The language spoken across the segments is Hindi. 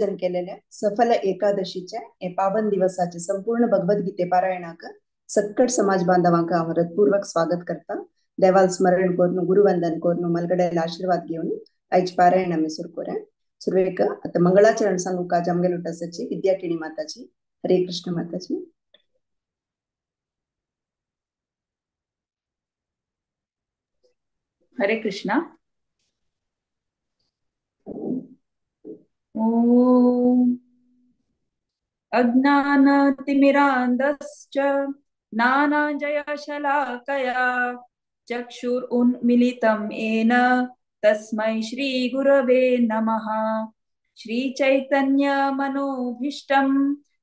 आयोजन केलेल्या सफल एकादशीच्या हे पावन दिवसाचे संपूर्ण भगवद्गीते पारायणाक सकट समाज बांधवांक हांव हृदयपूर्वक स्वागत करता. देवाल स्मरण करून गुरुवंदन करून मलगड्याला आशीर्वाद घेऊन आयज पारायण आमी सुरू करूया. सुरवेक आता मंगळाचरण सांगूका जमगे लुटासाची विद्याकिणी माताची. हरे कृष्ण माताजी. हरे कृष्णा. ओम अज्ञानतिमिरान्धश्च ज्ञानाञ्जनशलाकया चक्षुरुन्मीलितं येन तस्मै श्रीगुरवे नमः. श्रीचैतन्यमनोभीष्टं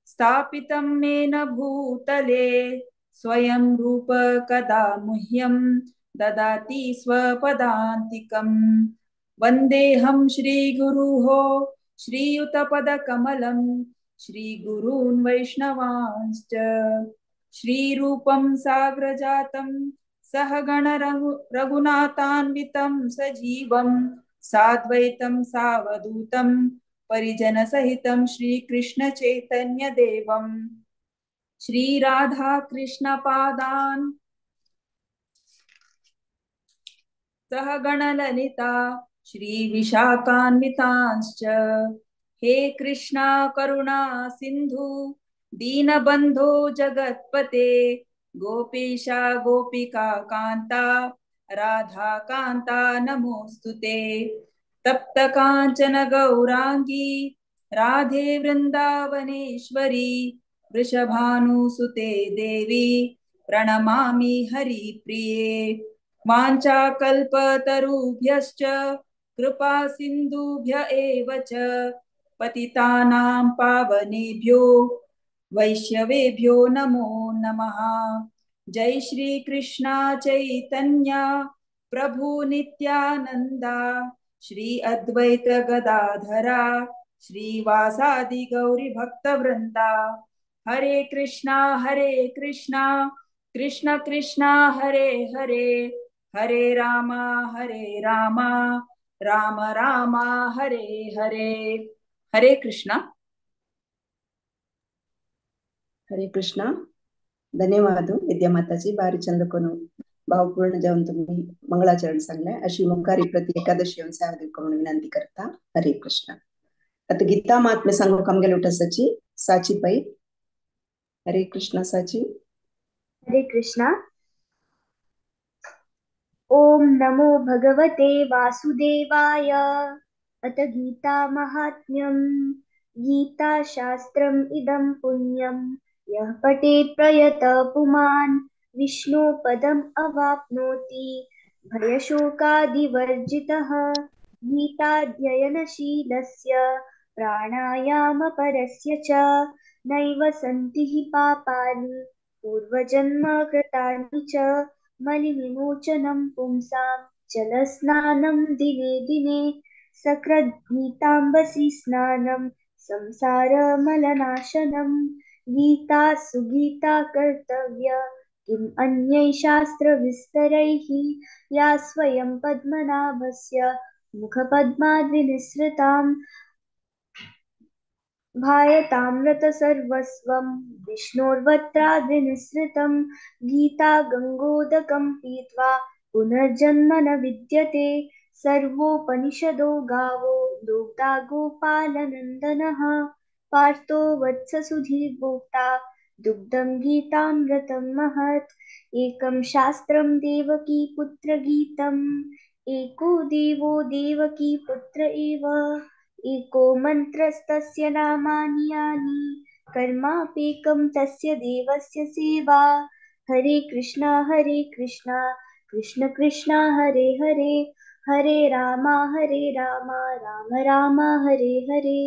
स्थापितं येन भूतले स्वयं रूप कदा मह्यं ददाति स्वपदान्तिकम्. वन्देऽहं श्रीगुरुः श्रीयुतपदकमलं श्रीगुरून् वैष्णवांश्च. श्रीरूपं साग्रजातं सहगण रघुनाथान्वितं सजीवं साद्वैतं सावधूतं परिजनसहितं श्रीकृष्णचैतन्यदेवं श्रीराधाकृष्णपादान् सहगणललिता श्रीविशाखान्वितांश्च. हे कृष्णा करुणा सिंधु दीनबंधो जगत्पते गोपीशा गोपिका कांता राधा कांता नमोस्तुते. तप्त कांचन गौरांगी राधे वृंदावनेश्वरी वृषभानुसुते देवी प्रणमामि हरिप्रिये. वाञ्छाकल्पतरुभ्यश्च कृपा सिन्धुभ्य एव च पतितानां पावनेभ्यो वैष्णवेभ्यो नमो नमः. जय श्री कृष्णा चैतन्य प्रभु नित्यानंदा श्री अद्वैत गदाधरा श्रीवासादि गौरी भक्तवृंदा. हरे कृष्णा कृष्ण कृष्ण हरे हरे हरे राम राम राम हरे हरे. हरे कृष्णा. हरे कृष्ण. धन्यवाद विद्या माताजी. बारी चंद कोण भावपूर्ण जाऊन तुम्ही मंगळाचरण सांगलाय अशी मुखारी प्रति एकादशी सेवा करून विनंती करता. हरे कृष्ण. आता गीता महात्म्य सांगू कमगे लुटसाची साची पै. हरे कृष्ण साची. हरे कृष्णा. ओम नमो भगवते वासुदेवाय. अथ गीता महात्म्यम्. गीता शास्त्रम् इदं पुण्यं यः पठेत् प्रयतः पुमान् विष्णु पदम् अवाप्नोति भयशोकादिवर्जितः. गीताध्ययनशीलस्य प्राणायामपरस्य च नैव सन्ति हि पापानि पूर्वजन्म कृतानि च. मलिविमोचनं पुंसां जलस्नानं दिने दिने सकृद्गीताम्बसि स्नानं संसारमलनाशनं. गीता सुगीता कर्तव्या किम् अन्यैः शास्त्रविस्तरैः या स्वयं पद्मनाभस्य मुखपद्माद्विनिसृताम् भायतामृतसर्वस्वं विष्णोर्वक्त्राद्विनिसृतं. गीता गङ्गोदकं पीत्वा पुनर्जन्म न विद्यते. सर्वोपनिषदो गावो दोग्धा गोपालनन्दनः पार्थो वत्ससुधीर्भोक्ता दुग्धं गीतामृतं महत्. एकं शास्त्रं देवकी पुत्रगीतम् एको देवो देवकी पुत्र एव. एको मन्त्रस्तस्य नामानि यानि कर्मापेकं तस्य देवस्य सेवा. हरे कृष्णा कृष्ण कृष्ण हरे हरे हरे राम राम राम हरे हरे.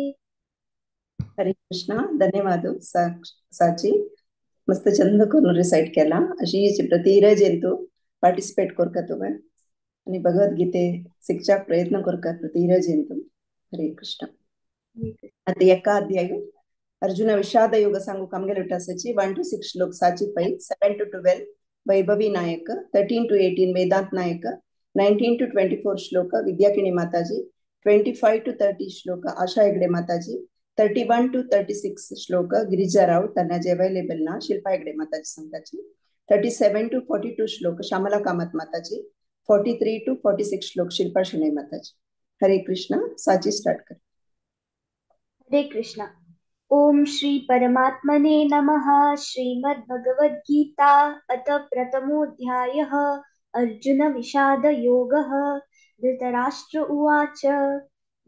हरे कृष्ण. धन्यवाद साची. मस्त चंद करून रिसाइट केला अशी प्रति इरजेंतू पार्टिसिपेट करता तुम्ही आणि भगवद्गीते शिक्षाक प्रयत्न करता प्रति इरजेंतू. हरे कृष्ण. आता एका अध्याय अर्जुन विषाद योग सांगू कमगे लुटासाची 1 to 6 श्लोक साची पै. 7 to 12 Vaibhavi Nayak. 13 to 18 Vedanta Nayak. 19 to 24 श्लोक विद्याकिणी माताजी. 25 to 30 श्लोक आशा हेगडे माताजी. 31 to 36 श्लोक गिरिजाराव तन्नाजी अवैलेबल ना शिल्पा हेगडे माताजी संताची. 37 to 42 श्लोक श्यामला कामत माताजी. 43 to 46 श्लोक शिल्पा शणै माताजी. हरे कृष्णा. साची स्टार्ट कर. हरे कृष्णा. ओम श्री परमात्मने नमः. श्रीमद् भगवद गीता अथ प्रथमोऽध्यायः. अर्जुन विषाद योगः. धृतराष्ट्र उवाच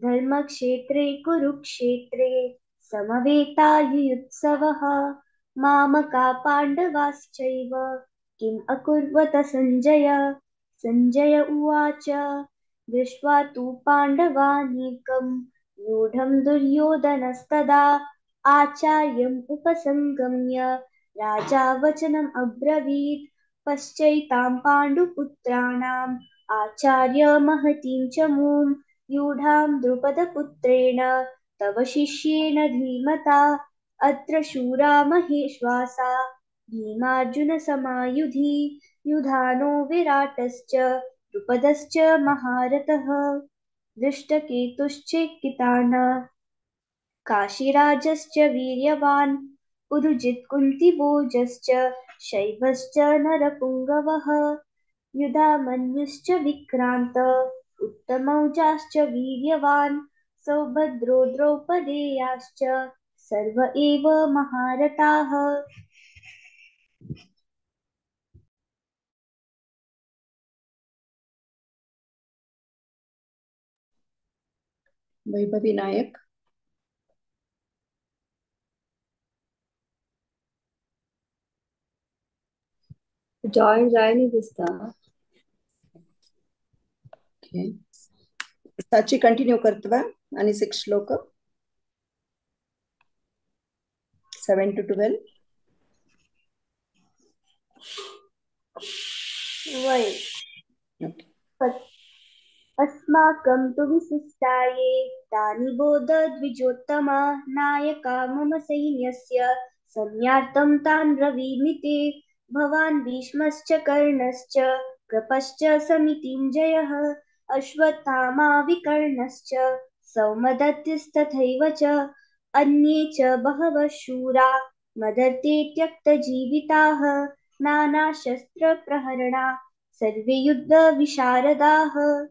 धर्मक्षेत्रे कुरुक्षेत्रे समवेतायुयुत्सवः मामका पाण्डवाश्चैव किम् अकुर्वत सञ्जय. सञ्जय उवाच दृष्ट्वा तु पाण्डवानीकम् व्यूढं दुर्योधनस्तदा आचार्यम् उपसंगम्य राजा वचनम् अब्रवीत्. पश्चैतां पाण्डुपुत्राणाम् आचार्य महतीं च मूं व्यूढां द्रुपदपुत्रेण तव शिष्येन धीमता. अत्र शूरा महेश्वासा भीमार्जुनसमायुधि युधानो विराटश्च द्रुपदश्च महारथः. दृष्टकेतुश्चेकितानः काशीराजश्च वीर्यवान् पुरुजित् कुन्तिभोजश्च शैबश्च नरपुङ्गवः. युधामन्युश्च विक्रान्त उत्तमौजाश्च वीर्यवान् सौभद्रो द्रौपदेयाश्च सर्व एव महारथाः. वैभवी नायक. जॉईन नाही दिसता. ओके. साची कंटिन्यू करतवा आणि 6 श्लोक 7 to 12. Why okay. अस्माकं तु विशिष्टाये तानि बोध द्विजोत्तमा नायका मम सैन्यस्य सम्यार्थं तान् ब्रवीमि. भवान् भीष्मश्च कर्णश्च कृपश्च समितिञ्जयः अश्वत्थामा विकर्णश्च सौमदत्तिस्तथैव च अन्ये च बहवः शूरा मदर्ते त्यक्तजीविताः नानाशस्त्रप्रहरणा सर्वे युद्धविशारदाः.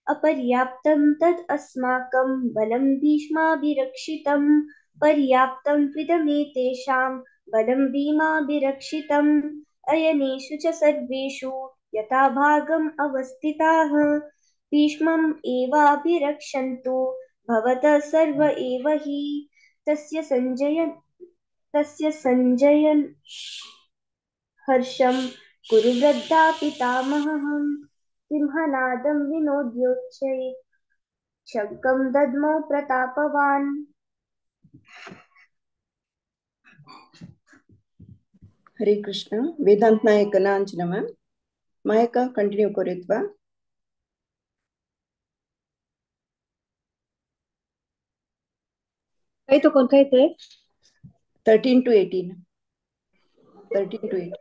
अपर्याप्तं तद् अस्माकं बलं भीष्माभिरक्षितं पर्याप्तं त्विदमेतेषां बलं भीमाभिरक्षितम्. अयनेषु च सर्वेषु यथाभागम् अवस्थिताः भीष्मम् एवाभिरक्षन्तु भवतः सर्व एव हि. तस्य सञ्जयन् हर्षं कुरु वृद्धा पितामहः. सिंहनादं विनोद्योच्चै शङ्खं दद्मौ प्रतापवान्. हरे कृष्ण. वेदांत नायक नांचन मैम मायक कंटिन्यू करित्वा. काही तो कोणता येते 13 to 18. 13 to 18.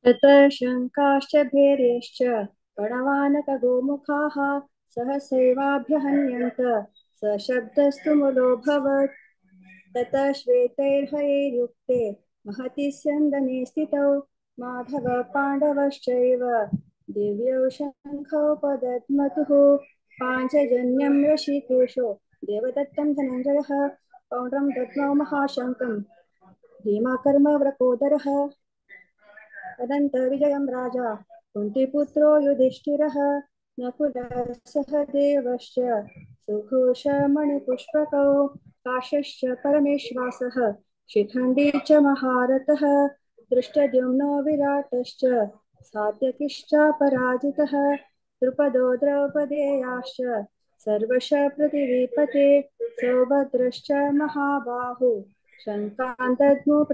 ततः शङ्काश्च भैर्यश्च प्रणवानकगोमुखाः सहसैवाभ्यहन्यन्त सशब्दस्तु मुलोऽभवत्. ततः श्वेतैर्हयैर्युक्ते महति स्यन्दने स्थितौ माधव पाण्डवश्चैव दिव्यौ शङ्खोपदध्मतुः. पाञ्चजन्यं ऋषिकेशो देवदत्तं धनञ्जयः पौण्ड्रं दद्मौ महाशङ्खं भीमाकर्मवृकोदरः. तदन्तर्विजयं राजा कुन्तीपुत्रो युधिष्ठिरः नकुलः सहदेवश्च सुघोषमणिपुष्पकौ काशश्च परमेश्वासः शिखण्डी च महारथः. दृष्टद्युम्नो विराटश्च सात्यकिश्चापराजितः द्रुपदो द्रौपदेयाश्च सर्वशः प्रतिवीपते सौभद्रश्च महाबाहु शङ्कान् दद्मो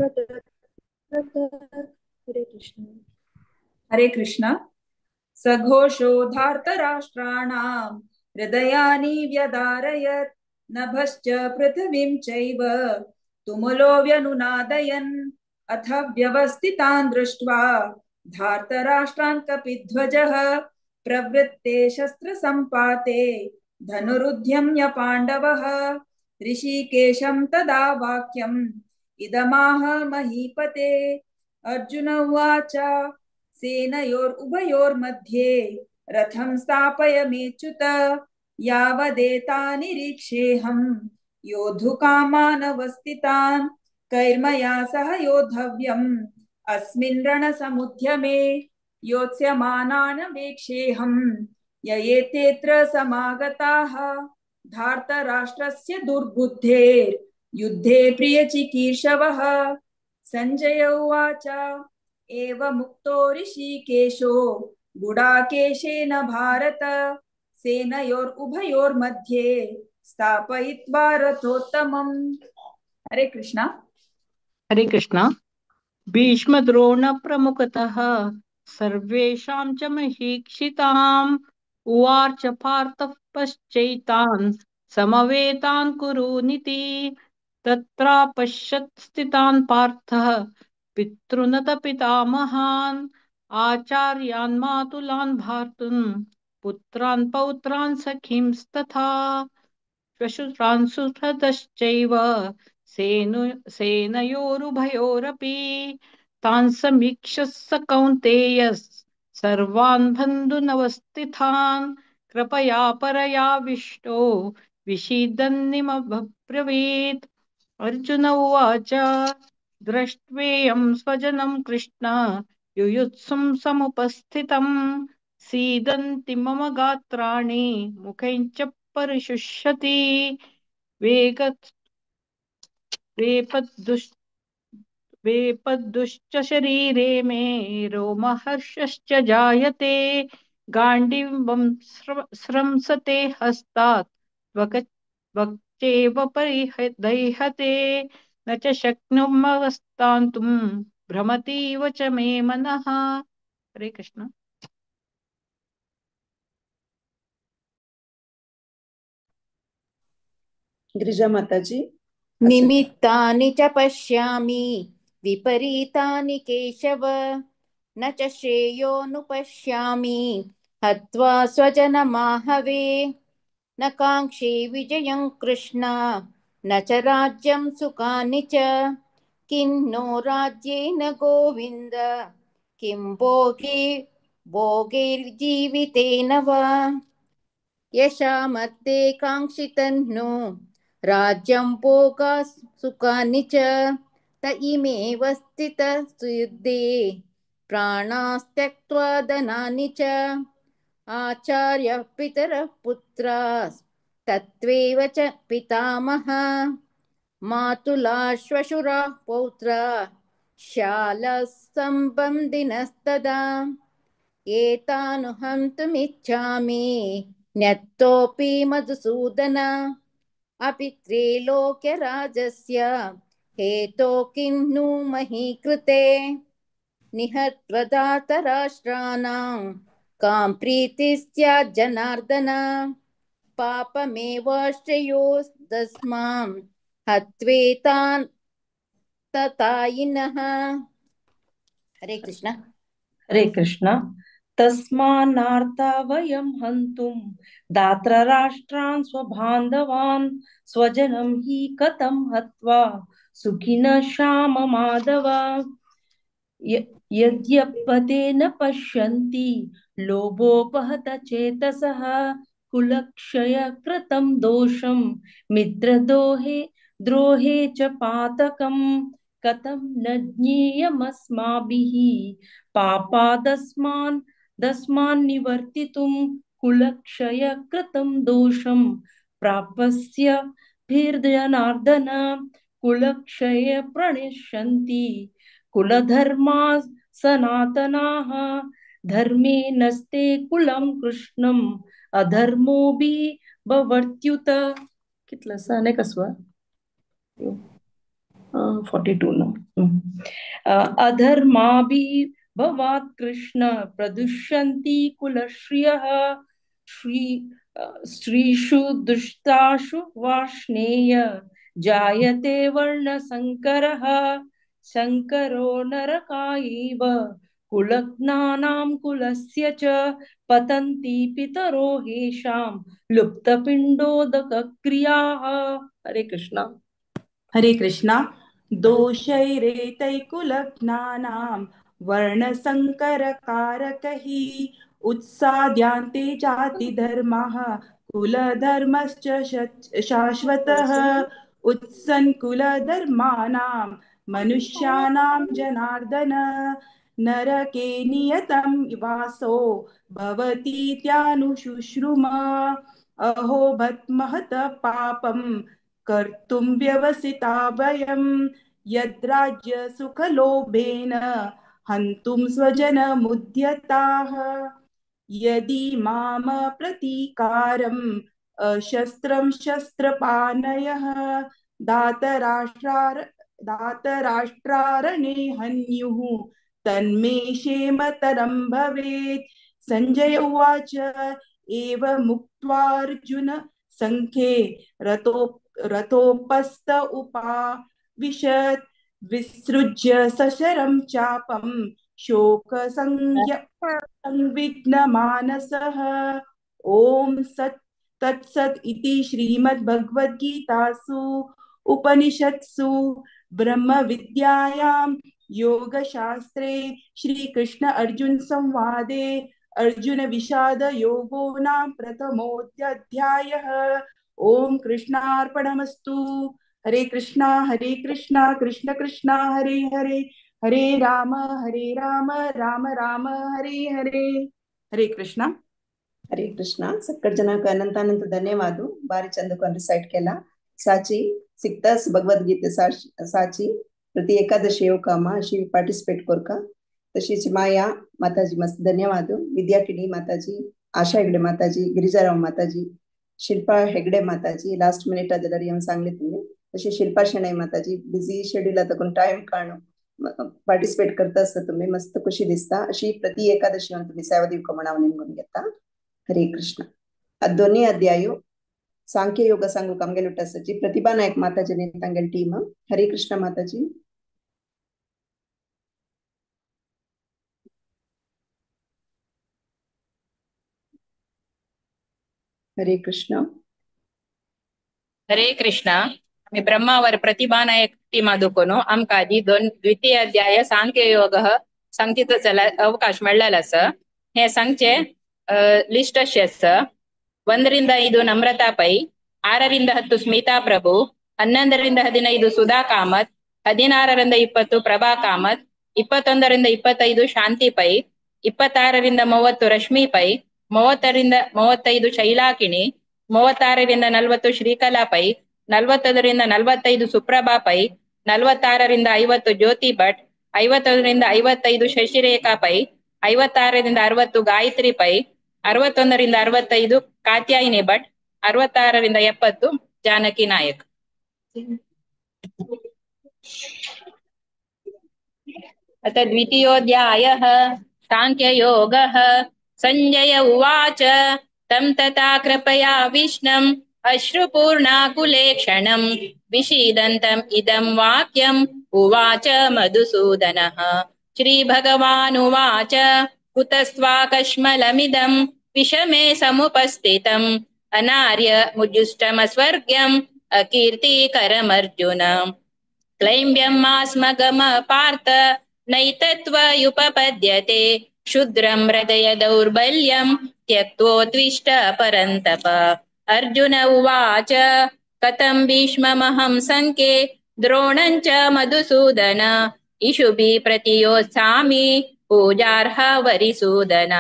हरे कृष्ण. हरे कृष्ण. सघोषो धार्तराष्ट्राणां हृदयानि व्यधारयत् नभश्च पृथिवीं चैव तुमुलो व्यनुनादयन् अथ व्यवस्थितान् दृष्ट्वा धार्तराष्ट्रान् कपिध्वजः प्रवृत्ते शस्त्रसम्पाते धनुरुद्यम्य पाण्डवः ऋषिकेशं तदा वाक्यम् इदमाह महीपते। अर्जुन उवाच सेनयोरुभयोर्मध्ये रथं स्थापय मेच्युत यावदेतानिरीक्षेऽहं योद्धुकामानवस्थितान् कैर्मया सह योद्धव्यम् अस्मिन् रणसमुद्यमे योत्स्यमानानवेक्षेऽहं ययेतेऽत्र समागताः धार्तराष्ट्रस्य दुर्बुद्धेर्युद्धे प्रियचिकीर्षवः। संजय उवाच एवमुक्तो ऋषिकेशो गुडाकेशेन भारत सेनयोरुभयोर्मध्ये स्थापयित्वा रथोत्तमम्। हरे कृष्णा। हरे कृष्णा। भीष्मद्रोण प्रमुखतः सर्वेषां च महीक्षिताम् उवाच पार्थः पश्चैतान् समवेतान् कुरूनिति तत्रापश्यत् स्थितान् पार्थः पितॄनत पितामहान् आचार्यान् मातुलान् भ्रातॄन् पुत्रान् पौत्रान् सखींस्तथा श्वशुरान् सुहृदश्चैव सेनयोरुभयोरपि तान् समीक्ष्य स कौन्तेय सर्वान् बन्धूनवस्थितान् कृपया परयाविष्टो विषीदन्निमब्रवीत्। अर्जुन उवाच द्रष्ट्वेयं स्वजनं कृष्ण युयुत्सुं समुपस्थितम् सीदन्ति मम गात्राणि मुखं च परिशुष्यति वेपदुश्च शरीरे मे रोमहर्षश्च जायते गाण्डीवं स्रंसते हस्तात् त्वक्चैव परिदह्यते न च शक्नुमवस्थातुं भ्रमतीव च मे मनः। हरे कृष्ण। गिरिजा माताजी। निमित्तानि च पश्यामि विपरीतानि केशव न च श्रेयोनुपश्यामि हत्वा स्वजनमाहवे न काङ्क्षे विजयं कृष्ण न च राज्यं सुखानि च किं नो राज्येन गोविन्द किं भोगैर्जीवितेन वा यशामर्थे काङ्क्षितन्नु राज्यं भोगा सुखानि च त इमेव स्थितः सुयुद्धे प्राणास्त्यक्त्वा धनानि च आचार्यः पितरः पुत्रास्तत्त्वेव च पितामहः मातुला श्वशुराः पौत्राः शालः सम्बन्धिनस्तदा एतानुहन्तुमिच्छामि न्यक्तोऽपि मधुसूदन अपि त्रैलोक्यराजस्य हेतो किन्नु मही कृते निहत्वदातराष्ट्राणां कां प्रीतिः स्यात् जनार्दन पापमेवाश्रयोदस्मां हत्वेतान् ततायिनः। हरे कृष्ण। हरे कृष्ण। तस्मान्नार्ता वयं हन्तुं दात्रराष्ट्रान् स्वबान्धवान् स्वजनं हि कथं हत्वा सुखिनः श्याम माधव यद्यपते न पश्यन्ति लोभोपहत चेतसः कुलक्षय कृतं दोषं द्रोहे च पातकं कथं न ज्ञेयमस्माभिः पापादस्मान् निवर्तितुं कुलक्षय कृतं दोषं प्रापस्य भीर्जनार्दन कुलक्षय प्रणश्यन्ति कुलधर्मा सनातनाः धर्मे नस्ते कुलं कृष्णं अधर्मोऽपि भवर्त्युत। कितलं अनेक स्वर 42 ना अधर्माभिभवात् कृष्ण प्रदुष्यन्ति कुलश्रियः स्त्रीषु दुष्टासु वार्ष्णेय जायते वर्णसङ्करः शङ्करो नरकायैव कुलज्ञानां कुलस्य च पतन्ति पितरो येषां लुप्तपिण्डोदकक्रियाः। हरे कृष्णा। हरे कृष्णा। दोषैरेतैकुलज्ञानां वर्णसङ्करकारकैः उत्साद्यान्ते जातिधर्माः कुलधर्मश्च शाश्वतः उत्सन्कुलधर्माणां मनुष्याणां जनार्दन नरके नियतं वासो भवतीत्यानुशुश्रुम अहो महतः पापं कर्तुं व्यवसिता वयं यद्राज्य सुखलोभेन हन्तुं स्वजनमुद्यताः यदि माम प्रतीकारम् अशस्त्रं शस्त्रपाणयः धातराष्ट्रारणे हन्युः तन्मे क्षेमतरं भवेत्। संजय उवाच एवमुक्त्वार्जुन संख्ये रथोपस्थ उपाविशत् विसृज्य सशरं चापं संविघ्नमानसः। ओम तत्सत् इति श्रीमद्भगवद्गीतासु उपनिषत्सु ब्रह्म विद्यायां योगशास्त्रे श्रीकृष्ण अर्जुन संवादे अर्जुन विषाद योगो नाम प्रथमोऽध्यायः। ओम कृष्णार्पणमस्तु। हरे कृष्णा कृष्ण कृष्णा हरे हरे हरे राम राम राम हरे हरे। हरे कृष्ण. हरे कृष्ण. सगळ्या जनांक अनंतानंत ಧನ್ಯವಾದ. ಬಾರಿ ಚಂದಕೊಂಡು ರಿಸೈಟ್ केला. साची सिकतास भगवद्गीते साची प्रति एकादशी येवकामा अशी पार्टिसिपेट करका. तशीच माया माताजी मस्त धन्यवाद. विद्याकिनी माताजी, आशा हेगडे माताजी, गिरिजाराव माताजी, शिल्पा हेगडे माताजी लास्ट मिनिट आदलरी येऊन सांगले तुम्ही. तशी शिल्पा शेणै माताजी बिझी शेड्यूल आता टाइम काढून पार्टिसिपेट करता असता तुम्ही मस्त खुशी दिसता. अशी प्रति एकादशी तुम्ही सेवा दिवका म्हणावं निमगून घेता. हरे कृष्ण. दोन्ही अध्याय सांख्य योग सांगू कामगेल उठासाची प्रतिभा नायक माताजी तांगेल टीम. हरे कृष्ण माताजी. हरे कृष्ण. हरे कृष्ण. आम्ही ब्रह्मावर प्रतिभा नायक टीम आदुकोनो आमकाजी द्वितीय अध्याय सांख्य योग सांगतीचो अवकाश मेळ्ळेलो आसा. हे सांगचे ಲಿಸ್ಟ್ ಅಷ್ಟೇ ಆಸ. 1 ರಿಂದ 5 ನಮ್ರತಾ ಪೈ, 6 ರಿಂದ 10 ಸ್ಮಿತಾ ಪ್ರಭು, 11 ರಿಂದ 15 ಸುಧಾ ಕಾಮತ್, 16 ರಿಂದ 20 ಪ್ರಭಾ ಕಾಮತ್, 21 ರಿಂದ 25 ಶಾಂತಿ ಪೈ, 26 ರಿಂದ 30 ರಶ್ಮಿ ಪೈ, 30 ರಿಂದ 35 ಶೈಲಾಕಿಣಿ, 36 ರಿಂದ 40 ಶ್ರೀಕಲಾ ಪೈ, 40 ರಿಂದ 45 ಸುಪ್ರಭಾ ಪೈ, 46 ರಿಂದ 50 ಜ್ಯೋತಿ ಭಟ್, 51 ರಿಂದ 55 ಶಶಿರೇಖಾ ಪೈ, 56 ರಿಂದ 60 ಗಾಯತ್ರಿ ಪೈ, 61 ರಿಂದ 65 ಕಾತ್ಯಾಯಿನಿ ಭಟ್, 66 ರಿಂದ 70 ಜಾನಕಿ ನಾಯಕ್. अथ द्वितीयोऽध्यायः सांख्ययोगः. संजय उवाच तं तथा कृपया विष्णम् अश्रुपूर्णाकुलेक्षणम् विषीदन्तम् इदं वाक्यम् उवाच मधुसूदनः. श्रीभगवानुवाच कुतस्त्वाकश्मलमिदं विषमे समुपस्थितम् अनार्य मुजुष्टमस्वर्ग्यम् अकीर्तिकरमर्जुन. क्लैम्यमास्मगम पार्थ नैतत्त्वयुपपद्यते क्षुद्रं हृदय दौर्बल्यं त्यक्त्वोत्विष्ट परन्तप. अर्जुन उवाच कथं भीष्ममहं संख्ये द्रोणं च मधुसूदन इषुभिः प्रतियोत्सामि पूजार्ह वरिसूदन.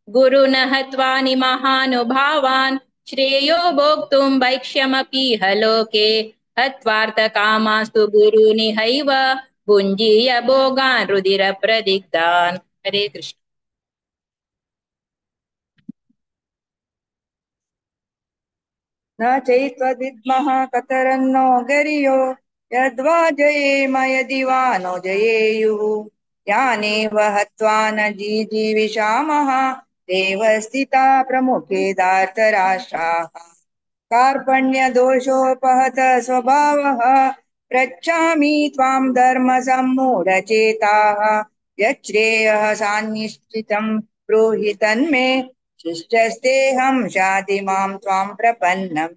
गुरुन् हत्वा महानुभावान् श्रेयो भोक्तुं भैक्ष्यमपीह लोके हत्वार्थकामास्तु गुरुनिहैव भुञ्जीय भोगान् रुधिरप्रदिग्धान्. हरे कृष्ण. न चैत्वदिद्मः कतरन्नो गरियो यद्वा जयेम यदि वा नो जयेयुः. यानेव हत्वा न जीजीविषामः देव स्थिता प्रमुखे धार्तराष्ट्राः. कार्पण्यदोषोपहत स्वभावः पृच्छामि त्वां धर्मसम्मूढचेताः. यच्छ्रेयः सान्निश्चितं ब्रूहि तन्मे शिष्टस्तेऽहं शाधि मां त्वां प्रपन्नम्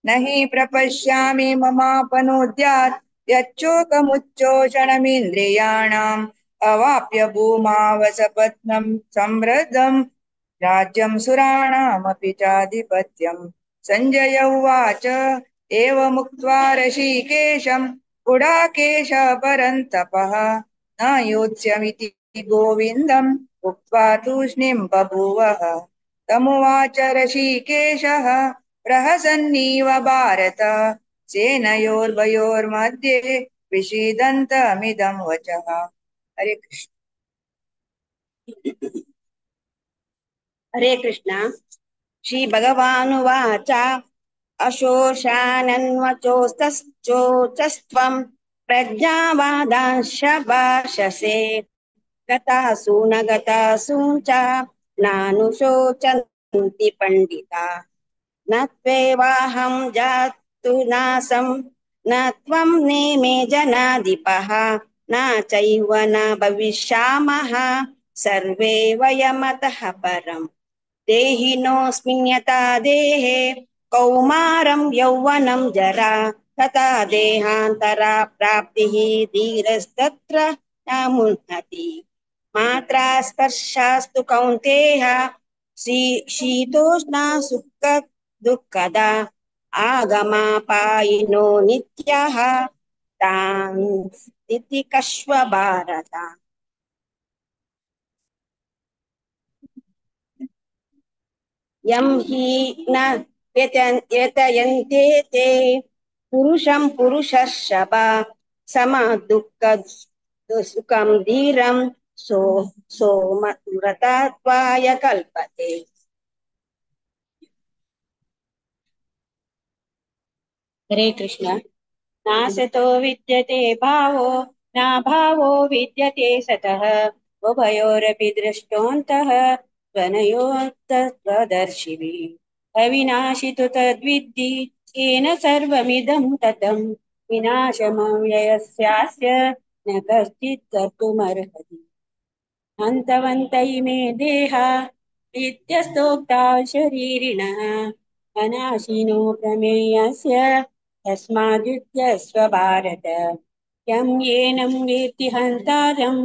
न हि प्रपश्यामि ममापनोद्यात् यच्चोकमुच्चोषणमिन्द्रियाणाम् अवाप्य भूमावसपत्नं समृद्धं राज्यं सुराणामपि चाधिपत्यम् सञ्जय उवाच एवमुक्त्वा ऋषिकेशं गुडाकेश परन्तपः न योत्स्यमिति गोविन्दम् उक्त्वा तूष्णीं बभूवः तमुवाच ऋषिकेशः प्रहसन्नीव भारत सेनयोर्भयोर्मध्ये विषीदन्तमिदं वचः। हरे कृष्ण। हरे कृष्ण। श्री भगवानुवाच अशोषानन्वचोस्तश्चोचस्त्वं प्रज्ञावादांश भाषसे गतासु न गतासु च नानुशोचन्ति पंडिता न त्वेवाहं जातु नासं न त्वं नेमे जनाधिपः न चैव न भविष्यामः सर्वे वयमतः परम् देहिनोऽस्मिन् यथा देहे कौमारं यौवनं जरा तथा देहान्तरा प्राप्तिः धीरस्तत्र न मुह्यति मात्रा स्पर्शास्तु कौन्तेय शीतोष्णा सुख दुःखदा आगमापायिनो नित्याः तान् तितिकश्व भारत यं हि न व्यतयन्ते ते पुरुषं पुरुषर्षभ समा दुःख सुखं धीरं सोमव्रतात्वाय कल्पते। हरे कृष्ण। नासतो विद्यते भावो न भावो विद्यते सतः उभयोरपि दृष्टोऽन्तः त्वनयोस्तत्त्वदर्शिभिः अविनाशि तु तद्विद्धि येन सर्वमिदं ततं विनाशमव्ययस्यास्य न कश्चित् कर्तुमर्हति अन्तवन्त इमे देहा नित्यस्तोक्ता शरीरिणः अनाशिनो प्रमेयस्य तस्माद्युध्यस्व भारत यं येनं वेत्ति हन्तारं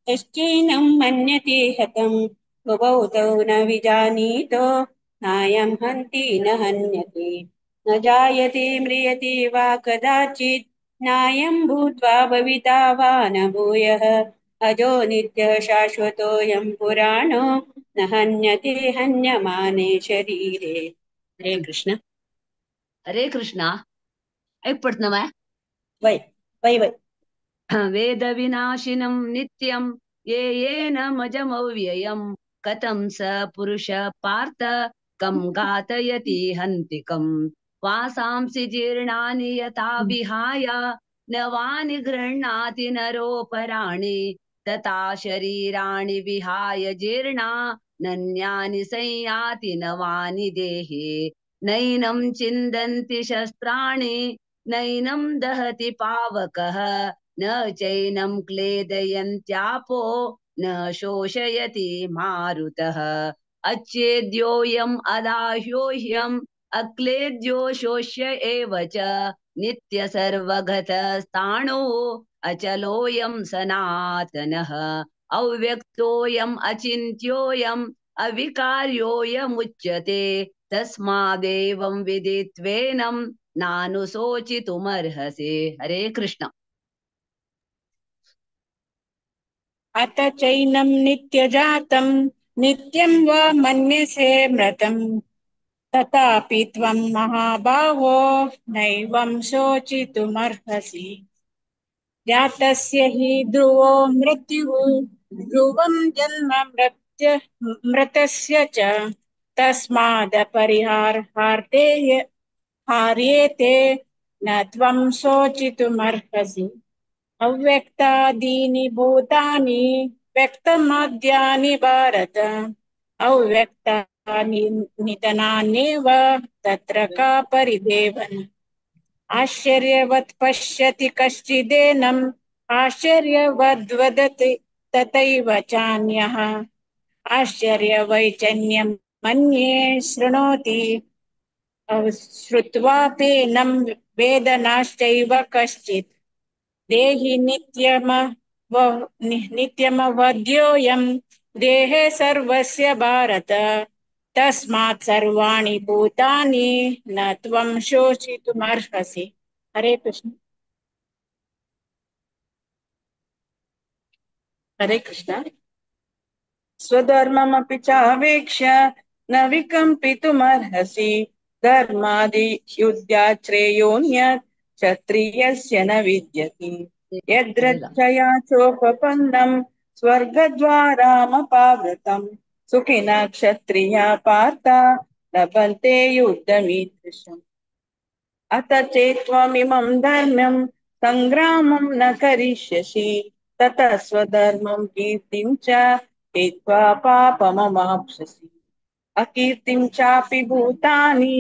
यश्चैनं मन्यते हतम् उभौ तौ न विजानीतो नायं हन्ति न हन्यते न जायते म्रियते वा कदाचित् नायं भूत्वा भविता वा न भूयः अजो नित्यः शाश्वतोऽयं पुराणो न हन्यते हन्यमाने शरीरे। हरे कृष्ण। हरे कृष्णा। एक पढ़ना मैं वै वै वै वेद विनाशिनं नित्यं ये येन मजमव्ययम् कथं स पुरुष पार्थ कं घातयति हन्तिकम् वासांसि जीर्णानि यथा विहाय नवानि गृह्णाति नरोपराणि तथा शरीराणि विहाय जीर्णा नन्यानि संयाति नवानि देहे नैनं छिन्दन्ति शस्त्राणि नैनं दहति पावकः न चैनं क्लेदयन्त्यापो न शोषयति मारुतः अच्छेद्योऽयम् अदाह्योऽह्यम् अक्लेद्यो शोष्य एव च नित्य सर्वगतस्थाणो अचलोऽयं सनातनः अव्यक्तोऽयम् अचिन्त्योऽयम् अविकार्योऽयमुच्यते तस्मादेवं विदित्वेनं नानुशोचितुमर्हसि। हरे कृष्ण। अत चैनं नित्यजातं नित्यं वा मन्यसे मृतं तथापि त्वं महाबाहो नैवं शोचितुमर्हसि जातस्य हि ध्रुवो मृत्युः ध्रुवं जन्म मृतस्य च तस्मादपरिहार्येते न त्वं शोचितुमर्हसि अव्यक्तादीनि भूतानि व्यक्तमाद्यानि भारत अव्यक्तानि निधनान्येव तत्र का परिदेवना आश्चर्यवत् पश्यति कश्चिदेनम् आश्चर्यवद् वदति तथैव चान्यः आश्चर्यवैचन्यं मन्ये शृणोति श्रुत्वाप्येनं वेद नाश्चैव कश्चित् देहि नित्यमवध्योऽयं देहे सर्वस्य भारत तस्मात् सर्वाणि भूतानि न त्वं शोषितुमर्हसि। हरे कृष्ण। हरे कृष्ण। स्वधर्ममपि चावेक्ष्य न विकम्पितुमर्हसि धर्मादियुद्धात् श्रेयोऽन्यत् क्षत्रियस्य न विद्यते यद्रक्षया चोपपन्नं स्वर्गद्वारामपावृतं सुखिनः क्षत्रिया पार्थ लभन्ते युद्धमीदृशम् अथ चेत्त्वमिमं धर्म्यं सङ्ग्रामं न करिष्यसि ततः स्वधर्मं कीर्तिं च हित्वा पापमवाप्स्यसि अकीर्तिं चापि भूतानि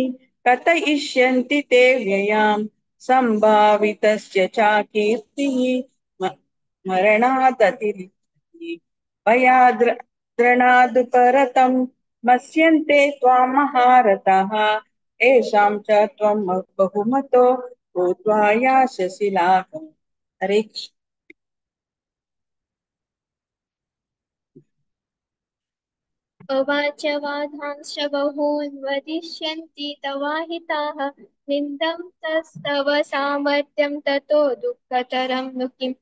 कथयिष्यन्ति ते व्ययाम् सम्भावितस्य चाकीर्तिः मरणादतिरिच्यते भयाद्रणादुपरतं मत्स्यन्ते त्वां महारथाः येषां च त्वं बहुमतो भूत्वा यास्यसि लाभम्। हरे कृष्ण। अवाच्यवादांश्च बहून् वदिष्यन्ति तवाहिताः निन्दं तस्तव सामर्थ्यं ततो दुःखतरं नु किम्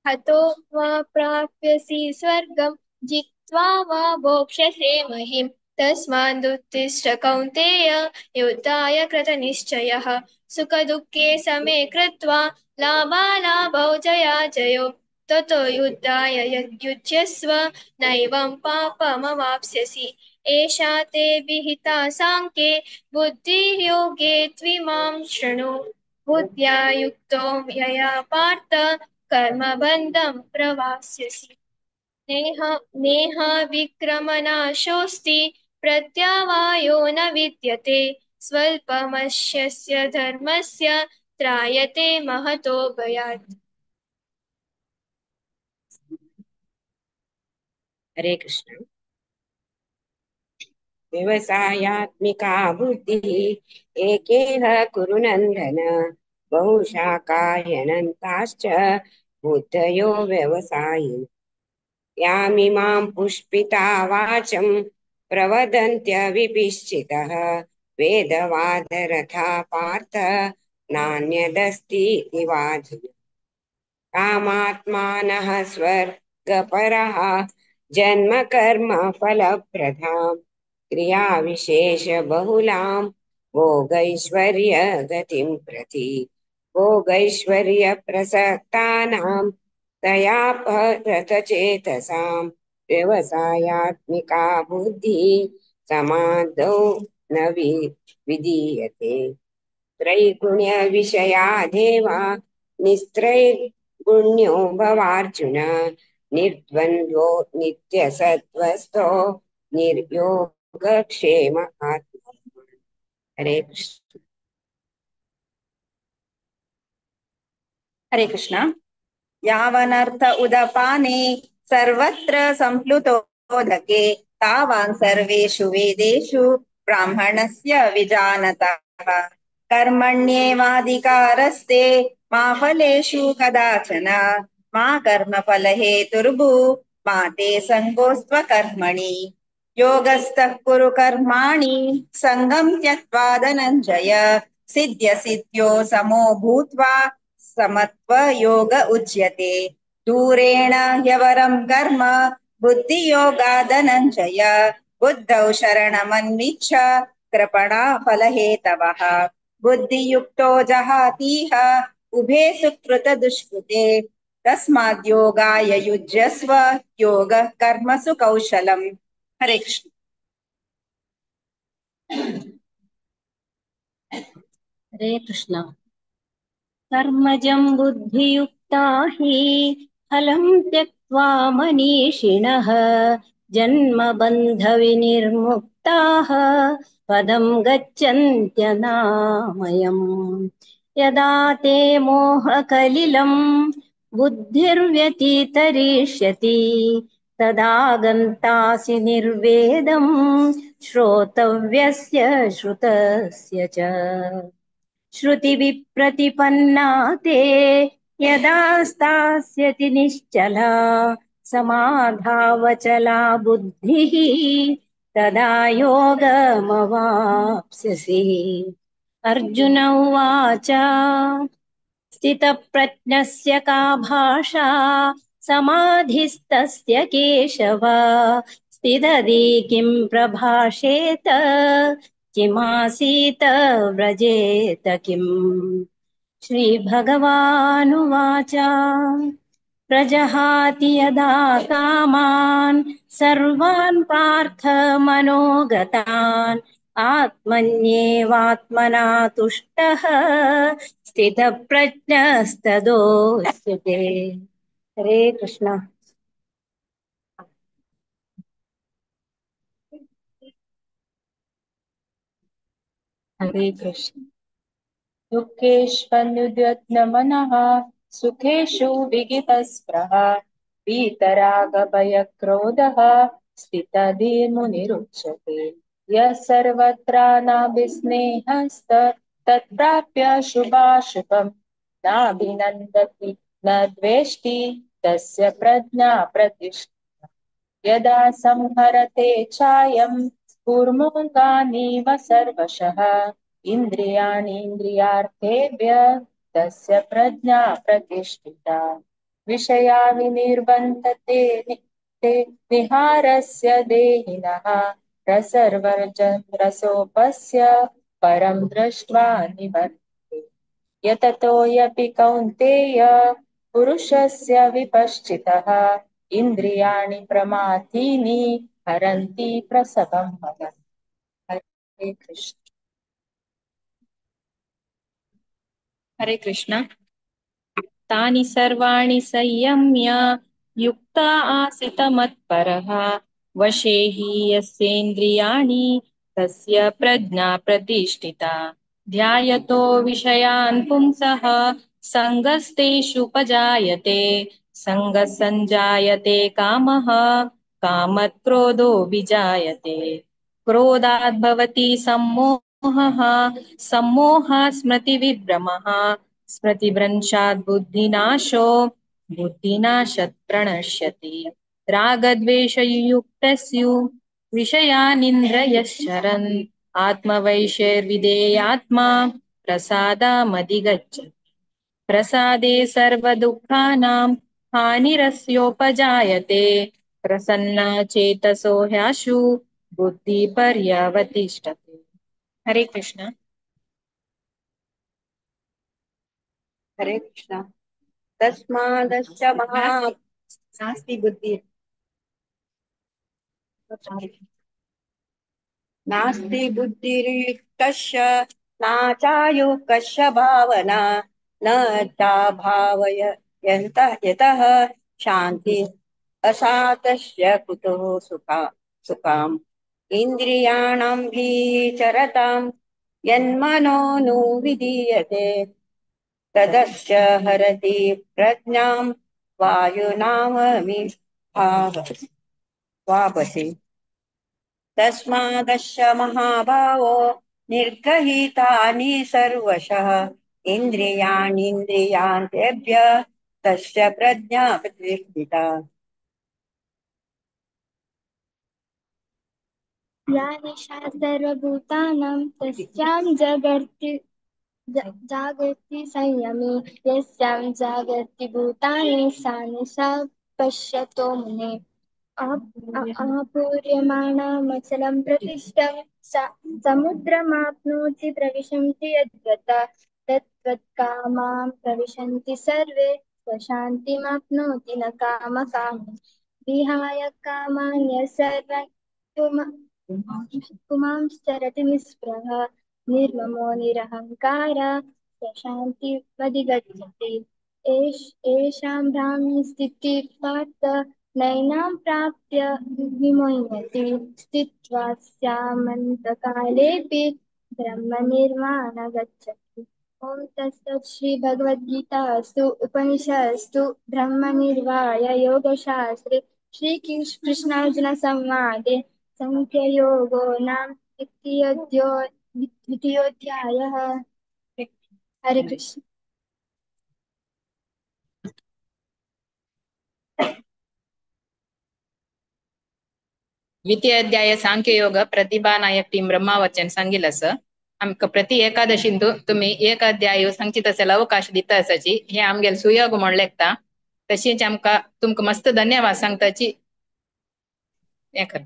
हतो वा प्राप्स्यसि स्वर्गं जित्वा वा भोक्ष्यसे महीम् तस्मादुत्तिष्ठ कौन्तेय युद्धाय कृतनिश्चयः सुखदुःखे समे कृत्वा लाभालाभौ जयाजयो ततो युद्धाय युज्यस्व नैवं पापमवाप्स्यसि एषा ते विहिता साङ्ख्ये बुद्धियोगे त्विमां शृणु बुद्ध्या युक्तो यया पार्थ कर्मबन्धं प्रवास्यसि नेह नेह विक्रमनाशोऽस्ति प्रत्यवायो न विद्यते स्वल्पमश्यस्य धर्मस्य त्रायते महतो भयात्। हरे कृष्ण। व्यवसायात्मिका बुद्धिः एकेह कुरु नन्दन बहुशाखायनन्ताश्च बुद्धयो व्यवसायिनः यामिमां पुष्पिता वाचं प्रवदन्त्यविपिश्चितः वेदवादरथा पार्थ नान्यदस्तीति वादिनः कामात्मानः स्वर्गपरः जन्म कर्म फलप्रदां क्रियाविशेषबहुलां भोगैश्वर्यगतिं प्रति भोगैश्वर्यप्रसक्तानां तयापहृतचेतसां व्यवसायात्मिका बुद्धिः समादौ न विधीयते त्रैगुण्यविषया देवा निस्त्रैगुण्यो भवार्जुन निर्द्वन्द्वो नित्यसत्त्वस्थो निर्योगक्षेम आत्मा। हरे कृष्ण। हरे कृष्ण। यावनर्थ उदपाने सर्वत्र संप्लुतोदके तावान् सर्वेषु वेदेषु ब्राह्मणस्य विजानतः कर्मण्येवाधिकारस्ते मा फलेषु कदाचन मा कर्मफलहेतुर्भू मा ते सङ्गोऽस्त्वकर्मणि योगस्थः कुरु कर्माणि सङ्गं त्यक्त्वा धनञ्जय सिद्ध्यसिद्ध्यो समो भूत्वा समत्व योग उच्यते दूरेण ह्यवरं कर्म बुद्धियोगा धनञ्जय बुद्धौ शरणमन्विच्छ कृपणा फलहेतवः बुद्धियुक्तो जहातीह उभे सुकृत दुष्कृते तस्माद्योगाय युज्यस्व योगः कर्मसु कौशलम्। हरे कृष्ण। हरे कृष्ण। कर्मजं बुद्धियुक्ता हि फलं त्यक्त्वा मनीषिणः जन्मबन्धविनिर्मुक्ताः पदं गच्छन्त्यनामयम् यदा ते मोहकलिलं बुद्धिर्व्यतितरिष्यति तदा गन्तासि निर्वेदं श्रोतव्यस्य श्रुतस्य च श्रुतिविप्रतिपन्ना ते यदा स्थास्यति निश्चला समाधावचला बुद्धिः तदा योगमवाप्स्यसि अर्जुन उवाच स्थितप्रज्ञस्य का भाषा समाधिस्तस्य केशव स्थितधि किं प्रभाषेत किमासीत व्रजेत किम् श्रीभगवानुवाच प्रजहाति यदा कामान् सर्वान् पार्थ मनोगतान् आत्मन्येवात्मना तुष्टः स्थितप्रज्ञस्तदोच्यते हरे कृष्ण हरे कृष्ण दुःखेष्वनुद्यतमनः सुखेषु विगतस्पृहः वीतरागभयक्रोधः स्थितधीर्मुनिरुच्यते यः सर्वत्राणाभिस्नेहस्त तत्प्राप्य शुभाशुभम् नाभिनन्दति न द्वेष्टि तस्य प्रज्ञा प्रतिष्ठिता यदा संहरते चायं कूर्मोऽङ्गानीव सर्वशः इन्द्रियाणीन्द्रियार्थेभ्यः तस्य प्रज्ञा प्रतिष्ठिता विषया विनिर्बन्धते ते विहारस्य देहिनः रसर्वर्जं रसोपस्य परं दृष्ट्वा निवर्तते यततोऽपि कौन्तेय पुरुषस्य विपश्चितः इन्द्रियाणि प्रमाथीनि हरन्ति प्रसभं मनः हरे कृष्ण हरे कृष्ण तानि सर्वाणि संयम्य युक्ता आसीत मत्परः वशे हि यस्येन्द्रियाणि तस्य प्रज्ञा प्रतिष्ठिता ध्यायतो विषयान् पुंसः सङ्गस्तेषुपजायते सङ्गसञ्जायते कामः कामत् क्रोधो विजायते क्रोधात् भवति सम्मोहः सम्मोहात् स्मृतिविभ्रमः स्मृतिभ्रंशात् बुद्धिनाशो बुद्धिनाशात् प्रणश्यति रागद्वेषयुक्तस्यु विषयानिन्द्रियश्चरन् आत्मवैशेर्विधेयात्मा प्रसादामधिगच्छति प्रसादे सर्वदुःखानां हानिरस्योपजायते प्रसन्ना चेतसो ह्याशु बुद्धिपर्यवतिष्ठते हरे कृष्ण हरे कृष्ण तस्मादश्च महा नास्ति बुद्धि नास्ति बुद्धिर्युक्तस्य नाचायुक्तस्य भावना न चाभावय यतः शान्ति असातस्य कुतो सुखाम् इन्द्रियाणां भीचरतां यन्मनो विधीयते तदस्य हरति प्रज्ञां वापसि तस्मादस्य महाभावो निर्गहितानि सर्वशः इन्द्रियाणीन्द्रियार्थेभ्यः तस्य प्रज्ञा प्रतिष्ठिता या निशा सर्वभूतानां तस्यां जागर्ति संयमी यस्यां जागर्ति भूतानि सा निशा पश्यतो मुने आपूर्यमाणमचलं प्रतिष्ठं समुद्रमाप्नोति प्रविशन्ति यद्गता तत्त्वत्कामां प्रविशन्ति सर्वे स्वशान्तिमाप्नोति न कामकामी विहाय कामान्य सर्वान् पुमांश्चरति निःस्पृहः निर्ममो निरहङ्कार स्वशान्तिमधिगच्छति एषां भ्राम्यं स्थितिः पार्थ नैनां प्राप्य विमुह्यति स्थित्वा स्यामन्तकालेऽपि ब्रह्मनिर्वाण गच्छति ॐ तत्सत् श्रीभगवद्गीतासु उपनिषत्सु ब्रह्मनिर्वाण योगशास्त्रे श्रीकृष्णार्जुनसंवादे साङ्ख्ययोगो नाम द्वितीयोऽध्यायः। हरे कृष्ण। द्वितीय अध्याय सांख्ययोग प्रतिभा नायक टीम ब्रह्मावचन सांगितलं असं आमकां प्रति एकादशींतू तुम्ही एक अध्याय संचित असेल अवकाश दिता असाची हे आमगेल सुयोग म्हण लेखता तशीच आमकां तुमकां मस्त धन्यवाद सांगताची हे कर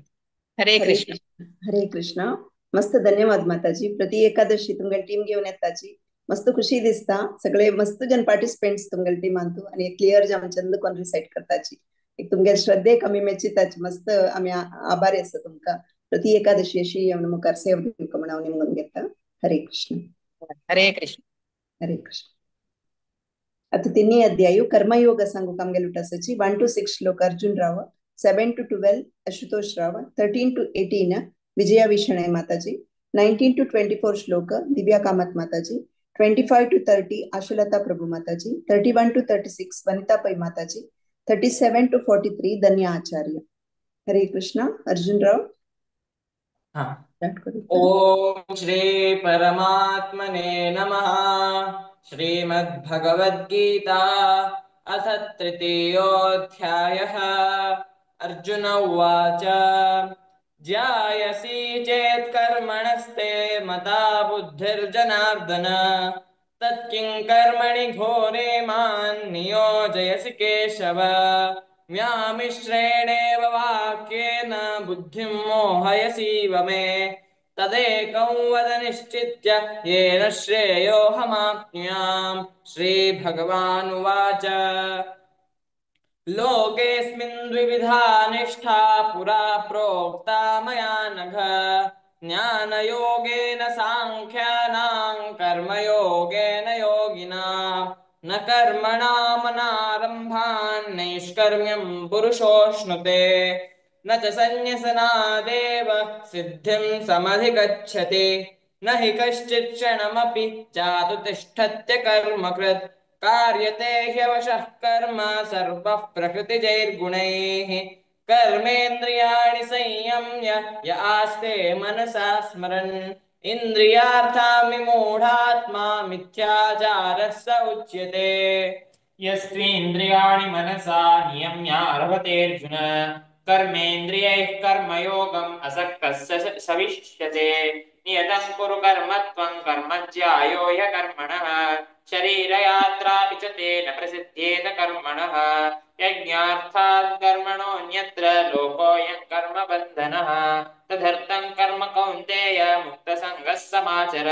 हरे कृष्ण हरे कृष्ण मस्त धन्यवाद माताजी प्रति एकादशी तुमगे टीम घेऊन येताची मस्त खुशी दिसता सगळे मस्त जन पार्टिसिपेंट्स तुमगे टीमांतू आणि क्लियर जावन चंद कोण रिसाइट करताची एक तुमगे श्रद्धेक आमी मेचिताची मस्त आमी आभारी आसा तुमकां प्रति एकादशी अशी मुखार सेव दिवंक म्हण हांव निमगून घेता हरे कृष्ण हरे कृष्ण हरे कृष्ण आता तिन्ही अध्यायु कर्मयोग सांगूक आमगे लुटासाची 1 to 6 श्लोक अर्जुन राव 7 to 12 आशुतोष राव 13 to 18 विजया विषणे माताजी 19 to 24 श्लोक दिव्या कामत माताजी 25 to 30 आशुलता प्रभु माताजी 31 to 36 वनिता पै माताजी 37 to 43 धन्य आचार्य हरे कृष्ण अर्जुन राव ओम श्री परमात्मने नमः श्रीमद्भगवद्गीता अथ तृतीयोऽध्यायः अर्जुन उवाच ज्यायसि चेत् कर्मणस्ते मता बुद्धिर्जनार्दन तत्किं कर्मणि घोरे मां नियोजयसि केशव व्यामिश्रेणेव वाक्येन बुद्धिं मोहयसीव मे तदेकं वद निश्चित्य येन श्रेयोऽहमाप्नुयाम् श्रीभगवानुवाच लोकेऽस्मिन् द्विविधा निष्ठा पुरा प्रोक्ता मया नघ ज्ञानयोगेन साङ्ख्यानां कर्मयोगेन योगिनां न कर्मणामनारम्भान् नैष्कर्म्यं पुरुषोऽश्नुते न च सन्न्यसनादेव सिद्धिं समधिगच्छति न हि कश्चित् क्षणमपि जातु तिष्ठत्य कर्मकृत् कार्यते ह्यवशः कर्म सर्वः प्रकृतिजैर्गुणैः कर्मेन्द्रियाणि संयम्य य आस्ते मनसा स्मरन् इन्द्रियार्थान् मूढात्मा मिथ्याचारः स उच्यते यस्त्वेन्द्रियाणि मनसा नियम्यारभतेऽर्जुन कर्मेन्द्रियैः कर्मयोगम् असक्तः स विशिष्यते नियतं कुरु कर्म त्वं कर्मज्यायो ह्यकर्मणः शरीरयात्रापि च तेन प्रसिद्ध्येत कर्मणः यज्ञार्थात् कर्मणोऽन्यत्र लोकोऽयं कर्मबन्धनः तदर्थं कर्म कौन्तेय मुक्तसङ्गः समाचर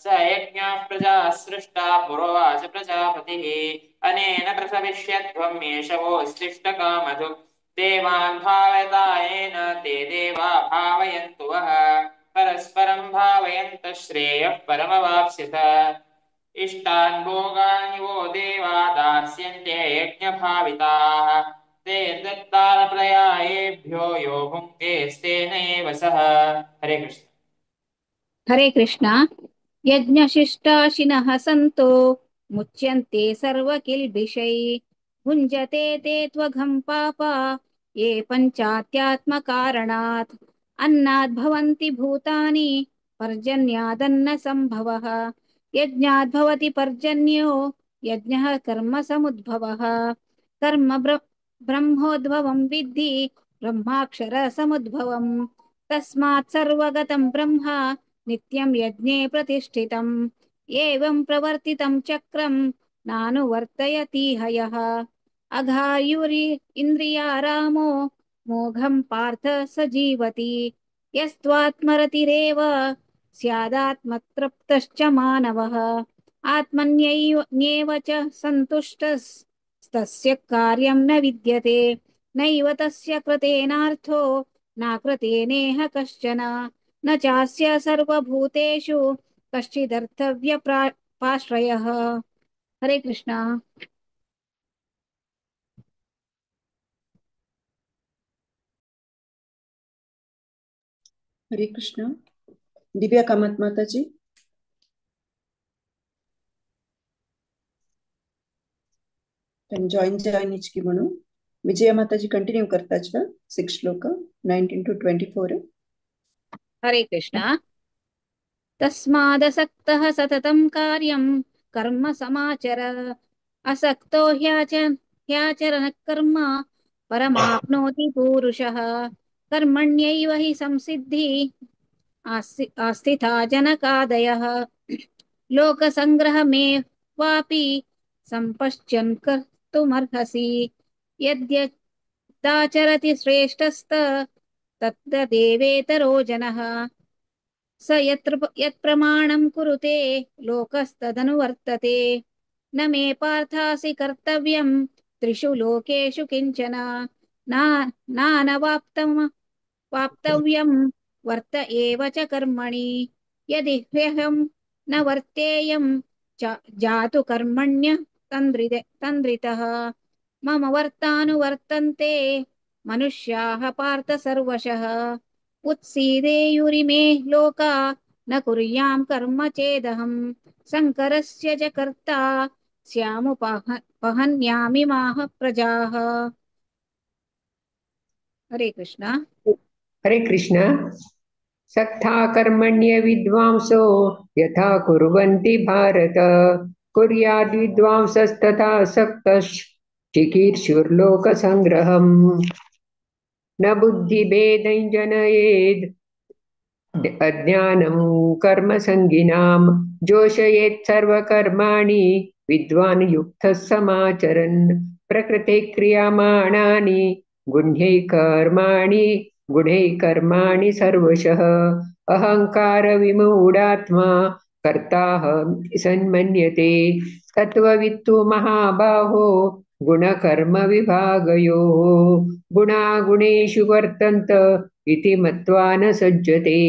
स यज्ञाः प्रजाः सृष्टा पुरोवाच प्रजापतिः अनेन प्रसविष्यध्वं येषवोऽस्तिष्ठकामधुक् देवान् भावयतायेन ते देवा भावयन्तु वः परस्परं भावयन्तः श्रेयः परमवाप्स्यथ इष्टान् भोगान् वो देवा दास्यन्ते यज्ञभाविताः ते दत्तानप्रयायेभ्यो यो भुङ्क्तेस्तेनैव सः हरे कृष्ण हरे कृष्ण यज्ञशिष्टाशिनः सन्तो मुच्यन्ते सर्वकिल्बिषै भुञ्जते ते त्वघं पापा ये पञ्चात्यात्मकारणात् अन्नाद् भवन्ति भूतानि पर्जन्यादन्न संभवः यज्ञाद् भवति पर्जन्यो यज्ञः कर्म समुद्भवः कर्म ब्रह्मोद्भवं विद्धि ब्रह्माक्षर समुद्भवम् तस्मात् सर्वगतं ब्रह्म नित्यं यज्ञे प्रतिष्ठितम् एवं प्रवर्तितं चक्रं नानुवर्तयति हयः अघायुरि इन्द्रियारामो मोघं पार्थ स जीवति यस्त्वात्मरतिरेव स्यादात्मतृप्तश्च मानवः आत्मन्येव च सन्तुष्टस्तस्य कार्यं न विद्यते नैव तस्य कृतेनार्थो नाकृतेनेह कश्चन न चास्य सर्वभूतेषु कश्चिदर्थव्यपाश्रयः हरे कृष्ण हरे कृष्ण दिव्या कामत माताजी ಜಾಯಿನ್ ಇಚ್ಕಿ ಮಣು ವಿಜಯ ಮಾತಾಜಿ ಕಂಟಿನ್ಯೂ करताच 6 ಶ್ಲೋಕ 19 to 24. हरे कृष्ण. तस्मादसक्तः सततं कार्यं कर्म समाचर असक्तो ह्याचरन् कर्म परमाप्नोति पूरुषः कर्मण्यैव हि संसिद्धि आस्थिता जनकादयः लोकसंग्रहमे वापि संपश्यन् कर्तुमर्हसि यद्यदाचरति श्रेष्ठस्त तत्तदेवेतरो जनः स यत्प्रमाणं कुरुते लोकस्तदनुवर्तते न मे पार्थासि कर्तव्यं त्रिषु लोकेषु किञ्चन वाप्तव्यं वर्त एव च कर्मणि यदि ह्यहं न वर्तेयं जातु कर्मण्य तन्द्रितः मम वर्तानुवर्तन्ते मनुष्याः पार्थ सर्वशः उत्सीदेयुरिमे लोका न कुर्यां कर्म चेदहं शङ्करस्य च कर्ता स्यामुपहन्यामिमाः प्रजाः. हरे कृष्ण. हरे कृष्ण. सक्ता कर्मण्य विद्वांसो यथा कुर्वन्ति भारत कुर्याद् विद्वांसस्तथा सक्तश्चिकीर्षुर्लोकसंग्रहम् न बुद्धिभेदं जनयेद् अज्ञानं कर्मसङ्गिनां जोषयेत् सर्वकर्माणि विद्वान् युक्तः समाचरन् प्रकृते क्रियमाणानि गुणैः कर्माणि सर्वशः अहंकार विमूढात्मा कर्ताहं सन्मन्यते तत्त्ववित्तु महाबाहो गुणकर्म विभागयोः गुणागुणेषु वर्तन्त इति मत्वा न सज्जते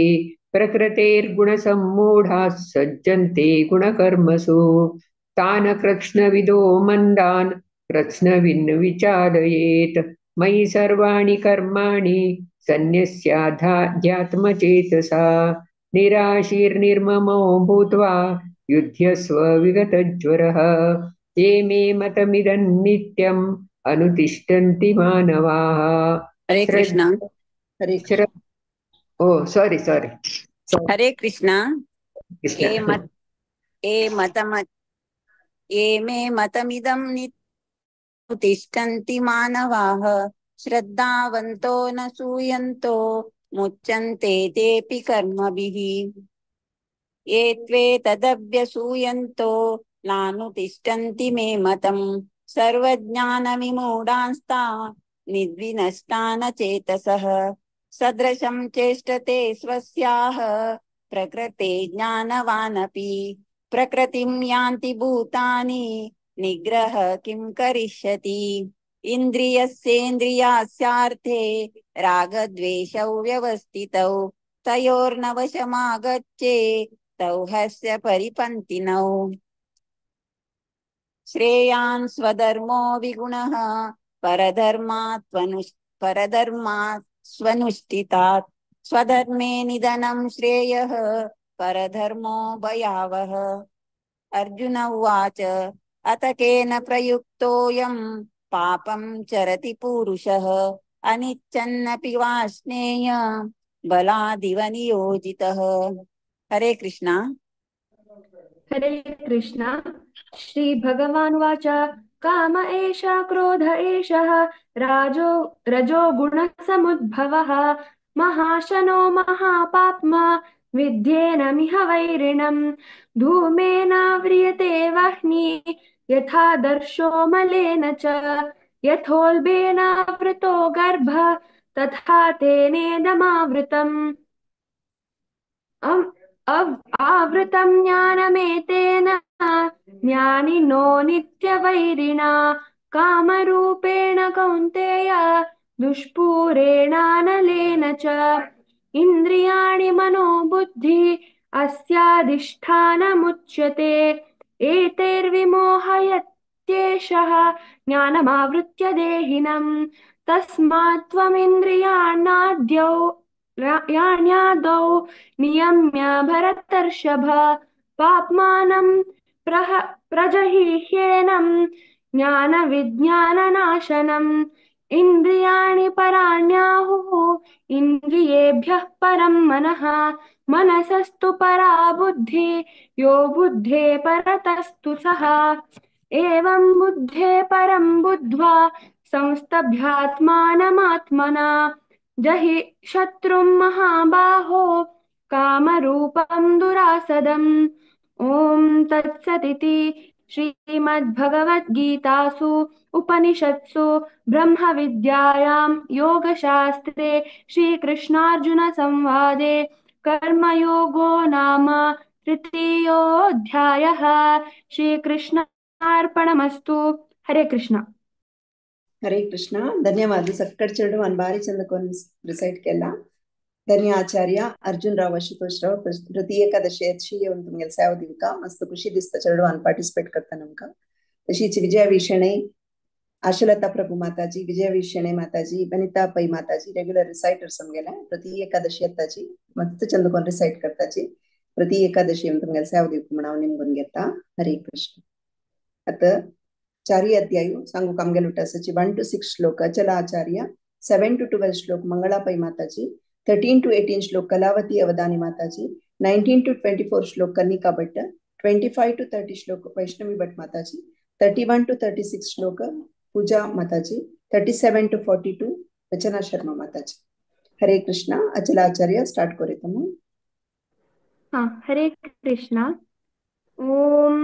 प्रकृतेर्गुणसम्मूढाः सज्जन्ते गुणकर्मसु तान् कृत्स्नविदो मन्दान् कृत्स्नविन् विचालयेत् मयि सर्वाणि कर्माणि सन्न्यस्याध्यात्मचेतसा निराशीर्निर्ममो भूत्वा युध्यस्व विगतज्वरः ये मे मतमिदं नित्यम् अनुतिष्ठन्ति मानवाः. हरे कृष्ण. हरे कृष्ण. Oh, sorry. हरे कृष्ण. ये मे मतमिदं नित्यमुत्तिष्ठन्ति मानवाः श्रद्धावन्तो न सूयन्तो मुच्यन्ते तेऽपि कर्मभिः ये त्वेतदभ्यसूयन्तो नानुतिष्ठन्ति मे मतम् सर्वज्ञानविमूढांस्ता निर्विनष्टा न चेतसः सदृशं चेष्टते स्वस्याः प्रकृते ज्ञानवानपि प्रकृतिं यान्ति भूतानि निग्रह किं करिष्यति इन्द्रियस्येन्द्रियास्यार्थे रागद्वेषौ व्यवस्थितौ तयोर्नवशमागच्छे तौ ह्यस्य परिपन्थिनौ श्रेयान् स्वधर्मो विगुणः परधर्मात् स्वनुष्ठितात् स्वधर्मे निधनं श्रेयः परधर्मो भयावः. अर्जुन उवाच अत केन प्रयुक्तोऽयं पापं चरति पुरुषः अनिच्छन्नपि वाष्णेय बलादिव नियोजितः. हरे कृष्ण. हरे कृष्ण. श्री भगवान् वाच काम एषः क्रोध एषः रजो गुणसमुद्भवः महाशनो महापाप्मा विद्येनमिह वैरिणम् धूमेन व्रियते वह्निः यथा दर्शो मलेन च यथोल्बेन वृतो गर्भः तथा तेनेदमावृतम् आवृतं ज्ञानमेतेन ज्ञानिनो नित्यवैरिणा कामरूपेण कौन्तेय दुष्पूरेणानलेन च इन्द्रियाणि मनोबुद्धि अस्याधिष्ठानमुच्यते एतैर्विमोहयत्येषः ज्ञानमावृत्य देहिनम् तस्मात् त्वमिन्द्रियाण्याद्यौ नियम्य भरतर्षभ पाप्मानं प्रजहिह्येनं ज्ञानविज्ञाननाशनम् इन्द्रियाणि पराण्याहुः इन्द्रियेभ्यः परं मनः मनसस्तु परा बुद्धिः यो बुद्धे परतस्तु सः एवं बुद्धे परं बुद्ध्वा संस्तभ्यात्मानमात्मना जहि शत्रुं महाबाहो कामरूपं दुरासदम् ॐ तत्सदिति श्रीमद्भगवद्गीतासु उपनिषत्सु ब्रह्मविद्यायां योगशास्त्रे श्रीकृष्णार्जुनसंवादे कर्मयोगो नाम तृतीयोऽध्यायः। ಶ್ರೀಕೃಷ್ಣಾರ್ಪಣಮಸ್ತು. ಹರೇ ಕೃಷ್ಣ. ಹರೇ ಕೃಷ್ಣ. ಧನ್ಯವಾದ. ಸಕ್ಕಡ್ಚೆರಡು ಒಂದು ಬಾರಿ ಚಂದಕ್ಕೊಂದು ರಿಸೈಟ್ಗೆಲ್ಲ ಧನ್ಯ ಆಚಾರ್ಯ ಅರ್ಜುನ್ ರಾವ್ आशुतोष राव प्रति एकादशी ಒಂದು तुमगेल साव दिवका मस्त खुशी दिसता चेरडू वन पार्टिसिपेट करता नमका तशीच विजया विशेणे आशलता प्रभु माताजी विजया विशेणे माताजी वनिता पै माताजी रेग्युलर रिसाइटर्स आमगेला प्रति एकादशी येताची मस्त चंदकोन रिसाइट करताची प्रति एकादशी तुमगेल साव दिवका म्हणाव निमगून घेता. हरे कृष्ण. आता चारी अध्याय सांगू कामगेल उठासाची 1 to 6 श्लोक चला आचार्य 7 to 12 श्लोक मंगला पै माताजी 13 to 18 श्लोक कलावती अवदानी माताजी 19 to 24 श्लोक कनिका भट्ट 25 to 30 श्लोक वैष्णवी भट्ट माताजी 31 to 36 श्लोक पूजा माताजी 37 to 42 रचना शर्मा माताजी. हरे कृष्ण. अचलाचार्य स्टार्ट करे तुम. हाँ, हरे कृष्ण. ओम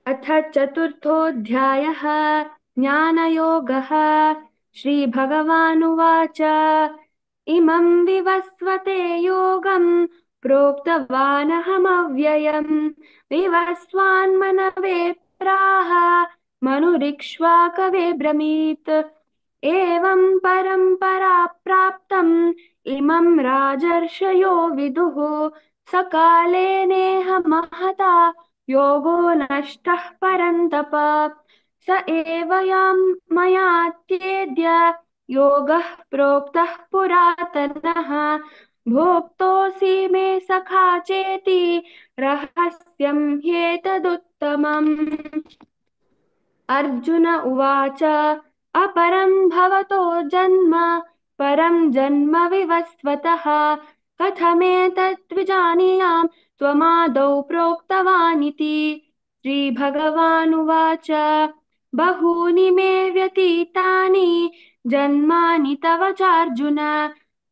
अथ चतुर्थोऽध्यायः ज्ञानयोगः. श्रीभगवानुवाच इमं विवस्वते योगं प्रोक्तवानहमव्ययम् विवस्वान्मनवे प्राह मनुरिक्ष्वाकवे ब्रवीत् एवं परम्परा प्राप्तम् इमं राजर्षयो विदुः सकाले नेह महता योगो नष्टः परन्तप स एव यां मयात्येद्य योगः प्रोक्तः पुरातनः भोक्तोऽसि मे सखा चेति रहस्यं ह्येतदुत्तमम्. अर्जुन उवाच अपरं भवतो जन्म परं जन्म विवस्वतः कथमेतत् विजानीयां त्वमादौ प्रोक्तवानिति. श्रीभगवानुवाच बहूनि मे व्यतीतानि जन्मानि तव चार्जुन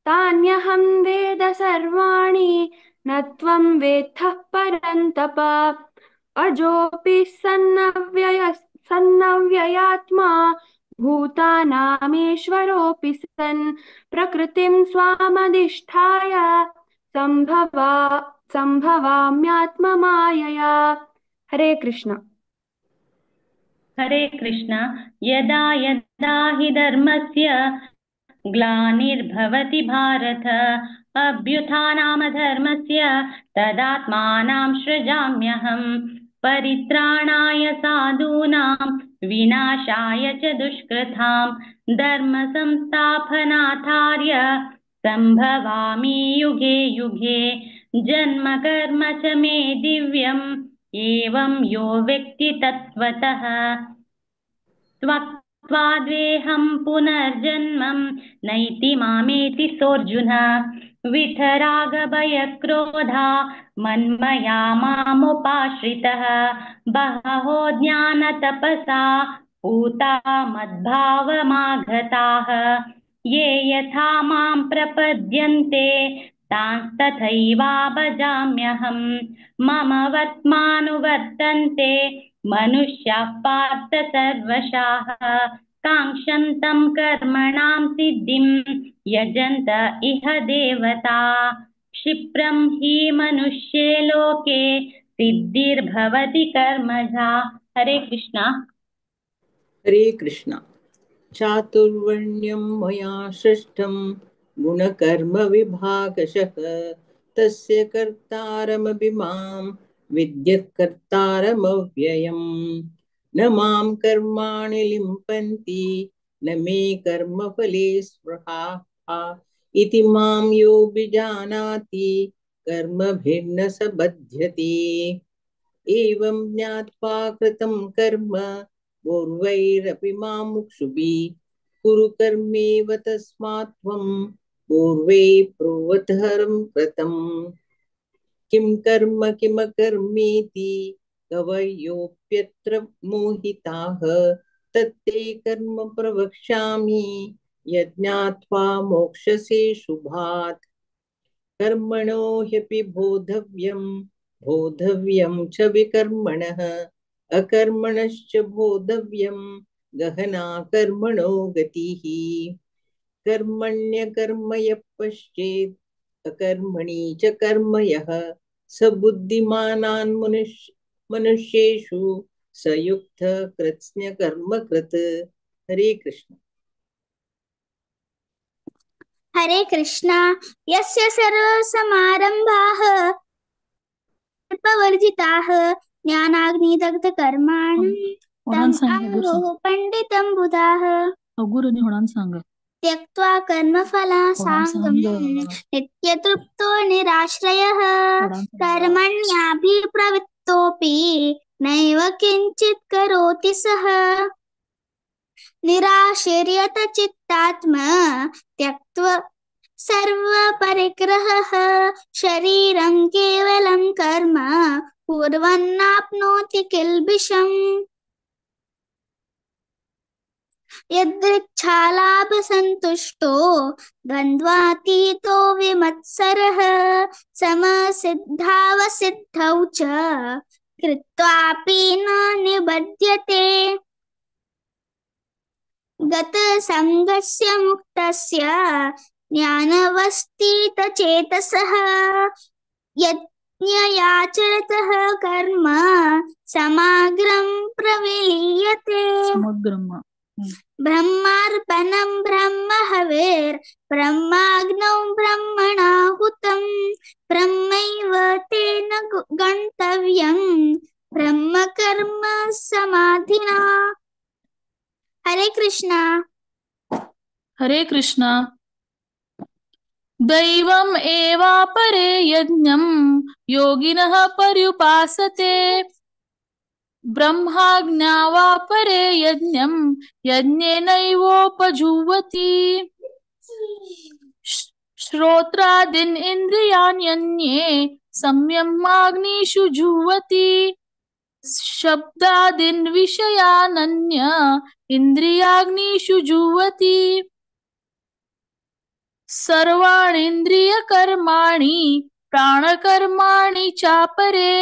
तान्यहं वेद सर्वाणि न त्वं वेत्थः परन्तप अजोऽपि सन्नव्ययात्मा भूतानामीश्वरोऽपि सन् प्रकृतिं स्वामधिष्ठाय सम्भवाम्यात्ममायया. हरे कृष्ण. हरे कृष्ण. यदा यदा हि धर्मस्य ग्लानिर्भवति भारत अभ्युत्थानामधर्मस्य तदात्मानं सृजाम्यहम् परित्राणाय साधूनां विनाशाय च दुष्कृतां धर्म संस्थापनार्थाय संभवामि युगे युगे जन्म कर्म च मे दिव्यम् एवं यो व्यक्ति तत्त्वतः त्वाद्वेहं पुनर्जन्मं नैति मामेति सोऽर्जुन वितरागभयक्रोधा मन्मया मामुपाश्रितः बहवो ज्ञानतपसा पूता मद्भावमागताः ये यथा मां प्रपद्यन्ते तांस्तथैवा भजाम्यहम् मम वर्त्मानुवर्तन्ते मनुष्याः पार्थ सर्वशाः काङ्क्षन्तं कर्मणां सिद्धिं यजन्त इह देवता क्षिप्रं हि मनुष्ये लोके सिद्धिर्भवति कर्मजा. हरे कृष्ण. हरे कृष्ण. चातुर्वर्ण्यं मया सृष्टं गुणकर्म विभागशः तस्य कर्तारमपि मां विद्यत्कर्तारमव्ययम् न मां कर्माणि लिम्पन्ति न मे कर्मफले स्पृहा इति मां यो विजानाति कर्मभिर्न स बध्यते एवं ज्ञात्वा कृतं कर्म पूर्वैरपि मामुक्षुभिः कुरु कर्मेव तस्मात् त्वं पूर्वै प्रोवतहरं कृतम् किं कर्म किमकर्मेति कवयोऽप्यत्र मोहिताः तत्ते कर्म प्रवक्ष्यामि यज्ञात्वा मोक्षसे शुभात् कर्मणो ह्यपि बोधव्यं च विकर्मणः अकर्मणश्च बोधव्यं गहना कर्मणो गतिः कर्मण्यकर्म यः पश्चेत् अकर्मणि च कर्म यः स बुद्धिमानान् मनुष्येषु स युक्तः कृत्स्नकर्मकृत् हरे कृष्ण हरे कृष्णा यस्य सर्वसमारम्भाः अल्पवर्जिताः ज्ञानाग्निदग्धकर्माणि तम् आहुः पण्डितं बुधाः त्यक्त्वा कर्मफलासाङ्गं नित्यतृप्तो निराश्रयः कर्मण्याभिप्रवृत्तोऽपि नैव किञ्चित् करोति सः निराशीर्यत चित्तात्मा त्यक्त्वा सर्वपरिग्रहः शरीरं केवलं कर्म कुर्वन्नाप्नोति किल्बिषम् यदृच्छालाभसन्तुष्टो द्वन्द्वातीतो विमत्सरः समसिद्धावसिद्धौ च कृत्वापि न निबध्यते गतसङ्गस्य मुक्तस्य ज्ञानवस्थितचेतसः यज्ञयाचरतः कर्म समग्रं प्रविलीयते ब्रह्मार्पणं ब्रह्महविर् ब्रह्माग्नौ ब्रह्मणाहुतं ब्रह्मैव तेन गन्तव्यं ब्रह्मकर्म समाधिना हरे कृष्णा हरे कृष्णा दैवम् एवापरे यज्ञं योगिनः पर्युपासते ब्रह्माज्ञावापरे यज्ञं यज्ञेनैवोपजुह्वति श्रोत्रादीन् इन्द्रियाण्यन्ये संयमाग्निषु जुह्वति शब्दादीन् विषयानन्य इन्द्रियाग्निषु जुह्वति सर्वाणीन्द्रियकर्माणि प्राणकर्माणि चापरे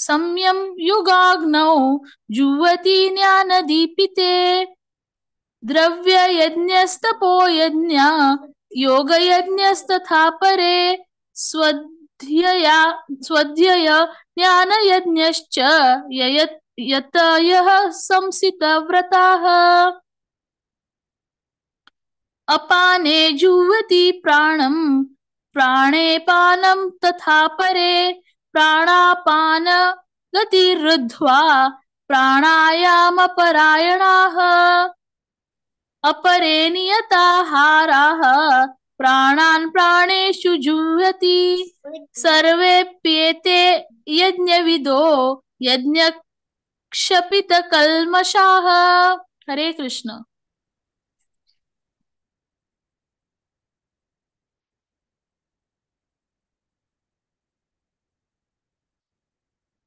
संयम युगाग्नौ जुह्वति ज्ञानदीपिते द्रव्ययज्ञस्तपोयज्ञ योगयज्ञस्तथा परे स्वध्यय ज्ञानयज्ञश्च यतयः संसितव्रताः अपाने जुह्वति प्राणं प्राणे पानं तथा परे प्राणापान गतिरुद्ध्वा प्राणायामपरायणाः अपरे नियताहाराः प्राणान् प्राणेषु जुह्वति सर्वेप्येते यज्ञविदो यज्ञक्षपितकल्मषाः हरे कृष्ण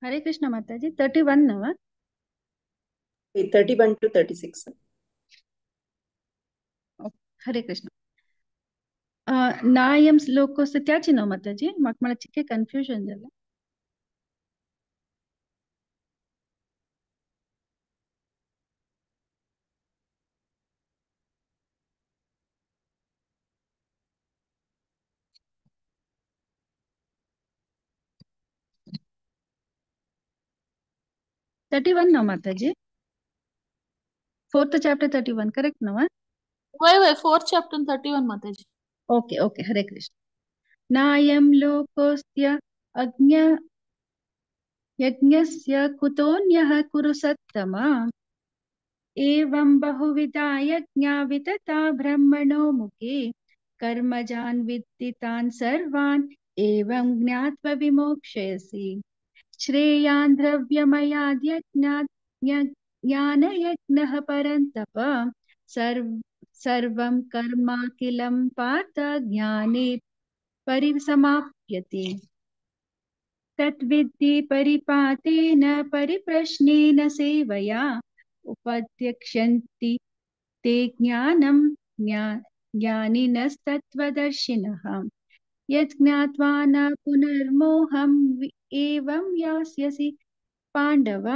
हरे कृष्ण माताजी 31 नवा 31 to 36 हरे कृष्ण नायं श्लोकस्य त्याचिनो माताजी म्हाका मातशें कन्फ्युजन जालें $31 no Mataji. 4th chapter 31, correct no? Why 4th chapter 31 Mataji. Okay, Hare Krishna. Nayam lokosya agnya yajnasya kutonyah kuru sattama evam bahuvida yajna vitata brahmano mukhe कर्मजान् विद्दितान् सर्वान् एवं ज्ञात्वा विमोक्षयसि श्रेयान् द्रव्यमयाद् यज्ञात् ज्ञानयज्ञः परन्तप सर्वं कर्माखिलं पार्थ ज्ञाने परिसमाप्यते तद्विद्धि परिपातेन परिप्रश्नेन सेवया उपत्यक्षन्ति ते ज्ञानं ज्ञानिनस्तत्त्वदर्शिनः यत् ज्ञात्वा न पुनर्मोहम् एवं यास्यसि पाण्डव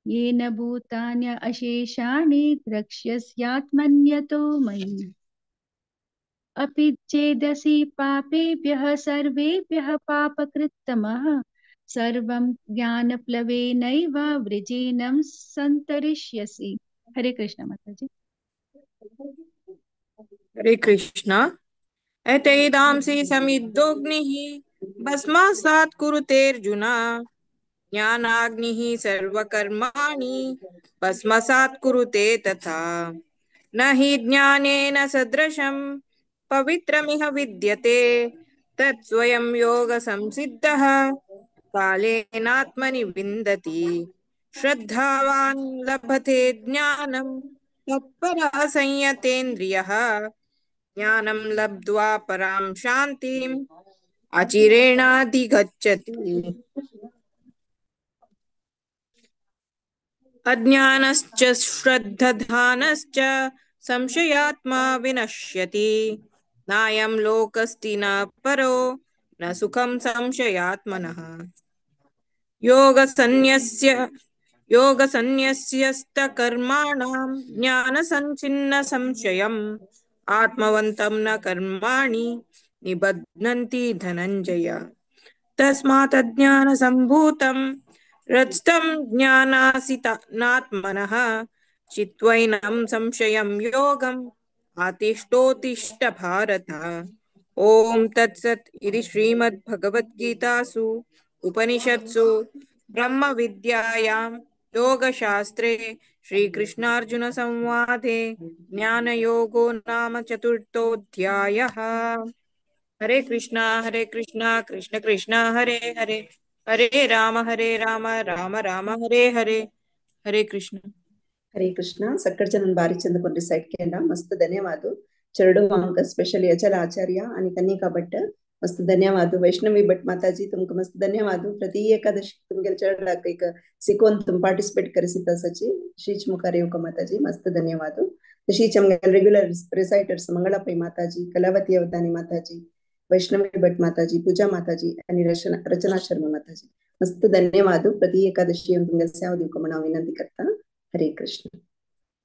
येन भूतानि अशेषाणि द्रक्ष्यस्यात्मन्यतो मयि अपि चेदसि पापेभ्यः सर्वेभ्यः पापकृत्तमः सर्वं ज्ञानप्लवेनैव वृजेनं सन्तरिष्यसि। हरे कृष्ण माताजी। हरे कृष्ण। एतैदांसि समिद्धोऽग्निः भस्मासात् कुरुतेऽर्जुन ज्ञानाग्निः सर्वकर्माणि भस्मसात् कुरुते तथा न हि ज्ञानेन सदृशं पवित्रमिह विद्यते तत्स्वयं योगसंसिद्धः कालेनात्मनि विन्दति श्रद्धावान् लभते ज्ञानं तत्परः संयतेन्द्रियः ज्ञानं लब्ध्वा परां शान्तिम् अचिरेणाधिगच्छति अज्ञानश्च श्रद्धधानश्च संशयात्मा विनश्यति नायं लोकस्ति न परो न सुखं संशयात्मनः योगसन्न्यस्यस्तकर्माणां ज्ञानसञ्छिन्न संशयम् आत्मवन्तं न कर्माणि निबध्नन्ति धनञ्जय तस्मात् अज्ञानसम्भूतं रजतं ज्ञानासिनात्मनः चित्वैनं संशयं योगम् आतिष्ठोत्तिष्ठ भारत। ओम तत्सत् इति श्रीमद्भगवद्गीतासु उपनिषत्सु ब्रह्म विद्यायां योगशास्त्रे श्रीकृष्णार्जुन संवादे ज्ञानयोगो नाम चतुर्थोऽध्यायः। हरे कृष्णा कृष्ण कृष्ण हरे हरे हरे राम राम राम हरे हरे। हरे कृष्ण ಹರೇ ಕೃಷ್ಣ. ಸಕ್ಕರ್ಜನನ್ ಬಾರಿ ಚಂದ ಕೊಂಡ್ರಿ ಸೈಡ್ ಕೇಂದ್ರ ಮಸ್ತ್ ಧನ್ಯವಾದ ಚರಡು ಅಂಕ ಸ್ಪೆಷಲಿ ಅಚಲ ಆಚಾರ್ಯ आणि कनिका भट्ट मस्त धन्यवाद. वैष्णवी भट्ट माताजी तुमका मस्त धन्यवाद. प्रति एकादशी तुमगे चरडाक एक सिकोन तुम पार्टिसिपेट करिसिता सची शीच मुखारे योक माताजी मस्त धन्यवाद. तशीच आमगे रेग्युलर रिसाइटर्स मंगलापई माताजी कलावती अवतानी माताजी वैष्णवी भट्ट माताजी पूजा माताजी आणि रचना शर्मा माताजी मस्त धन्यवाद. प्रति एकादशी तुमगे सेवा दिवक म्हणा विनंती करता. हरे कृष्ण.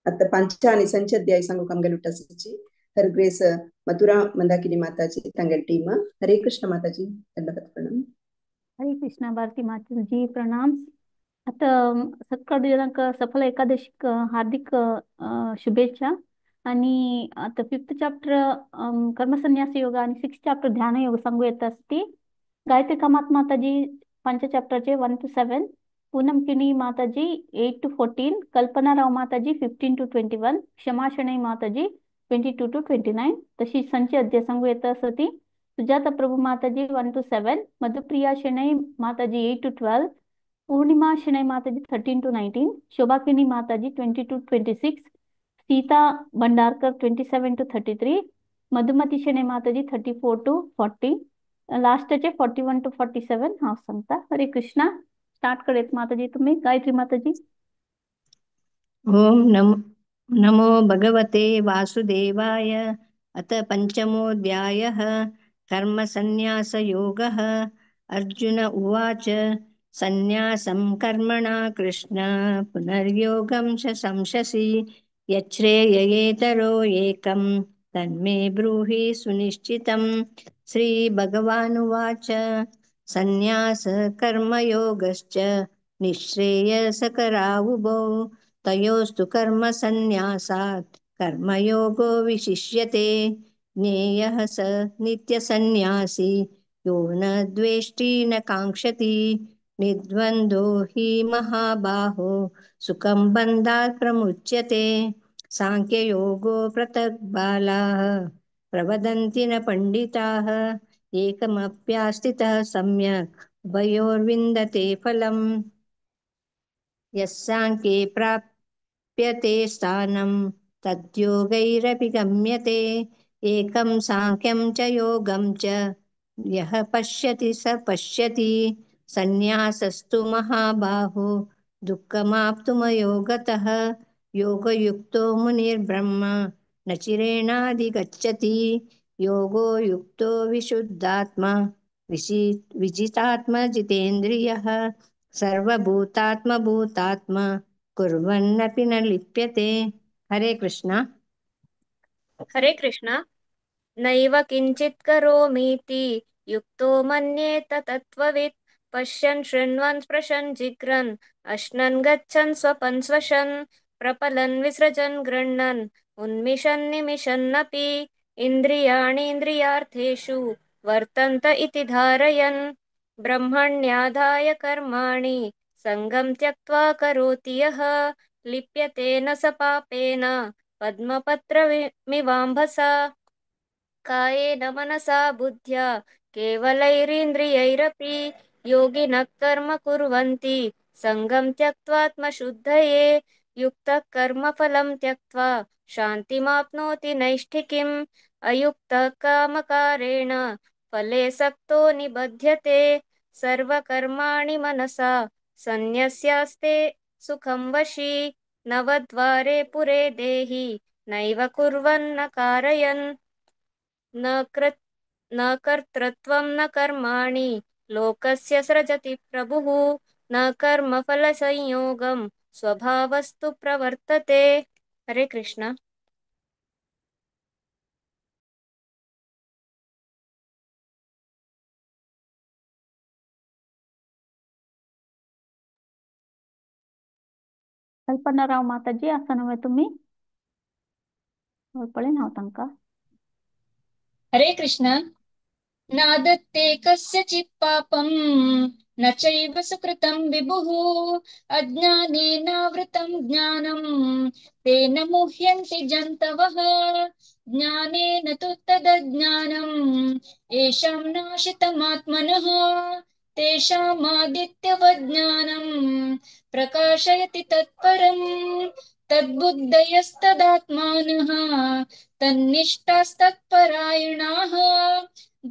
आता पंच आणि संच अध्याय सांगू कमगलुट्टा सची हर ग्रेस मथुरा मंदाकिनी माताजी तंगल टीम. हरे कृष्ण माताजी दंडवत प्रणाम. हरे कृष्ण भारती माताजी प्रणाम. आता सकाळ दिनांक सफल एकादशी हार्दिक शुभेच्छा. आणि आता 5th चॅप्टर कर्मसन्यास योग आणि 6th चॅप्टर ध्यान योग सांगू येत असते. गायत्री कामात माताजी 5 चॅप्टरचे 1 to 7, पूनम किणी माताजी 8 to 14, कल्पना राव माताजी 15 to 21, क्षमा शणै माताजी 22 to 29. तशी संच अध्याय सांगू येत असती. सुजाता प्रभू माताजी 1 to 7, मधुप्रिया शणै माताजी 8 to 12, पूर्णिमा शणै माताजी 13 to 19, शोभाकिनी माताजी 20 to 26, सीता भंडारकर 27 to 33, मधुमती शणै माताजी 34 to 40, लास्टचे 41 to 47 हाफ सांगता. हरे कृष्णा. स्टार्ट करेत माताजी तुम्ही. गायत्री माताजी. ओम नमो भगवते वासुदेवाय. अथ पंचमोऽध्यायः कर्मसन्न्यासयोगः. अर्जुन उवाच सन्न्यासं कर्मणा कृष्ण पुनर्योगं च संशसि यच्छ्रेययेतरो एकं तन्मे ब्रूहि सुनिश्चितं. श्रीभगवानुवाच सन्न्यास कर्मयोगश्च निःश्रेयसकरावुभौ तयोस्तु कर्मसन्न्यासात् कर्मयोगो विशिष्यते. ज्ञेयः स नित्यसन्न्यासी यो न द्वेष्टि न काङ्क्षति निर्द्वन्द्वो हि महाबाहो सुखं बन्धात् प्रमुच्यते. साङ्ख्ययोगो पृथक् बालाः प्रवदन्ति न पण्डिताः एकमप्यास्थितः सम्यक् उभयोर्विन्दते फलम् यस्साङ्ख्ये प्राप्यते स्थानं तद्योगैरपि गम्यते एकं साङ्ख्यं च योगं च यः पश्यति स पश्यति संन्यासस्तु महाबाहो दुःखमाप्तुमयो गतः योगयुक्तो मुनिर्ब्रह्म न चिरेणाधिगच्छति योगो युक्तो विशुद्धात्मा विजितात्मा जितेन्द्रियः सर्वभूतात्मभूतात्मा कुर्वन्नपि न लिप्यते। हरे कृष्ण। हरे कृष्ण। नैव किञ्चित् करोमीति युक्तो मन्येत तत्त्ववित् पश्यन् शृण्वन् स्पृशन् जिघ्रन् अश्नन् गच्छन् स्वपन् स्वशन् प्रपलन् विसृजन् गृह्णन् उन्मिषन् निमिषन्नपि इन्द्रियाणीन्द्रियार्थेषु वर्तन्त इति धारयन् ब्रह्मण्याधाय कर्माणि सङ्गं त्यक्त्वा करोति यः लिप्यते न स पापेन पद्मपत्रमिवाम्भसा कायेन मनसा बुद्ध्या केवलैरिन्द्रियैरपि योगिनः कर्म कुर्वन्ति सङ्गं त्यक्त्वात्मशुद्धये युक्तः कर्मफलं त्यक्त्वा शान्तिमाप्नोति नैष्ठिकीम् अयुक्तः कामकारेण फले सक्तो निबध्यते सर्वकर्माणि मनसा सन्न्यस्यास्ते सुखं वशी नवद्वारे पुरे देहि नैव कुर्वन्न कारयन् न कर्तृत्वं न कर्माणि लोकस्य सृजति प्रभुः न कर्मफलसंयोगं स्वभावस्तु प्रवर्तते। हरे कृष्ण। कल्पनाराव माताजी असं नव्हे तुम्ही पळे नव्हता का? हरे कृष्ण। नादत्ते कस्यचित् पापं न चैव सुकृतं विभुः अज्ञानेनावृतं ज्ञानं तेन मुह्यन्ति जन्तवः ज्ञानेन तु तदज्ञानं येषां नाशितमात्मनः तेषामादित्यवज्ञानं प्रकाशयति तत्परम् तद्बुद्धयस्तदात्मानः तन्निष्ठास्तत्परायणाः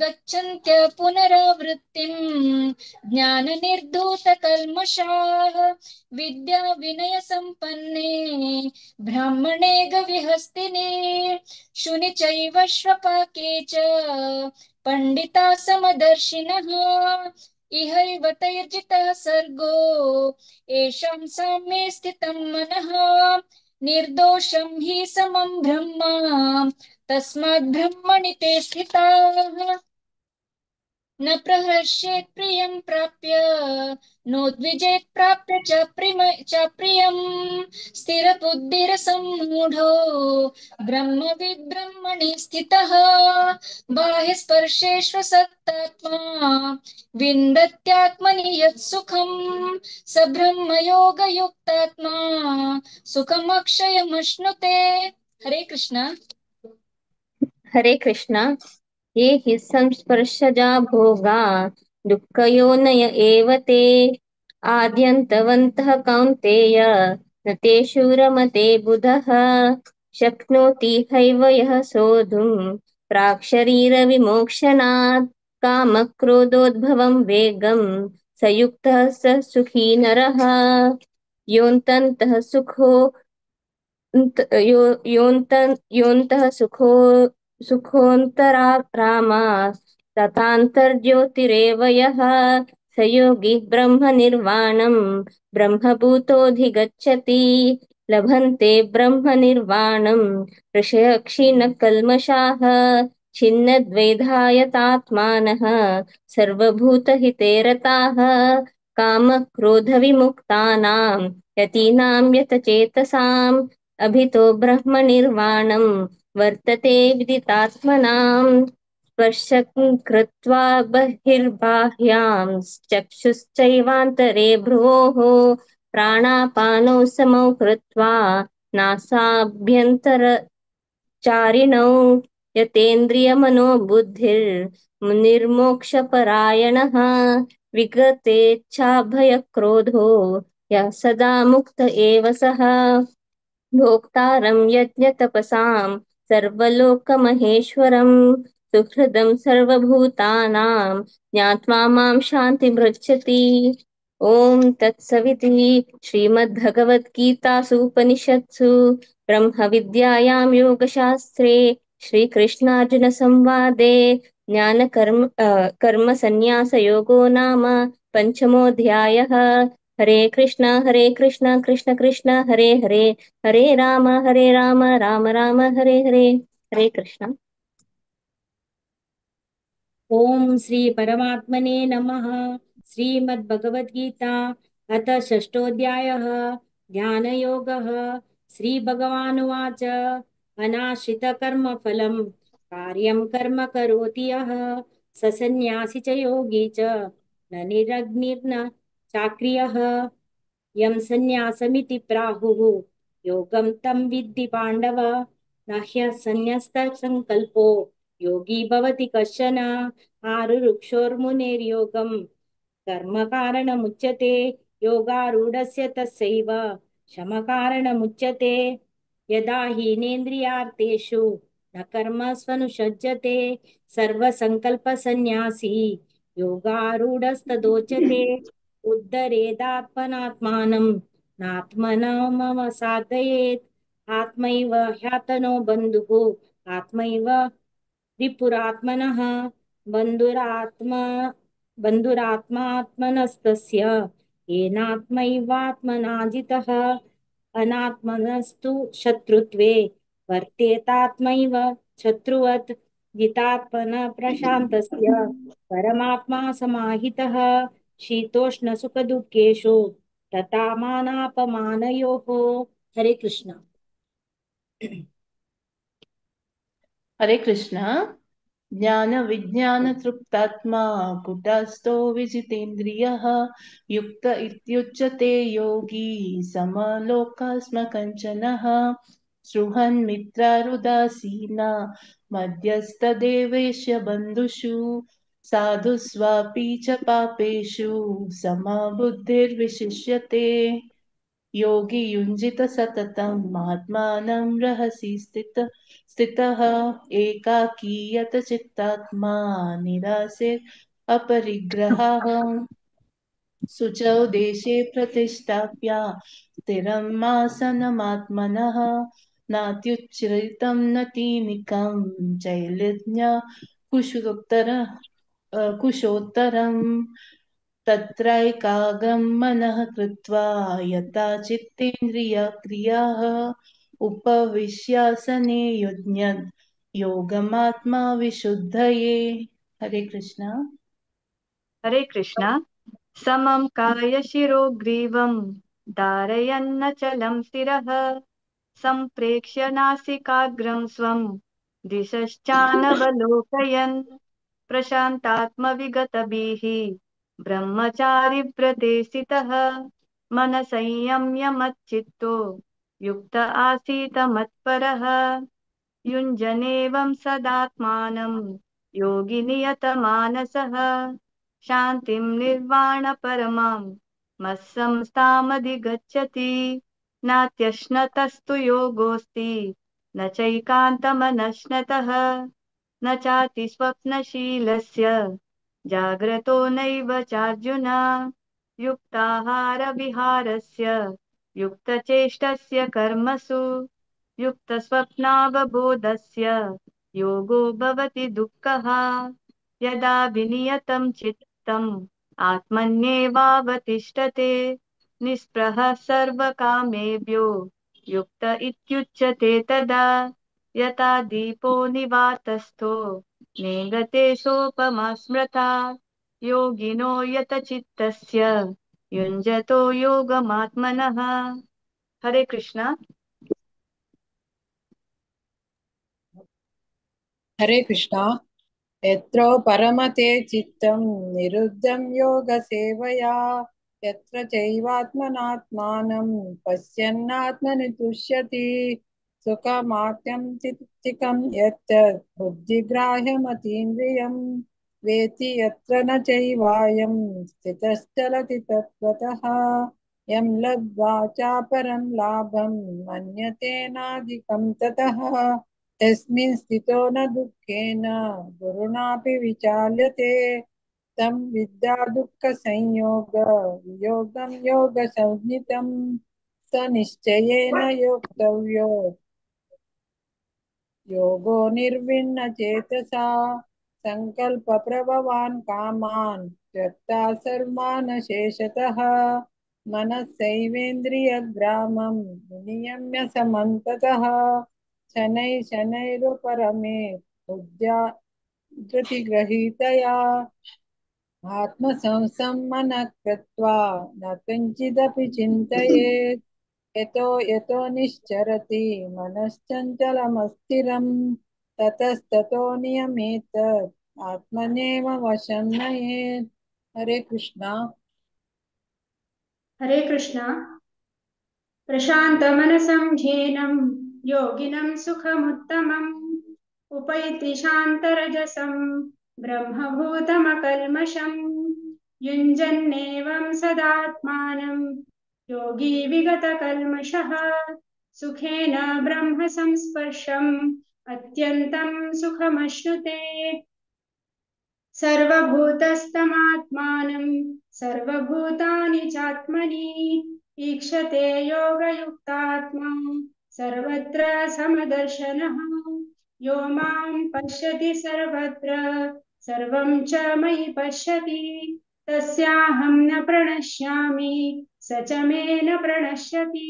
गच्छन्त्य पुनरावृत्तिं ज्ञाननिर्धूतकल्मषाः विद्या विनय संपन्ने ब्राह्मणे गविहस्तिने शुनि चैव श्वपाके च पंडिता समदर्शिनः इहैव तैर्जितः सर्गो येषां साम्ये स्थितं मनः निर्दोषं हि समं ब्रह्म तस्माद् ब्रह्मणि ते स्थिताः न प्रहर्षेत् प्रियं प्राप्य नोद्विजेत् प्राप्य च प्रियं स्थिरबुद्धिरसम्मूढो ब्रह्मविद् ब्रह्मणि स्थितः बाह्यस्पर्शेष्वसक्तात्मा विन्दत्यात्मनि यत् सुखं स ब्रह्मयोगयुक्तात्मा सुखमक्षयमश्नुते। हरे कृष्ण। हरे कृष्ण। ये हि संस्पर्शजा भोगा दुःखयोनय एव ते आद्यन्तवन्तः कौन्तेय न तेषु रमते बुधः शक्नोति हैव यः सोढुं प्राक्शरीरविमोक्षणात् कामक्रोधोद्भवं वेगं स युक्तः स सुखी नरः योऽन्तः योऽन्तः सुखोऽन्तरारामात् तथान्तर्ज्योतिरेव यः स योगी ब्रह्मनिर्वाणं ब्रह्मभूतोऽधिगच्छति लभन्ते ब्रह्मनिर्वाणं ऋषयक्षीणकल्मषाः छिन्नद्वैधायतात्मानः सर्वभूतहिते रताः कामक्रोधविमुक्तानां यतीनां यतचेतसाम् अभितो ब्रह्मनिर्वाणं वर्तते विदितात्मनां स्पर्शं कृत्वा बहिर्बाह्यां चक्षुश्चैवान्तरे भ्रुवोः प्राणापानौ समौ कृत्वा नासाभ्यन्तरचारिणौ यतेन्द्रियमनोबुद्धिर्मुनिर्मोक्षपरायणः विगतेच्छाभयक्रोधो यः सदा मुक्त एव सः भोक्तारं यज्ञतपसां सर्वलोकमहेश्वरं सुहृदं सर्वभूतानां ज्ञात्वा मां शान्तिमृच्छति। ॐ तत्सविति श्रीमद्भगवद्गीतासु उपनिषत्सु ब्रह्मविद्यायां योगशास्त्रे श्रीकृष्णार्जुनसंवादे कर्मसन्न्यासयोगो नाम पञ्चमोऽध्यायः। हरे कृष्ण कृष्ण कृष्ण हरे हरे, हरे राम राम राम हरे हरे। हरे कृष्ण। ओम श्री परमात्मने नमः। श्रीमद्भगवद्गीता अथ षष्ठोऽध्यायः ध्यानयोगः। श्रीभगवानुवाच अनाश्रितकर्मफलं कार्यं कर्म करोति यः स सन्न्यासी च योगी च न निरग्निर्न चाक्रियः। यं सन्न्यासमिति प्राहुः योगं तं विद्धि पाण्डव। न ह्यसन्न्यस्तसङ्कल्पो योगी भवति कश्चन। आरुरुक्षोर्मुनेर्योगं कर्मकारणमुच्यते योगारूढस्य तस्यैव शमकारणमुच्यते। यदा हीनेन्द्रियार्थेषु न कर्मस्वनुषज्यते सर्वसङ्कल्पसन्न्यासी योगारूढस्तदोच्यते। उद्धरेदात्मनात्मानं नात्मनमवसादयेत्। आत्मैव ह्यातनो बन्धुः आत्मैव रिपुरात्मनः। बन्धुरात्मात्मनस्तस्य येनात्मैवात्मना जितः। अनात्मनस्तु शत्रुत्वे वर्तेतात्मैव शत्रुवत्। जितात्मनः प्रशान्तस्य परमात्मा समाहितः। शीतोष्णसुखदुःखेषु तथा मानापमानयोः। हरे कृष्ण। हरे कृष्ण। ज्ञान विज्ञान तृप्तात्मा कुटस्थो विजितेन्द्रियः युक्त इत्युच्यते योगी समलोकास्मकञ्चनः। सृहन् मित्रारुदासीना मध्यस्थदेवेश बन्धुषु साधुस्वापि च पापेषु समबुद्धिर्विशिष्यते। योगी युञ्जित सततं महात्मानं रहसि स्थितः एकाकीयत चित्तात्मा निरासे अपरिग्रहः। शुचौ देशे प्रतिष्ठाप्य स्थिरम् आसनमात्मनः नात्युच्छ्रितं नतीनिकं चैलन्य कुशोत्तरम्। तत्रैकाग्रं मनः कृत्वा यथा चित्तेन्द्रियक्रियाः उपविश्यासने युज्ञत् योगमात्मा विशुद्धये। हरे कृष्ण। हरे कृष्ण। समं कायशिरो ग्रीवं धारयन्नचलं शिरः सम्प्रेक्ष्य नासिकाग्रं स्वं दिशश्चानवलोकयन् प्रशान्तात्मविगतभिः ब्रह्मचारिव्रते स्थितः मनसंयम्य मच्चित्तो युक्त आसीत मत्परः। युञ्जनेवं सदात्मानं योगी नियतमानसः शान्तिं निर्वाणपरमां मत्संस्थामधिगच्छति। नात्यश्नतस्तु योगोऽस्ति न चैकान्तमनश्नतः न चाति स्वप्नशीलस्य जाग्रतो नैव चार्जुन। युक्ताहारविहारस्य युक्तचेष्टस्य कर्मसु युक्तस्वप्नावबोधस्य योगो भवति दुःखः। यदा विनियतं चित्तम् आत्मन्येवावतिष्ठते निःस्पृहः सर्वकामेभ्यो युक्त इत्युच्यते तदा। यथा दीपो निवातस्थो नेङ्गते सोपमा स्मृता योगिनो यतचित्तस्य युञ्जतो योगमात्मनः। हरे कृष्ण। हरे कृष्णा। यत्रो परमते चित्तं निरुद्धं योगसेवया यत्र चैवात्मनात्मानं पश्यन्नात्मनि तुष्यति। सुखमात्यं चित्तिकं यत् बुद्धिग्राह्यमतीन्द्रियम् वेति यत्र न चैवायं स्थितश्चलति तत्त्वतः यं लब्ध्वा चापरं लाभं मन्यते नाधिकं ततः तस्मिन् स्थितो न दुःखेन गुरुणापि विचाल्यते तं विद्या दुःखसंयोग वियोगं योगसंज्ञितं स निश्चयेन योक्तव्यो योगो निर्विण्णचेतसा सङ्कल्पप्रभवान् कामान् त्यक्ता सर्वान् शेषतः मनस्सैवेन्द्रियग्रामं विनियम्य समन्ततः शनैः शनैरुपरमे बुद्ध्या धृतिगृहीतया आत्मसंसम्मनः कृत्वा न किञ्चिदपि चिन्तयेत् यतो निश्चरति मनश्चञ्चलमस्थिरं ततस्ततो नियमेतत् आत्मनेव वशं नयेत् हरे कृष्णा हरे कृष्णा प्रशान्तमनसं ध्येनं योगिनं सुखमुत्तमम् उपैति शान्तरजसं ब्रह्मभूतमकल्मषम् युञ्जन्नेवं सदात्मानं योगी विगतकल्मषः सुखेन ब्रह्म संस्पर्शम् अत्यन्तं सुखमश्नुते सर्वभूतस्थमात्मानं सर्वभूतानि चात्मनि ईक्षते योगयुक्तात्मा सर्वत्र समदर्शनः यो मां पश्यति सर्वत्र सर्वं च मयि पश्यति तस्याहं न प्रणश्यामि स च मे न प्रणश्यति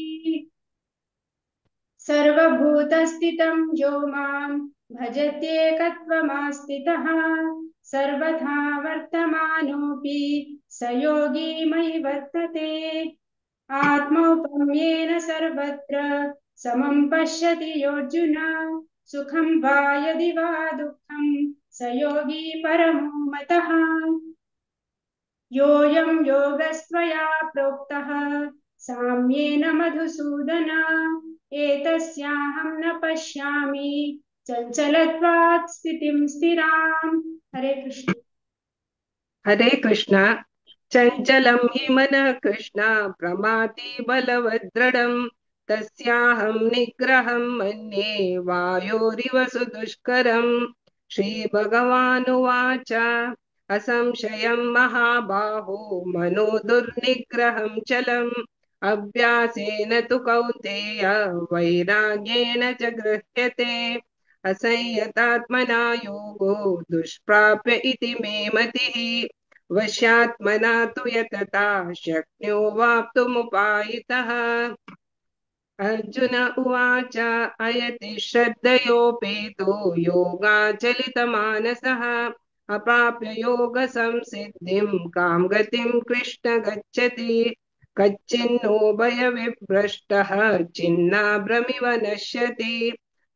सर्वभूतस्थितं यो मां भजत्येकत्वमास्थितः सर्वथा वर्तमानोऽपि स योगी मयि वर्तते आत्मौपम्येन सर्वत्र समं पश्यति योऽर्जुन सुखं वा यदि वा दुःखं स योगी परमो मतः योऽयं योगस्त्वया प्रोक्तः साम्येन मधुसूदन एतस्याहं न पश्यामि चञ्चलत्वात् स्थितिं स्थिराम् हरे कृष्ण हरे कृष्ण चञ्चलं हि मनः कृष्ण प्रमाति बलवद्दृढं तस्याहं निग्रहं मन्ये वायोरिव सुदुष्करं श्रीभगवानुवाच असंशयं महाबाहो मनो दुर्निग्रहं चलम् अभ्यासेन तु कौन्तेय वैराग्येण च गृह्यते असंयतात्मना योगो दुष्प्राप्य इति मे मतिः वश्यात्मना तु यतता शक्यो वाप्तुमुपायितः अर्जुन उवाच अयति श्रद्धयोपेतो योगाचलितमानसः अप्राप्य योगसंसिद्धिं कां गतिं कृष्ण गच्छति कच्चिन्नो भयविभ्रष्टः छिन्नाभ्रमिव नश्यति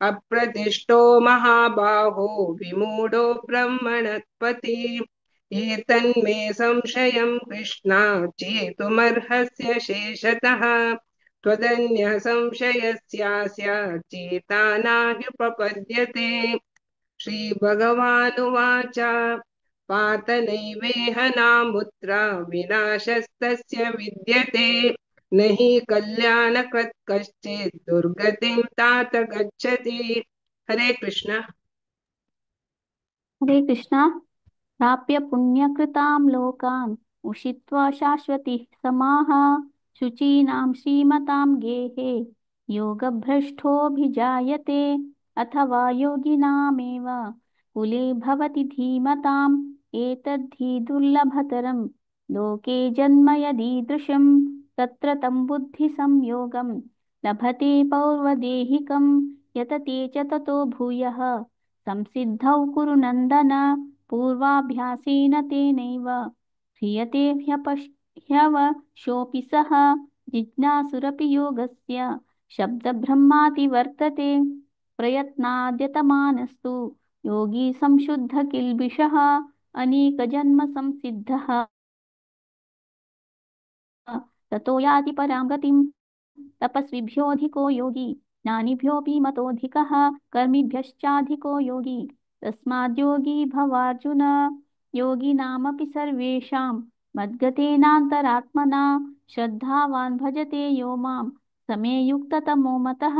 अप्रतिष्ठो महाबाहो विमूढो ब्रह्मणस्पति एतन्मे संशयं कृष्ण चेतुमर्हस्य शेषतः त्वदन्यः संशयस्यास्य चेतानाह्युपपद्यते श्रीभगवानुवाच पातनैवेह नामुत्र विनाशस्तस्य विद्यते न हि कल्याणकृत् कश्चित् दुर्गतिं तात गच्छति हरे कृष्ण हरे कृष्णा प्राप्य पुण्यकृतां लोकान् उषित्वा शाश्वतिः समाः शुचीनां श्रीमतां गेहे योगभ्रष्टोऽभिजायते अथवा योगिनामेव कुले भवति धीमताम् एतद्धि दुर्लभतरं लोके जन्म यदीदृशं तत्र तं बुद्धिसंयोगं लभते पौर्वदेहिकं यतते च ततो भूयः संसिद्धौ कुरु नन्दन पूर्वाभ्यासेन तेनैव ह्रियते ह्यवशोऽपि सः जिज्ञासुरपि योगस्य शब्दब्रह्माति वर्तते प्रयत्नाद्यतमानस्तु योगी संशुद्धकिल्बिषः अनेकजन्म संसिद्धः ततो याति परां गतिं तपस्विभ्योऽधिको योगी ज्ञानिभ्योऽपि मतोऽधिकः कर्मिभ्यश्चाधिको योगी तस्माद्योगी भवार्जुन योगिनामपि सर्वेषां मद्गतेनान्तरात्मना श्रद्धावान् भजते यो मां समे युक्ततमो मतः।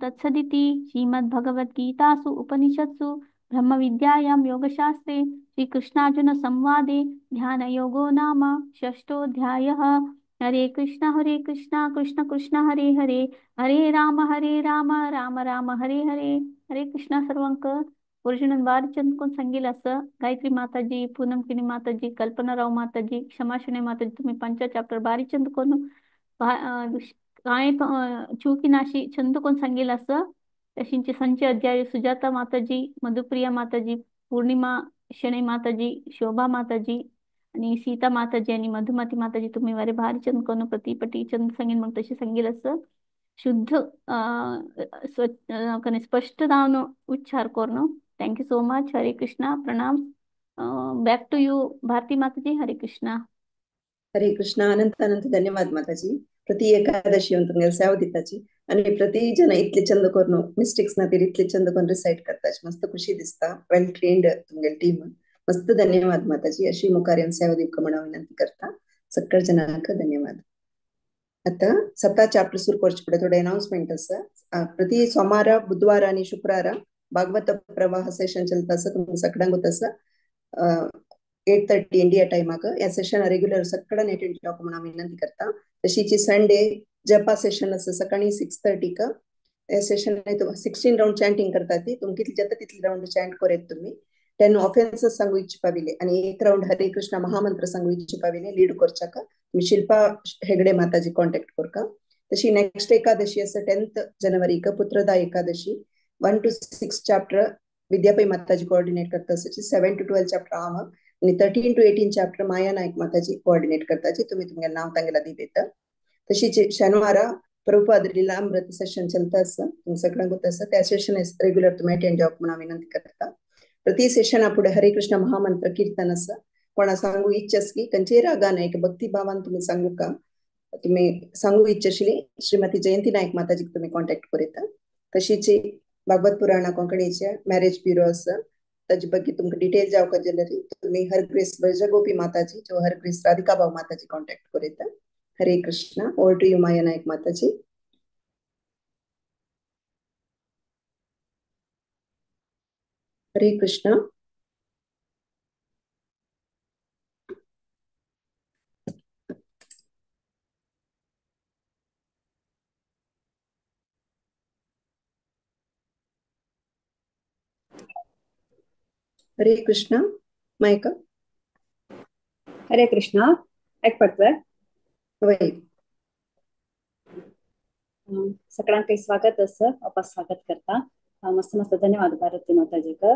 तत्सदिति श्रीमद्भगवद्गीतासु उपनिषत्सु ब्रह्मविद्यायां योगशास्त्रे श्रीकृष्णार्जुनसंवादे ध्यानयोगो नाम षष्ठोऽध्यायः। हरे कृष्ण कृष्ण कृष्ण हरे हरे, हरे राम राम राम हरे हरे. हरे कृष्णा सर्वांक. ओरिजिनल वारचंद कोण सांगेल असं? गायत्री माताजी, पूनम किनी माताजी, कल्पनाराव माताजी, क्षमाशिने माताजी, तुम्ही पंच चॅप्टर बारीचंद कोण काय चूकिनाशी छंद कोण सांगेल असं? तशींचे संच अध्याय सुजाता माताजी, मधुप्रिया माताजी, पौर्णिमा शनै माताजी, शोभा माताजी आणि सीता माताजी आणि मधुमती माताजी, तुम्ही वारे भारीचंद कोण प्रतिपटी चंद सांगेन मग तशी सांगेल असं शुद्ध कने स्पष्ट दावनो उच्चार करणं. Thank you so much. Hare Krishna. प्रणाम. बॅक टू यू भारती माताजी. हरे कृष्णा. ಹರೇ ಕೃಷ್ಣ. ಅನಂತ ಅನಂತ ಧನ್ಯವಾದ ಮಾತಾಜಿ. ಪ್ರತಿ ಏಕಾದಶಿ ಅಂತ ಸೇವ दिताची आणि प्रति जन इतले चंद करून मिस्टेक्स ना इतले चंद करून रिसाइट करताच मस्त खुशी दिसता. वेल ट्रेन्ड तुमगे टीम. मस्त धन्यवाद माताजी. अशी मुखार सेवा दिवक म्हणून विनंती करता. सगळ्या जनांक धन्यवाद. आता 7 चॅप्टर सुरू करचे पुढे थोडे अनाउन्समेंट आसा. प्रति सोमार बुधवार आणि शुक्रार भागवत प्रवाह सेशन चलता आसा. तुम्ही सगळ्यांक आसा 8:30 इंडिया टाइमाक या सेशन रेग्युलर सगळ्यांनी अटेंड जावक म्हणून विनंती करता. तशीची संडे जपा सेशन आसा सकाळी 6:30 का. या सेशन 16 राउंड चॅन्टिंग करता ती. तुमची कितली जाता तितली राउंड चॅन्ट करेत तुम्ही. 10 ऑफेन्सेस सांगू इच्छा पाविले आणि 1 राउंड हरे कृष्ण महामंत्र सांगू इच्छा पाविले लीड करचाका. तुम्ही शिल्पा हेगडे माताजी कॉन्टॅक्ट करका. तशी नेक्स्ट एकादशी आसा 10th जनवरी का पुत्रदा एकादशी 1 to 6 चॅप्टर विद्यापई माताजी कोऑर्डिनेट करता. 7 to 12 चॅप्टर हांव आणि 13 to 18 चॅप्टर माया नायक माताजी कोऑर्डिनेट करताची. तुम्ही तुमगे नाव तांगेला दी देता. तशीच शनिवार प्रभुपाद लीला अमृत सेशन चलता आसा. तुम्ही सगळ्यांक गोत आसा त्या सेशन रेग्युलर तुम्ही अटेंड जावक म्हणून विनंती करता. प्रति सेशन पुढे हरे कृष्ण महामंत्र कीर्तन आसा. कोणा सांगू इच्छा की खंयचेय रागान एक भक्ती भावान तुम्ही सांगू का तुम्ही सांगू इच्छा आशिल्ली श्रीमती जयंती नायक माताजीक तुम्ही कॉन्टॅक्ट करेता. तशीच भागवत पुराणा कोंकणीचे मॅरेज ब्युरो आसा. ताजे ಬಗ್ಗೆ तुमकां डिटेल जावक जाल्यार तुम्ही हरग्रेस गोपी माताजी जो हरग्रेस राधिका भाव माताजी कॉन्टॅक्ट करेता. Hare Krishna. Over to you Maya Nayak Mataji. Hare Krishna. हरे कृष्ण. मायका. हरे कृष्ण. ऐकपडतोय. वय सगळ्यांक स्वागत असं वापस स्वागत करता. मस्त मस्त धन्यवाद भारती माताजी का.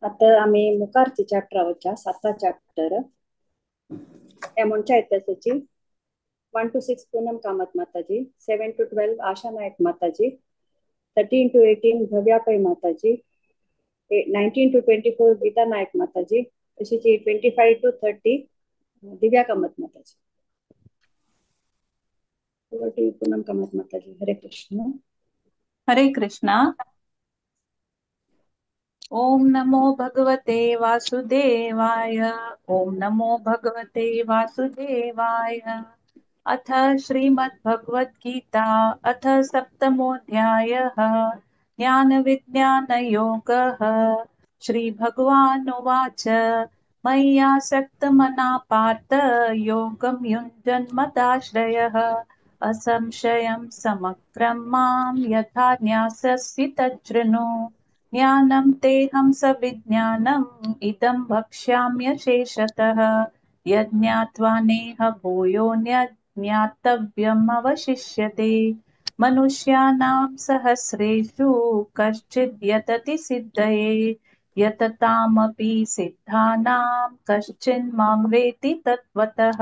आता आम्ही मुखारचे चॅप्टर आवडच्या 7 चॅप्टर या म्हणच्या इतिहासाची 1 to 6 पूनम कामत माताजी, 7 to 12 आशा नायक माताजी, 13 to 18 भव्यापै माताजी, 19 to 24 गीता नायक माताजी, तशीच 25 to 30 दिव्या कामत माताजी. पूनम कामत माताजी. हरे कृष्ण. हरे कृष्णा. ओम नमो भगवते वासुदेवाय. ओम नमो भगवते वासुदेवाय. अथ श्रीमद्भगवद्गीता अथ सप्तमोऽध्यायः ज्ञानविज्ञानयोगः. श्रीभगवानुवाच मय्यासक्तमना पार्थ योगं युञ्जन्मदाश्रयः असंशयं समग्रं मां यथा न्याससि तच्छृणु. ज्ञानं तेऽहं सविज्ञानम् इदं वक्ष्याम्यशेषतः. यज्ञात्वा नेह भूयोऽन्यज्ञातव्यम् अवशिष्यते. मनुष्याणां सहस्रेषु कश्चिद् यतति सिद्धये. यततामपि सिद्धानां कश्चिन्मां वेत्ति तत्त्वतः.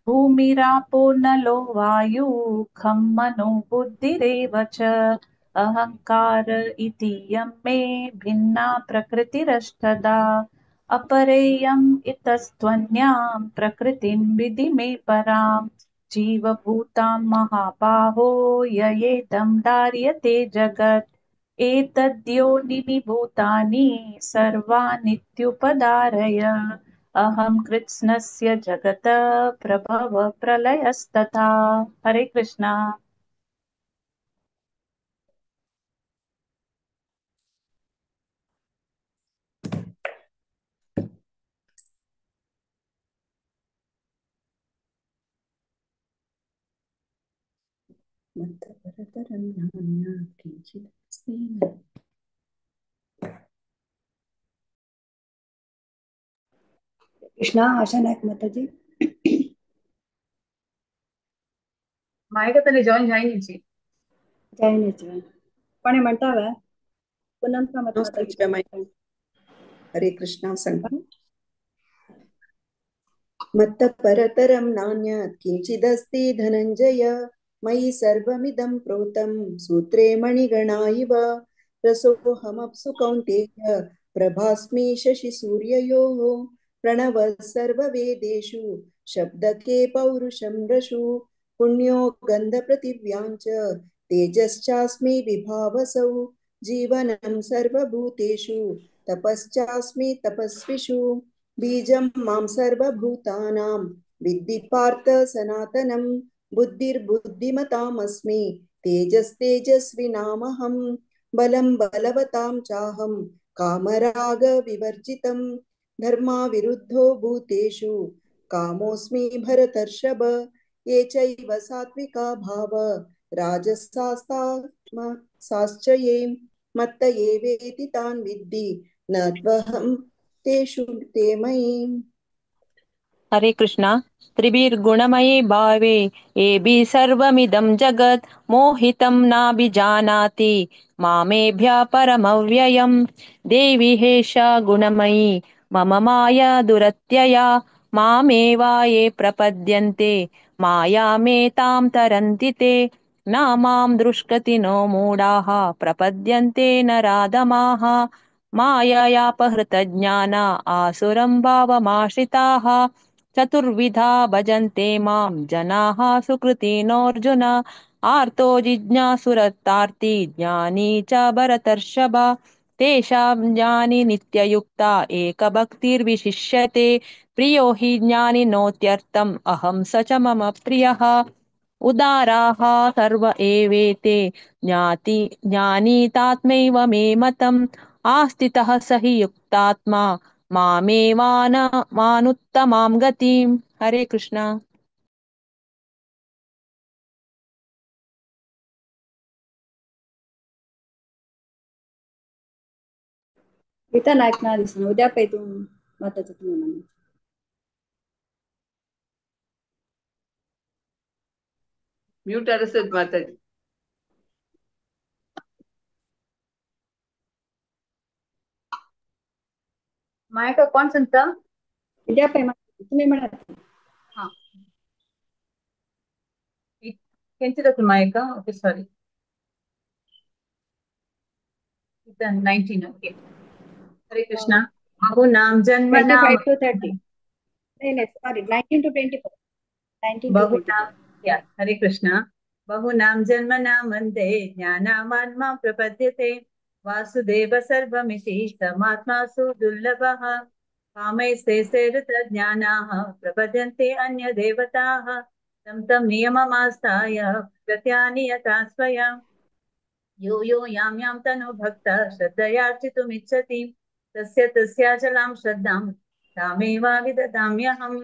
भूमिरापो नलो वायुः खं मनो बुद्धिरेव च. अहंकार इतीयं मे भिन्ना प्रकृतिरष्टधा. अपरेयम् इतस्त्वन्यां प्रकृतिं विधि मे परां. जीवभूतां महाबाहो ययेदं धार्यते जगत्. एतद्योनिनि भूतानि सर्वानित्युपधारय अहं कृत्स्नस्य जगत प्रभव प्रलयस्तथा। हरे कृष्णा। मत्तपरतरं नान्यत् किञ्चिदस्ति न। कृष्णा आशा नायक माताजी मायका तरी जॉईन जाईन जी जय पण म्हणता वे पुनम प्रमत माताजी हरे कृष्णा संख्या मत्तपरतरं नान्यत् किञ्चिदस्ति धनञ्जय मयि सर्वमिदं प्रोतं सूत्रे मणिगणा इव रसोऽहमप्सु कौन्तेय प्रभास्मि शशिसूर्ययोः प्रणवः सर्ववेदेषु शब्दके पौरुषं रसु पुण्यो गन्धपृथिव्यां च तेजश्चास्मि विभावसौ जीवनं सर्वभूतेषु तपश्चास्मि तपस्विषु बीजं मां सर्वभूतानां विद्धि पार्थ सनातनं बुद्धिर्बुद्धिमतामस्मि तेजस्तेजस्विनामहं बलं बलवतां चाहं कामरागविवर्जितं धर्माविरुद्धो भूतेषु कामोऽस्मि भरतर्षभ ये चैव सात्विका भाव राजसास्तामसाश्च ये मत्त एवेति तान् विद्धि न त्वहं तेषु ते मयि। हरे कृष्णा। त्रिभिर्गुणमये भावे एभिः सर्वमिदं जगत् मोहितं नाभिजानाति मामेभ्यः परमव्ययम् देवी हेषा गुणमयी मम माया दुरत्यया मामेवा ये प्रपद्यन्ते मायामेतां तरन्ति ते न मां दुष्कृतिनो मूढाः प्रपद्यन्ते नराधमाः माययापहृतज्ञाना आसुरं भावमाश्रिताः चतुर्विधा भजन्ते मां जनाः सुकृतिनोऽर्जुन आर्तो जिज्ञासुरतार्ति ज्ञानी च भरतर्षभ तेषां ज्ञानी नित्ययुक्ता एकभक्तिर्विशिष्यते प्रियो हि ज्ञानिनोत्यर्थम् अहं स च मम प्रियः उदाराः सर्व एवेते ज्ञानीतात्मैव मे मतम् आस्थितः स हि युक्तात्मा मामेवानमानुत्तमां गतिम्। हरे कृष्णा। गीता नायक ना दिसना उद्या पैतून माताजी तुम्ही म्यूट अरसद माताजी मायका कोण सांगता उद्या पै तुम्ही म्हणा हा त्यांची दाखल मायका ओके सॉरी 19 ओके हरे कृष्णा बहु नाम जन्म 25 नाम to 30 नहीं सॉरी 19 to 24 19 to बहु 24 नाम या हरे कृष्णा बहु नाम जन्म नामन्ते ज्ञानामात्मा प्रपद्यते वासुदेव सर्वमिति समात्मासु दुर्लभः कामैस्तैस्तैरतज्ञानाः प्रपद्यन्ते अन्यदेवताः तं तं नियममास्ताय प्रत्यानियता स्वयं यो यो यां यां तनु भक्तः श्रद्धयार्चितुमिच्छति तस्य तस्याचलां श्रद्धां तामेवाविदधाम्यहम्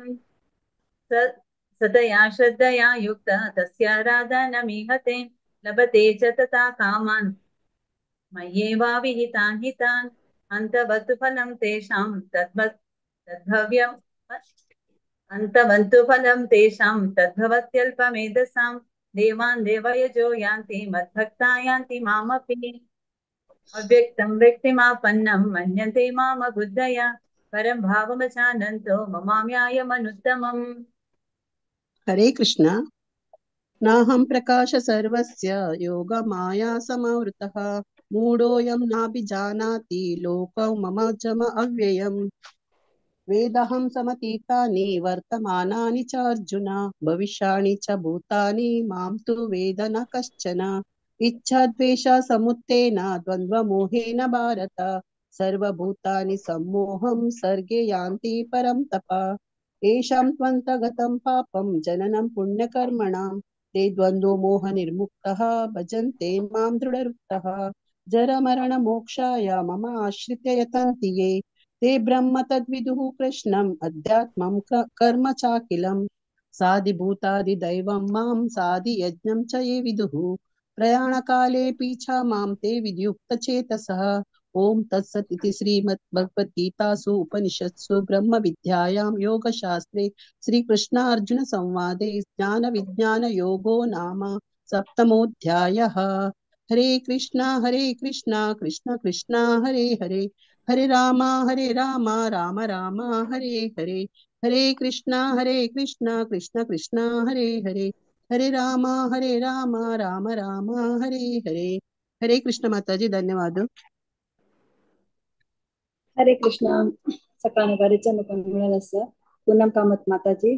सतया श्रद्धया युक्तः तस्याराधनमीहते लभते च तथा कामान् मय्येवाविहितान् हितान् अन्तवत्तु फलं तेषां तद्भव्यम् अन्तवन्तु फलं तेषां तद्भवत्यल्पमेधसां देवान् देवयजो यान्ति मद्भक्ता यान्ति मामपि अव्यक्तं व्यक्तिमापन्नं मन्यन्ते मामबुद्धया परं भावमजानन्तो ममाम्यायमनुत्तमम्। हरे कृष्ण। नाहं प्रकाश सर्वस्य योगमाया समावृतः मूढोऽयं नाभिजानाति लोकं मम च अव्ययम् वेदहं समतीतानि वर्तमानानि च अर्जुन भविष्याणि च भूतानि मां तु वेद न कश्चन इच्छाद्वेष समुत्थेन द्वन्द्वमोहेन भारत सर्वभूतानि सम्मोहं सर्गे यान्ति परं तप येषां त्वन्तगतं पापं जननं पुण्यकर्मणां ते द्वन्द्वमोहनिर्मुक्तः भजन्ते मां दृढवृत्तः जरमरणमोक्षाय मम आश्रित्य यतन्ति ये ते ब्रह्म तद्विदुः कृष्णम् अध्यात्मं कर्म चाखिलम् साधिभूतादिदैवं मां साधियज्ञं च ये विदुः प्रयाणकालेऽपि च मां ते विद्युक्तचेतसः ॐ तत्सत् इति श्रीमद्भगवद्गीतासु उपनिषत्सु ब्रह्मविद्यायां योगशास्त्रे श्रीकृष्णार्जुनसंवादे ज्ञानविज्ञानयोगो नाम सप्तमोऽध्यायः। हरे कृष्णा कृष्ण कृष्णा हरे हरे हरे राम राम राम हरे हरे हरे कृष्णा कृष्ण कृष्ण हरे हरे हरे राम राम राम हरे हरे हरे कृष्ण माताजी धन्यवाद. हरे कृष्णा. सकाळी बरेचजण पण मिळालं असं. पूनम कामत माताजी,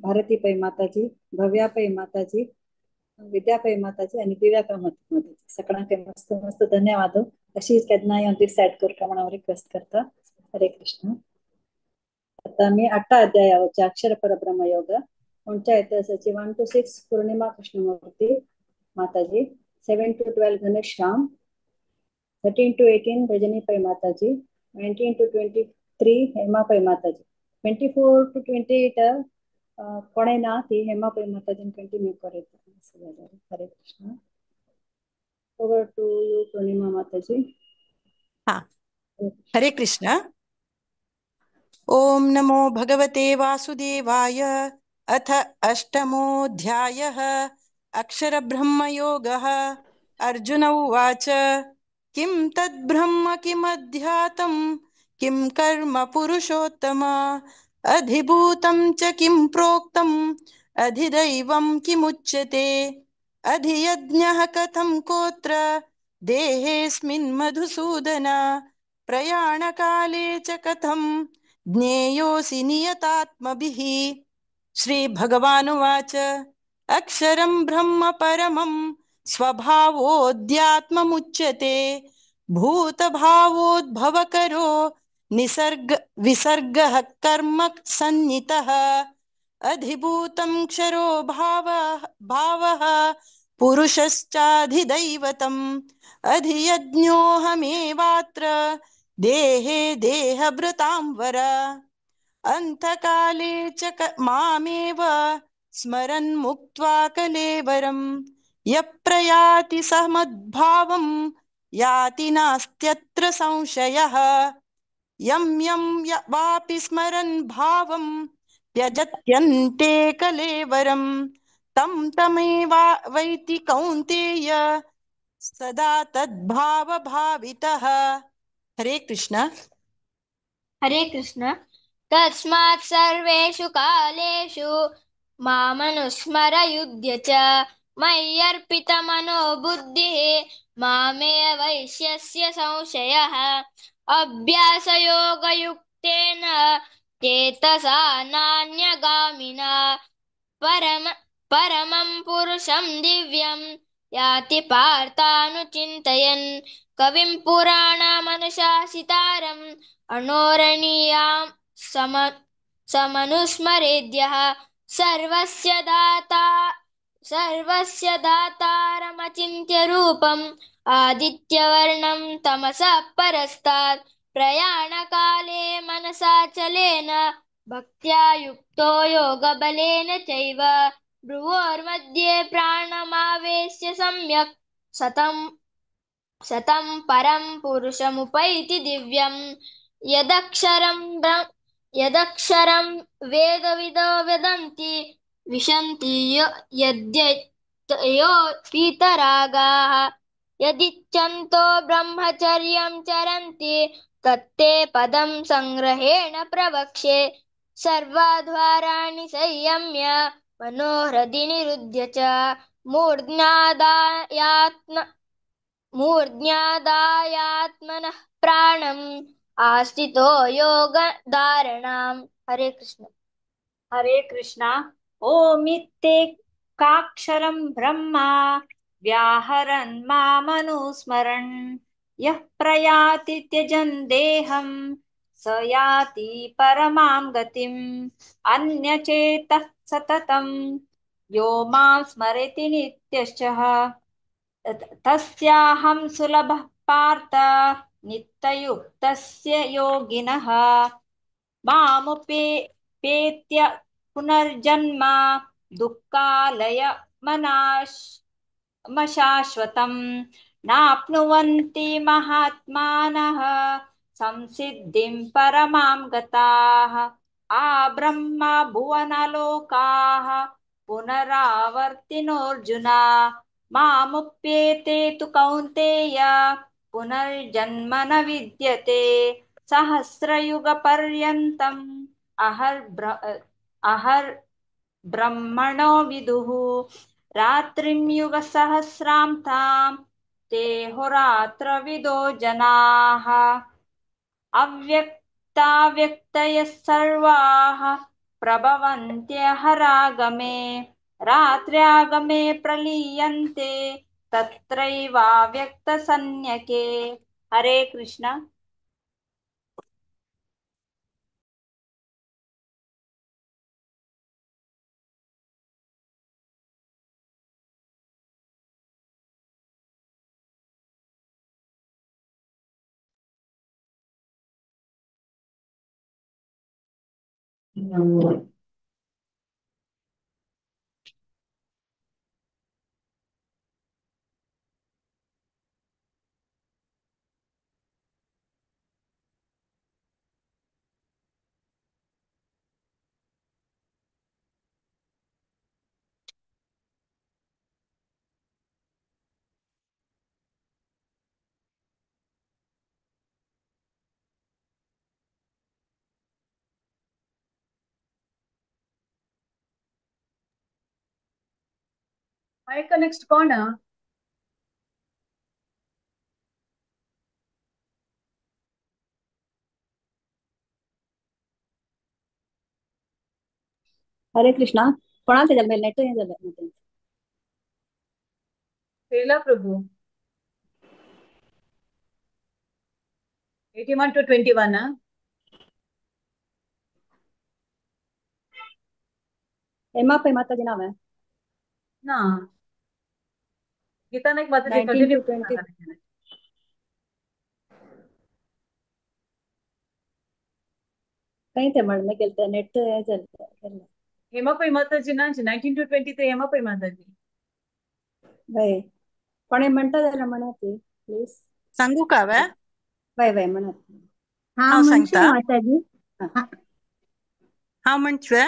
भारतीपै माताजी, भव्यापै माताजी, विद्यापै माताजी आणि दिव्या कामत माताजी सगळ्यांना मस्त मस्त धन्यवाद. अशीच केदना येऊन डिसाइड करता म्हणून रिक्वेस्ट करता. हरे कृष्ण. आता मी 8 अध्यायावरचे अक्षर परब्रह्म योग उंच्या इतिहासाची 1 to 6 पूर्णिमा कृष्णमूर्ती माताजी, 7 to 12 घनश्याम, 13 to 18 रजनी पै माताजी, 19 to 23 हेमा पै माताजी, 24 to 28 कोणेनाथ हेमा पै माताजी कंटिन्यू करे. हरे कृष्ण. ओवर टू यू पूर्णिमा माताजी. हाँ, हरे कृष्ण. ओम नमो भगवते वासुदेवाय. अथ अष्टमोऽध्यायः अक्षरब्रह्मयोगः. अर्जुन उवाच किं तद्ब्रह्म किमध्यातं किं कर्म पुरुषोत्तम अधिभूतं च किं प्रोक्तम् अधिदैवं किमुच्यते अधियज्ञः कथं कोत्र देहेऽस्मिन् मधुसूदन प्रयाणकाले च कथं ज्ञेयोऽसि नियतात्मभिः. श्रीभगवानुवाच अक्षरं ब्रह्म परमं स्वभावोऽध्यात्ममुच्यते भूतभावोद्भवकरो विसर्गः कर्म सन्नितः अधिभूतं क्षरो भावः पुरुषश्चाधिदैवतम् अधियज्ञोऽहमेवात्र देहे देहभृतां वर अन्तकाले च मामेव स्मरन् मुक्त्वा कलेवरं यः प्रयाति सः मद्भावं याति नास्त्यत्र संशयः यं वापि स्मरन् भावं त्यजत्यन्ते कलेवरं तं तमेवा वैति कौन्तेय सदा तद्भावभावितः. हरे कृष्ण. हरे कृष्ण. तस्मात् सर्वेषु कालेषु मामनुस्मर युध्य च मय्यर्पितमनो बुद्धिः मामे वैश्यस्य संशयः अभ्यासयोगयुक्तेन चेतसा नान्यगामिना परमं पुरुषं दिव्यं याति पार्थानुचिन्तयन् कविं पुराणमनुशासितारम् अणोरणीयां समनुस्मरेद्यः सर्वस्य दातारमचिन्त्य रूपम् आदित्यवर्णं तमसः परस्तात् प्रयाणकाले मनसाचलेन भक्त्या युक्तो योगबलेन चैव भ्रुवोर्मध्ये प्राणमावेश्य सम्यक् सतं परं पुरुषमुपैति दिव्यं यदक्षरं वेदविदो वदन्ति विशन्ति यद्यतयो पीतरागाः यदिच्छन्तो ब्रह्मचर्यं चरन्ति तत्ते पदं संग्रहेण प्रवक्ष्ये सर्वाद्वाराणि संयम्य मनोहृदि निरुध्य च मूर्ध्यादायात्मनः प्राणम् आस्थितो योगधारणाम्. हरे कृष्ण. हरे कृष्ण. ओमित्येकाक्षरं ब्रह्मा व्याहरन् मामनुस्मरन् यः प्रयाति त्यजन् देहं स याति परमां गतिम् अन्यचेतः सततं यो मां स्मरति नित्यशः तस्याहं सुलभः पार्थ नित्ययुक्तस्य योगिनः मामुपेत्य पुनर्जन्म दुःखालयमशाश्वतम् नाप्नुवन्ति महात्मानः संसिद्धिं परमां गताः आब्रह्म भुवनलोकाः पुनरावर्तिनोऽर्जुन मामुप्येते तु कौन्तेय पुनर्जन्म न विद्यते सहस्रयुगपर्यन्तम् अहर्ब्रह्मणो विदुः रात्रिं युगसहस्रान्तां ते होरात्रविदो जनाः अव्यक्ताव्यक्तयः सर्वाः प्रभवन्त्यहरागमे रात्र्यागमे प्रलीयन्ते तत्रैवाव्यक्तसंज्ञके हरे कृष्ण। ಆಯ್ಕ ನೆಕ್ಸ್ಟ್ ಕೋಣ हरे कृष्णा कोणाला जमेल नेट नाही झालं लीला प्रभु 81 to 21 हेमा पे माताजी नाव आहे ना गीता नाईक माताजी 19 कंटिन्यू to 20 काही ते म्हणणं केलं नेट झालं हेमापै माताजी ना 19 to 20 ते हेमापै माताजी वय कोणी म्हणता जायला म्हणत प्लीज सांगू का वय वय वय म्हणत हा सांगता माताजी हा म्हणतोय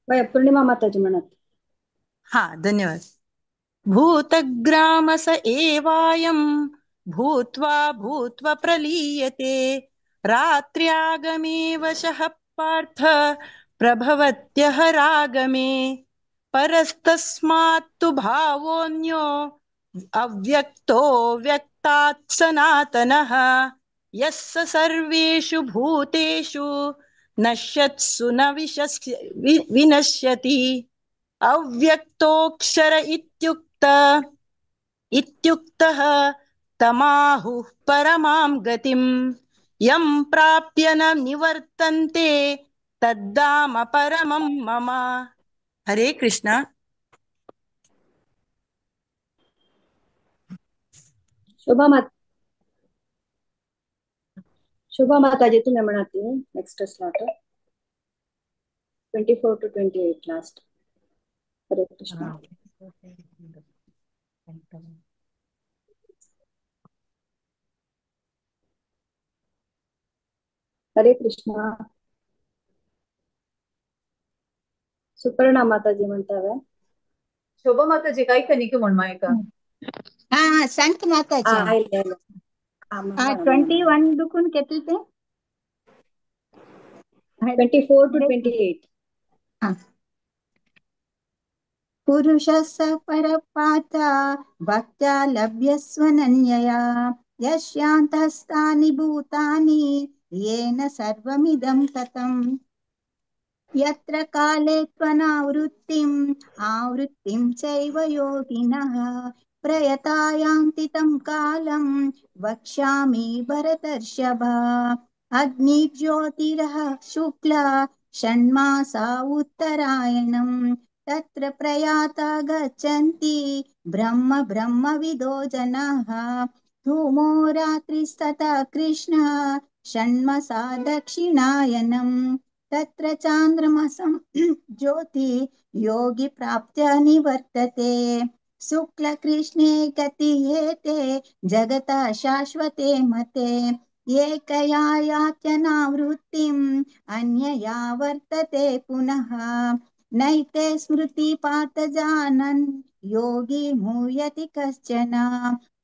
वय पूर्णिमा माताजी म्हणत हा धन्यवाद भूतग्रामस एवायं भूत्वा भूत्वा प्रलीयते रात्र्यागमे वशः पार्थ प्रभवत्यः रागमे परस्तस्मात्तु भावोऽन्यो अव्यक्तो व्यक्तात् सनातनः यस्य सर्वेषु भूतेषु नश्यत्सु न विनश्यति अव्यक्तोऽक्षर इत्युक्तः तमाहुः परमां गतिम् यं प्राप्य न निवर्तन्ते तद्धाम परमं मम हरे कृष्ण शुभा माताजी तुम्ही म्हणत नेक्स्ट स्लॉट 24 to 28 लास्ट हरे कृष्ण हरे कृष्ण सुपर्णा माताजी म्हणतावे शोभा माताजी काही कनिक म्हण मायका हा सांगतो माताजी 21 दुखून किती ते 24 to 28 पुरुषस्य परपाता भक्त्या लभ्यस्वनन्यया यस्यान्तस्तानि भूतानि येन सर्वमिदं ततम् यत्र काले त्वनावृत्तिम् आवृत्तिं चैव योगिनः प्रयतायान्ति तं कालं वक्ष्यामि भरतर्षभ। अग्निज्योतिरः शुक्ला षण्मासा उत्तरायणम् तत्र प्रयाता गच्छन्ति ब्रह्म ब्रह्मविदो जनाः। धूमो रात्रिस्तथा कृष्णः षण्मसा दक्षिणायनम् तत्र चान्द्रमसं ज्योति योगी प्राप्त्य निवर्तते। शुक्लकृष्णे गतिहेते जगतः शाश्वते मते एकया यात्यनावृत्तिम् अन्यया वर्तते पुनः। नैते स्मृति पार्थ जानन् योगी मुह्यति कश्चन।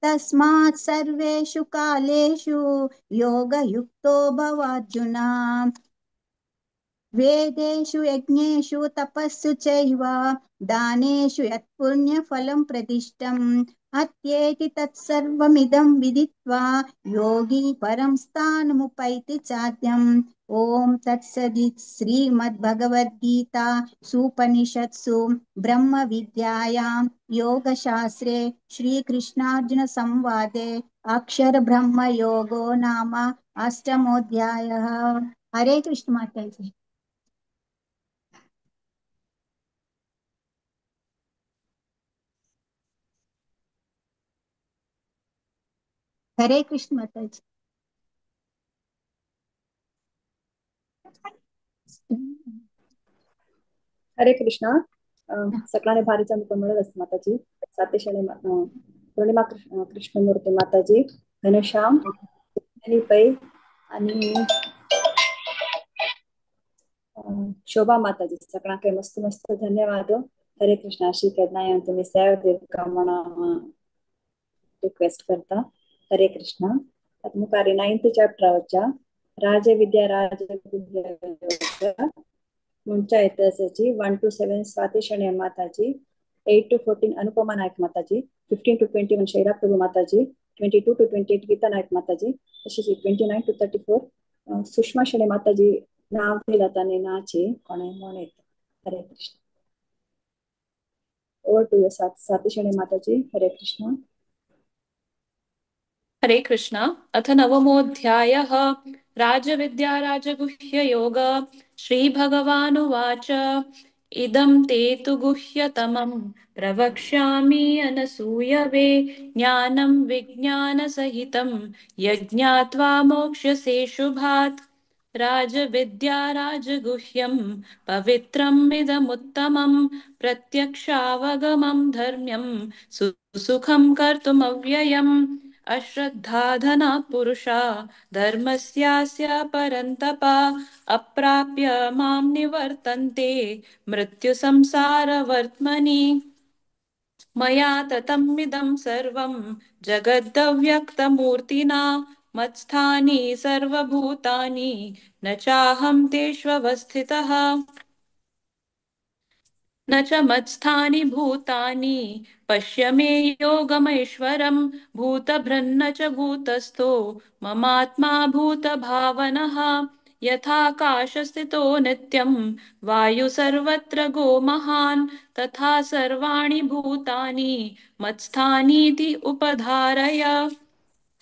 तस्मात् सर्वेषु कालेषु योगयुक्तो भवार्जुन। वेदेषु यज्ञेषु तपस्सु चैव दानेषु यत्पुण्यफलं प्रदिष्टम् अत्येति तत्सर्वमिदं विदित्वा योगी परं स्थानमुपैति चाद्यम्। ॐ तत्सदित् श्रीमद्भगवद्गीता सूपनिषत्सु ब्रह्मविद्यायां योगशास्त्रे श्रीकृष्णार्जुन संवादे अक्षरब्रह्मयोगो नाम अष्टमोऽध्यायः। हरे कृष्ण माताजी। हरे कृष्ण माताजी। हरे कृष्ण. सगळ्यांनी भारीचा मुख मिळत असते माताजी. सातेशणी पूर्णिमा कृष्णमूर्ती माताजी, घनश्याम पै आणि शोभा माताजी सगळ्यांना मस्त मस्त धन्यवाद. हरे कृष्ण. अशी केदना तुम्ही सेवा कामना रिक्वेस्ट करता. हरे कृष्ण. मुखारी 9th चॅप्टर राजविद्या राजविद्या मुंचा इतिहासाची 1 to 7 स्वाती शणे माताजी, 8 to 14 अनुपमा नायक माताजी, 15 to 21 शैला प्रभू माताजी, 22 to 28 गीता नायक माताजी, तशीच 29 to 34 सुषमा शणे माताजी नाव दिला नाचे कोणे म्हणून येत. Hare Krishna. Over to you Swati Shane Mataji. Hare Krishna. हरे कृष्ण. अथ नवमोऽध्यायः राजविद्या राजगुह्ययोग. श्रीभगवानुवाच इदं ते तु गुह्यतमं प्रवक्ष्यामि अनसूयवे ज्ञानं विज्ञानसहितं यज्ञात्वा मोक्ष्यसे शुभात्. राजविद्या राजगुह्यं पवित्रम् इदमुत्तमं प्रत्यक्षावगमं धर्म्यं सुसुखं कर्तुमव्ययम्. अश्रद्धाधना पुरुषा धर्मस्यास्य परन्तप अप्राप्य मां निवर्तन्ते मृत्युसंसारवर्त्मनि. मया ततमिदं सर्वं जगदव्यक्तमूर्तिना मत्स्थानि सर्वभूतानि न चाहं तेष्वस्थितः न च मत्स्थानि भूतानि पश्य मे योगमैश्वरं भूतभृन्न च भूतस्थो ममात्मा भूतभावनः यथाकाशस्थितो नित्यं वायु सर्वत्र गो महान् तथा सर्वाणि भूतानि मत्स्थानीति उपधारय.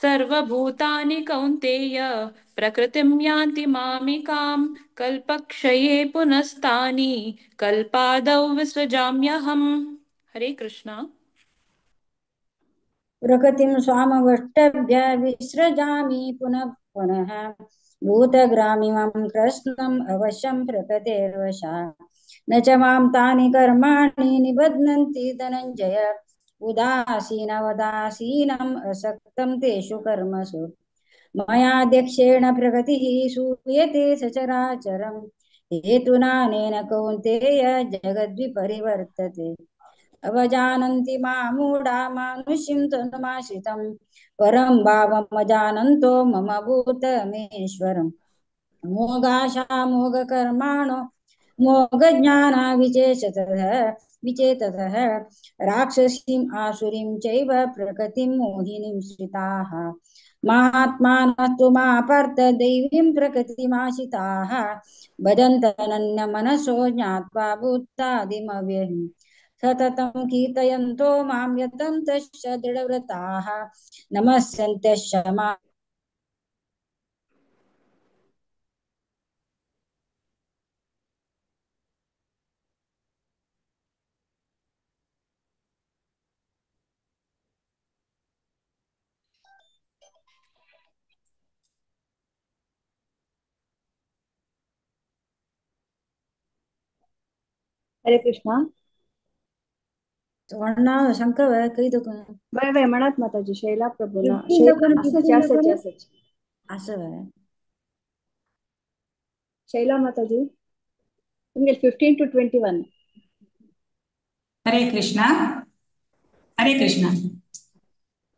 सर्वभूतानि कौन्तेय प्रकृतिं यान्ति मामिकां कल्पक्षये पुनस्तानि कल्पादौ विसृजाम्यहम्. हरे कृष्ण. प्रकृतिं स्वामवष्टभ्य विसृजामि पुनः पुनः भूतग्रामिमं कृष्णम् अवश्यं प्रकृतेर्वशः न च मां तानि कर्माणि निबध्नन्ति धनञ्जय उदासीनवदासीनम् असक्तं तेषु कर्मसु मयाध्यक्षेण प्रकृतिः सूयते सचराचरम् हेतुनानेन कौन्तेय जगद्विपरिवर्तते अवजानन्ति मामूढा मानुषीं तनुमाश्रितं परं भावमजानन्तो मम भूतमेश्वरम् मोगाशा मोगकर्माणो मोगज्ञाना विचेततः राक्षसीम् आसुरीं चैव प्रकृतिं मोहिनीं श्रिताः महात्मानस्तु मा पार्थ दैवीं प्रकृतिमाश्रिताः भजन्तनन्यमनसो ज्ञात्वा भूतादिमव्ययम् सततं कीर्तयन्तो मां यतन्तश्च दृढव्रताः नमस्यन्त्यश्च मां हरे कृष्णा. शंकर कई तो वय म्हणत माताजी शैला प्रभूला असंच असं शैला माताजी तुमगे 15 to 21. हरे कृष्णा. हरे कृष्णा.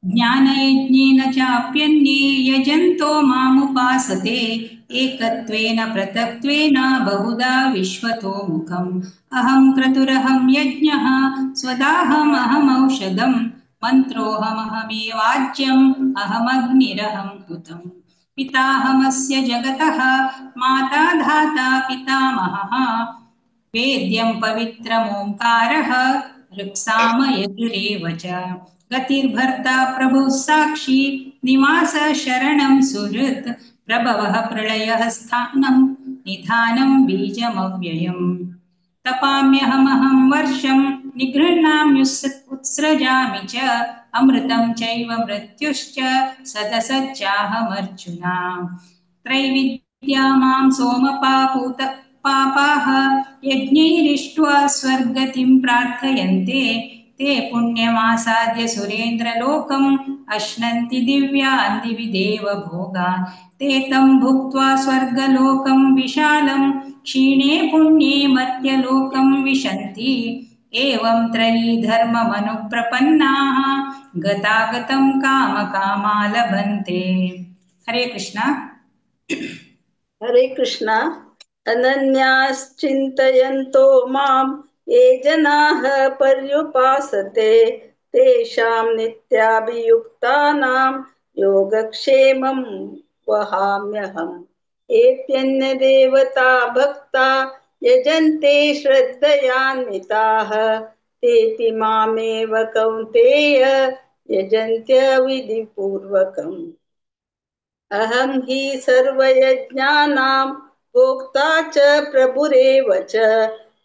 ज्ञानयज्ञेन चाप्यन्ये यजन्तो मामुपासते एकत्वेन पृथक्त्वेन बहुधा विश्वतो मुखम् अहं क्रतुरहं यज्ञः स्वदाहमहमौषधं मन्त्रोऽहमहमेवाज्यम् अहमग्निरहं हुतम् पिताहमस्य जगतः माता धाता पितामहः वेद्यं पवित्रमोङ्कारः ऋक्सामयजुरेव च गतिर्भर्ता प्रभुः साक्षी निवास शरणं सुहृत् प्रभवः प्रलयः स्थानं निधानं बीजमव्ययम् तपाम्यहमहं वर्षं निगृह्णाम्युत्सृजामि च अमृतं चैव मृत्युश्च सदसच्चाहमर्जुना त्रैविद्या मां सोमपापूत पापाः यज्ञैरिष्ट्वा स्वर्गतिं प्रार्थयन्ते ते पुण्यमासाद्य सुरेन्द्रलोकम् अश्नन्ति दिव्यान् दिवि देवभोगान् ते तं भुक्त्वा स्वर्गलोकं विशालं क्षीणे पुण्ये मर्त्यलोकं विशन्ति एवं त्रयी धर्ममनुप्रपन्नाः गतागतं कामकामा लभन्ते. हरे कृष्णा. हरे कृष्णा. अनन्याश्चिन्तयन्तो मां ये जनाः पर्युपासते तेषां नित्याभियुक्तानां योगक्षेमं वहाम्यहम्. एप्यन्यदेवता भक्ता यजन्ते श्रद्धयान्विताः तेऽपि मामेव कौन्तेय यजन्त्य विधिपूर्वकम्. अहं हि सर्वयज्ञानां भोक्ता च प्रभुरेव च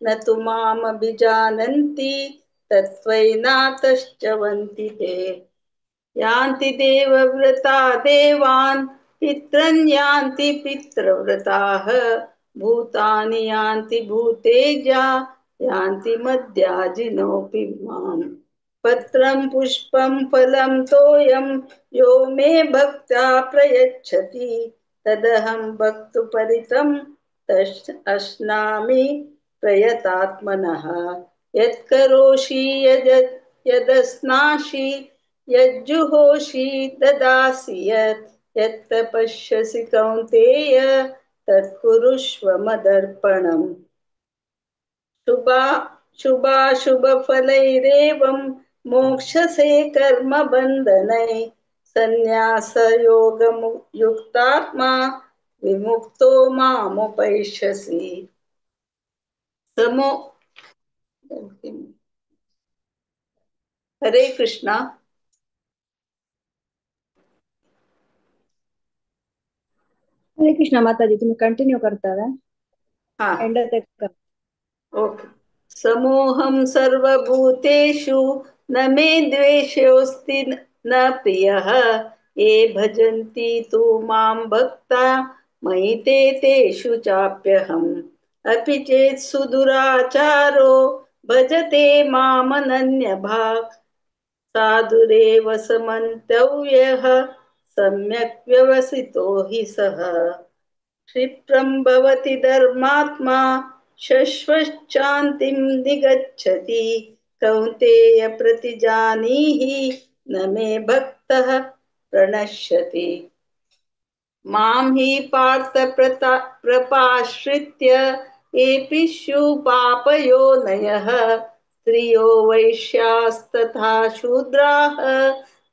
न तु मामभिजानन्ति तत्त्वैनातश्चवन्ति ते. यान्ति देवव्रता देवान् पितॄन् यान्ति पितृव्रताः भूतानि यान्ति भूतेजा यान्ति मद्याजिनोऽपि माम्. पत्रं पुष्पं फलं तोयं यो मे भक्त्या प्रयच्छति तदहं भक्तुपरितं तस् अश्नामि प्रयतात्मनः. यत्करोषि यदस्नासि यज्जुहोषि ददासि यत् तपस्यसि कौन्तेय तत्कुरुष्व मदर्पणम्. शुभाशुभफलैरेवं मोक्षसे कर्मबन्धनै संन्यासयोगयुक्तात्मा विमुक्तो मामुपैष्यसि. हरे कृष्णा. हरे कृष्णा माताजी तुम्ही कंटिन्यू करता एंड तक. ओके. समोहं सर्वभूतेषु न मे द्वेषोऽस्ति न प्रियः ये भजन्ति तु मां भक्ता मयि ते तेषु चाप्यहम्. अपि चेत् सुदुराचारो भजते मामनन्यभाक् साधुरेव समन्तव्यः सम्यक् व्यवसितो हि सः. क्षिप्रं भवति धर्मात्मा शश्वच्छान्तिं निगच्छति कौन्तेय प्रतिजानीहि न मे भक्तः प्रणश्यति. मां हि पार्थ प्रपाश्रित्य एपि पापयोनयः स्त्रियो वैश्यास्तथा शूद्राः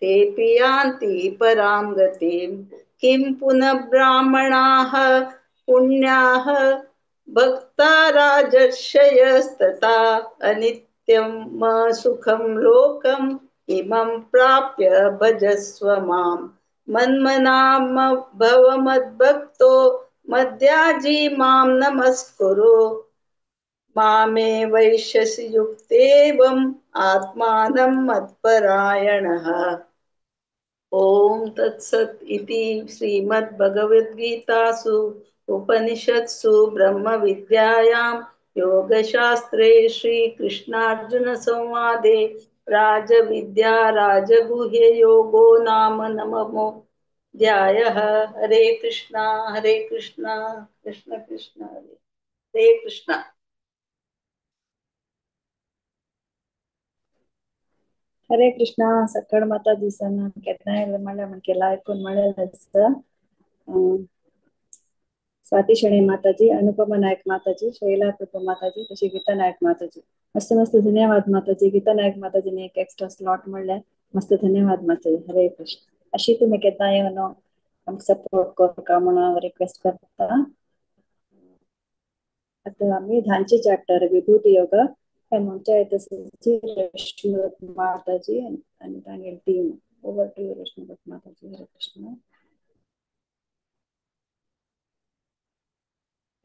तेऽपि यान्ति परां गतिम्. किं पुनः ब्राह्मणाः पुण्याः भक्ता राजर्षयस्तथा सत्यम सुखम लोकम इमं प्राप्य भजस्व माम मन्मनाम भव मद्भक्तो मद्याजी माम नमस्कुरु मामे वैश्यसि युक्तेवम् आत्मानं मत्परायणः। ओम तत्सत् इति श्रीमद्भगवद्गीतासु उपनिषत्सु ब्रह्मविद्यायां योगशास्त्रे श्रीकृष्णार्जुन संवादे राजविद्या राजगुह्य योगो नाम नवमोऽध्यायः। हरे कृष्णा कृष्ण कृष्ण हरे कृष्णा। हरे कृष्णा. सकाळ माताजी सण केतनाय म्हणकेला ऐकून मिळालं. स्वाती शणे माताजी, अनुपमा नायक माताजी, शैला कृपा माताजी, तशी गीता नायक माताजी. मस्त मस्त धन्यवाद माताजी. गीता नायक माताजीने एक एक्स्ट्रा स्लॉट म्हणल्या. मस्त धन्यवाद माताजी. हरे कृष्ण. अशी तुम्ही केतनाय सपोर्ट कर म्हणून रिक्वेस्ट करता. आता आम्ही धानची चॅप्टर विभूती योग म्हणच्या रश्मीवत माताजी आणि तांगेल टीम. ओव्हर टू यू रश्मीवत माताजी. हरे कृष्ण.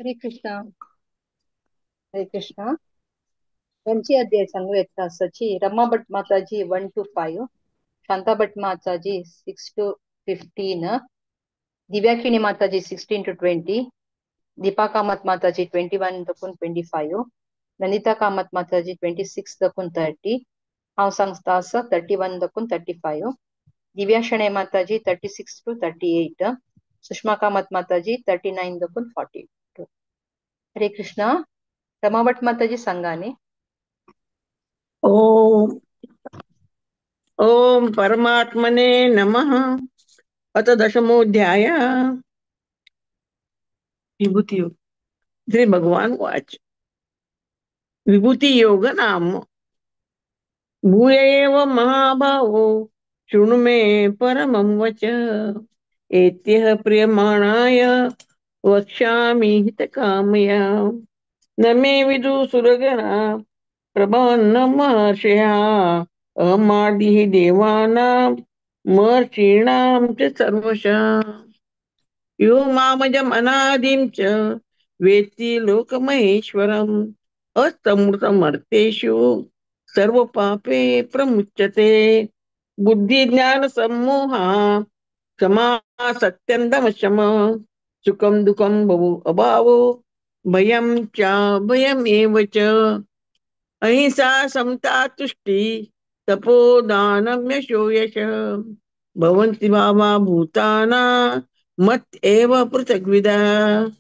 हरे कृष्णा. हरे कृष्णा. त्यांची अध्याय सांगूया सची. रमा भट माताजी 1 to 5, शांता भट माताजी 6 to 15, दिव्याखिणी माताजी 16 to 20, दीपा कामत माताजी 21 दकून 25, ललिता कामत माताजी 26 दकून 30, हांव सांगता 31 दकून 35, दिव्या शणे माताजी 36 to 38, सुषमा कामत माताजी 39 दकून 40. हरे कृष्णा. रमाभट माताजी सांगाने. ओम ओम परमात्मने नमः. अथ दशमोऽध्याय. विभूति योग. श्री भगवान वाच. विभूति योग नाम. भूय एव महाभावो शृणु मे परमं वच. एत्यः प्रियमाणाय वक्ष्यामि हितकामया. न मे विदु सुरगणा प्रभन्न महर्षयः. अहमादिः देवानां महर्षीणां च सर्वशः. यो मामजम् अनादिं च वेत्ति लोकमहेश्वरम्. अस्तमृतमर्तेषु सर्वपापे प्रमुच्यते. बुद्धिज्ञानसम्मोहा समासक्त्यन्दमशम. सुखं दुःखं बहु अभावो भयं च भयमेव च. अहिंसा समता तुष्टि तपोदानं यशो यशः. भवन्ति भावा भूतानां मत् एव पृथग्विदः.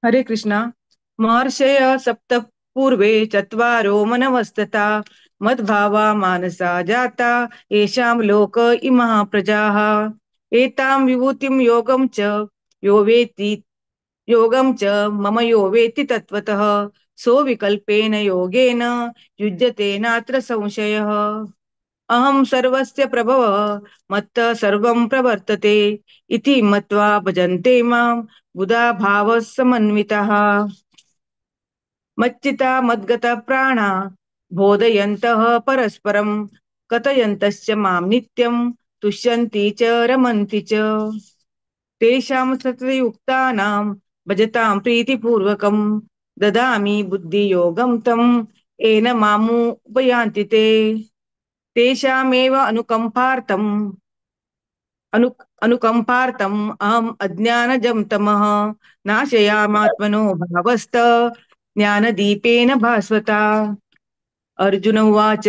हरे कृष्णा. महर्षय सप्त पूर्वे चत्वारो मनवस्तथा मद्भावा मानसा जाता येषां लोक इमः प्रजाः. एतां विभूतिं योगं च यो वेत्ति योगं च मम यो वेत्ति तत्त्वतः सो विकल्पेन योगेन युज्यते नात्र संशयः. अहं सर्वस्य प्रभवः मत्तः सर्वं प्रवर्तते इति मत्वा भजन्ते मां बुधा भावः समन्वितः. मच्चिता मद्गत प्राणा बोधयन्तः परस्परं कथयन्तश्च मां नित्यं तुष्यन्ति च रमन्ति च. तेषां सततयुक्तानां भजतां प्रीतिपूर्वकं ददामि बुद्धियोगं तम् येन मामुपयान्ति ते. तेषामेव अनुकम्पार्थम् अहम् अज्ञानजं तमः नाशयामात्मनो भावस्त ज्ञानदीपेन भास्वता. अर्जुन उवाच.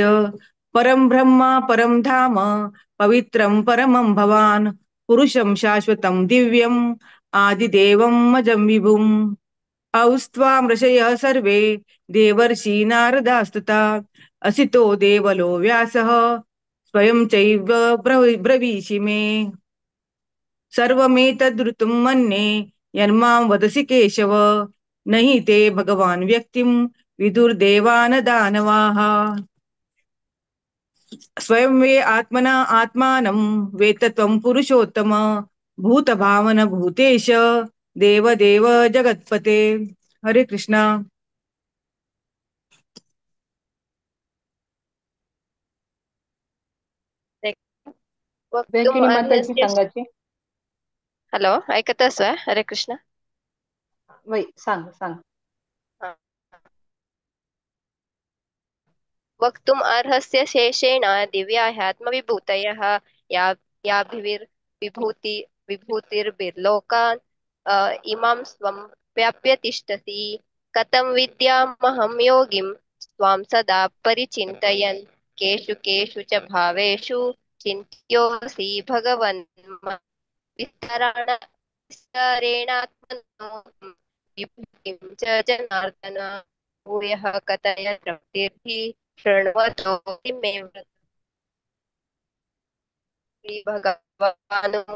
परं ब्रह्म परं धाम पवित्रं परमं भवान् पुरुषं शाश्वतं दिव्यम् आदिदेवम् अजं विभुम्. औस्त्वां ऋषयः सर्वे देवर्षि नारदास्तुता असितो देवलो व्यासः स्वयं चैव ब्रवीषि मे. सर्वमेतद्रुतं मन्ये यन्मां वदसि केशव न हि ते भगवान् व्यक्तिं विदुर्देवान् दानवाः. स्वयं वे आत्मना आत्मानं वेत्त त्वं पुरुषोत्तम भूतभावन भूतेश देवदेव जगत्पते. हरे कृष्णा. वक्तुम् वैष्णवी माताजी अर्हस्य सांगायची. हॅलो ऐकत आहे हरे कृष्ण वै सांग सांग. वक्तुम् अर्हस्य शेषेण दिव्याह्यात्मविभूतयः या विभूतिर्बिर्लोकान् इमां स्वं व्याप्य तिष्ठति कथं विद्यामहं योगिं स्वां सदा परिचिन्तयन् केषु केषु च भावेषु चिन्त्योऽसि भगवन् विस्तरेणात्मनो विभूतिं च जनार्दन भूयः कथय तृप्तिर्हि शृण्वतो मे श्रीभगवानुते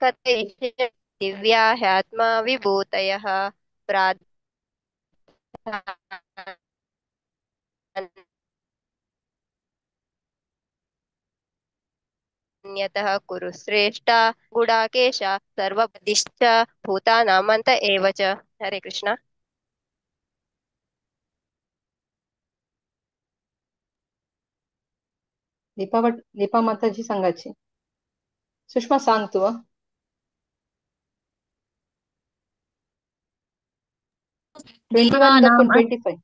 कथयिष्ये दिव्या ह्यात्मा विभूतयः अन्यतः कुरु श्रेष्ठा गुडाकेश सर्वबुद्धिश्च भूतानामन्त एव च. हरे कृष्ण. दीपा माताजी सांगायची. सुषमा सांग तू. देवानां 21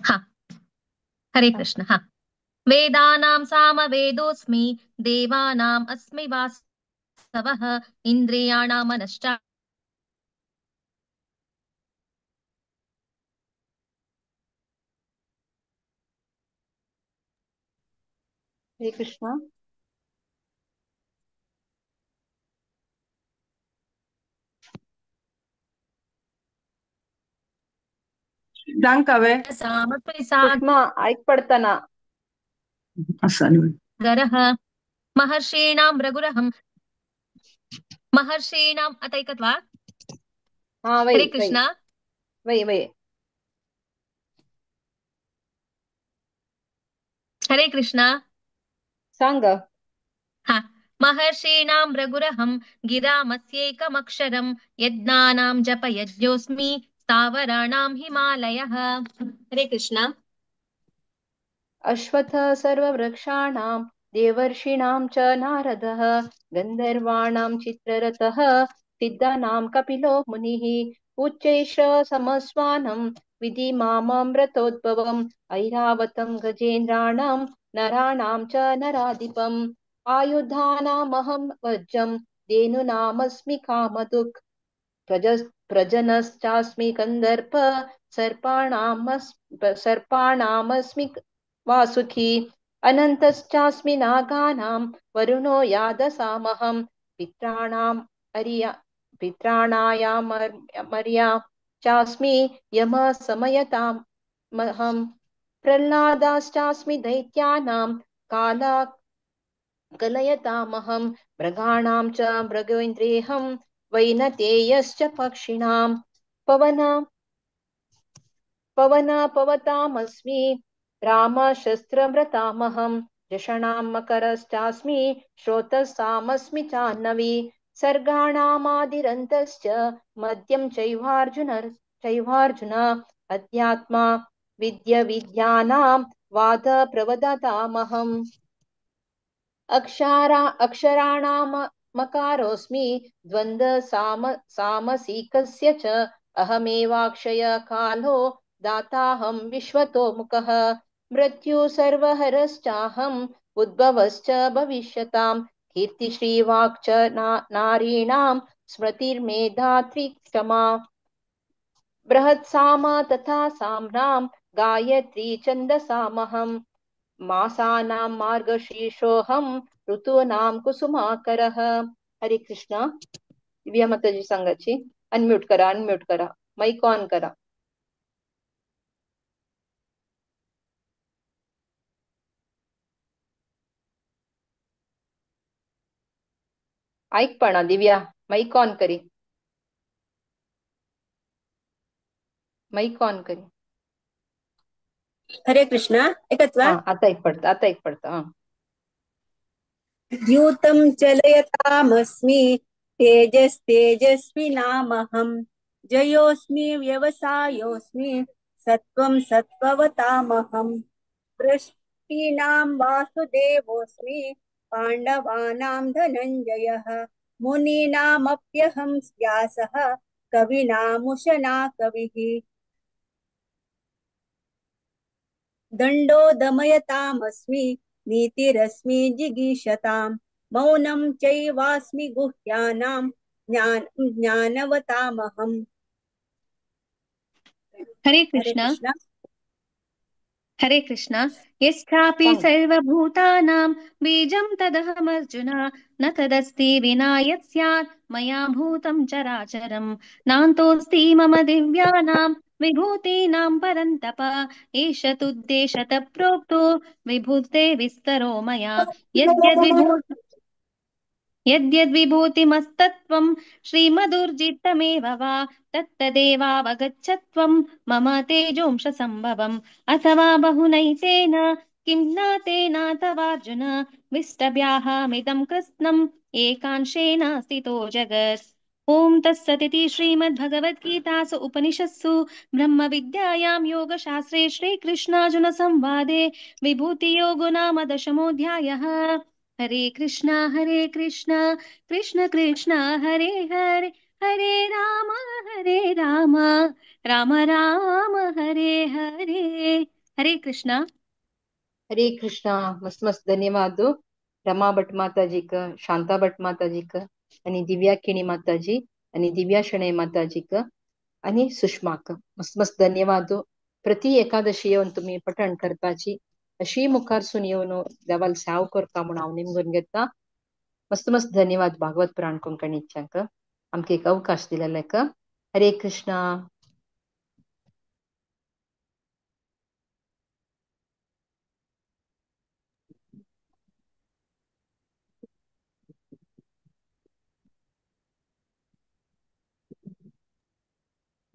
हा हरे कृष्ण. हा वेदानां सामवेदोऽस्मि देवानाम् अस्मि वासवः इन्द्रियाणां मनश्च हरे कृष्ण. सांग कावे. सुषमा ऐक पडताना. गरः महर्षीणां रघुरहं महर्षीणाम् अतैकत्वा. हा वै हरे कृष्ण. वै वै हरे कृष्ण. सांग. हा महर्षीणां रघुरहं गिरामस्येकमक्षरं यज्ञानां जपयज्ञोऽस्मि स्थावराणां हिमालयः. हरे कृष्ण. अश्वथ सर्ववृक्षाणां देवर्षीणां च नारदः गन्धर्वाणां चित्ररथः सिद्धानां कपिलो मुनिः उच्चैः समस्वानं विधि माममृतोद्भवम् ऐरावतं गजेन्द्राणां नराणां च नराधिपम् आयुधानामहं वज्रं धेनूनामस्मि कामधुक् प्रजनश्चास्मि कन्दर्प सर्पाणामस्मि वासुकी अनन्तश्चास्मि नागानां वरुणो यादसामहं पित्राणायामर्या चास्मि यमः समयतामहं प्रह्लादाश्चास्मि दैत्यानां काला कलयतामहं मृगाणां च मृगेन्द्रेऽहं वैनतेयश्च पक्षिणां पवतामस्मि रामशस्त्रमृतामहं जषणां मकरश्चास्मि श्रोतसामस्मि चान्नवी सर्गाणामादिरन्तश्च मद्यं चैवार्जुन अध्यात्मा विद्यानां वादप्रवदतामहम् अक्षराणां मकारोऽस्मि सामसिकस्य च अहमेवाक्षय कालो दाताहं विश्वतोमुखः मृत्यु सर्वहरश्चाहम् उद्भवश्च भविष्यतां कीर्तिश्रीवाक् च नारीणां स्मृतिर्मेधात्री क्षमा बृहत्साम तथा साम्नां गायत्री छन्दसामहम् मासानां मार्गशीर्षोऽहं ऋतूनां कुसुमाकरः. हरे कृष्ण. दिव्या माताजी सांगायची. अनम्यूट करा माईक ऑन करा. ऐक पण दिव्या माईक ऑन करी. माईक ऑन करी. हरे कृष्ण. एकत्वा आता एक पडतं. द्यूतं चलयतामस्मि तेजस्तेजस्विनामहं जयोऽस्मि व्यवसायोऽस्मि सत्त्वं सत्त्ववतामहं वृष्टीनां वासुदेवोऽस्मि पाण्डवानां धनञ्जयः मुनीनामप्यहं व्यासः कविनामुशना कविः दण्डो दमयतामस्मि नीतिरस्मि जिगीषताम् मौनं चैवास्मि गुह्यानां ज्ञानवतामहम्। हरे कृष्ण हरे कृष्ण यश्चापि सर्वभूतानां बीजं तदहमर्जुन न तदस्ति विना यत् स्यात् मया भूतं चराचरं नान्तोऽस्ति मम दिव्यानां विभूतीनां परन्तप एष तुद्देशतः प्रोक्तो विभूते विस्तरो मया यद्यद्विभूतिमस्तत्त्वं श्रीमदुर्जितमेव वा तत्तदेवावगच्छत्वं मम तेजोंश सम्भवम् अथवा बहुनैतेन किं ज्ञातेनाथवार्जुन विष्टव्याहमिदं कृत्स्नम् एकांशेन स्थितो जगत्। ॐ तत्सदिति श्रीमद्भगवद्गीतासु उपनिषत्सु ब्रह्मविद्यायां योगशास्त्रे श्रीकृष्णार्जुनसंवादे विभूतियोगो नाम दशमोऽध्यायः। हरे कृष्णा कृष्ण कृष्ण हरे हरे हरे राम राम राम हरे हरे। हरे कृष्णा मस्त मस्त धन्यवाद रमा भट माताजी का, शांता भट माताजी का आणि दिव्या किणी माताजी आणि दिव्या शणै माताजी का आणि सुषमा का मस्त मस्त धन्यवाद. प्रति एकादशी येऊन तुम्ही पठण करपाची अशी मुखारसून येऊन देवाला साव करता म्हणून हांव निमगून घेता. मस्त मस्त धन्यवाद भागवत पुराण कोंकणीच्यांक आमकां एक अवकाश दिलेल्याक. हरे कृष्णा.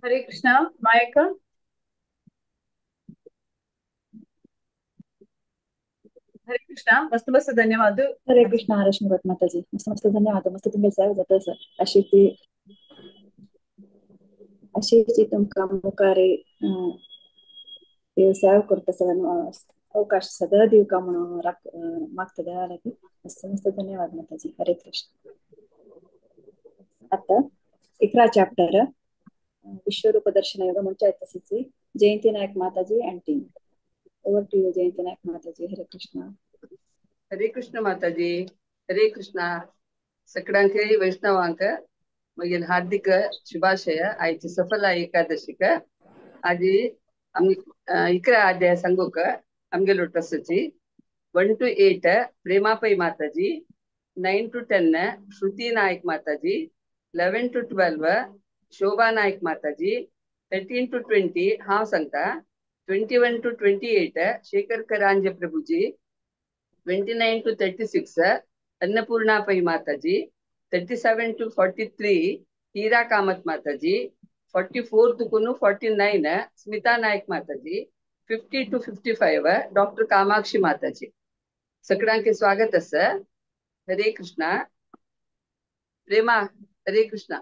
हरे कृष्णा मायक. हरे कृष्णा मस्त मस्त धन्यवाद. हरे कृष्णा रश्मी भट माताजी मस्त मस्त धन्यवाद. मस्त तुमगे सेवा जाता सर अशी ती तुमकां मुखारे सेवा करता सर अवकाश सगळं दिवका म्हणून मागता देवालागी मस्त मस्त धन्यवाद माताजी. हरे कृष्ण. आता 11 चॅप्टर विश्वरूप दर्शन योग म्हणच्या तशीची Jayanti Nayak Mataji and team. Over to you Jayanti Nayak Mataji. Hare Krishna. हरे कृष्ण माताजी. हरे कृष्ण. सगळ्यांक वैष्णवांक मागीर हार्दिक शुभाशय. आयची सफला एकादशीक आजी आमी 11 अध्याय सांगूक आमगेलो ट्रस्टची 1 to 8 प्रेमापै माताजी, 9 to 10 श्रुती नायक माताजी, 11 to 12 शोभा नायक माताजी, 13 to 20 हांव सांगता, 21 to 28 Shekhar करांजे Prabhuji, 29 to 36 Annapurna पै माताजी, 37 to 43 हीरा कामत माताजी, 44 to 49 स्मिता नायक माताजी, 50 to 55 डॉक्टर कामाक्षी माताजी. सगळ्यांक स्वागत अस. हरे कृष्णा. प्रेमा हरे कृष्णा.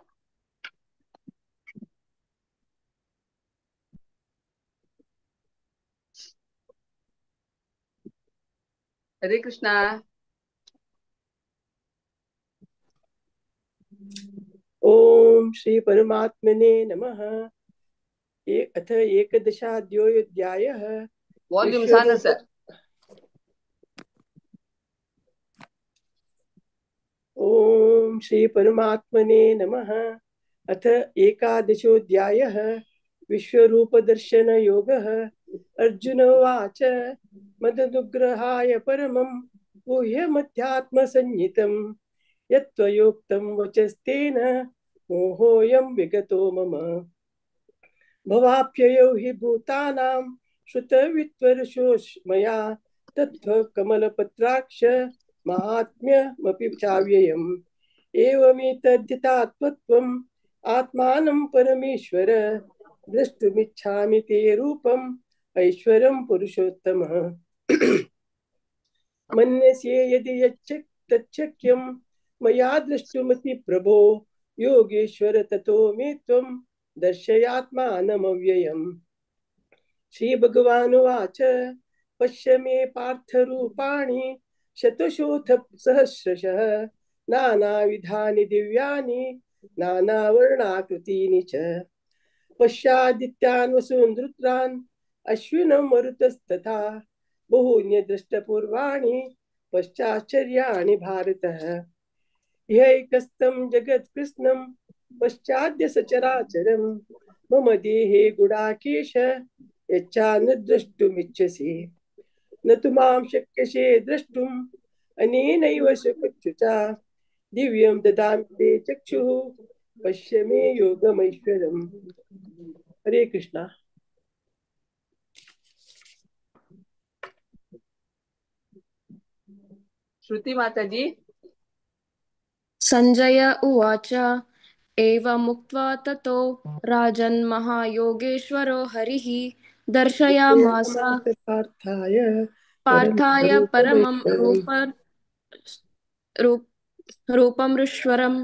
हरे कृष्णा. ओम श्री परमात्मने नमः. अथ एकदशाध्यायः. वॉल्यूम सांगा सर. ओम श्री परमात्मने नमः. अथ एकादशोऽध्यायः. विश्वरूप दर्शन योगः. अर्जुन उवाच मदनुग्रहाय परमं गुह्यमध्यात्मसंज्ञितं यत्त्वयोक्तं वचस्तेन मोहोऽयं विगतो मम. भवाप्ययौ हि भूतानां श्रुतवित्वरशो मया तत्त्वकमलपत्राक्ष महात्म्यमपि चाव्ययम्. एवमेतद्यथात्वत्वम् आत्मानं परमेश्वर द्रष्टुमिच्छामि ते रूपम् ऐश्वरं पुरुषोत्तमः. मन्यसे यदि तच्छक्यं मया द्रष्टुमति प्रभो योगेश्वर ततो मे त्वं दर्शयात्मानमव्ययम्. श्रीभगवानुवाच पश्य मे पार्थरूपाणि शतशोऽथ सहस्रशः नानाविधानि दिव्यानि नानावर्णाकृतीनि च पश्यादित्यान् वसून् रुद्रान् अश्विनं मरुतस्तथा बहून्यदृष्टपूर्वाणि पश्चाश्चर्याणि भारतः ह्यैकस्तं जगत्कृत्स्नं पश्चाद्य सचराचरं मम देहे गुडाकेश यच्चान्यद्द्रष्टुमिच्छसि न तु मां शक्यसे द्रष्टुम् अनेनैव सुकृत्युता दिव्यं ददामि ते चक्षुः पश्य मे योगमैश्वरम्। हरे कृष्णा। श्रुति माताजी। संजय उवाच एवमुक्त्वा ततो राजन् महायोगेश्वरो हरिः दर्शयामास पार्थाय परमं रूपमृश्वरम्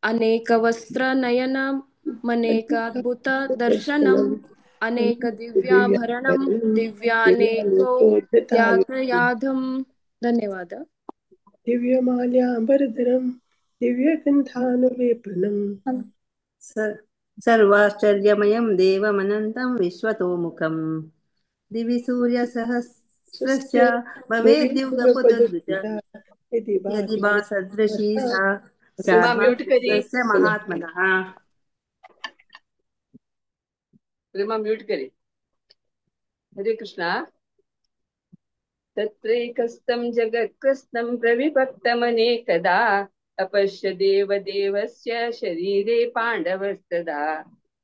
अनेकवस्त्रनयनमनेकाद्भुतदर्शनम् अनेकदिव्याभरणं दिव्यानेकोद्यातयाधम्। धन्यवाद। दिव्यमाल्याम्बरधरं दिव्यगन्धानुलेपनम् सर्वाश्चर्यमयं देवमनन्तं विश्वतोमुखं दिवि सूर्यसहस्रश्च भवेद्युगपदुद्रुजा यदि वा सदृशी सा म्यूट करिए। स्याद्भासस्य महात्मनः। प्रेमा म्यूट करिए। हरे कृष्णा। तत्रैकस्तं जगत्कृत्स्नं प्रविभक्तमनेकदा अपश्य देवदेवस्य शरीरे पाण्डवस्तदा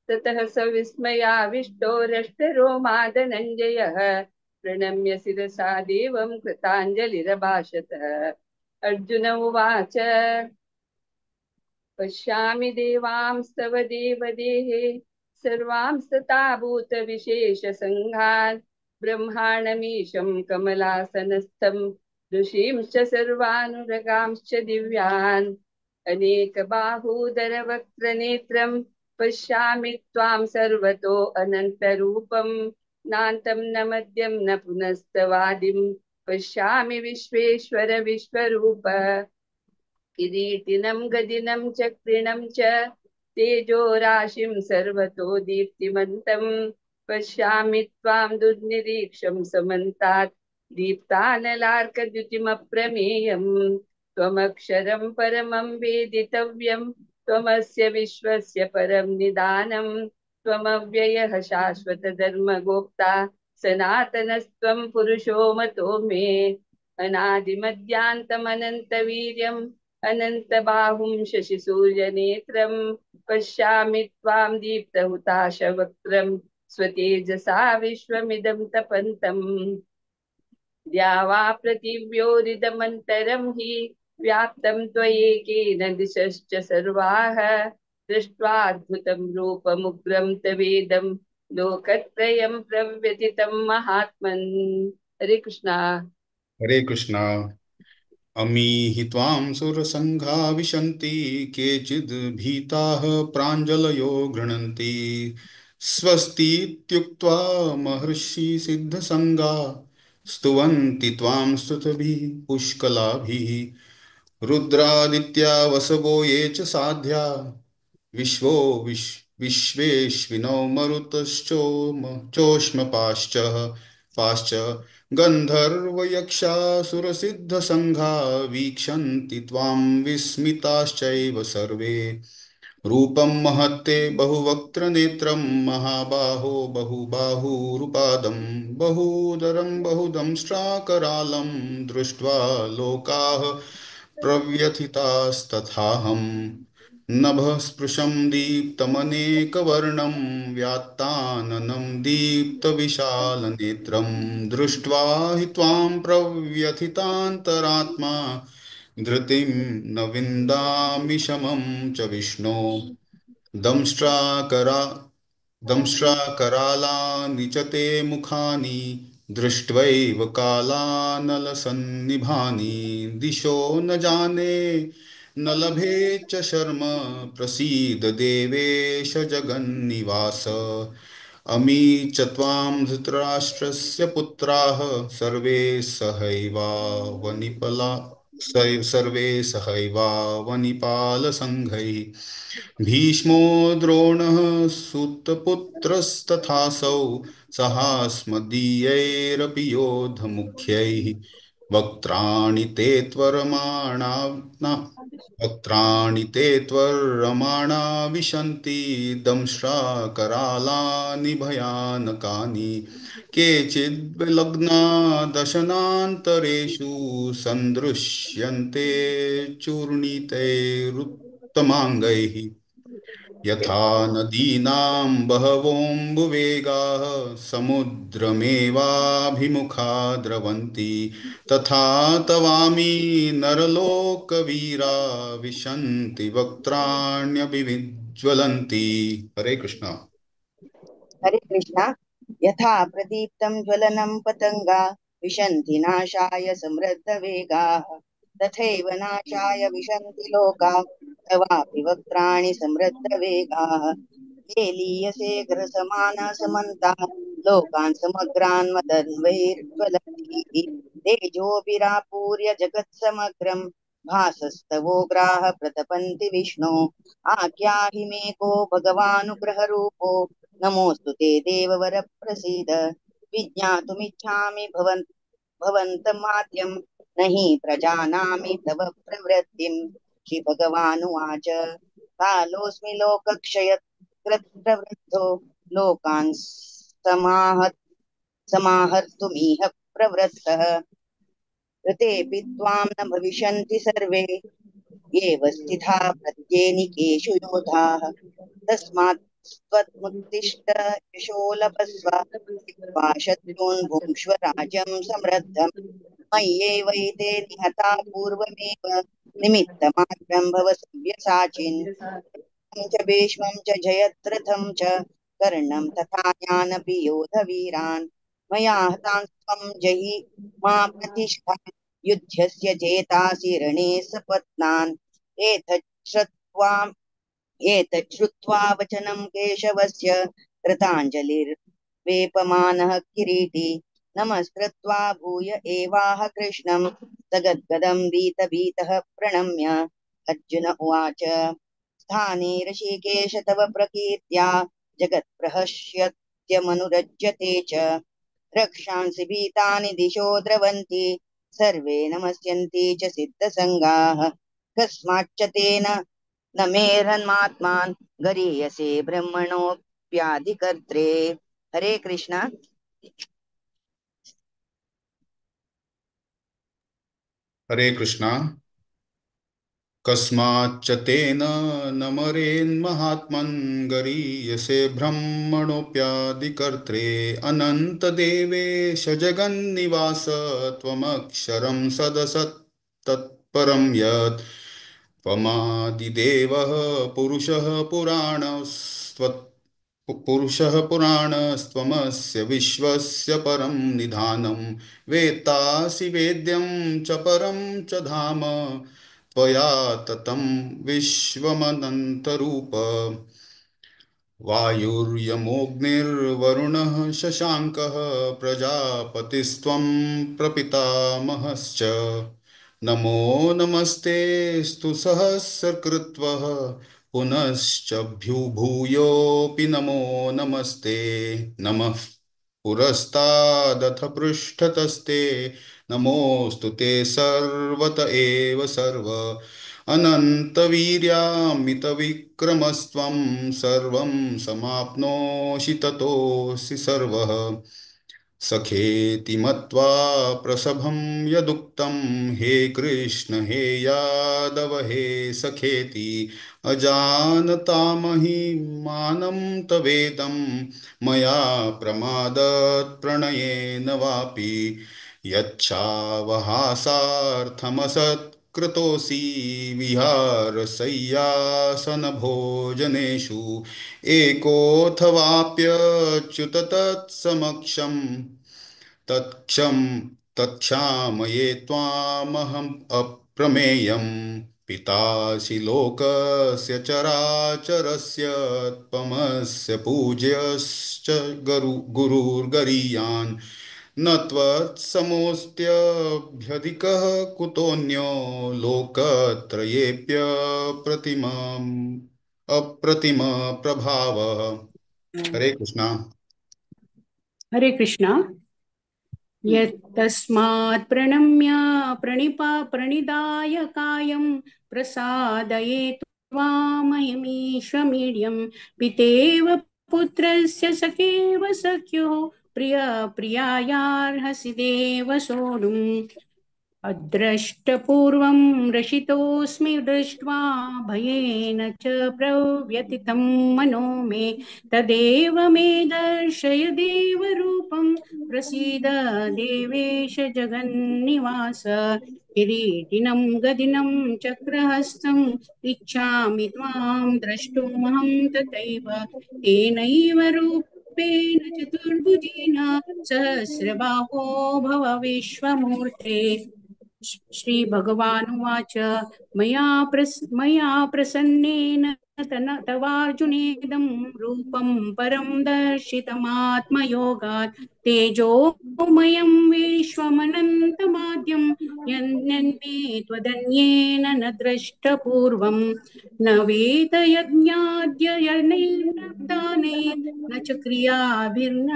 ततः स विस्मयाविष्टो रष्टरोमा धनञ्जयः प्रणम्य शिरसा देवं कृताञ्जलिरभाषत। अर्जुन उवाच पश्यामि देवांस्तव देवदेहे सर्वांस्तथा भूतविशेषसङ्घान् ब्रह्माणमीशं कमलासनस्थं ऋषींश्च सर्वानुरगांश्च दिव्यान् अनेकबाहूदरवक्त्रनेत्रं पश्यामि त्वां सर्वतो अनन्तरूपं नान्तं न मध्यं न पुनस्तवादिं पश्यामि विश्वेश्वर विश्वरूप। किरीटिनं गदिनं चक्रिणं च तेजो राशिं सर्वतो दीप्तिमन्तं पश्यामि त्वां दुर्निरीक्षं समन्तात् दीप्तानलार्कद्युतिमप्रमेयं त्वमक्षरं परमं वेदितव्यं त्वमस्य विश्वस्य परं निदानं त्वमव्ययः शाश्वतधर्मगोप्ता सनातनस्त्वं पुरुषो मतो मे अनादिमध्यान्तमनन्तवीर्यम् अनन्तबाहुं शशिसूर्यनेत्रं पश्यामि त्वां दीप्तहुताशवक्त्रं स्वतेजसा विश्वमिदं तपन्तम् द्यावा पृथिव्योरिदमन्तरं हि व्याप्तं त्वयेकेन दिशश्च सर्वाः दृष्ट्वाद्भुतं रूपमुग्रं तवेदं लोकत्रयं प्रव्यथितं महात्मन्। हरे कृष्णा। हरे कृष्णा। अमीहि त्वां सुरसङ्घा विशन्ति केचिद् भीताः प्राञ्जलयो गृह्णन्ति स्वस्तीत्युक्त्वा महर्षि सिद्धसङ्गा स्तुवन्ति त्वां स्तुतिभिः पुष्कलाभिः रुद्रादित्या वसवो ये च साध्या विश्वेश्विनौ मरुतश्चोष्मपाश्च पाश्च गन्धर्वयक्षासुरसिद्धसङ्घा वीक्षन्ति त्वां विस्मिताश्चैव सर्वे रूपं महत्ते बहुवक्त्रनेत्रं महाबाहो बहुबाहुरुपादं बहूदरं बहुदंष्ट्राकरालं दृष्ट्वा लोकाः प्रव्यथितास्तथाहम् नभःस्पृशं दीप्तमनेकवर्णं व्यात्ताननं दीप्तविशालनेत्रं दृष्ट्वा हि त्वां प्रव्यथितान्तरात्मा धृतिं न विन्दामि शमं च विष्णो दंष्ट्राकरा दंष्ट्राकरालानि च ते मुखानि दृष्ट्वैव कालानलसन्निभानि दिशो न जाने न लभे च शर्म प्रसीद देवेश जगन्निवास अमी च त्वां धृतराष्ट्रस्य पुत्राः सर्वे सहैवावनिपला सर्वे सहैवावनिपालसङ्घैः भीष्मो द्रोणः सूतपुत्रस्तथासौ सहास्मदीयैरपि योधमुख्यैः वक्त्राणि ते त्वरमाणा वक्त्राणि ते त्वर्रमाणा विशन्ति दंष्ट्राकरालानि भयानकानि केचिद्विलग्ना दशनान्तरेषु सन्दृश्यन्ते चूर्णितैरुत्तमाङ्गैः यथा नदीनां बहवोऽम्बुवेगाः समुद्रमेवाभिमुखा द्रवन्ति तथा तवामि नरलोकवीरा विशन्ति वक्त्राण्यभिविज्वलन्ति। हरे कृष्णा। हरे कृष्णा। यथा प्रदीप्तं ज्वलनं पतंगा विशन्ति नाशाय समृद्धवेगाः तथैव नाशाय विशन्ति लोकाः तवापि वक्त्राणि समृद्धवेगाः ये लीयसे ग्रसमानः समन्ताः लोकान् समग्रान् मदन्वैर्ज्वलन्ति तेजोभिरापूर्य जगत्समग्रं भासस्तवोग्राः प्रतपन्ति विष्णो आख्याहि मे को भगवानुग्रहरूपो नमोऽस्तु ते देववर प्रसीद विज्ञातुमिच्छामि भवन्तमाद्यं न हि प्रजानामि तव प्रवृत्तिं श्रीभगवानुवाच कालोऽस्मि लोकक्षयकृत् लोकान् समाहर्तुमिह प्रवृत्तः ऋतेऽपि त्वां न भविष्यन्ति सर्वे एव स्थिता प्रत्येनिकेषु योधाः तस्मात् त्वमुत्तिष्ठ यशो लभस्व त्यक्त्वा शत्रून् भुङ्क्ष्व राज्यं समृद्धम् मय्येवैते निहता पूर्वमेव निमित्तमात्रं भव सव्यसाचिन् च भीष्मं च जयद्रथं च कर्णं तथा ज्ञानपि योधवीरान् मया हतां त्वं जहि मा प्रतिष्ठा युध्यस्य चेतासि रणे सपत्नान् एतच्छ्रुत्वा वचनं केशवस्य कृताञ्जलिर्वेपमानः किरीटी नमस्कृत्वा भूय एवाह कृष्णं सगद्गदं वीतभीतः प्रणम्य अर्जुन उवाच स्थाने ऋषिकेश तव प्रकीर्त्या जगत्प्रहस्यत्यमनुरज्यते च रक्षांसि भीतानि दिशो द्रवन्ति सर्वे नमस्यन्ति च सिद्धसङ्गाः कस्माच्च तेन न मेरन्मात्मान् गरीयसे ब्रह्मणोऽप्यादिकर्त्रे। हरे कृष्ण। हरे कृष्णा। कस्माच्च तेन न मरेन्महात्मन् गरीयसे ब्रह्मणोऽप्यादिकर्त्रे अनन्तदेवेश जगन्निवास त्वमक्षरं सदसत्तत्परं यत् त्वमादिदेवः पुरुषः पुराणस्त्वमस्य विश्वस्य परं निधानं वेत्तासि वेद्यं च परं च धाम त्वया ततं विश्वमनन्तरूप वायुर्यमोऽग्निर्वरुणः शशाङ्कः प्रजापतिस्त्वं प्रपितामहश्च नमो नमस्तेऽस्तु सहस्रकृत्वः पुनश्च भूयोऽपि नमो नमस्ते नमः पुरस्तादथ पृष्ठतस्ते नमोऽस्तु ते सर्वत एव सर्व अनन्तवीर्यामितविक्रमस्त्वं सर्वं समाप्नोषि ततोऽसि सर्वः सखेति मत्वा प्रसभं यदुक्तं हे कृष्ण हे यादव हे सखेति अजानता महिमानं तवेदं मया प्रमादात् प्रणयेन वापि यच्छावहासार्थमसत्कृतोऽसि विहारशय्यासनभोजनेषु एकोऽथवाप्यच्युत तत्समक्षं तत्क्षामये त्वामहम् अप्रमेयम् पितासि लोकस्य चराचरस्य त्वमस्य पूज्यश्च गुरुर्गरीयान् न त्वत्समोऽस्त्यभ्यधिकः कुतोऽन्यो लोकत्रयेऽप्यप्रतिमम् अप्रतिम प्रभावः। हरे कृष्णा। हरे कृष्णा। यत्तस्मात् प्रणम्य प्रणिदाय कायं प्रसादये त्वामयमीश्वमीड्यं पितेव पुत्रस्य सखेव सख्यो प्रियायार्हसि देव सोढुम् अदृष्टपूर्वं रषितोऽस्मि दृष्ट्वा भयेन च प्रव्यथितं मनो मे तदेव मे दर्शय देवरूपं प्रसीद देवेश जगन्निवास किरीटिनं गदिनं चक्रहस्तम् इच्छामि त्वां द्रष्टुमहं तथैव तेनैव रूपेण चतुर्भुजेन सहस्रबाहो भव विश्वमूर्ते। श्री भगवानुवाच मया प्रसन्नेन तवार्जुनेदं रूपं परं दर्शितमात्मयोगात् तेजोमयं विश्वमनन्तमाद्यं यन्मे त्वदन्येन न दृष्टपूर्वं न वेदयज्ञाद्ययनैर्दानैः न च क्रियाभिर्न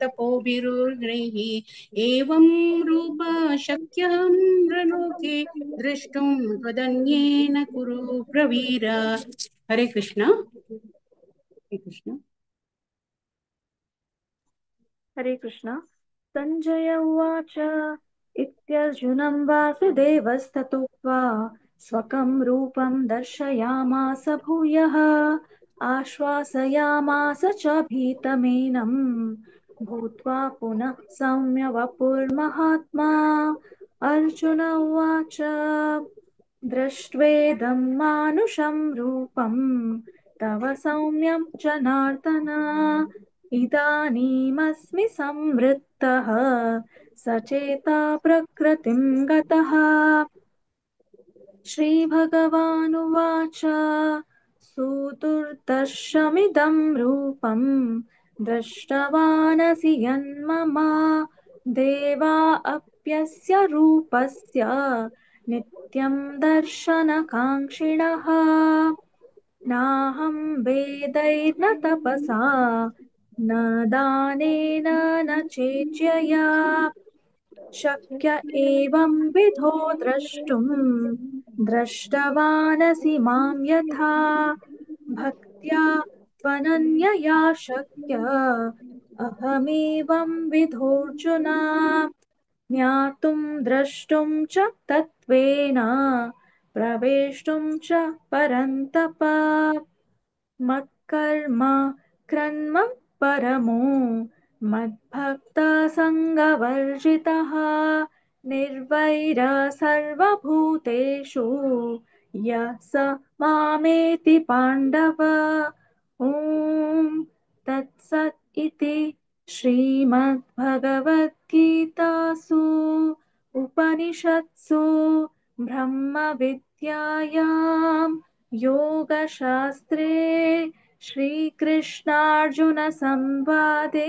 तपोभिरुग्रैः एवं रूप शक्यं नृलोके द्रष्टुं त्वदन्येन कुरु प्रवीर। हरे कृष्ण। हरे कृष्ण। हरे कृष्ण। संजय उवाच इत्यर्जुनं वासुदेवस्ततुक्त्वा स्वकं रूपं दर्शयामास भूयः आश्वासयामास च भीतमेनं भूत्वा पुनः सौम्य वपुर्महात्मा। अर्जुन उवाच दृष्ट्वेदं मानुषं रूपं तव सौम्यं जनार्दन इदानीमस्मि संवृत्तः सचेता प्रकृतिं गतः। श्रीभगवानुवाच सुदुर्दर्शमिदं रूपं दृष्टवानसि यन्मम देवा अप्यस्य रूपस्य नित्यं दर्शनकाङ्क्षिणः नाहं वेदैर्न तपसा न दानेन न चेज्यया शक्य एवं विधो द्रष्टुं दृष्टवानसि मां यथा भक्त्या त्वनन्यया शक्य अहमेवं विधोऽर्जुन ज्ञातुं द्रष्टुं च तत्त्वेन प्रवेष्टुं च परन्तप मत्कर्म क्रन्म परमो मद्भक्तसङ्गवर्जितः निर्वैर सर्वभूतेषु यः स मामेति पाण्डव। ॐ तत्सत् इति श्रीमद्भगवद्गीतासु उपनिषत्सु ब्रह्मविद्यायां योगशास्त्रे श्रीकृष्णार्जुनसंवादे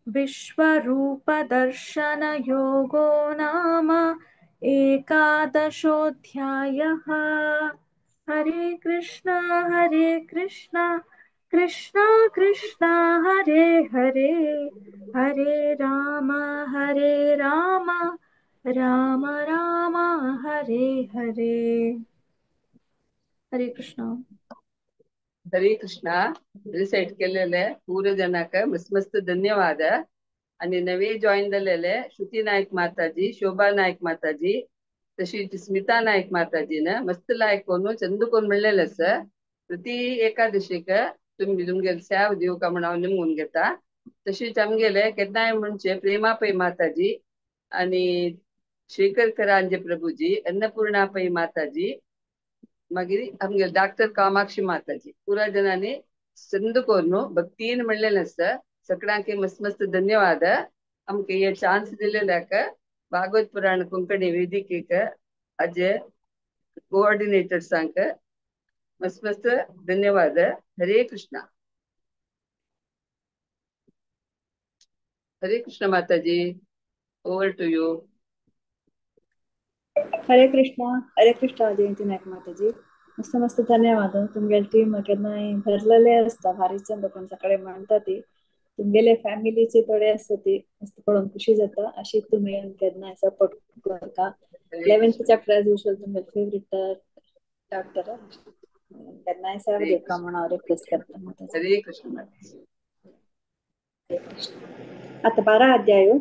विश्वरूपदर्शनयोगो नाम एकादशोऽध्यायः। हरे कृष्ण कृष्ण कृष्ण हरे हरे हरे राम राम राम हरे हरे। हरे कृष्ण। हरे कृष्णा. रिसेट केलेले पूर्ण जणांक मस्त धन्यवाद. आणि नवे जॉईन झालेले श्रुती नाईक माताजी, शोभा नाईक माताजी, तशीच स्मिता नाईक माताजीन मस्त लायक कोण चंदू कोण म्हणलेले सर प्रति एकादशीक तुम्ही तुमगे सेव दिव का म्हणून निमून घेता. तशीच आमगेले केन्नाय म्हणचे प्रेमा पै माताजी आणि शेखर करांजे प्रभुजी, अन्नपूर्णा पै माताजी, मागीर आमगे डॉक्टर कामाक्षी माताजी पुरा जणांनी संद कोण भक्तीन म्हणलेले आसता. सगळ्यांक मस्त धन्यवाद. आमके हे चान्स दिलेल्याक भागवत पुराण कोंकणी वेदिकेक आज कोऑर्डिनेटर सांग मस्त मस्त धन्यवाद. हरे कृष्णा. हरे कृष्ण माताजी, ओव्हर टू यू. हरे कृष्ण जयंती नायक माताजी. मस्त मस्त धन्यवाद. तुमगेल टीम केन्नाय भरलेले असता भारी चंद पण सकाळी म्हणता ती तुमगेले फॅमिलीचे थोडे असता ती मस्त पळून खुशी जाता. अशी तुम्ही केन्नाय सपोर्ट करता. 11th चॅप्टर एज युजुअल तुमगे फेवरेट चॅप्टर केन्नाय सर्व दे प्रमाण रिक्वेस्ट करता माताजी. हरे कृष्ण माताजी. आता 12 अध्याय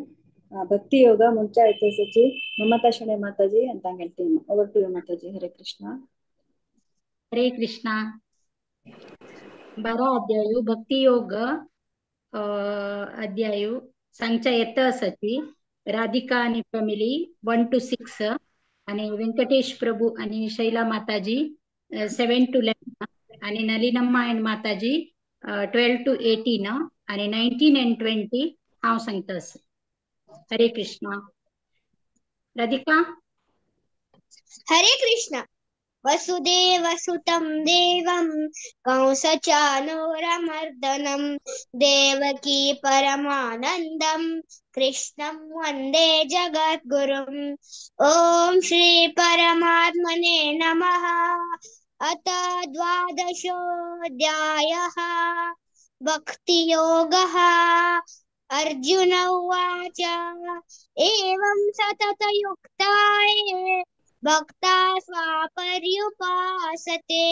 ಭಕ್ತಿ ಯೋಗ ಮುಂಚೆ ಆಯ್ತು ಸಚಿ ಮಮತಾ ಶಣೆ ಮಾತಾಜಿ ಅಂತ ಹೇಳ್ತೀನಿ. Over to you Mataji. Hare Krishna. Hare Krishna. 12 अध्याय भक्ती योग अध्याय सांगच्या येतं सची राधिका आणि फॅमिली 1 to 6 आणि व्यंकटेश प्रभू आणि शैला माताजी 7 to 11 आणि नलिनम्मा आणि माताजी 12 to 18 आणि 19 and 20 हांव सांगतस. हरे कृष्णा. राधिका. हरे कृष्ण. वसुदेवसुतं देवं कंसचानूरमर्दनं देवकी परमानन्दं कृष्णं वन्दे जगद्गुरुम्. ॐ श्री परमात्मने नमः. अथ 12 भक्तियोगः. अर्जुन उवाच एवं सततयुक्ताये भक्ता स्वापर्युपासते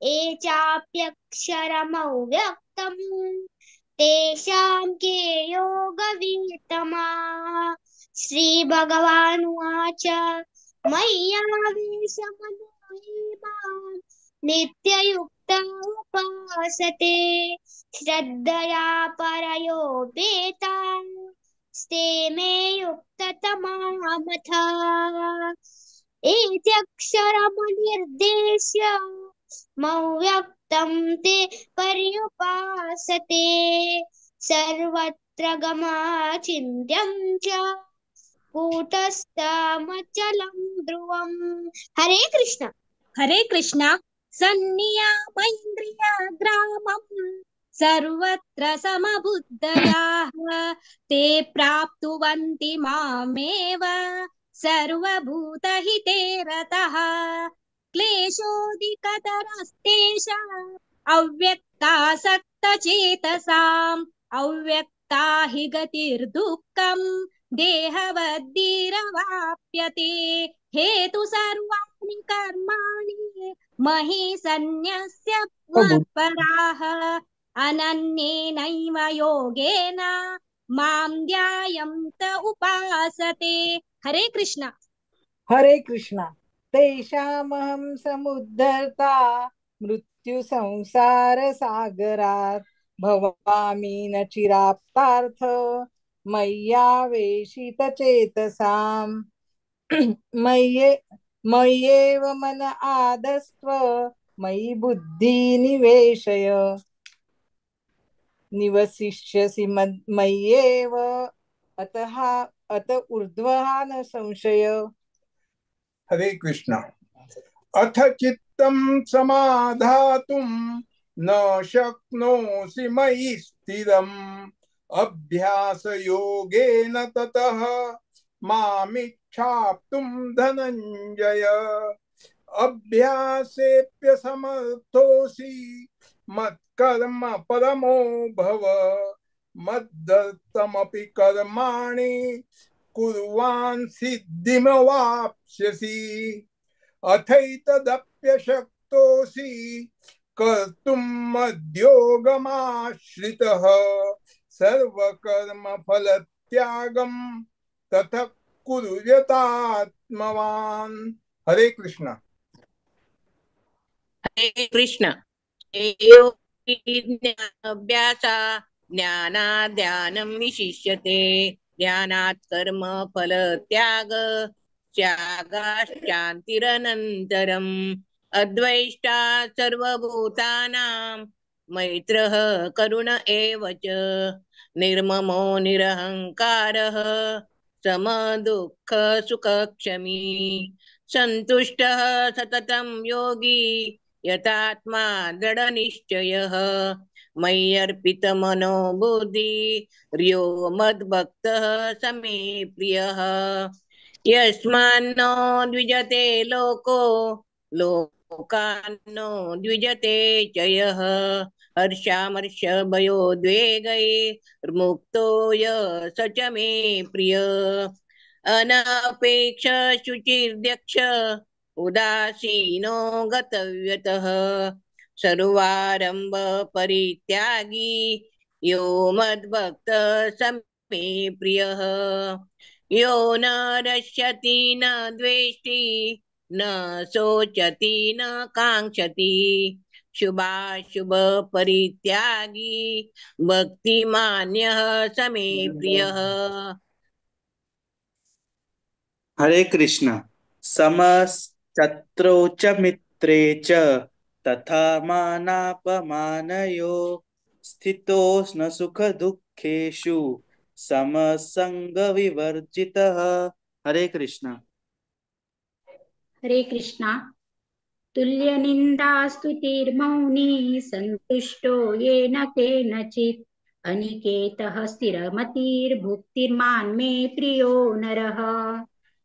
ये चाप्यक्षरमव्यक्तम् तेषां के योगवित्तमाः. श्रीभगवानुवाच मय्यावेशमनो ये मां नित्ययुक्ता उपासते श्रद्धया परयोपेतास्ते मे युक्ततमा मथः. एत्यक्षरमनिर्देश्य मव्यक्तं ते पर्युपासते सर्वत्र गमचिन्त्यं च कूटस्थमचलं ध्रुवम्. हरे कृष्ण. हरे कृष्ण. सन्नियामैन्द्रियग्रामम् सर्वत्र समबुद्धयाः ते प्राप्नुवन्ति मामेव सर्वभूतहिते रतः. क्लेशोऽधिकतरस्तेषाम् अव्यक्तासक्तचेतसाम् अव्यक्ता हि गतिर्दुःखम् देहवद्भिरवाप्यते. हेतु सर्वाणि कर्माणि महि सन्न्यस्य मत्पराः अनन्येनैव योगेन मां ध्यायन्त उपासते. हरे कृष्ण. हरे कृष्ण. तेषामहं समुद्धर्ता मृत्यु संसार सागरात् भवामि न चिराप्तार्थ मय्यावेशित चेतसाम्. मय्येव मन आदस्त्व मयि बुद्धि निवेशय निवसिष्यसि मय्येव अत ऊर्ध्वः न संशय. हरे कृष्ण. अथ चित्तं समाधातुं न शक्नोषि मयि स्थिरम् अभ्यासयोगेन ततः मामिच्छाप्तुं धनञ्जय. अभ्यासेऽप्यसमर्थोऽसि मत्कर्म परमो भव मद्दत्तमपि कर्माणि कुर्वान् सिद्धिमवाप्स्यसि. अथैतदप्यशक्तोऽसि कर्तुं मद्योगमाश्रितः सर्वकर्मफलत्यागं ततः कुरु यतात्मवान्. हरे कृष्ण. हरे कृष्ण. अभ्यासा ज्ञानाध्यानं विशिष्यते ध्यानात् कर्म फल त्याग त्यागाश्चान्तिरनन्तरम्. अद्वैष्टा सर्वभूतानां मैत्रः करुण एव च निर्ममो निरहङ्कारः समदुःख सुखक्षमी सन्तुष्टः सततं योगी यतात्मा दृढनिश्चयः मय्यर्पितमनो बुद्धिर्यो मद्भक्तः स मे प्रियः यस्मान्नो द्विजते लोको लोकान्नो द्विजते च यः हर्षामर्षभयोद्वेगैर्मुक्तो यः स च मे प्रियः अनपेक्ष शुचिर्दक्ष उदासीनो गतव्यतः सर्वारंभ परित्यागी यो मद्भक्तः स मे प्रियः यो न रष्यति न द्वेष्टि न शोचति न काङ्क्षति शुभाशुभ परित्यागी भक्तिमान्यः स मे प्रियः। हरे कृष्ण। समशत्रौ च मित्रे च तथा मानापमानयो स्थितोष्ण सुख दुःखेषु समसंग विवर्जितः। हरे कृष्ण। हरे कृष्णा। तुल्यनिन्दास्तुतिर्मौनी सन्तुष्टो येन केनचित् अनिकेतः स्थिरमतिर्भुक्तिर्मान् मे प्रियो नरः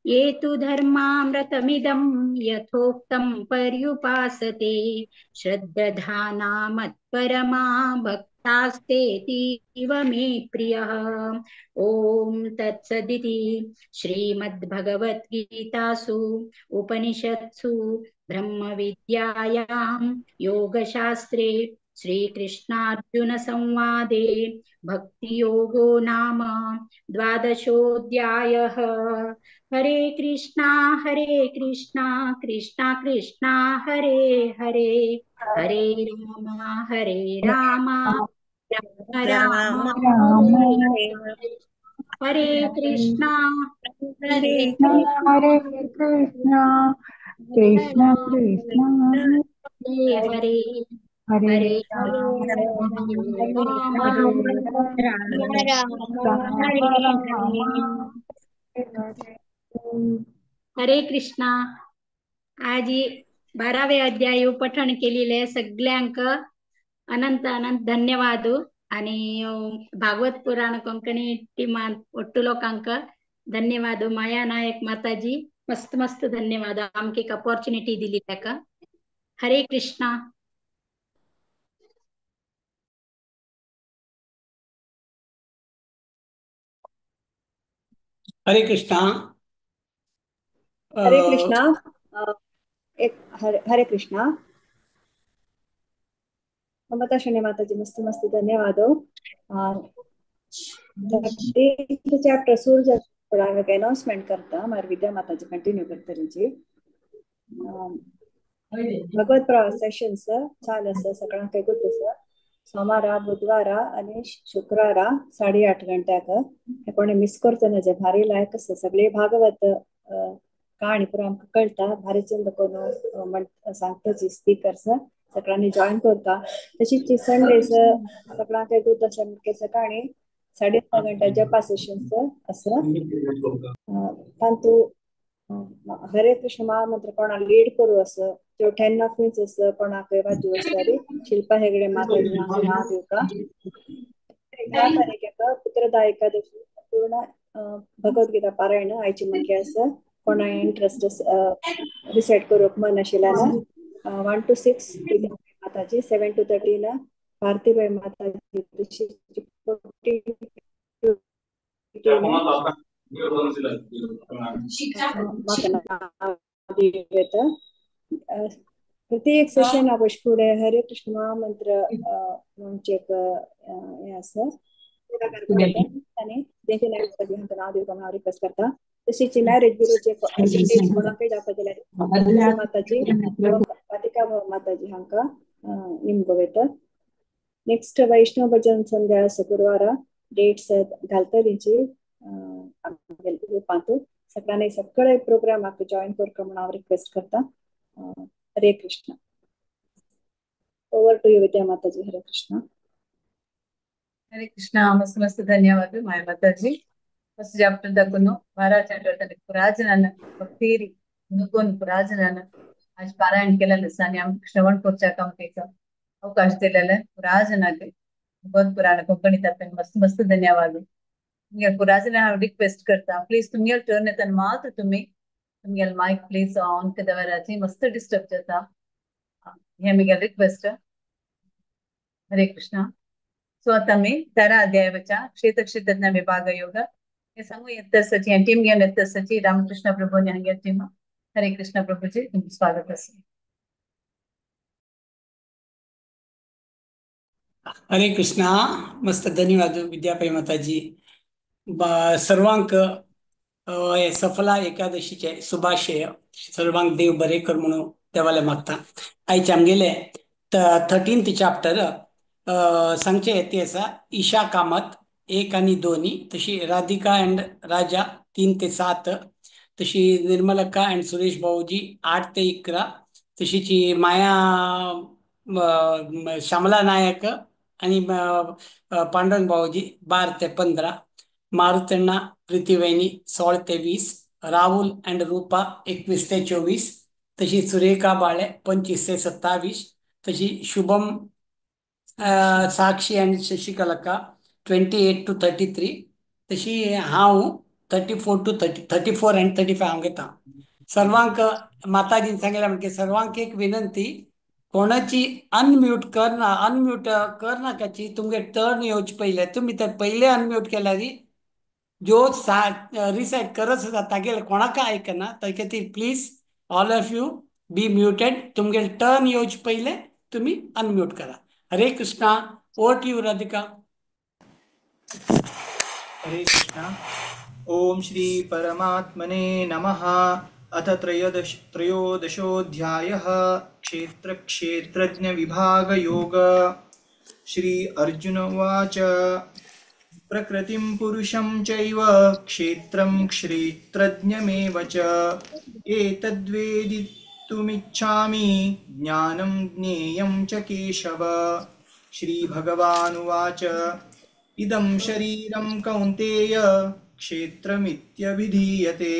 ये तु धर्मामृतमिदं यथोक्तं पर्युपासते श्रद्धाना मत्परमा भक्तास्तेतीव मे प्रियः। ॐ तत्सदिति श्रीमद्भगवद्गीतासु उपनिषत्सु ब्रह्मविद्यायां योगशास्त्रे श्रीकृष्णार्जुनसंवादे भक्तियोगो नाम द्वादशोऽध्यायः। हरे कृष्णा कृष्णा कृष्णा हरे हरे हरे राम राम हरे हरे कृष्णा हरे कृष्णा कृष्ण कृष्ण हरे हरे हरे राम हरे कृष्णा। आज 12वे अध्याय पठण केलेले सगळ्यांक अनंत अनंत धन्यवाद आणि भागवत पुराण कोंकणी टीमान ಒಟ್ಟು लोकांक धन्यवाद। माया नायक माताजी मस्त मस्त धन्यवाद आमके एक अपॉर्च्युनिटी दिली ताका। हरे कृष्णा। हरे कृष्णा। हरे कृष्णा। हरे कृष्णा। ममता शनि माताजी मस्त मस्त धन्यवाद। चैप्टर सूरज अनाउंसमेंट करता मार विद्या माताजी कंटिन्यू करता जी भगवत प्रवास सेशन्स चाल आसा सकाळी गोत आसा सोमार बुधवार आणि शुक्रार 8:30 गंट्याक कोणी मिस करचो ना जे भारी लायक आसा सगळे भागवत कहाणी पुरो आमकां कळटा भारी चंद कोण सांगता जी स्पीकर्स सगळ्यांनी जॉइन करता तशीच संडेस सगळ्यांक गोत आसा सकाळी 6:30 गंटा जपा सेशन्स आसा तांतू हरे कृष्ण महामंत्र कोणा लीड करू असं जो 10 ऑफ मीन्स असं कोणाक वाजू असणारी शिल्पा हेगडे माताजी हांगा नाव दिवका 10 तारीखेक पुत्रदा एकादशी पूर्ण भगवद्गीता पारायण आयची म्हटली असं कोणा इंटरेस्ट रिसेट करूक मन आशिल्ल्यान 1 to 6 माताजी 7 to 13 भारतीबाई माताजी प्रत्येक सेशन आवश्यक पुढे हरे कृष्ण महामंत्र म्हणजे हे असं आणि त्यांचे नाव देवता नाव रिक्वेस्ट करता तशीच मॅरेज ब्युरोचे डिटेल्स कोणाकडे दाखवले माताजी पातिका माताजी हांका निमगो वयता नेक्स्ट वैष्णव भजन संध्या शुक्रवार डेट्स घालता तेंची ग्रुपांतू सगळ्यांनी सगळे प्रोग्राम आपको जॉइन करके म्हणून रिक्वेस्ट करता। हरे कृष्ण। ओवर टू यू विद्या माताजी। हरे कृष्ण। हरे कृष्ण मस्त मस्त धन्यवाद माया माताजी मस्त चैप्टर दकुनो 12 चैप्टर तक राज नन्न भक्ति नुकोन राजनानं आज पारायण केलेलं आसा आणि आमकां श्रवण करच्या कमिटीचो अवकाश दिलेले राजनागे भगवत पुराण कोंकणींतल्यान मस्त मस्त धन्यवाद. राजना हांव रिक्वेस्ट करता प्लीज तुमगे टर्न येताना मात्र तुमगे मायक प्लीज ऑन केदवराची मस्त डिस्टर्ब जाता. हे मिगे रिक्वेस्ट. हरे कृष्णा. सो आता मी 13 अध्यायाच्या क्षेत्रज्ञ विभाग योग हे सांगू येतसची टीम घेऊन येतसची रामकृष्ण प्रभू हांगे टीम. हरे कृष्ण प्रभूजी तुमचं स्वागत असेल. हरे कृष्णा. मस्त धन्यवाद विद्यापै माताजी. सर्वांक सफला एकादशीचे शुभाशय. सर्वांक देव बरे कर म्हणून देवाले मागता. आयचे आमगेले 13th चॅप्टर सांगचे येते असा ईशा कामत 1 आणि 2 तशी राधिका अँड राजा 3 ते 7 तशी निर्मलक्का अँड सुरेश भाऊजी 8 ते 11 तशीची माया श्यामला नायक आणि पांडुरंग भाऊजी 12 ते 15 मारुतण्णा प्रीतीवैनी 16 ते 20 राहुल अँड रूपा 21 ते 24 तशी सुरेखा बाळे 25 ते 27 तशी शुभम साक्षी अँड शशिकलका 28 to 33 तशी हांव 34 to 34 and 35 हांव घेता. सर्वांक माताजीन सांगलेला म्हणजे सर्वांक एक विनंती कोणाची अनम्यूट करनाकाची तुमगे टर्न येवचे पहिले तुम्ही तर पहिले अनम्यूट केल्यार जो रिसेट करत आसा तागेले कोणाका आयकना ताचे खातीर please all of you be muted. तुमगे टर्न येवचे पहिले तुम्ही अनम्यूट करा. Hare Krishna. Over to you Radhika. Hare Krishna. ओम श्री परमात्मने नमः. अथ त्रयोदशोऽध्यायः क्षेत्र क्षेत्रज्ञ विभाग योग. श्री अर्जुन उवाच प्रकृतिं पुरुषं चैव क्षेत्रं क्षेत्रज्ञमेव च एतद्वेदितुमिच्छामि ज्ञानं ज्ञेयं च केशव. श्री भगवानुवाच इदं शरीरं कौन्तेय क्षेत्रमित्यभिधीयते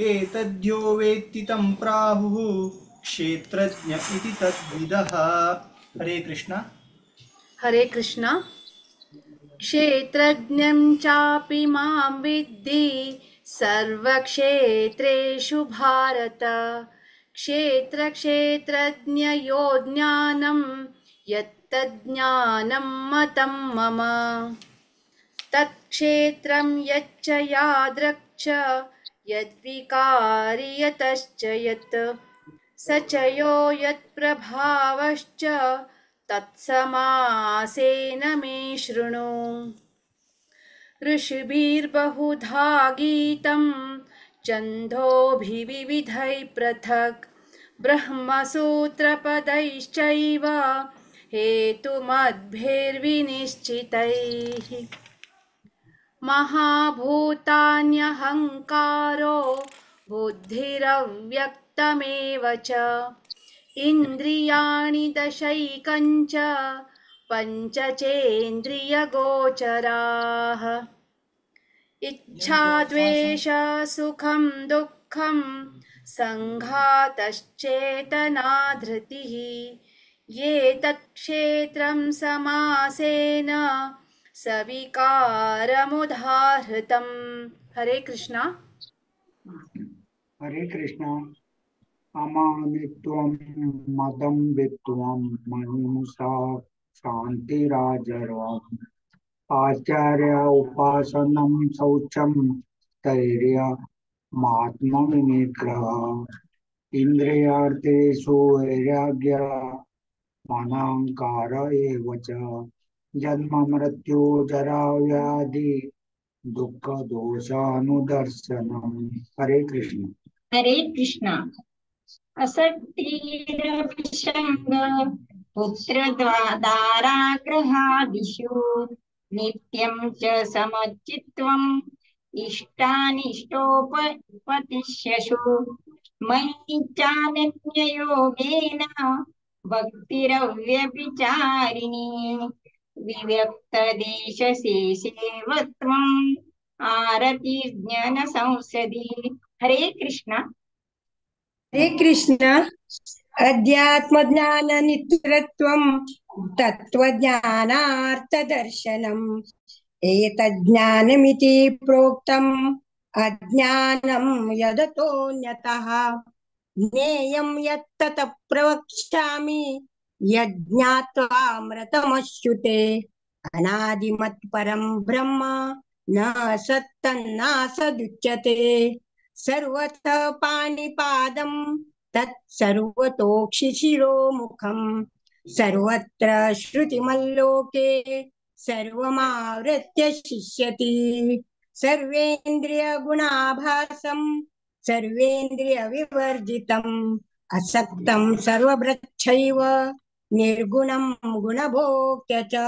एतद्यो वेत्ति तं प्राहुः क्षेत्रज्ञ इति तद्विदः. हरे कृष्णा. हरे कृष्णा. क्षेत्रज्ञं चापि मां विद्धि सर्वक्षेत्रेषु भारत. क्षेत्रक्षेत्रज्ञयो ज्ञानं यत्तज्ज्ञानं मतं मम. तत्क्षेत्रं यच्च यादृक् च यद्विकारि यतश्च यत् स च यो यत्प्रभावश्च तत्समासेन मे शृणु. ऋषिभिर्बहुधा गीतं छन्दोभिर्विविधैः पृथक् ब्रह्मसूत्रपदैश्चैव हेतुमद्भिर्विनिश्चितैः. महाभूतान्यहङ्कारो बुद्धिरव्यक्तमेव च इन्द्रियाणि दशैकञ्च पञ्चचेन्द्रियगोचराः. इच्छा द्वेष सुखं दुःखं सङ्घातश्चेतना धृतिः ये तत्क्षेत्रं समासेन सविकारमुदाहृतम्. हरे कृष्णा. हरे कृष्णा. अमानित्वं मदं वित्वं महिंसा शान्तिराजर्वम् आचार्य उपासनं शौचं स्थैर्यमात्मविनिग्रहः इन्द्रियार्थेषु वैराग्य मनांकार एव च जन्म मृत्यु जरा व्याधि दुःख दोषानुदर्शनम्. हरे कृष्ण. हरे कृष्णा. असक्तिरविसंग पुत्रदाराग्रहादिषु नित्यं च समचित्वम् इष्टानिष्टोपपतिष्यसु मयि चानन्ययोगेन भक्तिरव्यभिचारिणी विव्यक्तदेशशेषेवत्वम् आरतिर्ज्ञानसंसदि. हरे कृष्णा. हरे कृष्ण अध्यात्मज्ञान नित्यत्वं तत्त्वज्ञानार्थदर्शनम् एतज्ज्ञानमिति प्रोक्तम् अज्ञानं यदतोऽन्यतः ज्ञेयं यत्ततः प्रवक्ष्यामि यज्ञात्वामृतमश्नुते अनादिमत्परं ब्रह्म न सत्तन्नासदुच्यते सर्वतः पाणिपादं तत्सर्वतोक्षिशिरोमुखं सर्वत्र श्रुतिमल्लोके सर्वमावृत्य शिष्यति सर्वेन्द्रियगुणाभासं सर्वेन्द्रियविवर्जितम् असक्तं सर्वभृच्छैव निर्गुणं गुणभोक्त्य च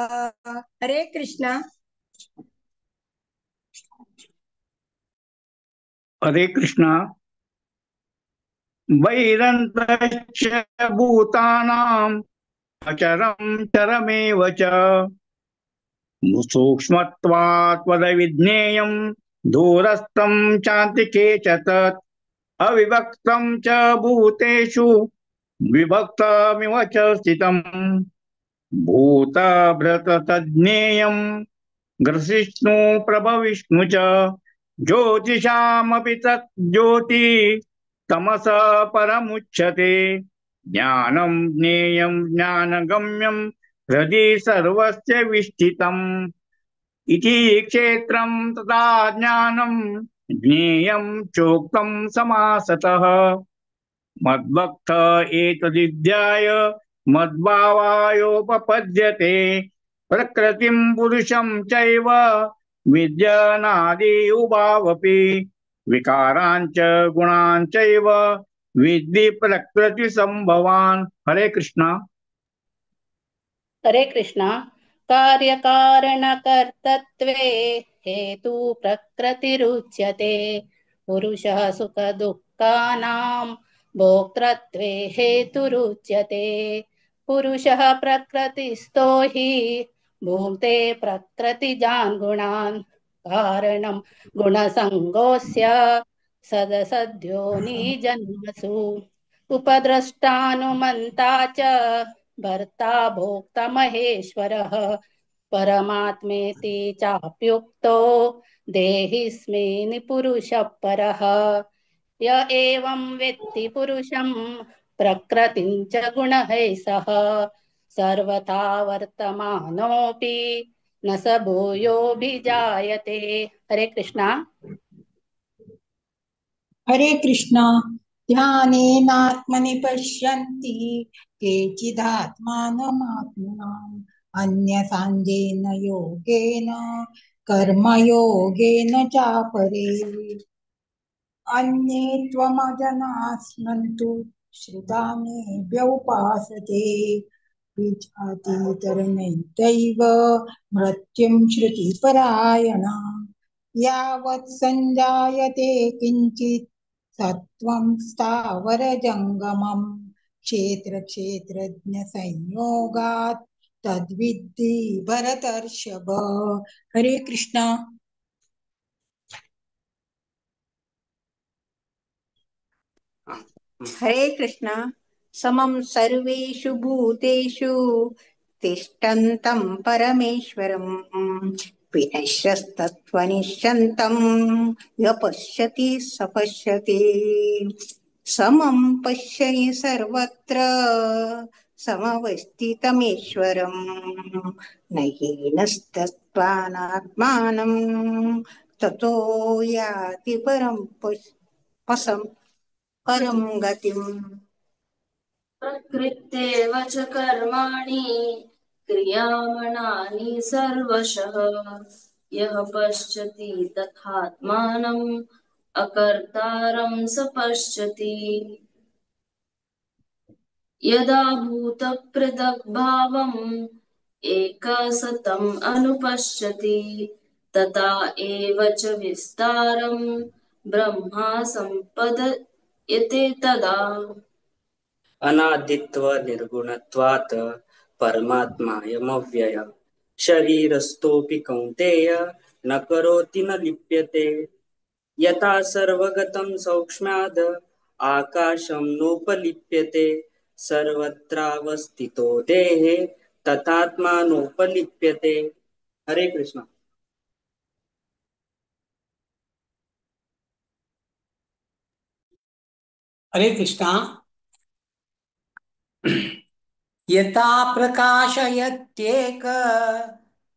हरे कृष्ण हरे कृष्ण वैरन्तश्च भूतानाम् अचरं चरमेव च सूक्ष्मत्वात् पदविज्ञेयं दूरस्थं चान्तिके च तत् अविभक्तं च भूतेषु विभक्तमिव च स्थितम् भूतभृततज्ज्ञेयं ग्रसिष्णु प्रभविष्णु च ज्योतिषामपि तत् ज्योति तमसः परमुच्यते ज्ञानं ज्ञेयं ज्ञानगम्यं हृदि सर्वस्य विष्ठितम् इति क्षेत्रं तथा ज्ञानं ज्ञेयं चोक्तं समासतः मद्भक्त एतदिध्याय मद्भावायोपपद्यते प्रकृतिं पुरुषं चैव विद्यनादि उभावपि विकारांच गुणांचैव विद्धि प्रकृति संभवान् हरे कृष्ण हरे कृष्ण कार्यकारणकर्तृत्वे हेतु प्रकृतिरुच्यते पुरुषः सुखदुःखानां भोक्तृत्वे हेतुरुच्यते पुरुषः प्रकृतिस्थो हि भुङ्क्ते प्रकृतिजान् गुणान् कारणं गुणसङ्गोऽस्य सदसद्योनिजन्मसु उपद्रष्टानुमन्ता च भर्ता भोक्ता महेश्वरः परमात्मेति चाप्युक्तो देहिस्मिन् पुरुषः परः य एवं वेत्ति पुरुषं प्रकृतिं च गुणैः सह सर्वथा वर्तमानोऽपि न स भूयोऽभिजायते हरे कृष्णा हरे कृष्ण ध्यानेनात्मनि पश्यन्ति केचिदात्मानमात्मनाम् अन्यसाङ्गेन योगेन कर्मयोगेन चापरे अन्ये त्वमजनास्मन्तु श्रुतानेभ्य उपासते विजातीतरनैतैव मृत्युं श्रुतिपरायणा यावत् सञ्जायते किञ्चित् सत्त्वं स्थावरजङ्गमम् क्षेत्रक्षेत्रज्ञसंयोगात् तद्विद्धि भरतर्षभ हरे कृष्ण हरे कृष्ण समं सर्वेषु भूतेषु तिष्ठन्तं परमेश्वरं विनश्यस्तत्त्वनिश्चन्तं य पश्यति स पश्यति समं पश्यति सर्वत्र समवस्थितमीश्वरं न हीनस्तत्त्वानात्मानं ततो याति परं गतिम् प्रकृत्येव च कर्माणि क्रियामणानि सर्वशः यः पश्यति तथात्मानम् अकर्तारं स पश्यति यदा भूतपृथग्भावम् एकसतम् अनुपश्यति तथा एव च विस्तारं ब्रह्मा सम्पद्यते तदा अनादित्व निर्गुणत्वात् परमात्मायमव्यय शरीरस्थोऽपि कौन्तेय न करोति न लिप्यते यथा सर्वगतं सौक्ष्म्याद् आकाशं नोपलिप्यते सर्वत्रावस्थितो देहे तथात्मा नोपलिप्यते। हरे कृष्ण। हरे कृष्णा। यथा प्रकाशयत्येक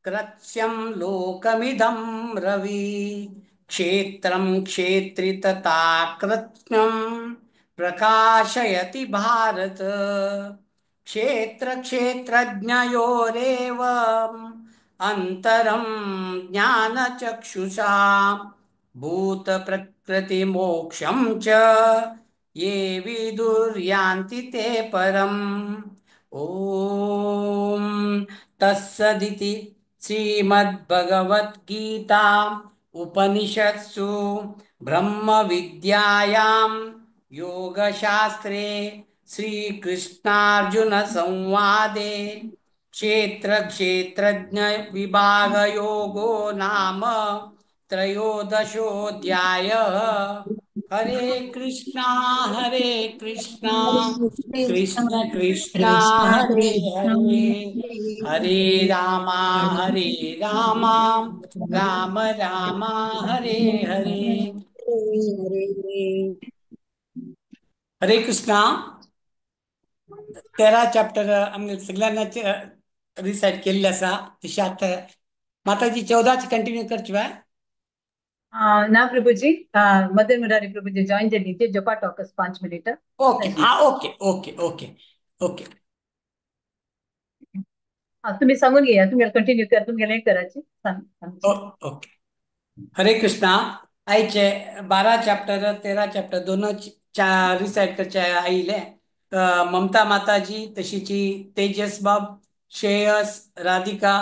कृत्स्नं लोकमिदं रवि क्षेत्रं क्षेत्री तथा कृत्स्नं प्रकाशयति भारत क्षेत्र क्षेत्रज्ञयोरेव अंतरं ज्ञानचक्षुषा भूत प्रकृति मोक्षं च ये विदुर्यान्ति ते परम्। ओम तत्सदिति श्रीमद्भगवद्गीता उपनिषत्सु ब्रह्म विद्यायां योगशास्त्रे श्रीकृष्णार्जुन संवादे क्षेत्र क्षेत्रज्ञ विभाग योगो नाम त्रयोदशोऽध्यायः। हरे कृष्णा कृष्णा कृष्ण कृष्णा हरे हरे हरे रामा राम राम हरे हरे। हरे कृष्णा। 13 चॅप्टर आम्ही सगळ्यांना रिसाइट केलेले असा तशी आता माताजी 14 कंटिन्यू करची बा। ना प्रभुजी मदन मुरारी प्रभुजी जॉइन जे लीजिए जपा टॉकर्स 5 मिनट। ओके हाँ ओके ओके ओके ओके हाँ तुम्ही सांगून घ्या तुम्ही कंटिन्यू कर तुम्ही नाही करायची ओके। हरे कृष्णा। आईचे 12 चॅप्टर 13 चॅप्टर दोन रिसाइट करचे आईले ममता माताजी तशीची तेजस बाब श्रेयस राधिका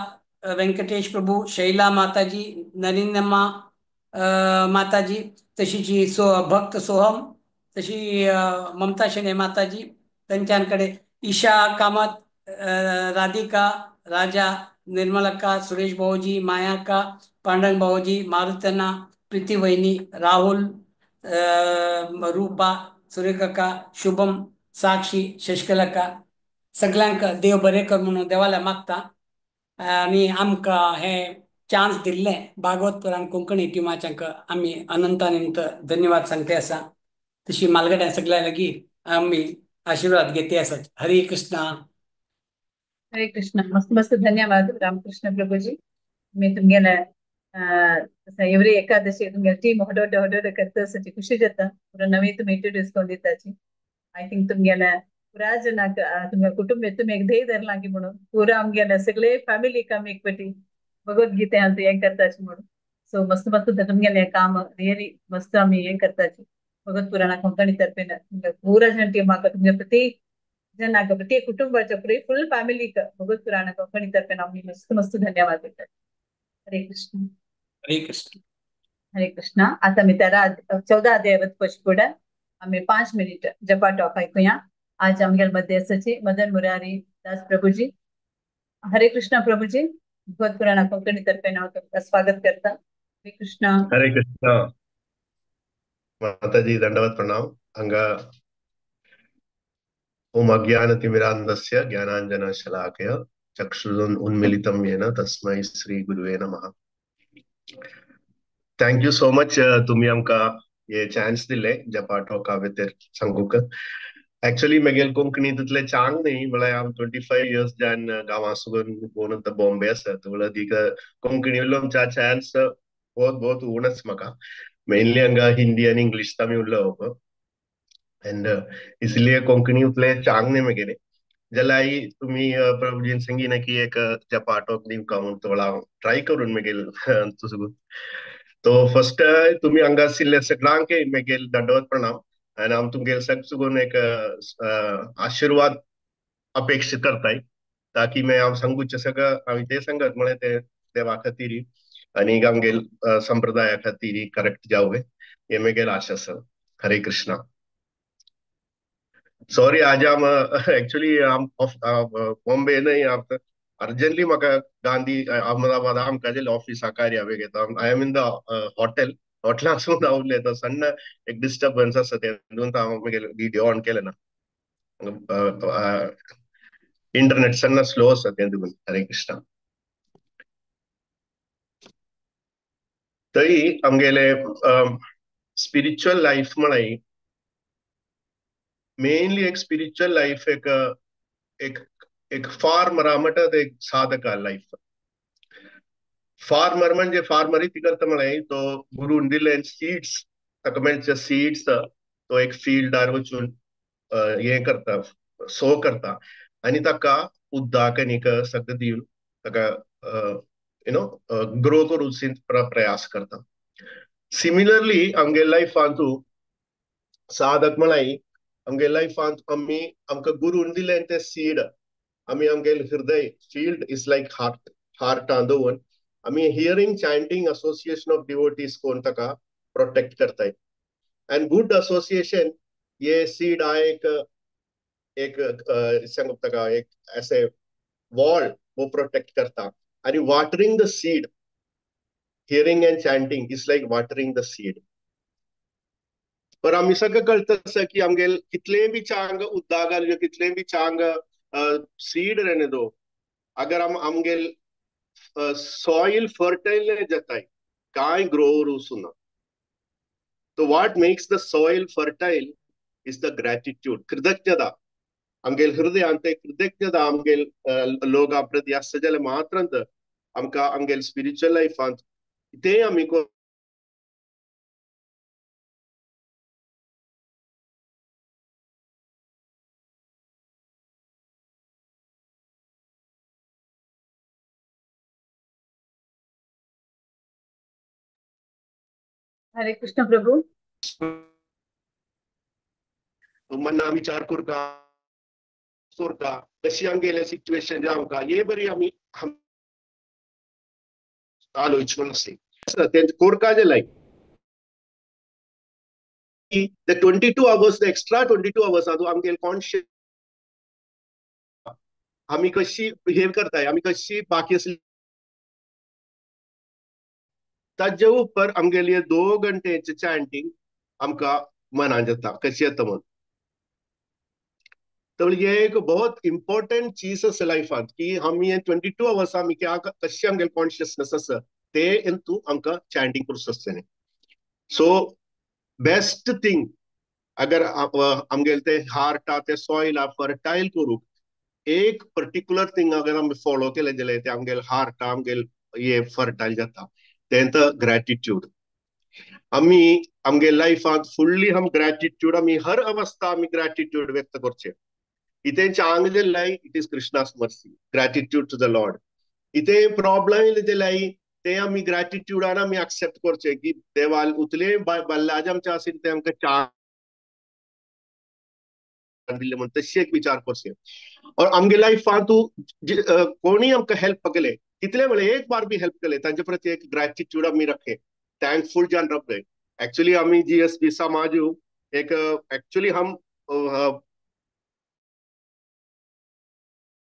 व्यंकटेश प्रभू शैला माताजी नरिंदम्मा माताजी तशीची भक्त सोहम तशी ममता शेणे माताजी त्यांच्याकडे ईशा कामत राधिका राजा निर्मलक्का सुरेश भाऊजी मायाका पांडंग भाऊजी मारुतना प्रीती वहिनी राहुल रूपा सूर्यकाका शुभम साक्षी शशिकलाका सगळ्यांक देव बरे कर म्हणून देवाला मागता आणि आमका हे चान्स दिले भागवत पुराण कोंकणी टिमाच्यांक आम्ही अनंत धन्यवाद सांगते असा तशी मालगड्या सगळ्या लागी आम्ही आशीर्वाद घेते असा। हरे कृष्णा। हरे कृष्ण। मस्त मस्त धन्यवाद रामकृष्ण प्रभुजी। मी तुमगेला एवरी एकादशी तुमगे टीम ಹೊಡೋಡ करता सची खुशी जाता पूरा नवी तुम्ही इंट्रोड्यूस करून दिताची। आय थिंक तुमगेला पुरा जनाक तुमगे कुटुंब तुम्ही एक ध्येय धरलांगी म्हणून पुरा आमगेला सगळे फॅमिली काम एक पटी भगवद्गीते अंत हे करताची म्हणून सो मस्त मस्त तुमगेले काम रियली मस्त आम्ही हे करताची भगवत पुराण कोंकणी तर्फे पूरा जन टीम म्हाका तुमगे प्रति जनाक प्रत्येक कुटुंबाच्या फुल फॅमिलीक भगवत पुराण कोंकणी तर्फे आम्ही मस्त मस्त धन्यवाद देतात। हरे कृष्ण। हरे कृष्ण। हरे कृष्णा। आता मी 14 अध्यायात पुढे आम्ही 5 मिनिट जपा टॉक ऐकूया। आज आमगेल मध्ये असाची मदन मुरारी दास प्रभुजी। हरे कृष्णा प्रभुजी भगवत पुराण कोंकणी तर्फे नाव तुमका स्वागत करता। हरे कृष्णा। हरे कृष्णा। माताजी दंडवत प्रणाम। अंगा ओम अज्ञानतिमिरान्धस्य ज्ञानाञ्जनशलाकया चक्षुरुन्मीलितं येन तस्मै श्री गुरुवे नमः। थँक यू सो मच तुम्ही आमका हे चान्स दिले जपा टॉका भितर सांगूक। एक्चुअली मगेल कोंकणी तितले चांग नाही म्हळ्यार हांव 25 इयर्स जान गांवांसून गोवन आतां बॉम्बे आसा म्हळ्यार ती कोंकणी उलोवंचा चान्स बहुत उणच म्हाका। मेनली हांगा हिंदी आनी इंग्लिश आमी उलोवप एंड इसलिए कोंकणी उतले चांग नाही मगेले जाल्यार आई तुम्ही प्रभुजीन सांगिना की एक जपा टॉक दिवका म्हणून तो ट्राय करून मगेल तुझ तो फर्स्ट तुम्ही हांगा आशिल्ले सगळ्यांक मगेल दंडवत प्रणाम आनी हांव तुमगेल सगळ्यांक एक आशीर्वाद अपेक्षित करताय ताकि मैं हांव सांगूचे सगळं हांवें ते सांगत म्हळ्यार ते देवा खातीर आनी आमगेल संप्रदाया खातीर करेक्ट जावं हे मगेल आशा आसा। हरे कृष्णा। सॉरी आज हम एक्चुअली हम बॉम्बे नहीं आप अर्जेंटली म्हाका गांधी अहमदाबाद आमकां ऑफिसा कार्यावळ घेता। I am in the hotel होटला वचून रावले तो सಣ್ಣ एक डिस्टर्बन्स आसा तेतून हांव व्हिडिओ ऑन केले ना इंटरनेट सಣ್ಣ स्लो आसा तेतून हरे कृष्णा तरी आमगेले स्पिरिच्युअल लाईफ म्हणाय मेनली एक स्पिरिच्युअल लाईफ एक एक फार्मरा म्हणटात एक साधका लाईफ फार्मर म्हणजे फार्मर ती करता म्हणाय तो गुरून दिले सीड्स ताका मेळचे सीड्स तो एक फिल्डार वचून हे करता सो करता आणि ताका उदक आनीक सगळं दिवन ताका ग्रो करून प्रयास करता सिमिलरली आमगे लाईफांत साधक म्हणाय आमगे लाईफांत आमी आमकां गुरून दिले ते सीड आमी आमगेले हृदय फील्ड इज लाईक हार्टां दवरून आमी hearing chanting association of devotees कोण ताका प्रोटेक्ट करताय अँड गुड असोसिएशन ये सीड हा एक सांगप ताका एक असे वॉल वो प्रोटेक्ट करता आणि watering the seed hearing and chanting is like watering the seed पर आमी सगळं कळतं की आमगे कितले भी चांग उदक घाल कितले भी चांग सीड रहने दो अगर हम आमगे सॉइल फर्टाइल नहीं जाता है काय ग्रो रूसुना तो what makes the soil fertile is the gratitude कृतज्ञता आमगेल हृदयांत कृतज्ञता आमगेल लोक प्रति आसता जाल्यार मात्र आमकां आमगेल स्पिरिच्युअल लाईफांत ते आमी हरे कृष्ण प्रभु मना विचार करता सोरता कशी आमगेले सिच्युएशन जावं ये बरी आमी आलोचना आसता ते कोरका जे like the 22 hours the extra 22 hours आदू आमगेल कॉन्शियस आमी कशी बिहेव करताय आमी कशी बाकी असली ताजे ऊपर आमगेली 2 घंटेचे चॅन्टिंग आमकां मनान जाता कशी येता म्हणून तो ये एक बहुत इम्पोर्टेंट चीज आसा लाईफांत की आमी 22 hours आमी क्या कशी आमगेल कॉन्शियसनेस आसा ते तू आमकां चॅन्टिंग करूंक आसचें सो बेस्ट थिंग अगर आमगेल ते हार्ट ते सॉइल फर्टाइल करूंक एक पर्टिक्युलर थिंग अगर आमी फॉलो केले जाल्यार ते आमगेल हार्ट आमगेल ये फर्टाइल जाता तेंत ग्रॅटिट्यूड आमी आमगे लाईफांत फुल्ली हम ग्रॅटिट्यूड आमी हर अवस्था आमी ग्रॅटिट्यूड व्यक्त करचे इथे चांग जेल्लाई it is Krishna's mercy gratitude to the lord इथे प्रॉब्लम येले जेल्लाई ते आमी ग्रॅटिट्यूडान आमी एक्सेप्ट करचे की देवा उतले बल्लाज आमचे आसील ते आमकां चांग दिले म्हणून तशी एक विचार करचे और आमगे लाईफांत कोणी आमकां हेल्प केले कितले वेळे एक बार भी हेल्प केले तांचे प्रति एक ग्रॅटिट्यूड आमी रखे थैंकफुल जान रहे एक्चुअली आमी जीएसबी समाज एक एक्चुअली हम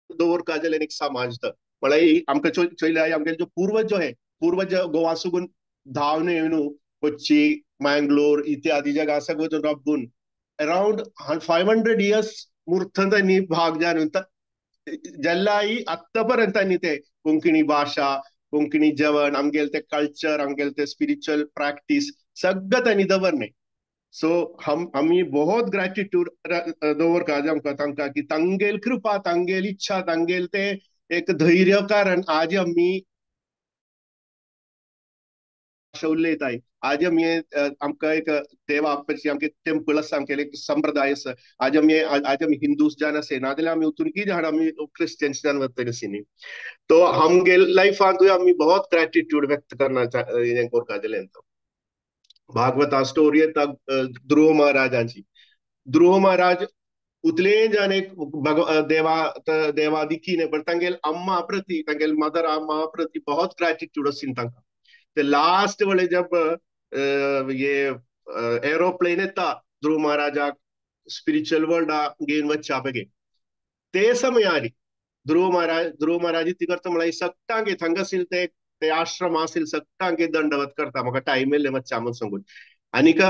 दवर का जाल्यार एक समाज म्हळ्यार आमकां चोयल्यार आमगे जो पूर्वज गोवासून धांवन येवन कोच्ची मंगलोर इत्यादी जगह सगळं रबून अराउंड 500 years मूर्थ तांणी भाग जावन जेल्लाय आत्तापर्यंत तांणी ते कोंकणी भाषा कोंकणी जेवण आमगेल ते कल्चर आमगेल ते स्पिरिच्युअल प्रॅक्टिस सगळं तांणी दवरले सो आमी बहुत ग्रॅटिट्यूड दवरका आमकां तांकां की तांगेल कृपा तांगेल इच्छा तांगेल ते एक धैर्य कारण आज आमी उलयताय आज आमी आमकां एक देवाची आमगे टेम्पल आसा आमगेले एक संप्रदाय आसा आज आमी हिंदूस जान आसे नाजाल्यार आमी उतून कितें जाण आमी क्रिश्चियन्स जान वतले सिनी तो आमगेल लाईफांत आमी बहुत ग्रॅटिट्यूड व्यक्त करना हें करता जाल्यार भागवता स्टोरी येता ध्रुव महाराजांची ध्रुव महाराज उतले जान एक देवादिकी पर तांगेल अम्मा प्रति तांगेल मदर अम्मा प्रति बहुत ग्रैटिट्यूड आसी तांकां ते लास्ट वेळे जब ये एरोप्लेन येता ध्रुव महाराजाक स्पिरिच्युअल वर्ल्ड घेवन वचच्या पगे ते समयारी ध्रुव महाराज ती करता म्हळ्यार सक्तांगे थंगासील ते ते आश्रम आसिल सगळ्यांक दंडवत करता म्हाका टाइम येयले मातशें म्हणून सांगून आनीक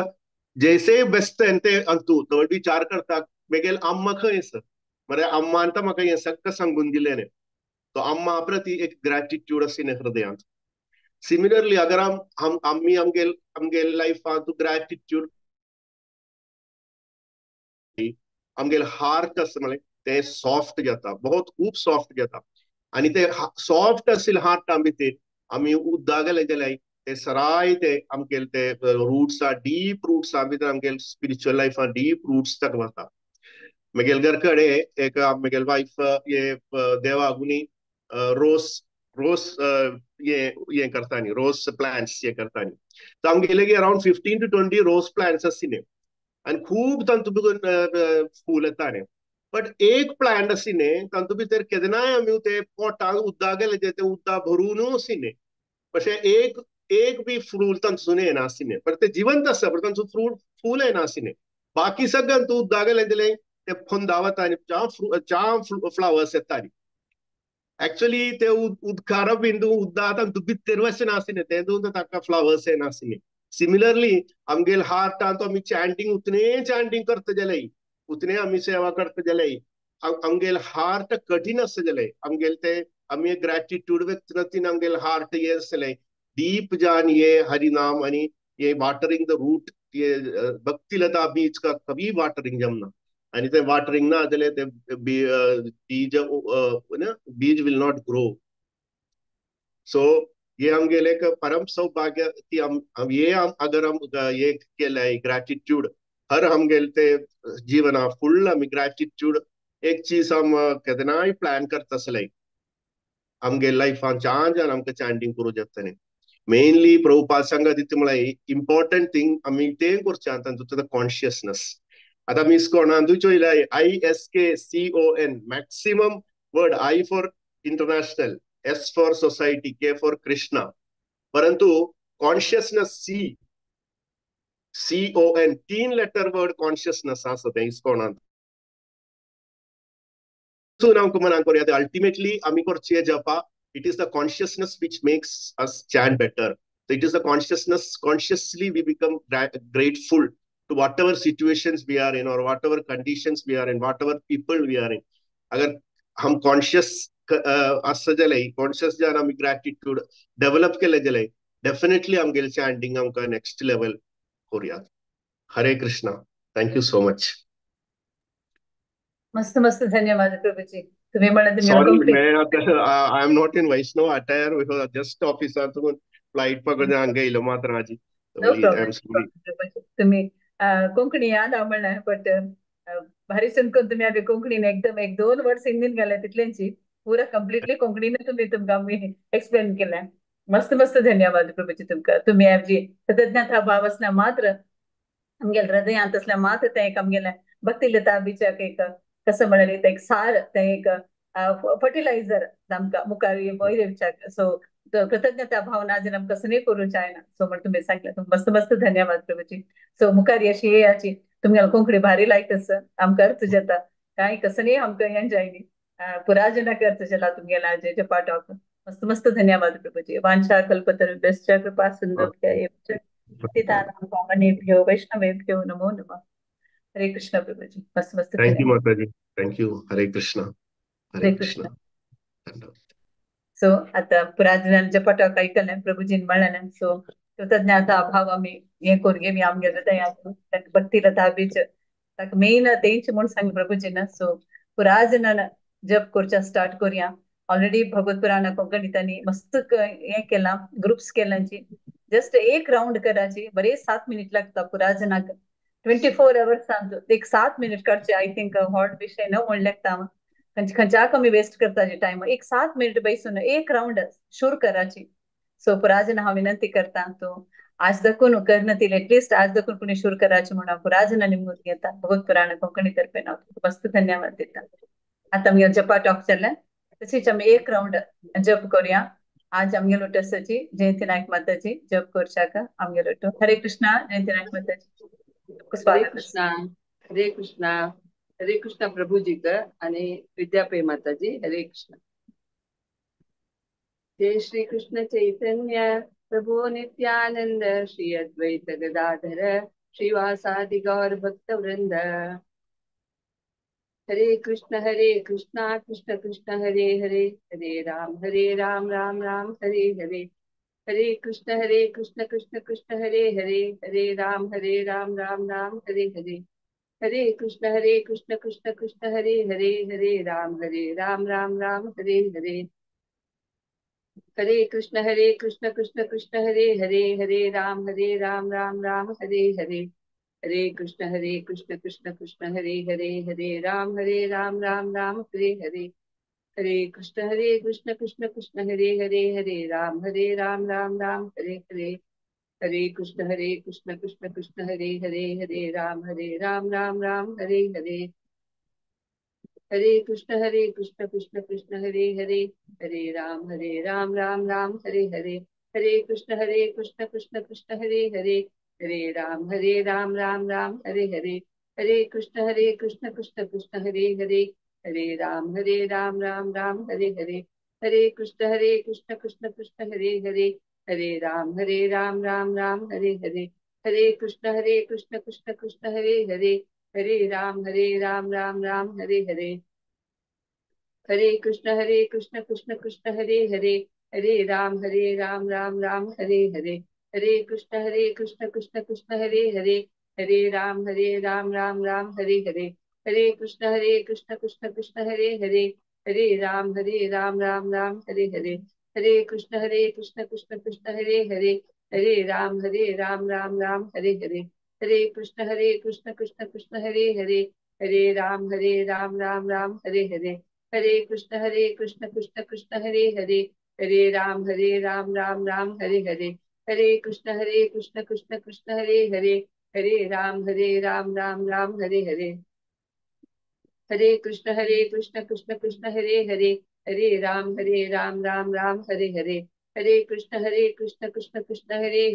जैसे बेस्ट ते तूं थर्ड विचार करता मेगेल अम्मा खंय आसा मरे अम्मा आतां म्हाका हें सगळं सांगून दिलें न्ही तो अम्मा प्रती एक ग्रॅटिट्यूड आसा न्ही हृदयांत सिमिलरली अगर आमी आमगेल लायफांत ग्रॅटिट्यूड आमगेल हार्ट आसा म्हळ्यार ते सॉफ्ट जाता बहुत खूब सॉफ्ट जाता आनी ते सॉफ्ट आशिल्ले हार्टा भितर आमी उद्दा गेले जाल्यार ते सराय ते आमगेल ते रुट्स डीप रुट्सा भितर आमगेल स्पिरिच्युअल लायफान डीप रुट्स तक वता म्हगेल घर कडेन एक म्हगेल वायफ ये देवागुनी रोस ये करता न्ही रोज प्लांट्स ये करता न्ही तर आमगेले अराउंड 15 to 20 रोज प्लांट्स आसले आनी खूब तांतू भितर फूल येता न्ही बट एक प्लांट आसी न्ही तांतू भितर केदनाय आमी ते पोटान उद्दा गेले ते उद्दा भरून आसी न्ही अशें एक बी फूल तांचून येना आसी न्ही पण ते जिवंत आसा पण तांचो फूल येना आसी न्ही बाकी सगळ्यान तूं उद्दा गेले जाल्यार ते फोंदा वता आनी च्या फ्लावर्स येता न्ही एक्चुअली ते उदकारा बिंदू उद्दा तांतू भितर अशें नासी न्ही ते ताका फ्लावर्स येना आसी न्ही सिमिलरली आमगेल हार्टान तो आमी चॅन्टिंग उतने चॅन्टिंग करता जाल्यार उतने आमी सेवा करता जाल्यार आमगेल हार्ट कठीण आसा जाल्यार आमगेल ते आमी ग्रॅटिट्यूड व्यक्त करता आमगेल हार्ट ये आसले डीप जान ये हरिनाम आनी ये वाटरिंग द रूट ये भक्ति लता बीज का कभी वाटरिंग जमना आणि ते वाटरिंग ना जाल्यार ते बीज विल नॉट ग्रो सो ये आमगेले एक परम सौभाग्य की हम ये अगर हम ये केले ग्रैटिट्यूड हर हमगेल ते जीवना फुल आमी ग्रैटिट्यूड एक चीज हम केदनाय प्लान करता आसले आमगेल लायफान चांज आमकां चॅन्टिंग करूं जातलें मेनली प्रभुपाद सांगा दिता म्हळ्यार इम्पॉर्टंट थिंग आमी तें करचें तातूंत कॉन्शियसनेस आता मी इस्कॉनांतूय चोयलाय ISKCON maximum word I for international S for society K for Krishna परंतु consciousness CON 3 letter word consciousness आसा ते इस्कॉनांत अल्टिमेटली आमी करचे जपा it is the consciousness which makes us chant better so it is the consciousness consciously we become grateful to whatever situations we are in or whatever conditions we are in whatever people we are in अगर हम कॉन्शियस असं जाल्यार कॉन्शियस जान आमी ग्रॅटिट्यूड डेव्हलप केले जाल्यार डेफिनेटली आमगेले चॅन्टिंग आमकां नेक्स्ट लेवल करूया Hare Krishna thank you so much मस्त मस्त धन्यवाद प्रभूजी तुम्ही म्हणत सॉरी मैं I am not in Vaishnav attire just ऑफिसातून फ्लाइट पकडून हांगा येयलो मात्र माझी तुम्ही कोंकणी याद म्हणल्यार बट भारी सुनकून तुम्ही आगे कोंकणीन एकदम 1-2 वर्ड हिंदीन घाले तितल्यांची पुरा कम्प्लिटली कोंकणीन तुम्ही तुमकां आमी एक्सप्लेन केलें मस्त मस्त धन्यवाद प्रभूजी तुमकां तुम्ही जी कृतज्ञता भाव असल्या मात्र आमगेल्या हृदयांत असल्या मात्र ते एक आमगेल्या भक्ती लता बिचाक एक कसं म्हणाले ते एक सार ते एक फर्टिलायझर आमकां मुखार वयरविचाक सो कृतज्ञता भावना जर आमकां कसं नाही करूं जायना सो म्हण तुम्ही सांगले मस्त मस्त धन्यवाद प्रभूजी सो मुखार अशी येयाची तुमगेल्या कोंकणी भारी लायक आसा आमकां अर्थ जाता कांय कसं नाही आमकां हें जायनी पुराजनाक अर्थ जाला तुमगेल्या आजेच्या पाठाक मस्त मस्त धन्यवाद प्रभूजी वांछा कल्पतरुभ्यश्च कृपा सिन्धुभ्यः पावनेभ्यो वैष्णवेभ्यो नमो नमः हरे कृष्ण प्रभूजी मस्त मस्त थँक्यू माताजी थँक्यू हरे कृष्ण सो आता पुराजनांच्या पटाक ऐकलें प्रभूजीन म्हणलें सो कृतज्ञता अभाव आमी हे करून आमगेले दया भक्ती लता बीच ताका मेन तेंच म्हूण सांग प्रभूजीन सो पुराजनान जप करच्या स्टार्ट करूया ऑलरेडी भगवत पुराण कोंकणीतांनी मस्त हे केला ग्रुप्स केल्यांची जस्ट एक राउंड कराची बरे 7 मिनिट लागता पुराजनाक 24 hours एक 7 मिनिट काडचे आय थिंक हॉट विषय न म्हण लागता खंयच्या कमी वेस्ट करताचे टाइम एक 7 मिनिट बैसून एक राउंड शूर कराची सो पुराजन हांव विनंती करता तो आज दकून करनतील एटलिस्ट आज दकून कुणी शूर कराची म्हणून पुराजना निमून घेता भगवत पुराण कोंकणी तर्फे हांव मस्त धन्यवाद देता आता आमगे जपा टॉक चल्ले तशीच आमी एक राउंड जप करूया आज आमगे लोटसाची जयंती नायक माताजी जप करच्याक आमगे लोटो हरे कृष्णा जयंती नायक माताजी हरे कृष्णा प्रभुजी आणि विद्यापे माताजी हरे कृष्णा जय श्री कृष्ण चैतन्य प्रभु नित्यानंद श्री अद्वैत गदाधर श्रीवासादि गौर भक्त वृंद। हरे कृष्ण कृष्ण कृष्ण हरे हरे, हरे राम राम हरे हरे। हरे कृष्ण कृष्ण कृष्ण हरे हरे, हरे राम राम हरे हरे। हरे कृष्ण कृष्ण कृष्ण हरे हरे, हरे राम राम हरे हरे। हरे कृष्ण कृष्ण कृष्ण हरे हरे, हरे राम राम हरे हरे। हरे कृष्ण कृष्ण कृष्ण हरे हरे, हरे राम राम हरे हरे। हरे कृष्ण कृष्ण कृष्ण हरे हरे, हरे राम राम हरे हरे। हरे कृष्ण कृष्ण कृष्ण हरे हरे, हरे राम राम हरे हरे। हरे कृष्ण कृष्ण कृष्ण हरे हरे, हरे राम राम हरे हरे। हरे कृष्ण कृष्ण कृष्ण हरे हरे, हरे राम राम हरे हरे। हरे कृष्ण कृष्ण कृष्ण हरे हरे, हरे राम राम हरे हरे। हरे कृष्ण कृष्ण कृष्ण हरे हरे, हरे राम राम हरे हरे। हरे कृष्ण कृष्ण कृष्ण हरे हरे, हरे राम राम हरे हरे। हरे कृष्ण कृष्ण कृष्ण हरे हरे, हरे राम राम हरे हरे। हरे कृष्ण कृष्ण कृष्ण हरे हरे, हरे राम राम हरे हरे। हरे कृष्ण कृष्ण कृष्ण हरे हरे, हरे राम राम हरे हरे। हरे कृष्ण कृष्ण कृष्ण हरे हरे, हरे राम राम हरे हरे। हरे कृष्ण कृष्ण कृष्ण हरे हरे, हरे राम राम हरे हरे। हरे कृष्ण कृष्ण कृष्ण हरे राम राम हरे हरे। हरे कृष्ण कृष्ण कृष्ण हरे राम राम हरे हरे। हरे कृष्ण कृष्ण कृष्ण हरे राम राम हरे हरे। हरे कृष्ण कृष्ण कृष्ण हरे राम राम हरे हरे। हरे कृष्ण कृष्ण कृष्ण हरे राम राम हरे हरे। हरे कृष्ण कृष्ण कृष्ण हरे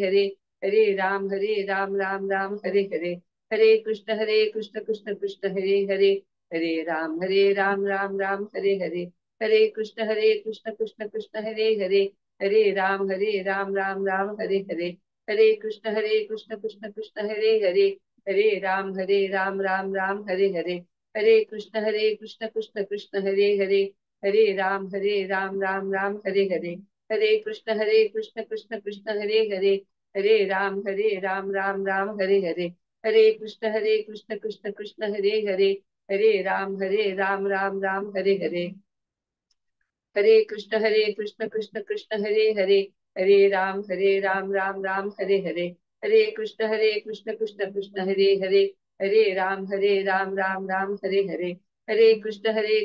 राम राम हरे हरे। हरे कृष्ण कृष्ण कृष्ण हरे राम राम हरे हरे। हरे कृष्ण कृष्ण कृष्ण हरे राम राम हरे हरे। हरे कृष्ण कृष्ण कृष्ण हरे राम राम हरे हरे। हरे कृष्ण कृष्ण कृष्ण हरे राम राम हरे हरे। हरे कृष्ण कृष्ण कृष्ण हरे राम राम हरे हरे। हरे कृष्ण कृष्ण कृष्ण हरे राम राम हरे हरे। हरे कृष्ण कृष्ण कृष्ण हरे राम राम हरे हरे। हरे कृष्ण कृष्ण कृष्ण हरे राम राम हरे हरे। हरे कृष्ण कृष्ण कृष्ण हरे राम राम हरे हरे। हरे कृष्ण कृष्ण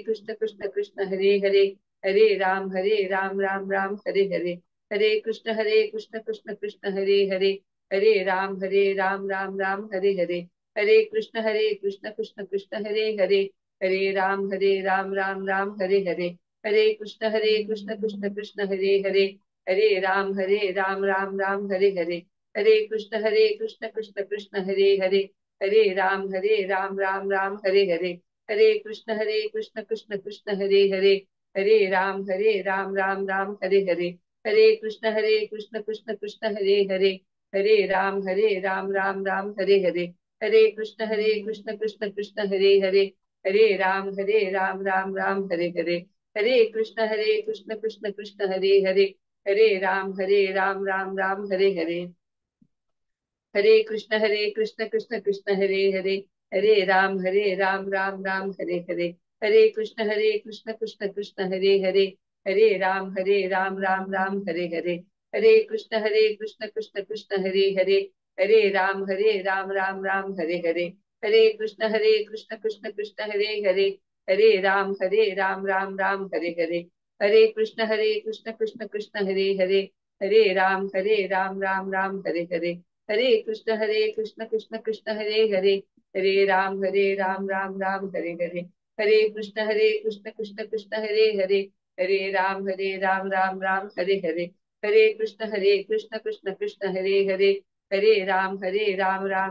कृष्ण हरे राम राम हरे हरे। हरे कृष्ण कृष्ण कृष्ण हरे राम राम हरे हरे। हरे कृष्ण कृष्ण कृष्ण हरे राम राम हरे हरे। हरे कृष्ण कृष्ण कृष्ण हरे राम राम हरे हरे। हरे कृष्ण कृष्ण कृष्ण हरे राम राम हरे हरे। हरे कृष्ण कृष्ण कृष्ण हरे राम राम हरे हरे। हरे कृष्ण कृष्ण कृष्ण हरे राम राम हरे हरे। हरे कृष्ण कृष्ण कृष्ण हरे राम राम हरे हरे। हरे कृष्ण कृष्ण कृष्ण हरे राम हरे हरे। हरे कृष्ण कृष्ण कृष्ण हरे राम हरे हरे। हरे कृष्ण कृष्ण कृष्ण हरे राम हरे हरे। हरे कृष्ण कृष्ण कृष्ण हरे राम हरे हरे। हरे कृष्ण कृष्ण कृष्ण हरे राम हरे हरे। हरे कृष्ण कृष्ण कृष्ण हरे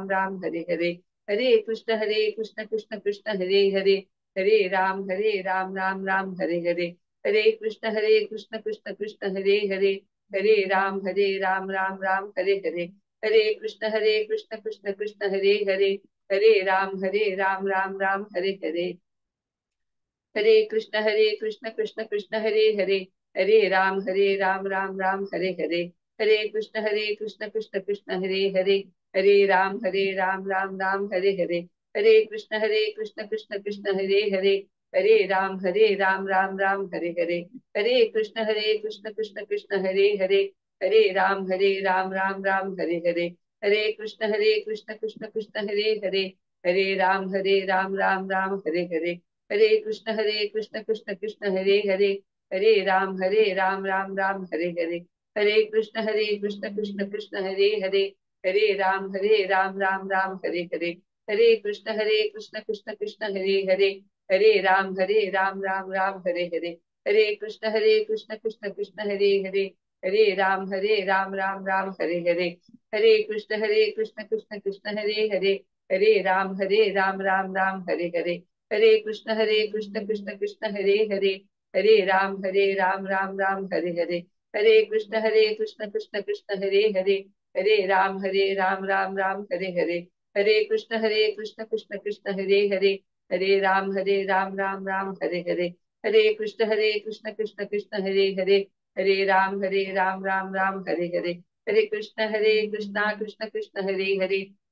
राम हरे हरे। हरे कृष्ण कृष्ण कृष्ण हरे राम राम हरे हरे। हरे कृष्ण कृष्ण कृष्ण हरे हरे, हरे राम राम राम हरे हरे, हरे कृष्ण कृष्ण कृष्ण हरे हरे, हरे राम राम राम हरे हरे, हरे कृष्ण कृष्ण कृष्ण हरे हरे, हरे राम राम राम हरे हरे, हरे कृष्ण कृष्ण कृष्ण हरे हरे, हरे राम राम राम हरे हरे, हरे कृष्ण कृष्ण कृष्ण हरे हरे, हरे राम राम राम हरे हरे, हरे कृष्ण कृष्ण कृष्ण हरे हरे, हरे राम राम राम हरे हरे, हरे कृष्ण कृष्ण कृष्ण हरे हरे, हरे राम राम राम हरे हरे, हरे कृष्ण कृष्ण कृष्ण हरे हरे, हरे राम राम राम हरे हरे, हरे कृष्ण कृष्ण कृष्ण हरे हरे, हरे राम राम राम हरे हरे, हरे कृष्ण कृष्ण कृष्ण हरे हरे, हरे राम राम राम हरे हरे, हरे कृष्ण कृष्ण कृष्ण हरे हरे, हरे राम राम राम हरे हरे, हरे कृष्ण कृष्ण कृष्ण हरे हरे, हरे राम राम राम हरे हरे, हरे कृष्ण कृष्ण कृष्ण हरे हरे, हरे राम राम राम हरे हरे, हरे कृष्ण कृष्ण कृष्ण हरे हरे, हरे राम राम राम हरे हरे, हरे कृष्ण कृष्ण कृष्ण हरे हरे, हरे राम राम राम हरे हरे, हरे कृष्ण कृष्ण कृष्ण हरे हरे, हरे राम राम राम हरे हरे, हरे कृष्ण कृष्ण कृष्ण हरे हरे, हरे राम राम राम हरे हरे, हरे कृष्ण कृष्ण कृष्ण हरे हरे, हरे राम राम राम हरे हरे, हरे कृष्ण कृष्ण कृष्ण हरे हरे, हरे राम राम राम हरे हरे, हरे कृष्ण कृष्ण कृष्ण हरे हरे,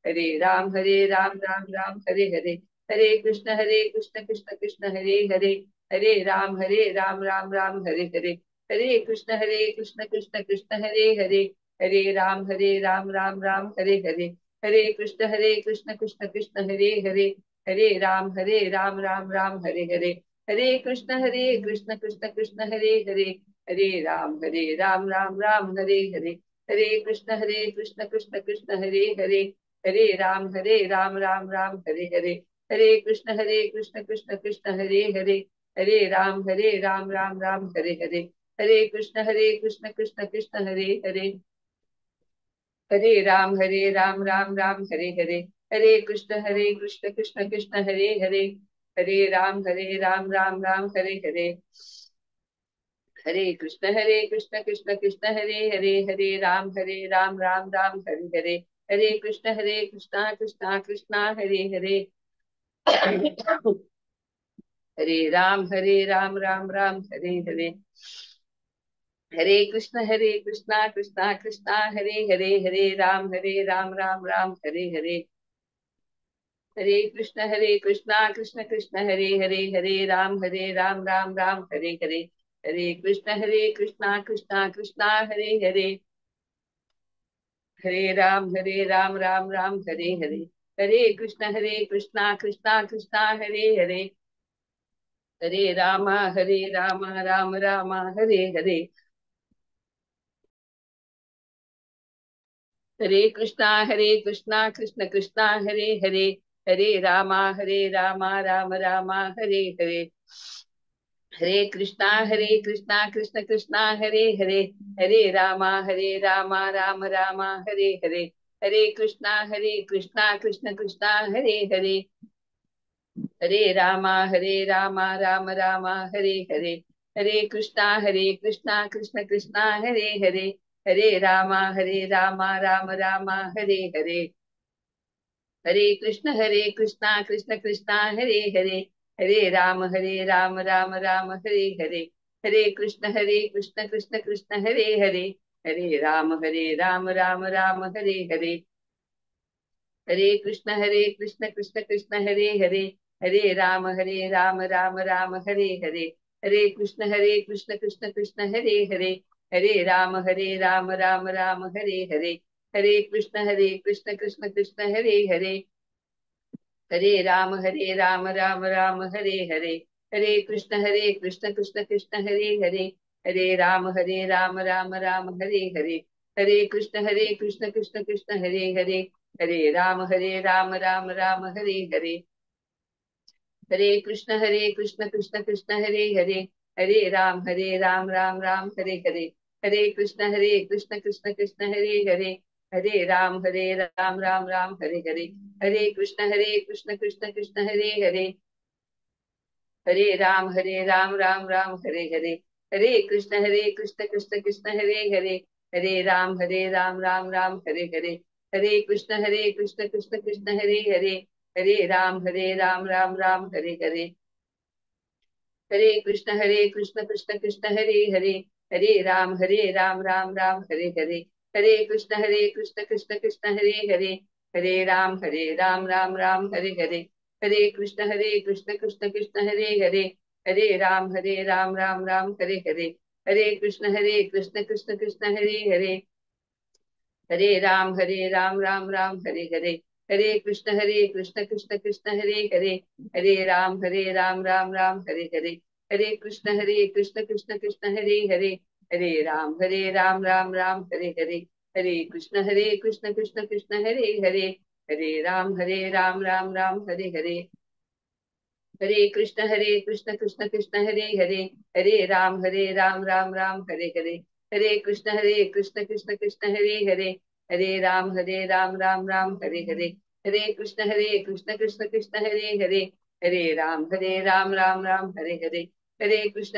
हरे राम राम हरे हरे, हरे कृष्ण कृष्ण कृष्ण हरे हरे, हरे राम राम हरे हरे, हरे कृष्ण कृष्ण कृष्ण हरे हरे, हरे राम राम हरे हरे, हरे कृष्ण कृष्ण कृष्ण हरे हरे, हरे राम राम हरे हरे, हरे कृष्ण कृष्ण कृष्ण कृष्ण हरे हरे, हरे राम राम राम हरे हरे, हरे कृष्ण कृष्ण कृष्ण हरे हरे, हरे राम राम राम हरे हरे, हरे कृष्ण कृष्ण कृष्ण हरे हरे, हरे राम राम राम हरे हरे, हरे कृष्ण कृष्ण कृष्ण हरे हरे, हरे राम राम राम हरे हरे, हरे कृष्ण कृष्ण कृष्ण हरे हरे, हरे राम राम राम हरे हरे, हरे कृष्ण कृष्ण कृष्ण हरे हरे, हरे राम राम राम हरे हरे, हरे कृष्ण कृष्ण कृष्ण हरे हरे, हरे राम राम राम हरे हरे, हरे कृष्ण कृष्ण कृष्ण हरे हरे, हरे राम राम राम हरे हरे, हरे कृष्ण कृष्ण कृष्ण हरे हरे, हरे राम राम राम हरे हरे, हरे कृष्ण कृष्ण कृष्ण हरे हरे, हरे राम राम राम हरे हरे, हरे कृष्ण कृष्ण कृष्ण हरे हरे, हरे राम राम राम हरे हरे, हरे कृष्ण कृष्ण कृष्ण हरे हरे, हरे राम राम राम हरे हरे, हरे कृष्ण कृष्ण कृष्ण हरे हरे, हरे राम राम राम हरे हरे, हरे कृष्ण कृष्ण कृष्ण हरे हरे, हरे राम राम राम हरे हरे, हरे कृष्ण कृष्ण कृष्ण हरे हरे, हरे राम राम राम हरे हरे, हरे कृष्ण कृष्ण कृष्ण हरे हरे, हरे राम राम राम हरे हरे, हरे कृष्ण कृष्ण कृष्ण हरे हरे, हरे राम राम राम हरे हरे, हरे कृष्ण कृष्ण कृष्ण हरे हरे, हरे राम राम राम हरे हरे, हरे कृष्ण कृष्ण कृष्ण हरे हरे, हरे राम राम राम हरे हरे, हरे कृष्ण कृष्ण कृष्ण हरे हरे, हरे राम राम राम हरे हरे, हरे कृष्ण कृष्ण कृष्ण हरे हरे, हरे राम राम राम हरे हरे, हरे कृष्ण कृष्ण कृष्ण हरे हरे, हरे राम राम राम हरे हरे, हरे कृष्ण कृष्ण कृष्ण हरे हरे, हरे राम राम राम हरे हरे, हरे कृष्ण कृष्ण कृष्ण हरे हरे, हरे राम राम राम हरे हरे, हरे कृष्ण कृष्ण कृष्ण हरे हरे, हरे राम राम राम हरे हरे, हरे कृष्ण कृष्ण कृष्ण हरे हरे, हरे राम राम राम हरे हरे, हरे कृष्ण कृष्ण कृष्ण हरे हरे, हरे राम राम राम हरे हरे, हरे कृष्ण कृष्ण कृष्ण हरे हरे, हरे राम राम राम हरे हरे, हरे कृष्ण कृष्ण कृष्ण हरे हरे, हरे राम राम राम हरे हरे, हरे कृष्ण कृष्ण कृष्ण हरे हरे, हरे राम राम राम हरे हरे, हरे कृष्ण कृष्ण कृष्ण हरे हरे, हरे राम राम राम हरे हरे, हरे कृष्ण कृष्ण कृष्ण हरे हरे, हरे राम राम हरे हरे,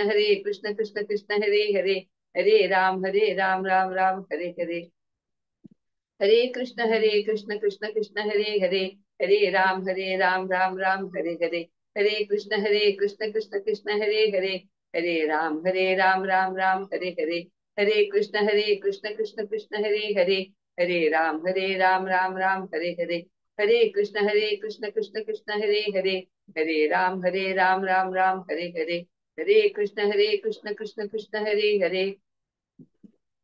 हरे कृष्ण कृष्ण कृष्ण हरे हरे, हरे राम राम राम हरे हरे, हरे कृष्ण कृष्ण कृष्ण हरे हरे, हरे राम राम हरे हरे, हरे कृष्ण कृष्ण कृष्ण हरे हरे, हरे राम राम हरे हरे, हरे कृष्ण कृष्ण कृष्ण हरे हरे, हरे राम राम हरे हरे, हरे कृष्ण कृष्ण कृष्ण हरे हरे, हरे राम राम हरे हरे, हरे कृष्ण कृष्ण कृष्ण हरे हरे, हरे राम राम हरे हरे, हरे कृष्ण कृष्ण कृष्ण हरे हरे, हरे राम राम हरे हरे, हरे कृष्ण कृष्ण कृष्ण हरे हरे,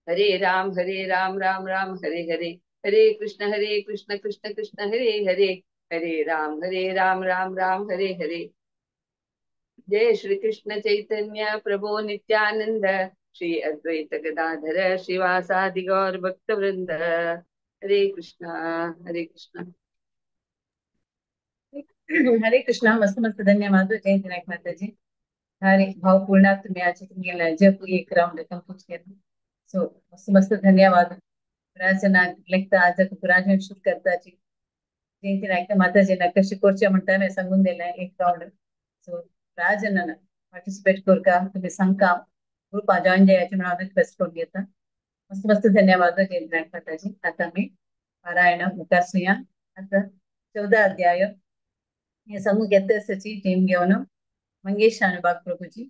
हरे राम राम हरे हरे, हरे कृष्ण कृष्ण कृष्ण हरे हरे, हरे राम राम हरे हरे, जय श्री कृष्ण चैतन्य प्रभु नित्यानंद, श्री अद्वैत गदाधर श्रीवासादि गौर भक्त वृंद, हरे कृष्णा हरे कृष्णा. हरे कृष्णा. मस्त मस्त धन्यवाद जयंती नाईक माताजी. हरे भावपूर्ण तुम्ही आज तुम्ही जप एक राउंड कंप्लीट केलं. सो मस्त मस्त धन्यवाद. राजना लेखता आज राजन शूट करताची जयंती नाईक माताजीना कशी कोरच्या म्हणता मी सांगून दिलाय एक राउंड. सो राजन पार्टिसिपेट करू का तुम्ही सांगा ग्रुप जॉईन जायचे म्हणून रिक्वेस्ट करून घेता. मस्त मस्त धन्यवाद जयंती नाईक माताजी. आता मी पारायण मुखासूया. आता 14 अध्याय हे समूह घेते सची टीम घेऊन मंगेश शानबाग प्रभूजी.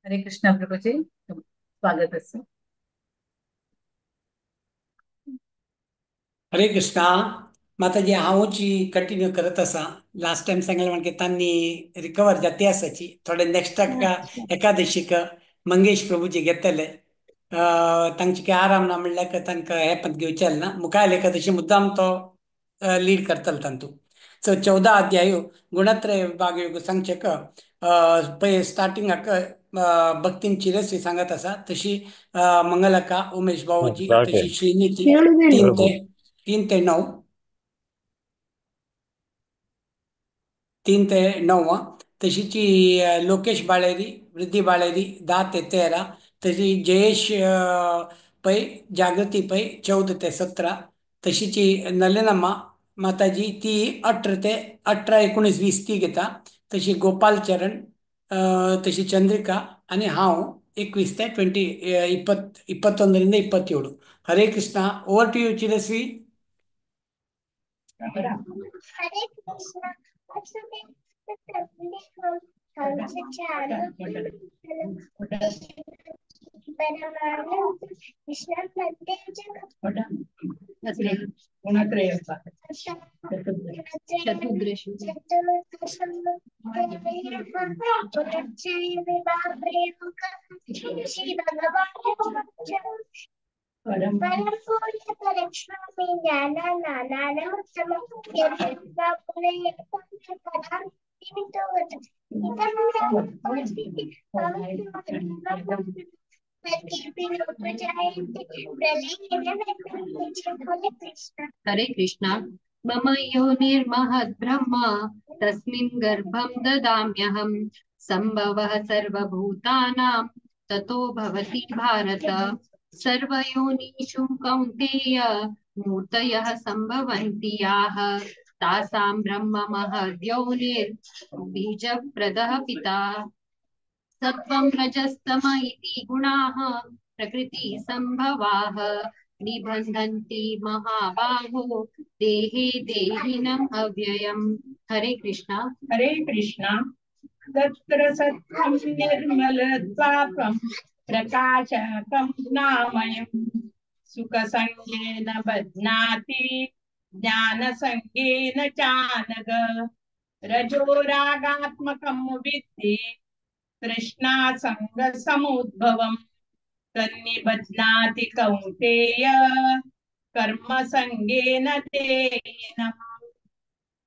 हरे कृष्णा प्रभूजी स्वागत असं. हरे कृष्णा. माताजी हांवची कंटिन्यू करत आसा. लास्ट टाइम सांगले म्हणजे तांणी रिकवर जाती आसाची थोडे नेक्स्ट एकादशीक मंगेश प्रभूजी घेतले. तांचे काय आराम ना म्हणल्यार तांकां हे पण घेवचेल ना. मुखायल एकादशी मुद्दाम तो लीड करतलो तांतू. सो 14 अध्याय गुणत्रय विभाग योग सांगचेक पळय स्टार्टिंगाक भक्तींची रसी सांगत आसा तशी मंगलका उमेश भाऊजी तशी श्रीनीती 3 ते 9 3 ते 9 तशीची लोकेश बाळेरी वृद्धी बाळेरी 10 ते 13 तशी जयेश पै जागृती पै 14 ते 17 तशीची नलिनम्मा माताजी ती 18 ते 18 19 20 ती घेता. तशी गोपाल चरण तशी चंद्रिका आणि हांव 21 ते 21 27. Hare Krishna. Over to you Chiraswi. Hare Krishna. Hare Krishna. मम योनिर्महद् ब्रह्म तस्मिन् गर्भं ददाम्यहम् संभवः सर्वभूतानां ततो भवति भारत. सर्वयोनिषु कौन्तेय मूर्तयः सम्भवन्ति याः तासां ब्रह्म महद्योनिर्बीजप्रदः पिता सत्त्वं रजस्तम इति गुणाः प्रकृतिसम्भवाः निबन्धन्ति महाबाहो देहे देहिनम् अव्ययम्। हरे कृष्णा। हरे कृष्णा। तत्र सत्यं निर्मलत्वापं प्रकाशकं नामयम् सुखसङ्गेन बध्नाति ज्ञानसङ्गेन चानग रजोरागात्मकं विद्धि तृष्णासङ्गसमुद्भवम् तन्निबध्नाति कौन्तेय कर्मसङ्गेन तेनम्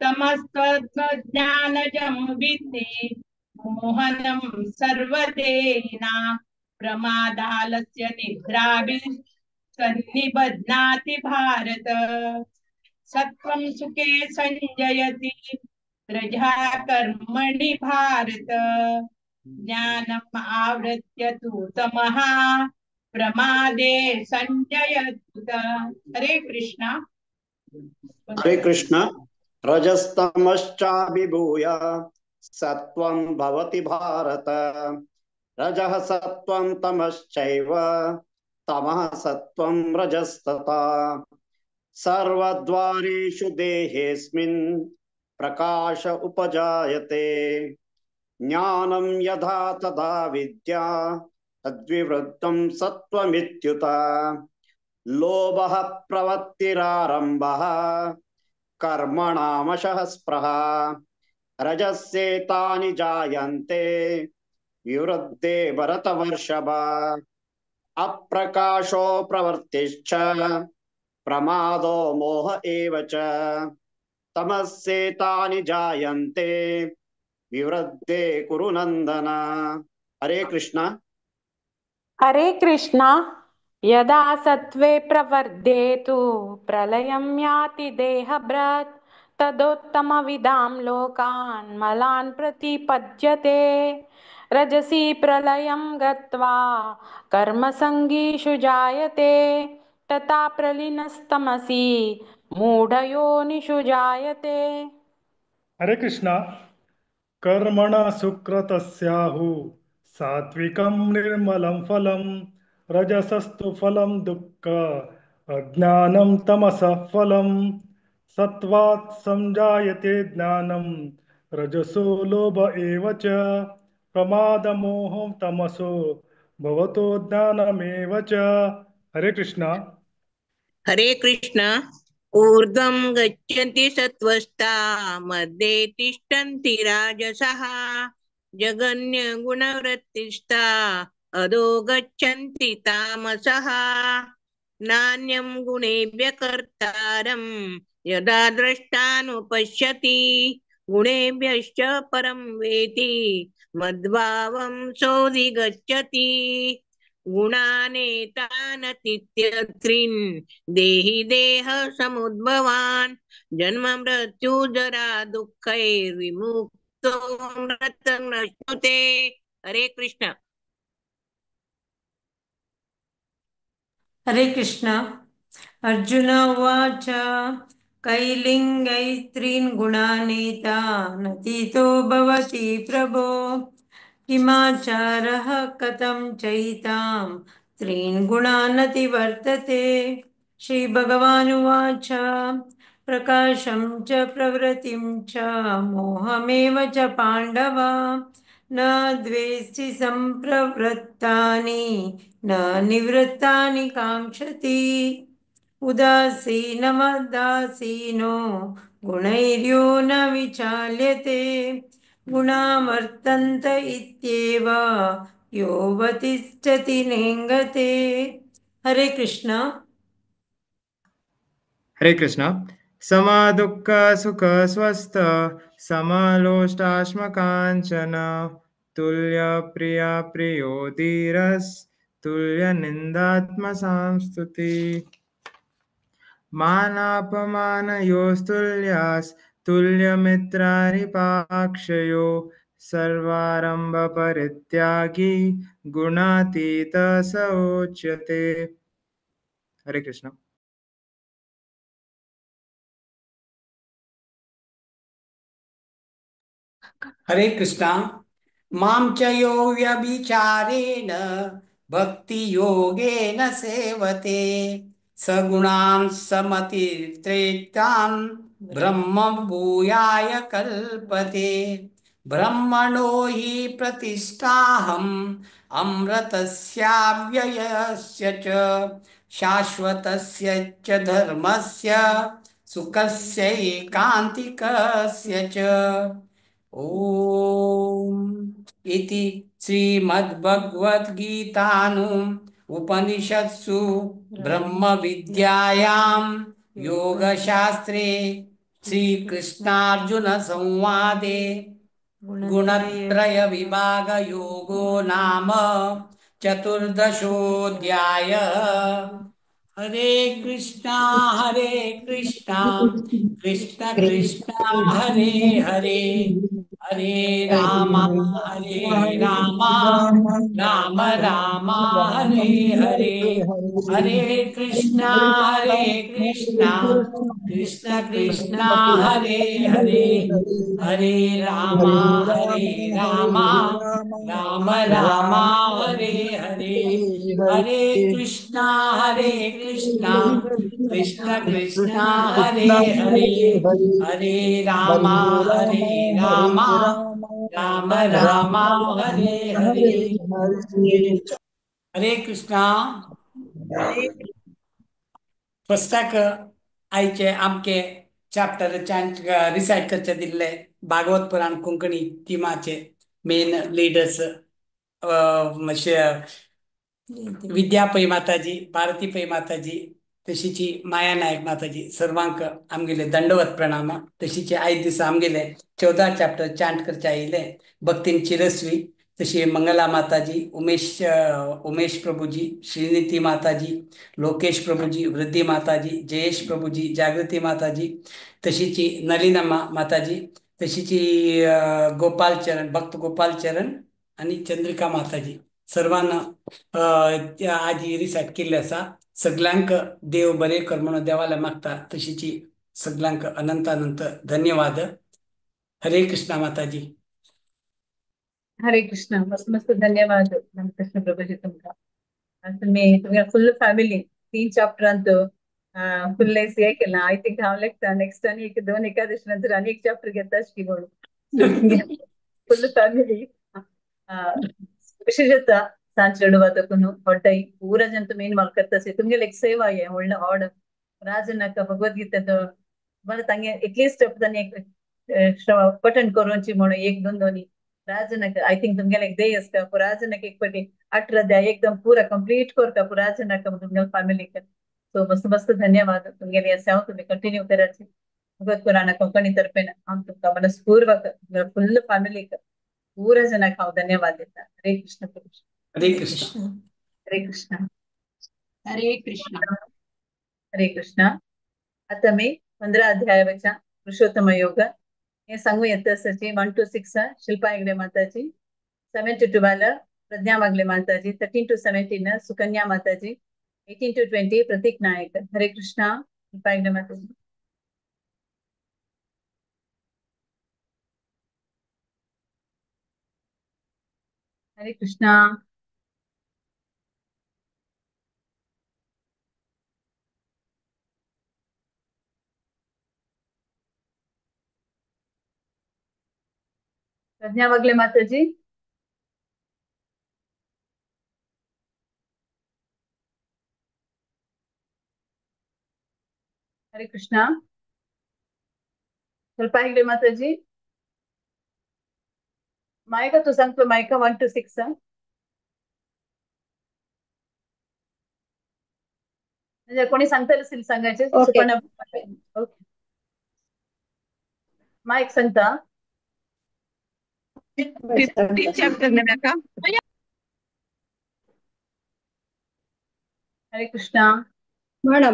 तमस्त्वज्ञानजं विद्धि मोहनं सर्वदेहिना प्रमादालस्य निद्राभिः तन्निबध्नाति भारत सत्वं सुखे संजयति रजा कर्मणि भारत ज्ञानम् आवृत्य तु तमः प्रमादे संजयत्युत। हरे कृष्णा। हरे कृष्ण। रजस्तमश्चाभिभूय सत्वं भवति भारत रजः सत्वं तमश्चैव तमः सत्वं रजस्तथा सर्वद्वारेषु देहेऽस्मिन् प्रकाश उपजायते ज्ञानं यथा तथा विद्या तद्विवृद्धं सत्वमित्युत लोभः प्रवृत्तिरारम्भः कर्मणामशः स्पृहा रजस्येतानि जायन्ते विवृद्धे भरतवर्षभ अप्रकाशो प्रवृत्तिश्च प्रमादो मोह एव च तमस्येतानि जायन्ते विवृद्धे कुरु नन्दन। हरे कृष्ण। हरे कृष्णा। यदा सत्त्वे प्रवर्धेतु प्रलयं याति देहभृत् तदोत्तमविदां लोकान् मलान् प्रतिपद्यते रजसी प्रलयं गत्वा कर्मसङ्गीषु जायते तथा प्रलीनस्तमसि मूढयोनिषु जायते। हरे कृष्णा। कर्मणा सुकृतस्याहु सात्विकं निर्मलं फलं रजसस्तु फलं दुःख अज्ञानं तमसः फलं सत्त्वात् संजायते ज्ञानं रजसो लोभ एव च प्रमादमोहं तमसो भवतो ज्ञानमेव च। हरे कृष्णा। हरे कृष्ण। ऊर्ध्वं गच्छन्ति सत्त्वस्ता मध्ये तिष्ठन्ति राजसः जगन्यगुणवृत्तिस्ता अधो गच्छन्ति तामसः नान्यं गुणेभ्यः कर्तारं यदा द्रष्टानुपश्यति गुणेभ्यश्च परं वेति मद्भावं सोऽधिगच्छति गुणानेतानतीत्यत्रीन् देहि देह समुद्भवान् जन्म मृत्यु जरा दुःखैर्विमुक्तो मृतं नश्नुते। हरे कृष्ण। हरे कृष्ण। अर्जुन उवाच कैलिङ्गैस्त्रीन् गुणानेतानतीतो भवति प्रभो किमाचारः कथं चैतां त्रीन् गुणानतिवर्तते। श्रीभगवानुवाच प्रकाशं च प्रवृत्तिं च मोहमेव च पाण्डव न द्वेष्टि सम्प्रवृत्तानि न निवृत्तानि काङ्क्षति उदासीनवदासीनो गुणैर्यो न विचाल्यते गुणा वर्तन्त इत्येव योऽवतिष्ठति नेङ्गते। हरे कृष्ण। हरे कृष्ण। समा दुःख सुख स्वस्थ समलोष्टाश्मकाञ्चन तुल्य प्रिया प्रियो धीरस् तुल्य निन्दात्मसंस्तुति मानापमानयोस्तुल्यास् तुल्यमित्रारिपाक्षयो सर्वारम्भ परित्यागी गुणातीत स उच्यते। हरे कृष्ण। हरे कृष्णा। मां च यो व्यभिचारेण भक्तियोगेन सेवते सगुणान् समतीर्थेतान् ब्रह्म भूयाय कल्पते। ब्रह्मणो हि प्रतिष्ठाहम् अमृतस्याव्ययस्य च शाश्वतस्य च धर्मस्य सुखस्यैकान्तिकस्य च। ओम इति श्रीमद्भगवद्गीतानु उपनिषत्सु ब्रह्म विद्यायां योगशास्त्रे श्रीकृष्णार्जुन संवादे गुणत्रय विभाग योगो नाम चतुर्दशोऽध्याय। हरे कृष्णा कृष्ण कृष्ण हरे हरे, हरे राम राम राम हरे हरे। हरे कृष्णा कृष्ण कृष्ण हरे हरे, हरे राम राम राम हरे हरे। हरे कृष्णा कृष्ण कृष्ण हरे हरे, हरे राम राम राम हरे हरे। हरे कृष्णा। पुस्तक आयचे आमके चॅप्टर रिसाइट करचे दिल्ले भागवत पुराण कोंकणी टिमाचे मेन लीडर्स मातशे विद्या पै माताजी, भारती पै माताजी, तशीची माया नायक माताजी सर्वांक आमगेले दंडवत प्रणाम। तशीचे आयज दिसा आमगेले 14 चॅप्टर चांट करचे आयिल्ले भक्तीन चिरस्वी, तशी मंगला माताजी, उमेश प्रभुजी, श्रीनिती माताजी, लोकेश प्रभुजी, वृद्धी माताजी, जयेश प्रभुजी, जागृती माताजी, तशीची नलिना माताजी, तशीची गोपाल चरण, भक्त गोपाल चरण आणि चंद्रिका माताजी सर्वांना आज रिसेट केल्ले आसा। सगळ्यांक देव बरे कर म्हणून देवाला मागता। तशीची सगळ्यांक अनंत अनंत धन्यवाद। हरे कृष्णा माताजी। हरे कृष्ण। मस्त मस्त धन्यवाद कृष्ण प्रभूजी तुमका। तुम्ही फुल फॅमिली 3 चॅप्टरांत फुल हे केला। आय थिंक हांव लेखता नेक्स्ट आणि 2 एकादशी नंतर आणि एक चॅप्टर घेता की म्हणून फुल फॅमिली ಖುಷಿ ಜೊತೆ ಸಾಂಚೆಡು ವಾದಕ್ಕೂ ಹೊಟ್ಟೈ ಪೂರ ಜಂತು ಮೇನ್ ಮಲ್ಕತ್ತಸಿ ತುಮ್ಗೆ ಲೈಕ್ ಸೇವಾ ಏ ಒಳ್ಳೆ ಹಾಡ್ ರಾಜನಕ ಭಗವದ್ಗೀತೆದ मला तांगे एटलीस्ट तांनी पठण करूंची म्हणून 1-2 दोन्ही राजनक आय थिंक तुमगे लायक दे असता राजनक एक पटी 18 अध्याय एकदम पूरा कंप्लीट करता राजनक तुमगे फॅमिली सो मस्त मस्त धन्यवाद तुमगे असा तुम्ही कंटिन्यू करायचे भगवत पुराण कोंकणी तर्फे हम तुमका मनस्पूर्वक फुल फॅमिली पूरा जनाक हांव धन्यवाद देता। हरे कृष्ण प्रभू। हरे कृष्ण। हरे कृष्ण। हरे कृष्ण। हरे कृष्ण। आता मी 15 अध्यायाच्या पुरुषोत्तम योग हे सांगू येत असची 1 to 6 शिल्पा हेगडे माताजी, 7 to 12 प्रज्ञा वागले माताजी, 13 to 17 सुकन्या माताजी, 18 to 20 प्रतीक नायक। हरे कृष्णा। शिल्पा हेगडे माताजी। हरे कृष्णा। प्रज्ञा वागले माताजी। हरे कृष्णा। शिल्पा हेगडे माताजी। मायका तू सांगतो मायका 1 to 6 म्हणजे कोणी सांगता असेल सांगायचे सुपर्ण ओके माईक सांगता 15 चॅप्टर नव्या हरे कृष्णा। म्हण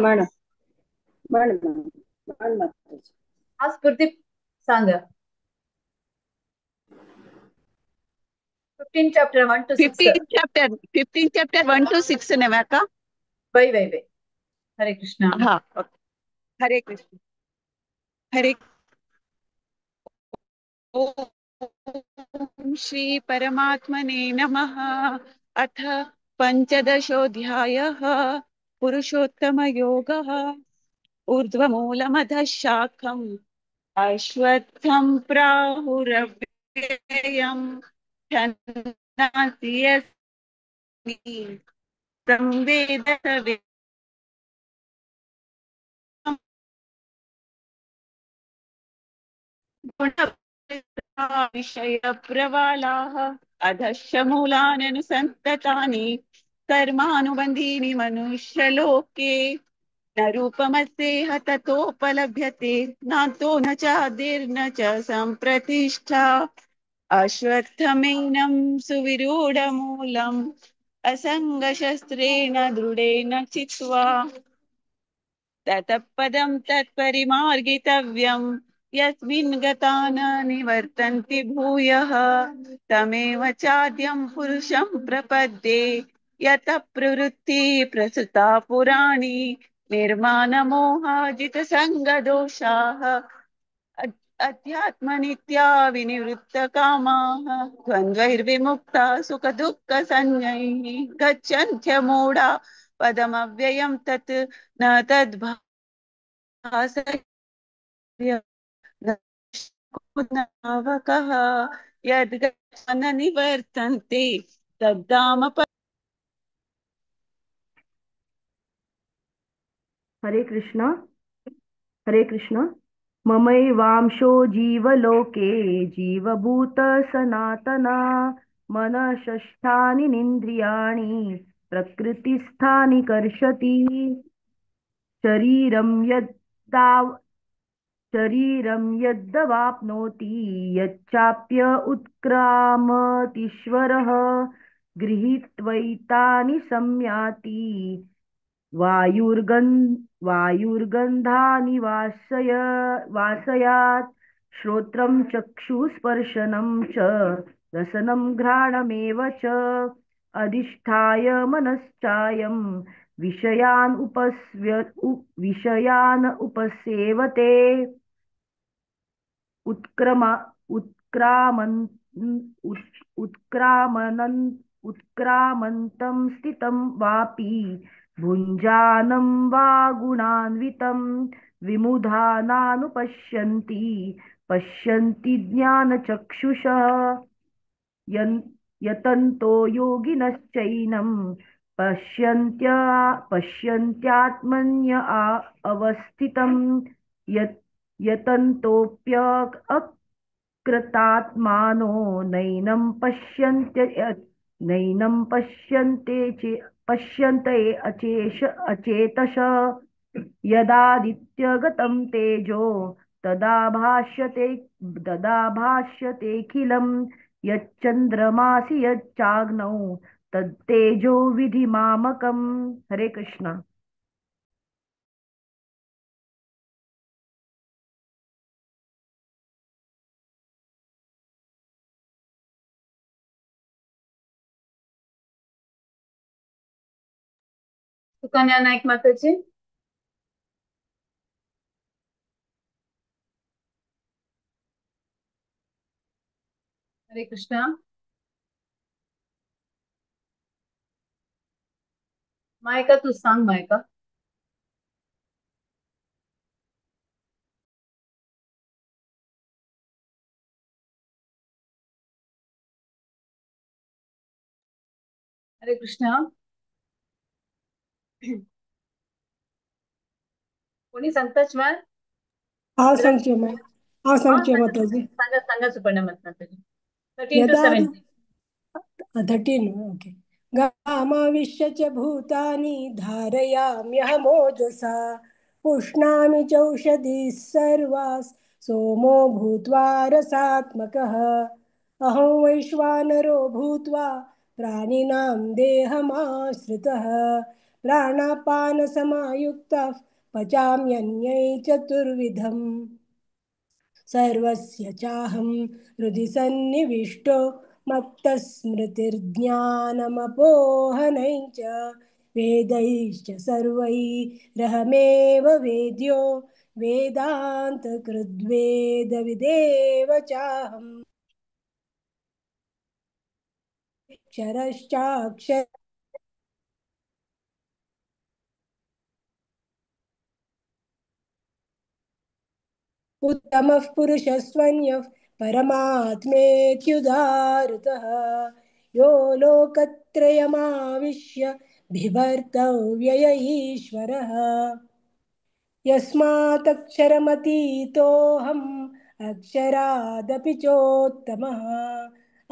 हा स्फूर्ती सांग 15 चॅप्टर 1 to 6 15 चॅप्टर 1 to 6 नव्या का वै हरे कृष्णा। हा हरे कृष्ण। हरे ॐ श्री परमात्मने नमः। अथ पञ्चदशोऽध्यायः पुरुषोत्तमयोगः। ऊर्ध्वमूलमधः शाखम् अश्वत्थं प्राहुरव्ययम् छन्दांसि यस्मिन् तं वेद स विषयप्रवालाः अधश्च मूलान्यनुसन्ततानि कर्मानुबन्धीनि मनुष्यलोके न रूपमस्येह ततोपलभ्यते नान्तो न चादिर्न च सम्प्रतिष्ठा अश्वत्थमेनं सुविरूढमूलम् असङ्गशस्त्रेण दृढेन चित्वा ततः पदं तत्परिमार्गितव्यम् यस्मिन् गता न निवर्तन्ति भूयः तमेव चाद्यं पुरुषं प्रपद्ये यतः प्रवृत्ति प्रसृता पुराणी निर्माणमोहाजितसङ्गदोषाः अध्यात्मनित्या विनिवृत्तकामाः द्वन्द्वैर्विमुक्ता सुखदुःखसंज्ञैः गच्छन्त्यमूढा पदमव्ययं तत् न तद्भासवकः यद्गच्छन् निवर्तन्ते तद्धाम हरे कृष्ण ममैवांशो जीवलोके जीवभूत सनातना मनःषष्ठानि निन्द्रियाणि प्रकृतिस्थानि कर्षति शरीरं यद्वाप्नोति यच्चाप्य उत्क्रामतीश्वरः गृहीत्वैतानि संयाति वायुर्गन्धानि वासयात् श्रोत्रं चक्षुस्पर्शनं च रसनं घ्राणमेव च अधिष्ठाय मनश्चायं विषयान् उपसेवते उत्क्रामन्तं स्थितं वापि भुञ्जानं वा गुणान्वितं पश्यन्ति ज्ञानचक्षुषः यतन्तो योगिनश्चैनं पश्यन्त्यात्मन्य अवस्थितं यतन्तोऽप्यकृतात्मानो पश्यन्ते अचेतस यदादित्यगतं तेजो तदा भाष्यतेऽखिलं यच्चन्द्रमासि यच्चाग्नौ तत्तेजो विधिमामकम्। हरे कृष्ण। सुकन्या नाईक माताजी। हरे कृष्णा। मायका तू सांग मायका। हरे कृष्णा। कोणी सांगताच मा हांव सांगचे माताजी। सांगा सांगा सुपर्णा माताजी। 13 to यदा 17. 13 ओके। गामाविश्य च भूतानि धारयाम्यहमोजसा पुष्णामि चौषधिः सर्वास् सोमो भूत्वा रसात्मकः अहं वैश्वानरो भूत्वा प्राणिनां देहमाश्रितः प्राणापानसमायुक्तः पचाम्यन्यै चतुर्विधम् सर्वस्य चाहं हृदि सन्निविष्टो मत्तः स्मृतिर्ज्ञानमपोहनञ्च वेदैश्च सर्वैरहमेव वेद्यो वेदान्तकृद्वेदविदेव चाहम्। क्षरश्चाक्षर उत्तमः पुरुषस्त्वन्यः परमात्मेत्युदाहृतः यो लोकत्रयमाविश्य बिभर्तव्यय ईश्वरः यस्मात्क्षरमतीतोऽहम् अक्षरादपि चोत्तमः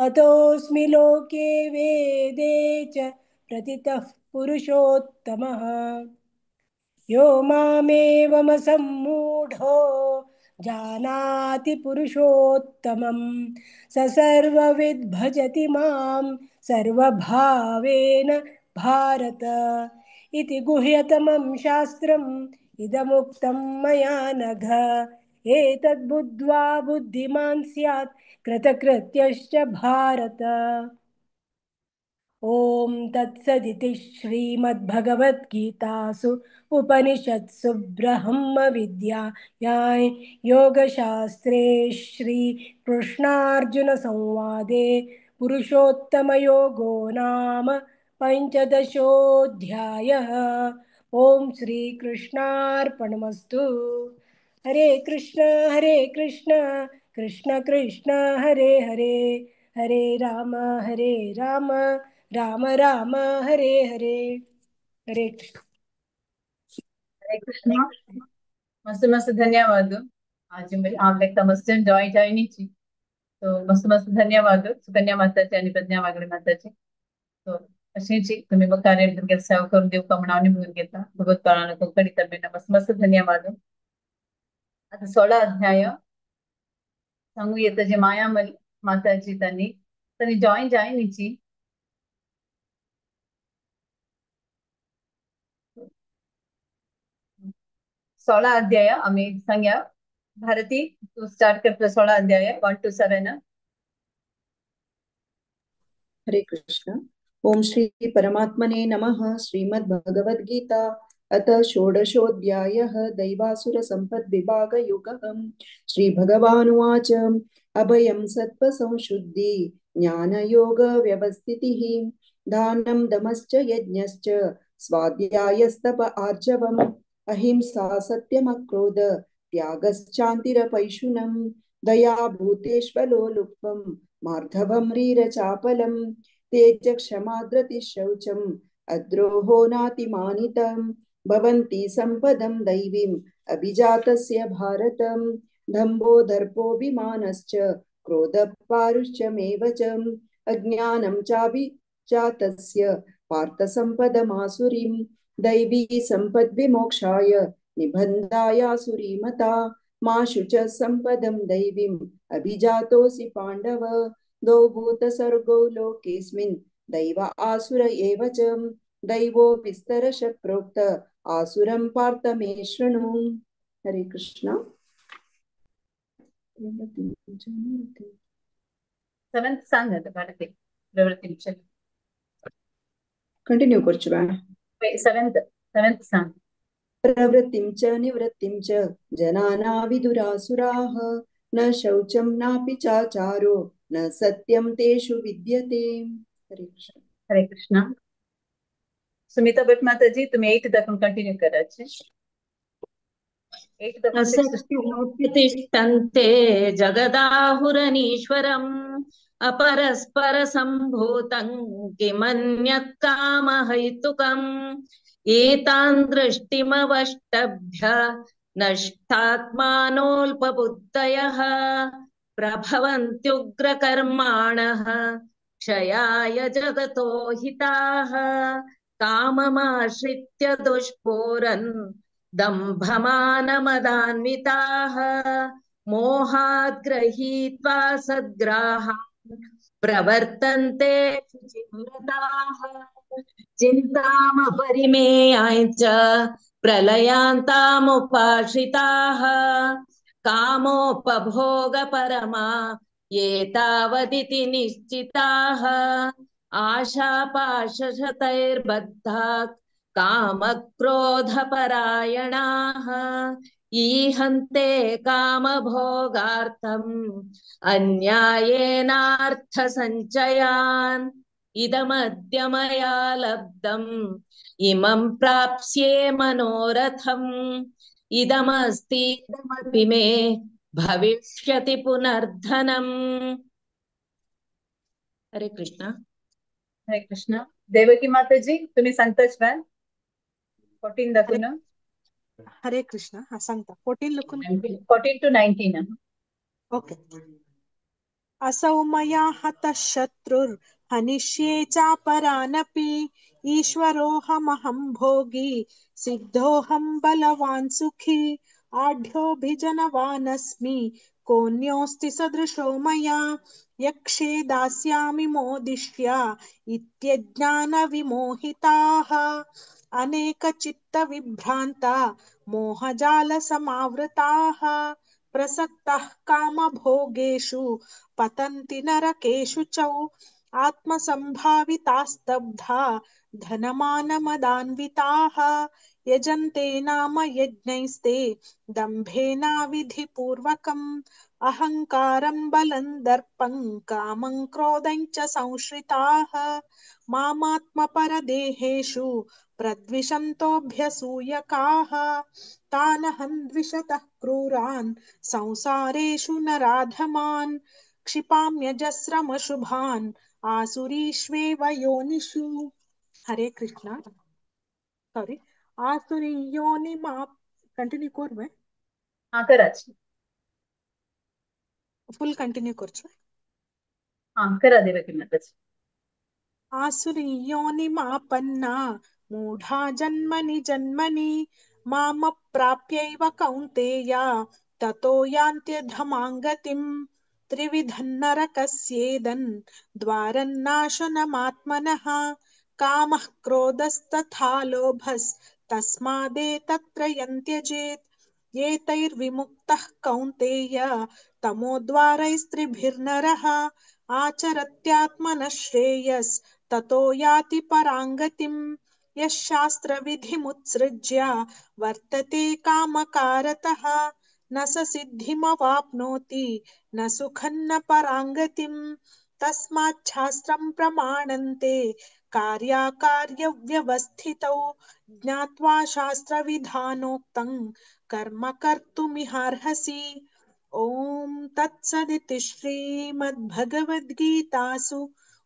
अतोऽस्मि लोके वेदे च प्रतितः पुरुषोत्तमः यो मामेवमसम्मूढो जानाति पुरुषोत्तमं स सर्वविद् भजति मां सर्वभावेन भारत इति गुह्यतमं शास्त्रम् इदमुक्तं मया नघ एतद्बुद्ध्वा बुद्धिमान् स्यात् कृतकृत्यश्च भारत ॐ तत्सदिति श्रीमद्भगवद्गीतासु उपनिषत्सु ब्रह्मविद्यायां योगशास्त्रे श्रीकृष्णार्जुनसंवादे पुरुषोत्तमयोगो नाम पञ्चदशोऽध्यायः। ॐ श्रीकृष्णार्पणमस्तु। हरे कृष्ण कृष्ण कृष्ण हरे हरे, हरे राम राम राम हरे हरे। हरे कृष्ण। हरे कृष्ण मस्त मस्त ಧನ್ಯವಾದ आज आपल्या मस्त जॉईन तो मस्त मस्त धन्यवाद सुकन्या माताची आणि प्रज्ञा वागळे माताची। तो अशीची तुम्ही मग कार्य सेवा करून देऊ का म्हणून निवडून घेता भगवत पारायण कोकणी तर्फे मस्त मस्त धन्यवाद। आता 16 अध्याय सांगू येतं जे माया माताजी त्यांनी जॉईन जायनीची 16 अध्याय आम्ही सांग्या भारती तू स्टार्ट करतो 16 अध्याय 1 to 7। हरे कृष्ण। ओम श्री परमात्मने नमः। श्रीमद्भगवद्गीता अथ षोडशोऽध्यायः दैवासुर संपद्विभाग युगः। श्री भगवानुवाच अभयं सत्त्वसंशुद्धि ज्ञानयोग व्यवस्थितिः दानं दमश्च यज्ञश्च स्वाध्यायस्तप आर्जवम् अहिंसा सत्यमक्रोध त्यागश्चान्तिरपैशुनम् दया भूतेष्वलोलुप्त्वम् मार्धवं ह्रीरचापलम् तेज क्षमा धृतिः शौचम् अद्रोहो नातिमानितम् भवन्ति सम्पदं दैवीम् अभिजातस्य भारतम् दम्भो दर्पोऽभिमानश्च क्रोधः पारुष्यमेव च अज्ञानं चाभिजातस्य पार्थसम्पदमासुरीम् दैवी सम्पद्विमोक्षाय निबन्धायासुरीमता मा शुच सम्पदं दैवीम् अभिजातोऽसि पाण्डव द्वौ भूतसर्गौ लोकेऽस्मिन् दैव आसुर एव च दैवो विस्तरश प्रोक्त आसुरं पार्थ मे शृणु। हरे कृष्ण। 7th सांग भारती प्रवृत्ती कंटिन्यू करचुवा 7th सांग प्रवृत्तिं च निवृत्तिं च जनाना विदुरासुराः न शौचं नापि चाचारो न सत्यं तेषु विद्यते। हरे कृष्ण। हरे कृष्ण। सुमिता भट माताजी तुम्ही 8 दाखवून कंटिन्यू करायचे। 8 दाखवून 6 असत्यमुपतिष्ठन्ते जगदाहुरनीश्वरम् अपरस्परसम्भूतं किमन्यत् कामहैतुकम् एतान् दृष्टिमवष्टभ्य नष्टात्मानोऽल्पबुद्धयः प्रभवन्त्युग्रकर्माणः क्षयाय जगतो हिताः काममाश्रित्य दुष्पूरन् दम्भमानमदान्विताः मोहात् गृहीत्वा सद्ग्राहान् प्रवर्तन्ते शुचिव्रताः चिन्तामपरिमेयाञ्च प्रलयान्तामुपाश्रिताः कामोपभोगपरमा ये तावदिति निश्चिताः आशापाशशतैर्बद्धाः कामक्रोधपरायणाः ईहन्ते कामभोगार्थम् अन्यायेनार्थसञ्चयान् इदमद्य मया लब्धम् इमं प्राप्स्ये मनोरथम् इदमस्ति इदमपि मे भविष्यति पुनर्धनम् हरे कृष्ण. हरे कृष्ण. देवकी माताजी तुम्ही सांगताच काय 14 दाखवून हरे कृष्ण. हा सांगता 14 लुकून 14 to 19. ओके. असौ मया हतः शत्रुर्हनिष्ये चापरानपि ईश्वरोऽहमहं भोगी सिद्धोऽहं बलवान् सुखी आढ्योऽभिजनवानस्मि कोऽन्योऽस्ति सदृशो मया यक्षे दास्यामि मोदिष्या इत्यज्ञानविमोहिताः अनेकचित्तविभ्रान्ता मोहजालसमावृताः प्रसक्ताः कामभोगेषु पतन्ति नरकेषु च आत्मसम्भावितास्तब्धा धनमानमदान्विताः यजन्ते नाम यज्ञैस्ते दम्भेनाविधिपूर्वकम् अहङ्कारं बलं दर्पं कामं क्रोधं च संश्रिताः मामात्मपरदेहेषु प्रद्विषन्तोऽभ्यसूयकाः तानहं द्विषतः क्रूरान् संसारेषु नराधमान् क्षिपाम्यजस्रमशुभान् आसुरीष्वेव योनिषु. हरे कृष्ण. सॉरी आसुरी योनिमा कंटिन्यू করবে कराच ফুল कंटिन्यू করছো करा देवकी माताजी. आसुरी योनिमापन्ना मूढा जन्मनि जन्मनि मामप्राप्यैव कौन्तेय ततो यान्त्यधमां गतिम् त्रिविधं नरकस्येदन् द्वारन्नाशनमात्मनः कामः क्रोधस्तथा लोभस्तस्मादेतत्त्रयं त्यजेत् एतैर्विमुक्तः कौन्तेय तमोद्वारैस्त्रिभिर्नरः आचरत्यात्मनः श्रेयस्ततो याति पराङ्गतिम् यः शास्त्रविधिमुत्सृज्य वर्तते कामकारतः न स सिद्धिमवाप्नोति न सुखं न पराङ्गतिम् तस्माच्छास्त्रं प्रमाणन्ते कार्याकार्यव्यवस्थितौ ज्ञात्वा शास्त्रविधानोक्तं कर्म कर्तुमिहार्हसि. ॐ तत्सदिति श्रीमद्भगवद्गीतासु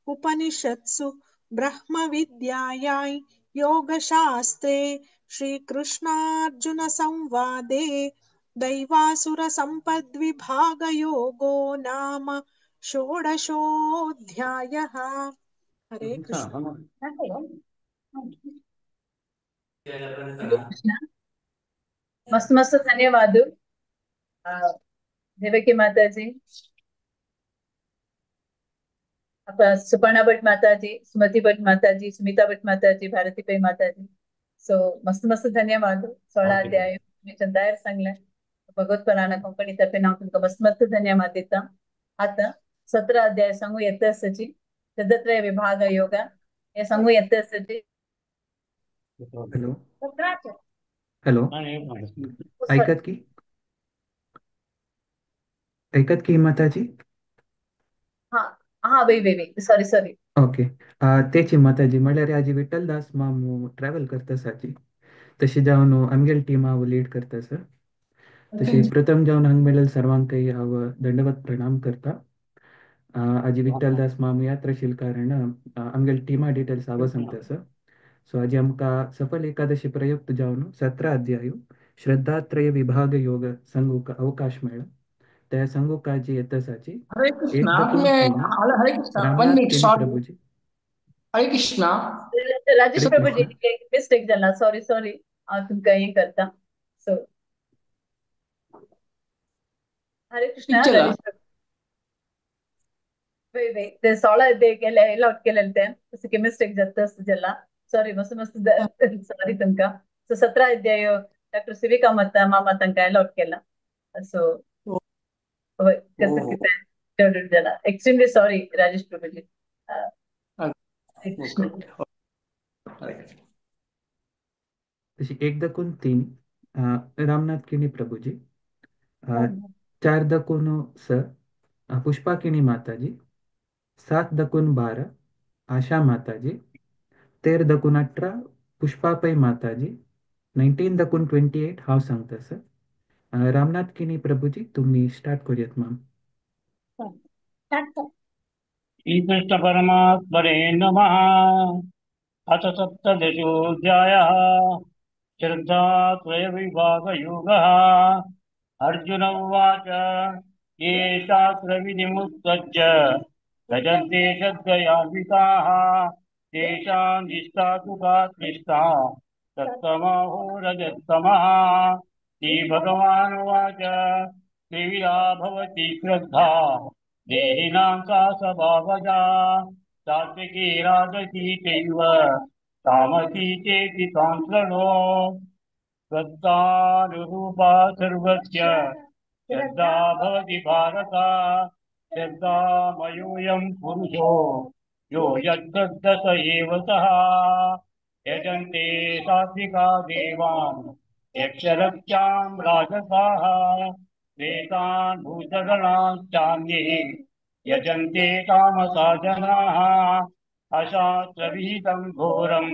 उपनिषत्सु ब्रह्मविद्यायां योगशास्त्रे श्रीकृष्णार्जुनसंवादे दैवासुरसम्पद्विभागयोगो नाम षोडशोऽध्यायः. हरे कृष्ण. मस्त मस्त धन्यवाद देवकी माताजी. सुपर्णा भट माताजी, सुमती भट माताजी, सुमिता भट माताजी, भारतीबाई माताजी. सो मस्त मस्त धन्यवाद. 16 अध्याय तुम्ही चंदायर सांगले भगवत पुराण कंपनी तर्फे हांव तुमकां मस्त मस्त धन्यवाद दिता. आता 17 अध्याय सांगू येता आसची तदत्रय विभाग योगा हे सांगू येता आसची. हॅलो हॅलो ऐकत की माताजी. हा हा वै सॉरी ओके तेची माताजी म्हळ्यार आजी विठ्ठलदास मामू ट्रॅव्हल करता साची तशी जावन आमगेल टीम हांव लीड करता सर. तशी प्रथम जावन हांगा मेळेल सर्वांक हांव दंडवत प्रणाम करता. आजी विठ्ठलदास मामू यात्राशील कारण आमगेल टीमा डिटेल्स हांव सांगता सर. सो आज आमकां सफल एकादशी प्रयुक्त जावन 17 अध्याय श्रद्धात्रय विभाग योग संगूक अवकाश मेळ्ळा. त्या संगूकाची येतसाची हरे कृष्णा हरे कृष्णा 1 मिनिट प्रभुजी. हरे कृष्णा राजेश प्रभुजी मिस्टेक झाला. सॉरी तुमका हे करता. सो हरे कृष्णा राजेश प्रभू वै ते 16 अध्याय केले लॉट केलेले ते तसं की मिस्टेक जाता जाला. सॉरी मस्त सॉरी तुमका. सो 17 अध्याय डॉक्टर सिविका मामा तांकां अलॉट केला. सो कसं कितें जाला एक्स्ट्रीमली सॉरी राजेश प्रभुजी. तशी 1:3 रामनाथ किणी प्रभुजी. 4:6 पुष्पा किणी माताजी. 7:12 आशा माताजी. 13 दकून 18 पुष्पापै माताजी. 19 दकून 28 हांव सांगता सर. रामनाथ किनी प्रभूजी तुम्ही स्टार्ट करूयात मॅम. श्रीकृष्ण परमात्मने नमः. अथ सप्तदशोऽध्यायः श्रद्धात्रयविभागयोगः. अर्जुन उवाच ये शास्त्रविधिमुत्सज्य भजन्ते श्रद्धयान्विताः तेषां निष्ठा तु का क्लिष्टा सत्तमो रजस्तमः. श्रीभगवानुवाच त्रिविधा भवति श्रद्धा देहिनां सा स्वभावजा सात्विकी राजसी चैव तामसी चेति तां शृणु. श्रद्धानुरूपा सर्वस्य श्रद्धा भवति भारत. श्रद्धामयोऽयं पुरुषो यो यद्गद्ध स एव सः. यजन्ते सात्विका देवान् यक्षरक्षां राजसाः प्रेतान् भूतगणाश्चान्ये यजन्ते तामसा जनाः. अशास्त्रविहितं घोरं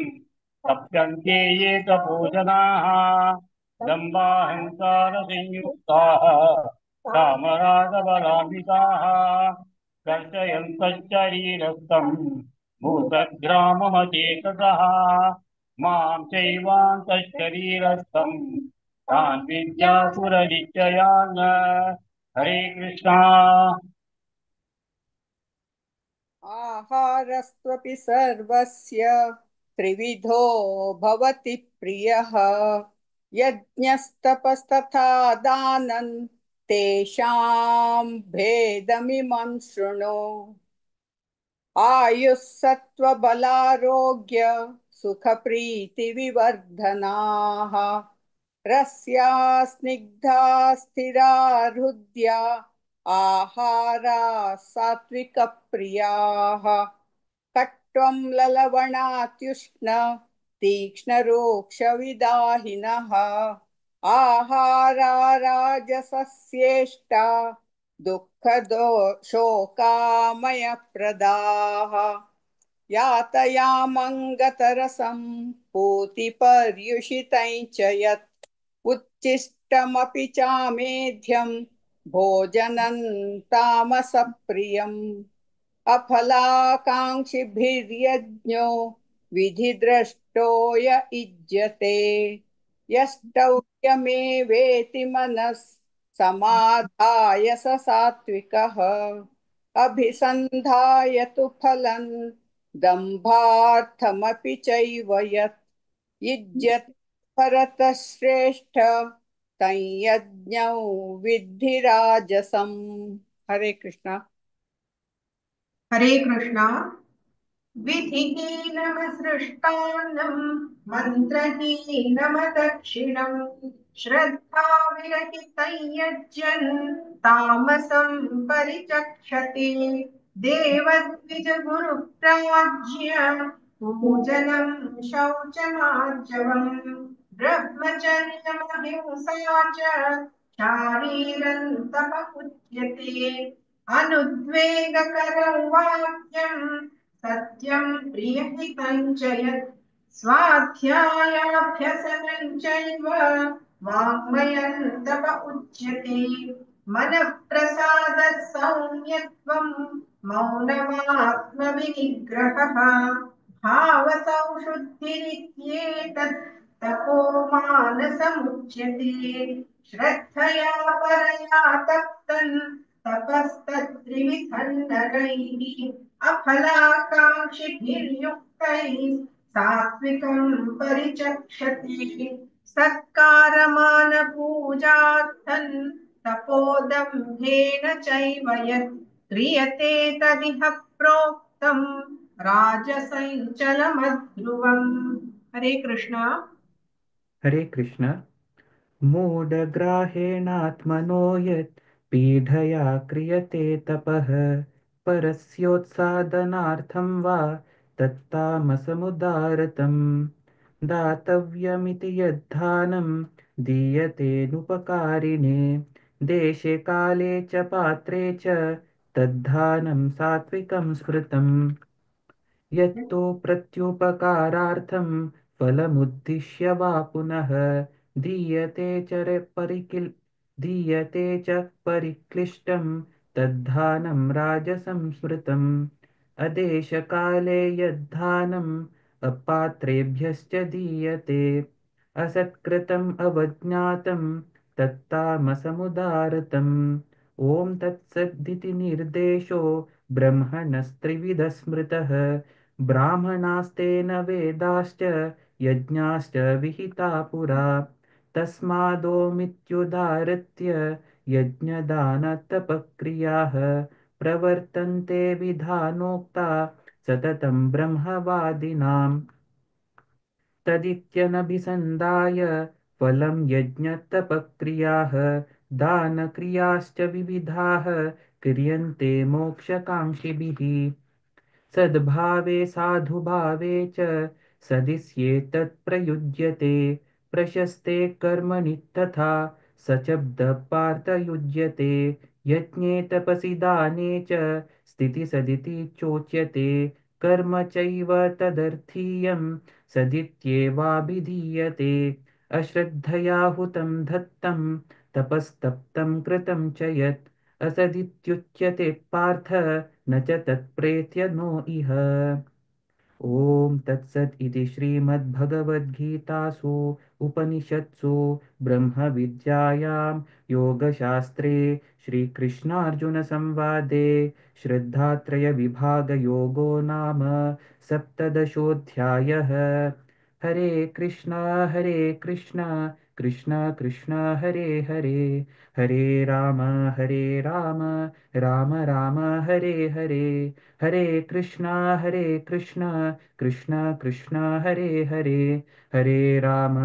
तप्यन्ते ये तपोजनाः. दम्भाहंकारसंयुक्ताः कामरागबलान्विताः कर्षयन्तश्चरीरस्थं भूतग्राममचेतसः. मां चैवान्तशरीरस्थं तान् विद्यासुरनिश्चयान्. हरे कृष्णा. आहारस्त्वपि सर्वस्य त्रिविधो भवति प्रियः. यज्ञस्तपस्तथा दानं तेषां भेदमिमं शृणु. आयुः सत्त्वबलारोग्य सुखप्रीतिविवर्धनाः. रस्या स्निग्धा स्थिरा हृद्या आहारा सात्विकप्रियाः. कट्वं ललवणात्युष्ण तीक्ष्णरोक्षविदाहिनः. आहारा राजसस्येष्टा दुःखदो शोकामयप्रदाः. यातयामङ्गतरसं पूतिपर्युषितं च यत् उच्छिष्टमपि चामेध्यं भोजनं तामसप्रियम्. अफलाकाङ्क्षिभिर्यज्ञो विधिद्रष्टो य युज्यते. यष्टव्यमेवेति मनः समाधाय स सात्विकः. अभिसन्धाय तु फलं दम्भार्थमपि चैव यत् युज्यते भरतश्रेष्ठ तं यज्ञं विद्धि राजसम्. हरे कृष्ण. हरे कृष्णा. विधिहीनमसृष्टान्नं मन्त्रहीनमदक्षिणं श्रद्धाविरहितं यज्जन् तामसं परिचक्षते. देवद्विजगुरुप्राज्ञ पूजनं शौचमार्जवम् ब्रह्मचर्यमहिंसा च शारीरं तप उच्यते. अनुद्वेगकरं वाक्यं सत्यं प्रियहितं च यत् स्वाध्यायाभ्यसनं चैव वाङ्मयं तप उच्यते. मनःप्रसादः सौम्यत्वं मौनमात्मविनिग्रहः भावसंशुद्धिरित्येतत् तपो मानसमुच्यते. श्रद्धया परया तप्तन् तपस्तत्त्रिविधं नरैः अफलाकाङ्क्षिभिर्युक्तैः सात्विकं परिचक्षते. सत्कारमानपूजार्थं तपोदम्भेन चैव यत् क्रियते तदिह प्रोक्तं राजसञ्चलमध्रुवम्. हरे कृष्ण. हरे कृष्ण. मूढग्राहेणात्मनो यत् पीढया क्रियते तपः परस्योत्सादनार्थं वा तत्तामसमुदारतम्. दातव्यमिति यद्दानं दीयतेनुपकारिणे देशे काले च पात्रे च तद्दानं सात्विकं स्मृतम्. यत्तो प्रत्युपकारार्थं फलमुद्दिश्य वा पुनः दीयते दीयते च परिक्लिष्टं तद्धानं राजसंस्मृतम् अदेशकाले यद्धानम् अपात्रेभ्यश्च दीयते असत्कृतम् अवज्ञातं तत्तामसमुदारतम् ॐ तत्सदिति निर्देशो ब्रह्मणस्त्रिविधः स्मृतः ब्राह्मणास्तेन वेदाश्च यज्ञाश्च विहिता पुरा तस्मादोमित्युदाहृत्य यज्ञदानतपक्रियाः प्रवर्तन्ते विधानोक्ता सततं ब्रह्मवादिनाम् तदित्यनभिसन्धाय फलं यज्ञतपक्रियाः दानक्रियाश्च विविधाः क्रियन्ते मोक्षकाङ्क्षिभिः सद्भावे साधुभावे च सदिस्येतत् प्रयुज्यते प्रशस्ते कर्मणि तथा सशब्दपार्थयुज्यते यज्ञे तपसि दाने च स्थितिसदिति चोच्यते कर्म चैव तदर्थीयं सदित्येवाभिधीयते अश्रद्धया हुतं धत्तं तपस्तप्तं कृतं च यत् असदित्युच्यते पार्थ न च तत्प्रेत्य नो इह ॐ तत्सत् इति श्रीमद्भगवद्गीतासु उपनिषत्सु ब्रह्मविद्यायां योगशास्त्रे श्रीकृष्णार्जुनसंवादे श्रद्धात्रयविभागयोगो नाम सप्तदशोऽध्यायः हरे कृष्ण कृष्ण कृष्ण हरे हरे हरे राम राम राम हरे हरे हरे कृष्ण कृष्ण कृष्ण हरे हरे हरे राम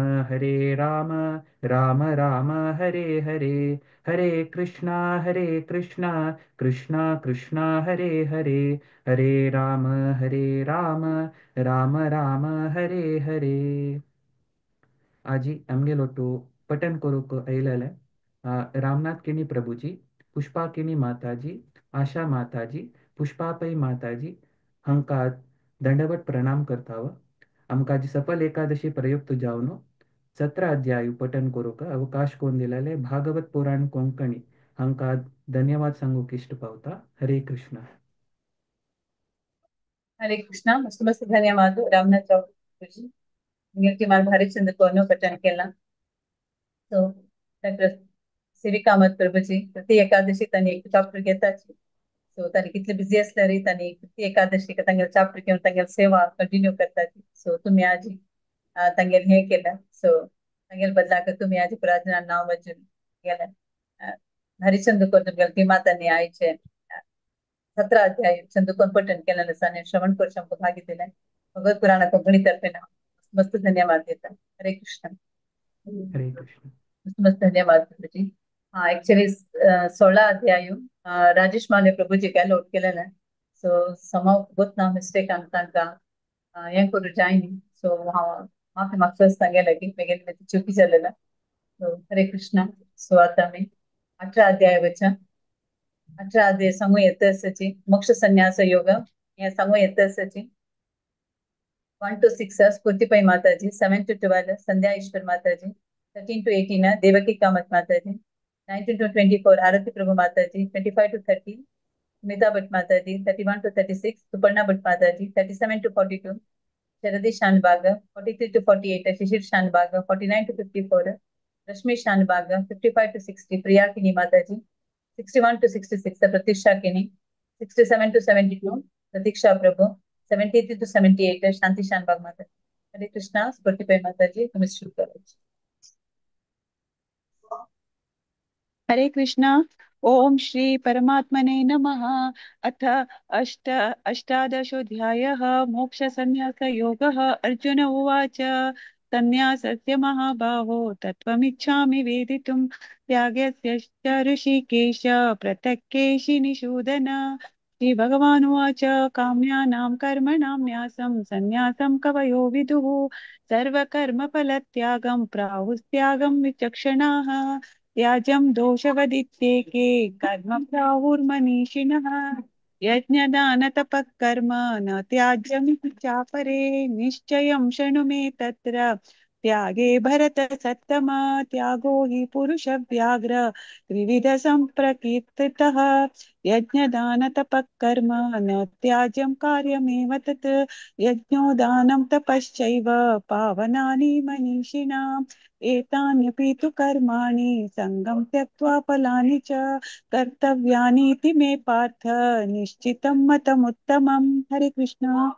राम राम हरे हरे हरे कृष्ण कृष्ण कृष्ण हरे हरे हरे राम राम राम हरे हरे आजी आमगेलोटू पठन करूक आयलेले रामनाथ किणी प्रभुजी पुष्पा किणी माताजी आशा माताजी पुष्पापई माताजी हंका दंडवत प्रणाम करताव आमका जी सफल एकादशी प्रयुक्त जावन 17 अध्याय पठन करूक अवकाश कोण दिलेले भागवत पुराण कोंकणी हंका धन्यवाद सांगूक इष्ट पावता हरे कृष्ण हरे कृष्णा मस्त मस्त धन्यवाद रामनाथ चौधरी की मार भारी चंद कोनो पठन केला सो डॉक्टर सिरी कामत प्रभुजी प्रति एकादशी तांणी एक चॅप्टर घेताची सो तांणी कितले बिझी असल्यार तांणी प्रति एकादशी तांगेल चॅप्टर घेवन तांगेल सेवा कंटिन्यू करताची सो तुम्ही आज तांगेल हे केला सो तांगेल बदलाक तुम्ही आज प्रार्थना नाव वाचून गेला हरिचंद्र को तुमगेल ती मातांनी आयचे 17 अध्याय चंदुकोन पठन केला आणि श्रवण करून हमको भागी दिला भगवत पुराण कोंकणी तर्फे ना मस्त धन्यवाद देता हरे कृष्ण हरे कृष्ण मस्त धन्यवाद प्रभुजी हाँ एक्चुअली 16 अध्याय राजेश माने प्रभुजी काय लोट केलेला सो समाव बहुत ना मिस्टेक तांका हे करू जायनी सो माफी मागचो सांगेला की मेगेल चुकी जालेला सो हरे कृष्ण सो आता मी 18 अध्याय वचा 18 अध्याय सांगू येतं असाची मोक्ष संन्यास योग हे सांगू येतं असाची 1 to 6 स्फूर्तिपई माताजी 7 to 12 संध्या ईश्वर माताजी 13 to 18 देवकी कामत माताजी 19 to 24 आरती प्रभु माताजी 25 to 30 स्मिता भट्ट माताजी 31 to 36 सुपर्णा भट्ट माताजी 37 to 42 शरदी Shanbhag 43 to 48 Shishir Shanbhag 49 to 54 Rashmi Shanbhag 55 to 60 प्रिया किनी माताजी 61 to 66 प्रतीक्षा किनी 67 to 72 प्रतीक्षा प्रभु 73 to 78 शांति शानबाग माता हरे कृष्णा स्फूर्तिपई माताजी तुम्हें शुरू करो हरे कृष्णा ओम श्री परमात्मने नमः अथ अष्टादशोऽध्यायः मोक्ष संन्यास योगः अर्जुन उवाच संन्यासस्य महाबाहो तत्त्वमिच्छामि वेदितुं त्यागस्य च ऋषिकेश प्रत्यक्केशि निषूदन श्रीभगवानुवाच काम्यानां कर्मणां न्यासं संन्यासं कवयो विदुः सर्वकर्मफलत्यागं प्राहुस्त्यागं विचक्षणाः त्याज्यं दोषवदित्येके कर्म प्राहुर्मनीषिणः यज्ञदानतपः कर्म न त्याज्यमिति चापरे निश्चयं शृणु मे तत्र त्यागे भरतसत्तम त्यागो हि पुरुषव्याघ्र त्रिविध सम्प्रकीर्तितः यज्ञदानतपः कर्म न त्याज्यं कार्यमेव तत् यज्ञो दानं तपश्चैव पावनानि मनीषिणाम् एतान्यपि तु कर्माणि सङ्गं त्यक्त्वा फलानि च कर्तव्यानीति मे पार्थ निश्चितं मतमुत्तमम् हरे कृष्ण।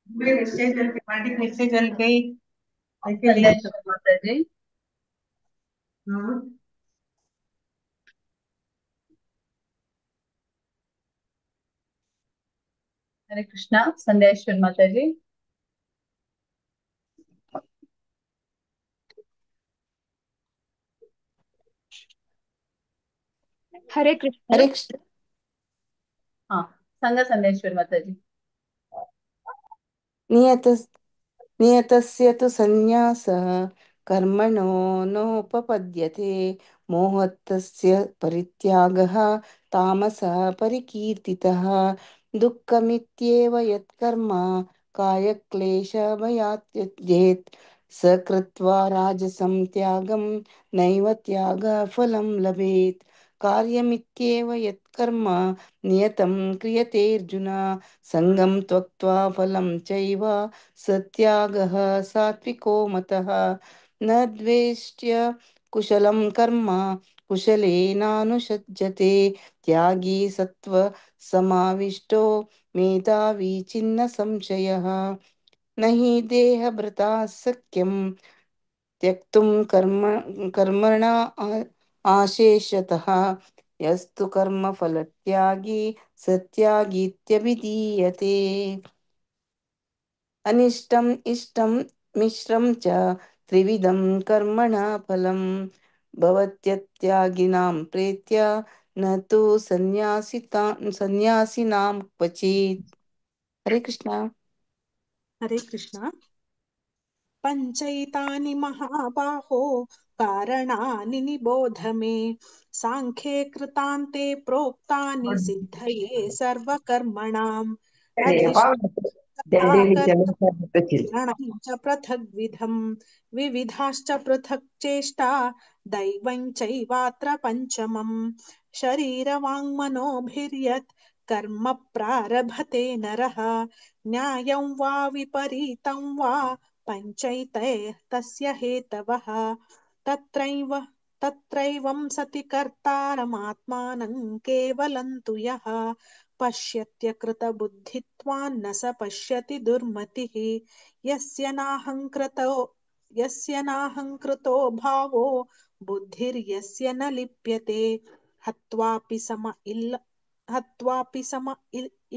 मेरे से जल के पार्टी कैसे जल गई संध्या माता जी। हाँ हरे कृष्णा संध्या माता जी। हरे कृष्ण। हरे कृष्ण। हाँ सांगा संध्या माता जी। नियतस्य तु सन्न्यासः कर्मणो नोपपद्यते मोहतस्य परित्यागः तामसः परिकीर्तितः दुःखमित्येव यत्कर्म कायक्लेशभयात् त्यजेत् स कृत्वा राजसं त्यागं नैव त्यागफलं लभेत् कार्यमित्येव यत्कर्म नियतं क्रियते अर्जुन संगं त्यक्त्वा फलं चैव सत्यागः सात्विको मतः न द्वेष्ट्य कुशलं कर्म कुशलेनानुषज्यते त्यागी सत्व समाविष्टो मेधावी छिन्न संशयः न हि देहभृता सख्यं त्यक्तुं कर्मणा आशेषतः यस्तु कर्मफलत्यागी सत्यागीत्यभिधीयते अनिष्टम् इष्टं मिश्रं च त्रिविधं कर्मणा फलं भवत्यत्यागिनां प्रेत्य न तु सन्न्यासिनां क्वचित् हरे कृष्ण। हरे कृष्ण। पञ्चैतानि महाबाहो कारणानि निबोध मे साङ्ख्ये कृतान्ते प्रोक्तानि सिद्धये सर्वकर्मणाम् अधिष्ठानं च पृथग्विधम् विविधाश्च पृथक् चेष्टा दैवं चैवात्र पञ्चमम् शरीरवाङ्मनोभिर्यत् कर्म प्रारभते नरः न्यायं वा विपरीतं वा पञ्चैते तस्य हेतवः तत्रैवं सति कर्तारमात्मानं केवलं तु यः पश्यत्य कृतबुद्धित्वान्न स पश्यति दुर्मतिः यस्य नाहङ्कृतो भावो बुद्धिर्यस्य न लिप्यते हत्वापि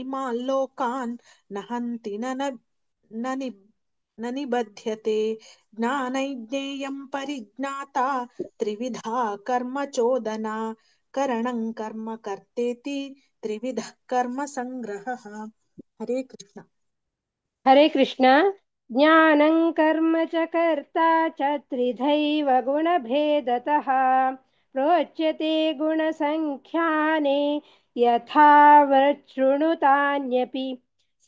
इमान् लोकान् न हन्ति न निबध्यते ज्ञानैज्ञेयं परिज्ञाता त्रिविधा कर्म चोदना करणं कर्म कर्तेति त्रिविधः कर्म संग्रहः। हरे कृष्ण। हरे कृष्ण। ज्ञानं कर्म च कर्ता च त्रिधैव गुणभेदतः प्रोच्यते गुणसङ्ख्याने यथा वृणुतान्यपि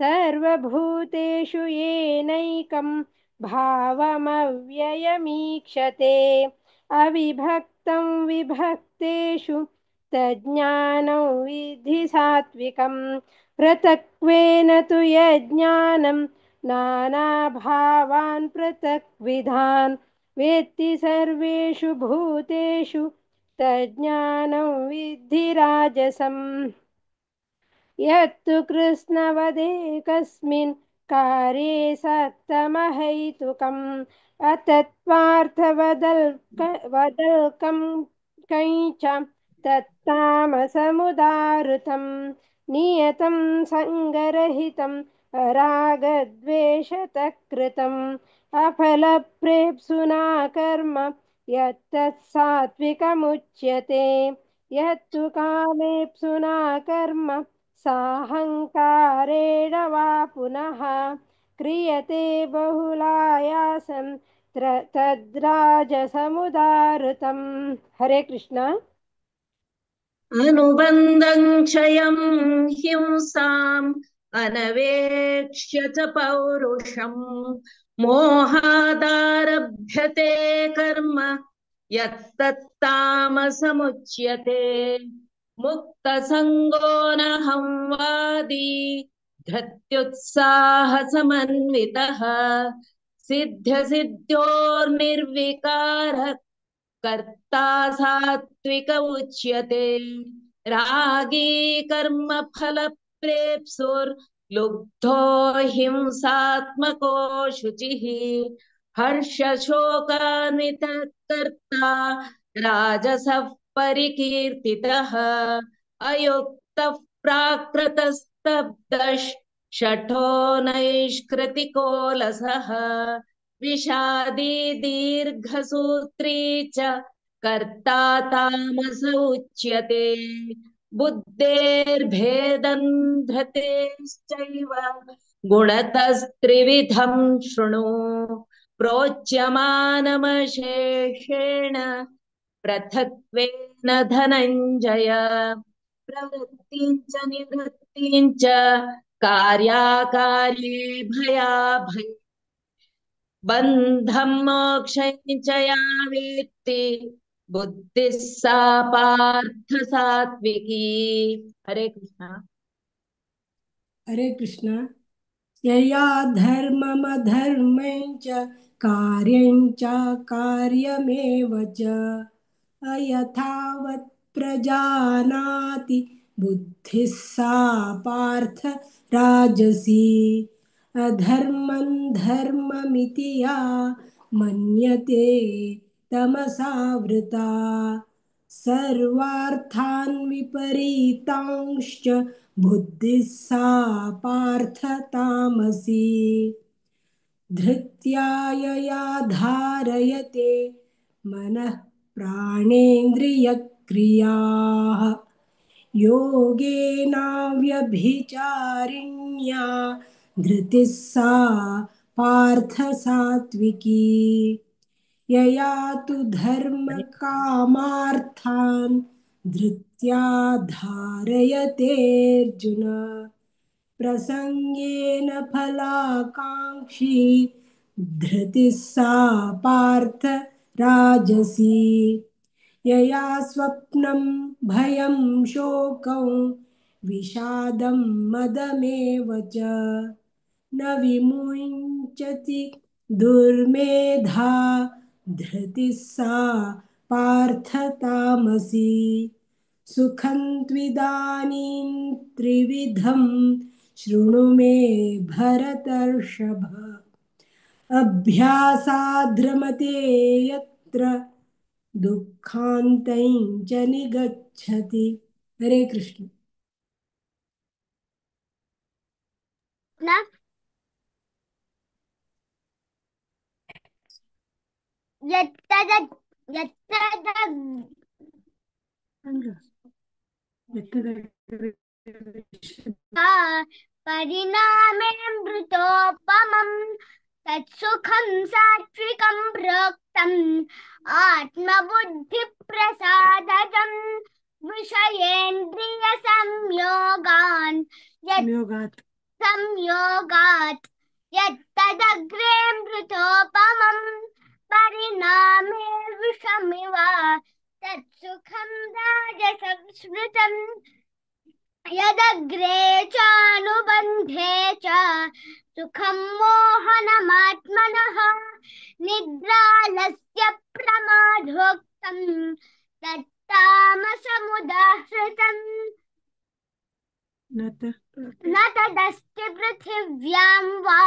सर्वभूतेषु येनैकं भावमव्ययमीक्षते अविभक्तं विभक्तेषु तज्ज्ञानं विद्धि सात्विकम् पृथक्त्वेन तु यज्ञानं नानाभावान् पृथक्विधान् वेत्ति सर्वेषु भूतेषु तज्ज्ञानं विद्धि राजसम् यत्तु कृष्णवदेकस्मिन् कार्ये सक्तमहैतुकम् अतत्त्वार्थवदल्कं कैच तत्तामसमुदाहृतम् नियतं सङ्गरहितं रागद्वेषतः कृतम् अफलप्रेप्सुना कर्म यत्तत् सात्विकमुच्यते यत्तु कामेप्सुना कर्म साहङ्कारेण वा पुनः क्रियते बहुलायासं तद्राजसमुदाहृतम्। हरे कृष्ण। अनुबन्धं क्षयं हिंसाम् अनवेक्ष्य च पौरुषम् मोहादारभ्यते कर्म यत्तत्तामसमुच्यते मुक्तसङ्गो नहं वादी धृत्युत्साहसमन्वितः सिद्ध्यसिद्ध्योर्निर्विकारः कर्ता सात्विक उच्यते रागी कर्म फल प्रेप्सुर्लुब्धो हिंसात्मको शुचिः हर्ष शोकान्वितः कर्ता राजसः परिकीर्तितः अयुक्तः प्राकृतस्तब्धः शठो नैष्कृतिकोलसः विषादी दीर्घसूत्री च कर्ता तामस उच्यते बुद्धेर्भेदं धृतेश्चैव गुणतस्त्रिविधं शृणु प्रोच्यमानमशेषेण पृथक्त्वेन धनञ्जय प्रवृत्तिं च निवृत्तिं च कार्याकार्ये भयाभये बन्धं मोक्षं च या वेत्ति बुद्धिः सा पार्थ सात्विकी। हरे कृष्णा। हरे कृष्ण। यया धर्ममधर्मं च कार्यं च कार्यमेव च अयथावत् प्रजानाति बुद्धिः सा पार्थ राजसी अधर्मं धर्ममिति या मन्यते तमसावृता सर्वार्थान् विपरीतांश्च बुद्धिः सा पार्थ तामसी धृत्या यया धारयते मनः प्राणेन्द्रियक्रियाः योगेनाव्यभिचारिण्या धृतिः सा पार्थ सात्विकी यया तु धर्मकामार्थान् धृत्या धारयतेऽर्जुन प्रसंगेन फलाकांक्षी धृतिः सा पार्थ राजसी यया स्वप्नं भयं शोकं विषादं मदमेव च न विमुञ्चति दुर्मेधा धृतिः सा पार्थ तामसी सुखं त्विदानीं त्रिविधं शृणु मे भरतर्षभ अभ्यासाद्रमते यत्र दुःखान्तं च निगच्छति। हरे कृष्ण। परिणामेऽमृतोपमं तत्सुखं सात्विकं प्रोक्तम् आत्मबुद्धिप्रसादजं विषयेन्द्रियसंयोगान् संयोगात् यत्तदग्रेऽमृतोपमं परिणामे विषमिव तत्सुखं राजसंस्मृतम् यदग्रे चानुबन्धे च सुखं मोहनमात्मनः निद्रालस्य प्रमादोक्तं तत्तामसमुदाहृतम् न तदस्ति पृथिव्यां वा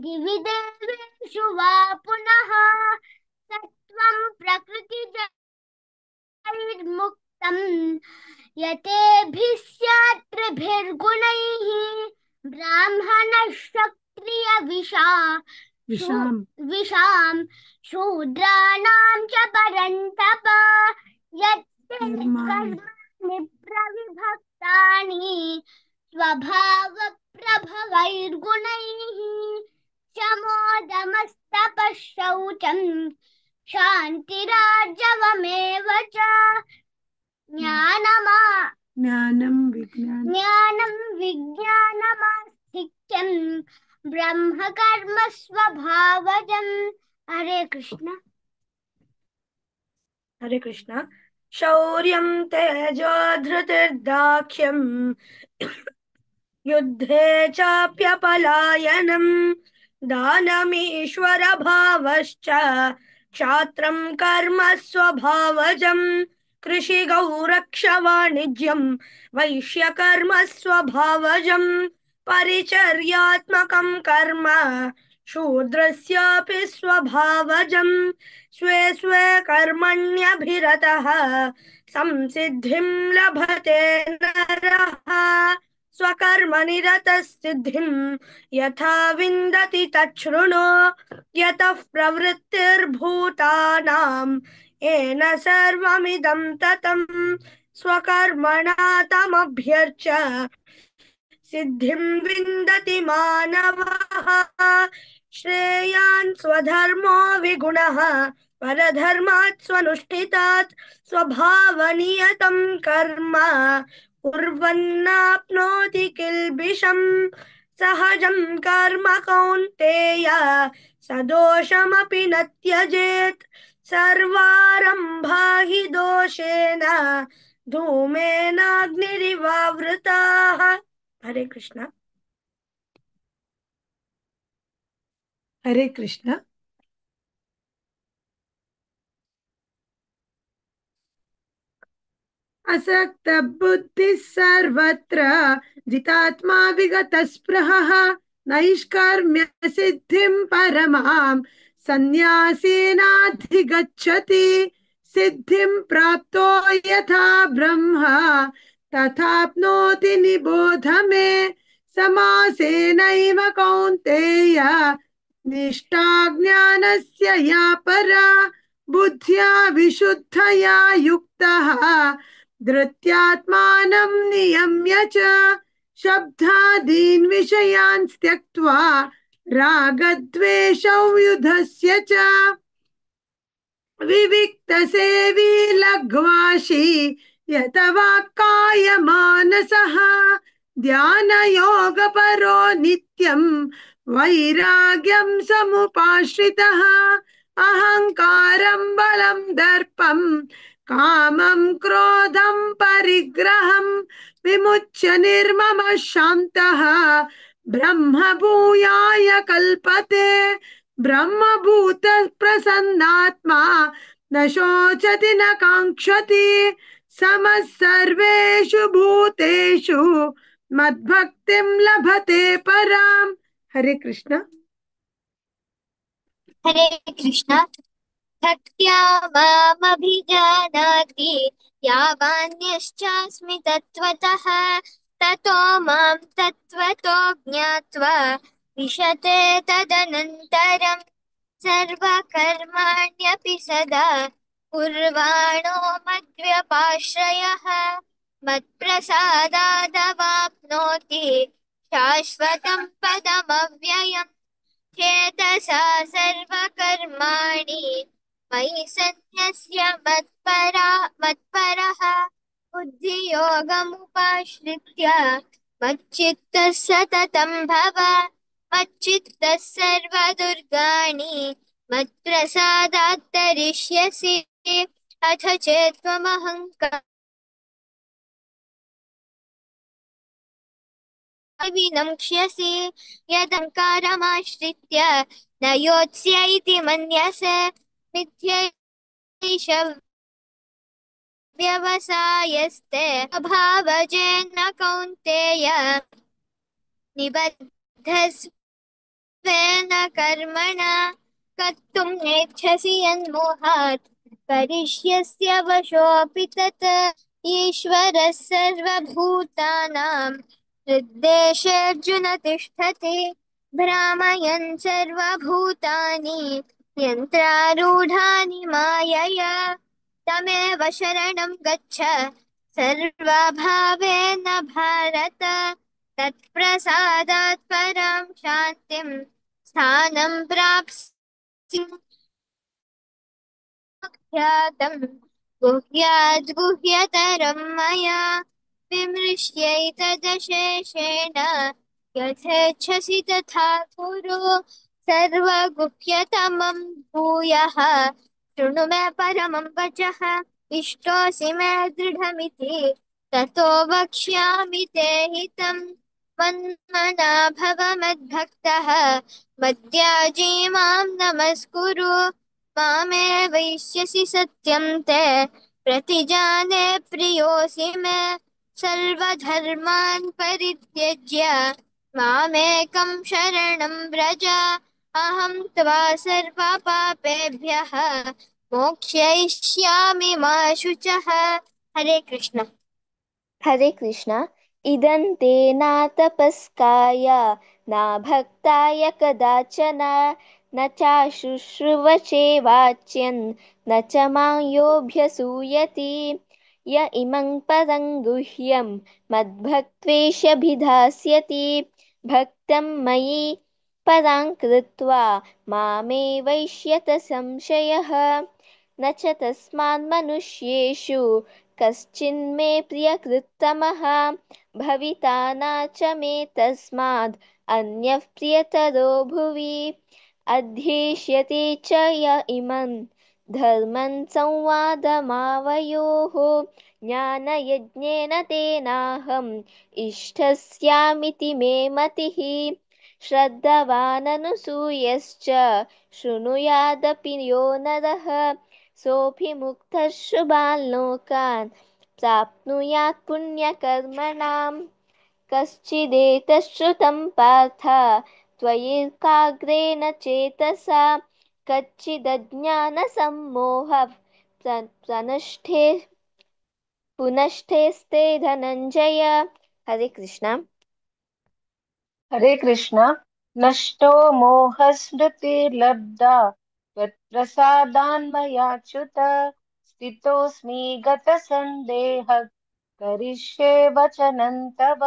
दिवि देवेषु वा पुनः सत्त्वं प्रकृतिजैर्मुक्तं यतेभिः स्यात् त्रिभिर्गुणैः ब्राह्मणक्षत्रियविषां शूद्राणां च परन्तप यत्ते कर्माणि प्रविभक्तानि स्वभावप्रभवैर्गुणैः शमोदमस्तपः शौचं शान्तिरार्जवमेव च ज्ञानं विज्ञानमास्तिक्यं ब्रह्म कर्म स्वभावजम्। हरे कृष्ण। हरे कृष्ण। शौर्यं तेजो धृतिर्दाक्ष्यं युद्धे चाप्यपलायनं दानमीश्वरभावश्च क्षात्रं कर्म स्वभावजं कृषिगौरक्षवाणिज्यं वैश्यकर्म स्वभावजं परिचर्यात्मकं कर्म शूद्रस्यापि स्वभावजं स्वे स्वे कर्मण्यभिरतः संसिद्धिं लभते नरः स्वकर्मनिरतसिद्धिं यथा विन्दति तच्छृणु यतः प्रवृत्तिर्भूतानां येन सर्वमिदं ततं स्वकर्मणा तमभ्यर्च्य सिद्धिं विन्दति मानवः श्रेयान् स्वधर्मो विगुणः परधर्मात् स्वनुष्ठितात् स्वभावनियतं कर्म कुर्वन्नाप्नोति किल्बिषम् सहजं कर्म कौन्तेय सदोषमपि न त्यजेत् सर्वारम्भा हि दोषेण धूमेनाग्निरिवावृताः। हरे कृष्ण। हरे कृष्ण। असक्त बुद्धिः सर्वत्र जितात्मा विगतस्पृहः नैष्कर्म्य सिद्धिं परमां सन्न्यासेनाधिगच्छति सिद्धिं प्राप्तो यथा ब्रह्म तथाप्नोति निबोध मे समासेनैव कौन्तेय निष्ठा ज्ञानस्य या परा बुद्ध्या विशुद्धया युक्तः धृत्यात्मानं नियम्य च शब्दादीन् विषयान् त्यक्त्वा रागद्वेषौ युधस्य च विविक्तसेवी लघ्वाशी यत वाक्कायमानसः ध्यानयोगपरो नित्यं वैराग्यं समुपाश्रितः अहङ्कारं बलं दर्पं कामं क्रोधं परिग्रहं विमुच्य निर्ममः शान्तः ब्रह्मभूयाय कल्पते ब्रह्मभूत प्रसन्नात्मा न शोचति न काङ्क्षति समः सर्वेषु भूतेषु मद्भक्तिं लभते पराम्। हरे कृष्ण। हरे कृष्ण। भक्त्या मामभिजानाति यावान्यश्चास्मि तत्त्वतः ततो मां तत्त्वतो ज्ञात्वा विशते तदनन्तरं सर्वकर्माण्यपि सदा कुर्वाणो मद्व्यपाश्रयः मत्प्रसादादवाप्नोति शाश्वतं पदमव्ययम् चेतसा सर्वकर्माणि मयि सन्न्यस्य मत्परः बुद्धियोगमुपाश्रित्य मच्चित्तः सततं भव मच्चित्तः सर्वदुर्गाणि मत्प्रसादात् तरिष्यसि अथ चेत्त्वमहङ्कारं विनक्ष्यसि यदहङ्कारमाश्रित्य न योत्स्य इति मन्यसे मिथ्यैष व्यवसायस्ते अभावजेन कौन्तेय निबद्धस्वेन कर्मणा कर्तुं नेच्छसि यन्मोहात् करिष्यस्य वशोऽपि तत् ईश्वरः सर्वभूतानां हृद्देशेऽर्जुन तिष्ठति भ्रामयन् सर्वभूतानि यन्त्रारूढानि मायया तमेव शरणं गच्छ सर्वभावेन भारत तत्प्रसादात् परां शान्तिं स्थानं प्राप्स्यति ख्यातं गुह्याद् गुह्यतरं मया विमृश्यैतदशेषेण यथेच्छसि तथा कुरु सर्वगुह्यतमं भूयः शृणु मे परमं वचः इष्टोऽसि मे दृढमिति ततो वक्ष्यामि ते हितं मन्मना भव मद्भक्तः मद्याजी मां नमस्कुरु मामे वैश्यसि सत्यं ते प्रतिजाने प्रियोऽसि मे सर्वधर्मान् परित्यज्य मामेकं शरणं व्रज अहं त्वा सर्वपापेभ्यः मोक्षयिष्यामि मा शुचः। हरे कृष्ण। हरे कृष्ण। इदं ते नातपस्काय न भक्ताय कदाचन न चाशुश्रुवचे वाच्यं न च मां योऽभ्यसूयति य इमं पदं गुह्यं मद्भक्त्वेषभिधास्यति भक्तं मयि परां कृत्वा मामे वैष्यत संशयः न च तस्मान्मनुष्येषु कश्चिन्मे प्रियकृत्तमः भविता न च मे तस्माद् अन्यः प्रियतरो भुवि अध्येष्यते च य इमं धर्मं संवादमावयोः ज्ञानयज्ञेन तेनाहम् इष्टस्यामिति मे मतिः श्रद्धवाननुसूयश्च शृणुयादपि यो नरः सोऽपि मुक्तः शुभान् लोकान् प्राप्नुयात् पुण्यकर्मणाम् कश्चिदेतच्छ्रुतं पार्थ त्वयैकाग्रेण चेतसा कच्चिदज्ञानसम्मोहः प्रनष्टे पुनष्टेस्ते धनञ्जय। हरे कृष्ण। हरे कृष्ण। नष्टो मोहस्मृतिर्लब्धा त्वत्प्रसादान्मयाच्युत स्थितोऽस्मि गतसन्देहः करिष्ये वचनं तव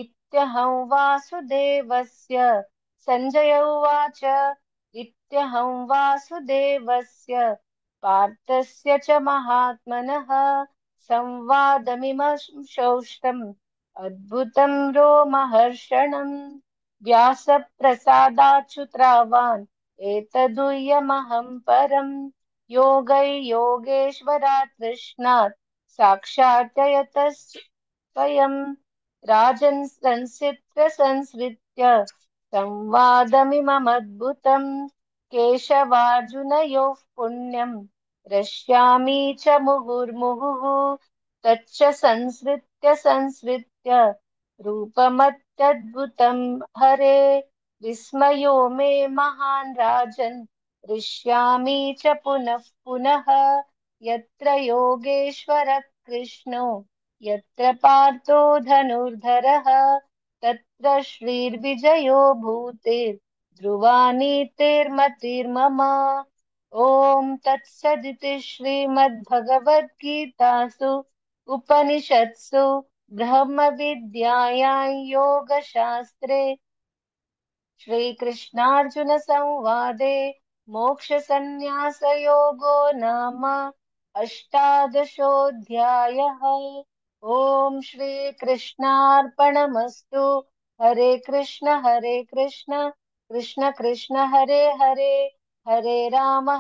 इत्यहं वासुदेवस्य सञ्जय उवाच इत्यहं वासुदेवस्य पार्थस्य च महात्मनः संवादमिमं श्रौष्टम् अद्भुतं रोमहर्षणम् व्यासप्रसादाच्युत्रावान् एतदुयमहं परम् योगैर्योगेश्वरात् कृष्णात् साक्षात्ययतः स्वयं राजन् संसृत्य संवादमिममद्भुतम् केशवार्जुनयोः पुण्यम् रश्यामि च मुहुर्मुहुः तच्च संसृत्य रूपमत्यद्भुतं हरे विस्मयो मे महान् राजन् हृष्यामि च पुनः पुनः यत्र योगेश्वरः कृष्णो यत्र पार्थो धनुर्धरः तत्र श्रीर्विजयो भूतेर् ध्रुवा नीतिर्मतिर्मम। ॐ तत्सदिति श्रीमद्भगवद्गीतासु उपनिषत्सु ब्रह्मविद्यायां योगशास्त्रे श्रीकृष्णार्जुनसंवादे मोक्षसन्न्यासयोगो नाम अष्टादशोऽध्यायः। ॐ श्रीकृष्णार्पणमस्तु। हरे कृष्ण कृष्ण कृष्ण हरे हरे हरे राम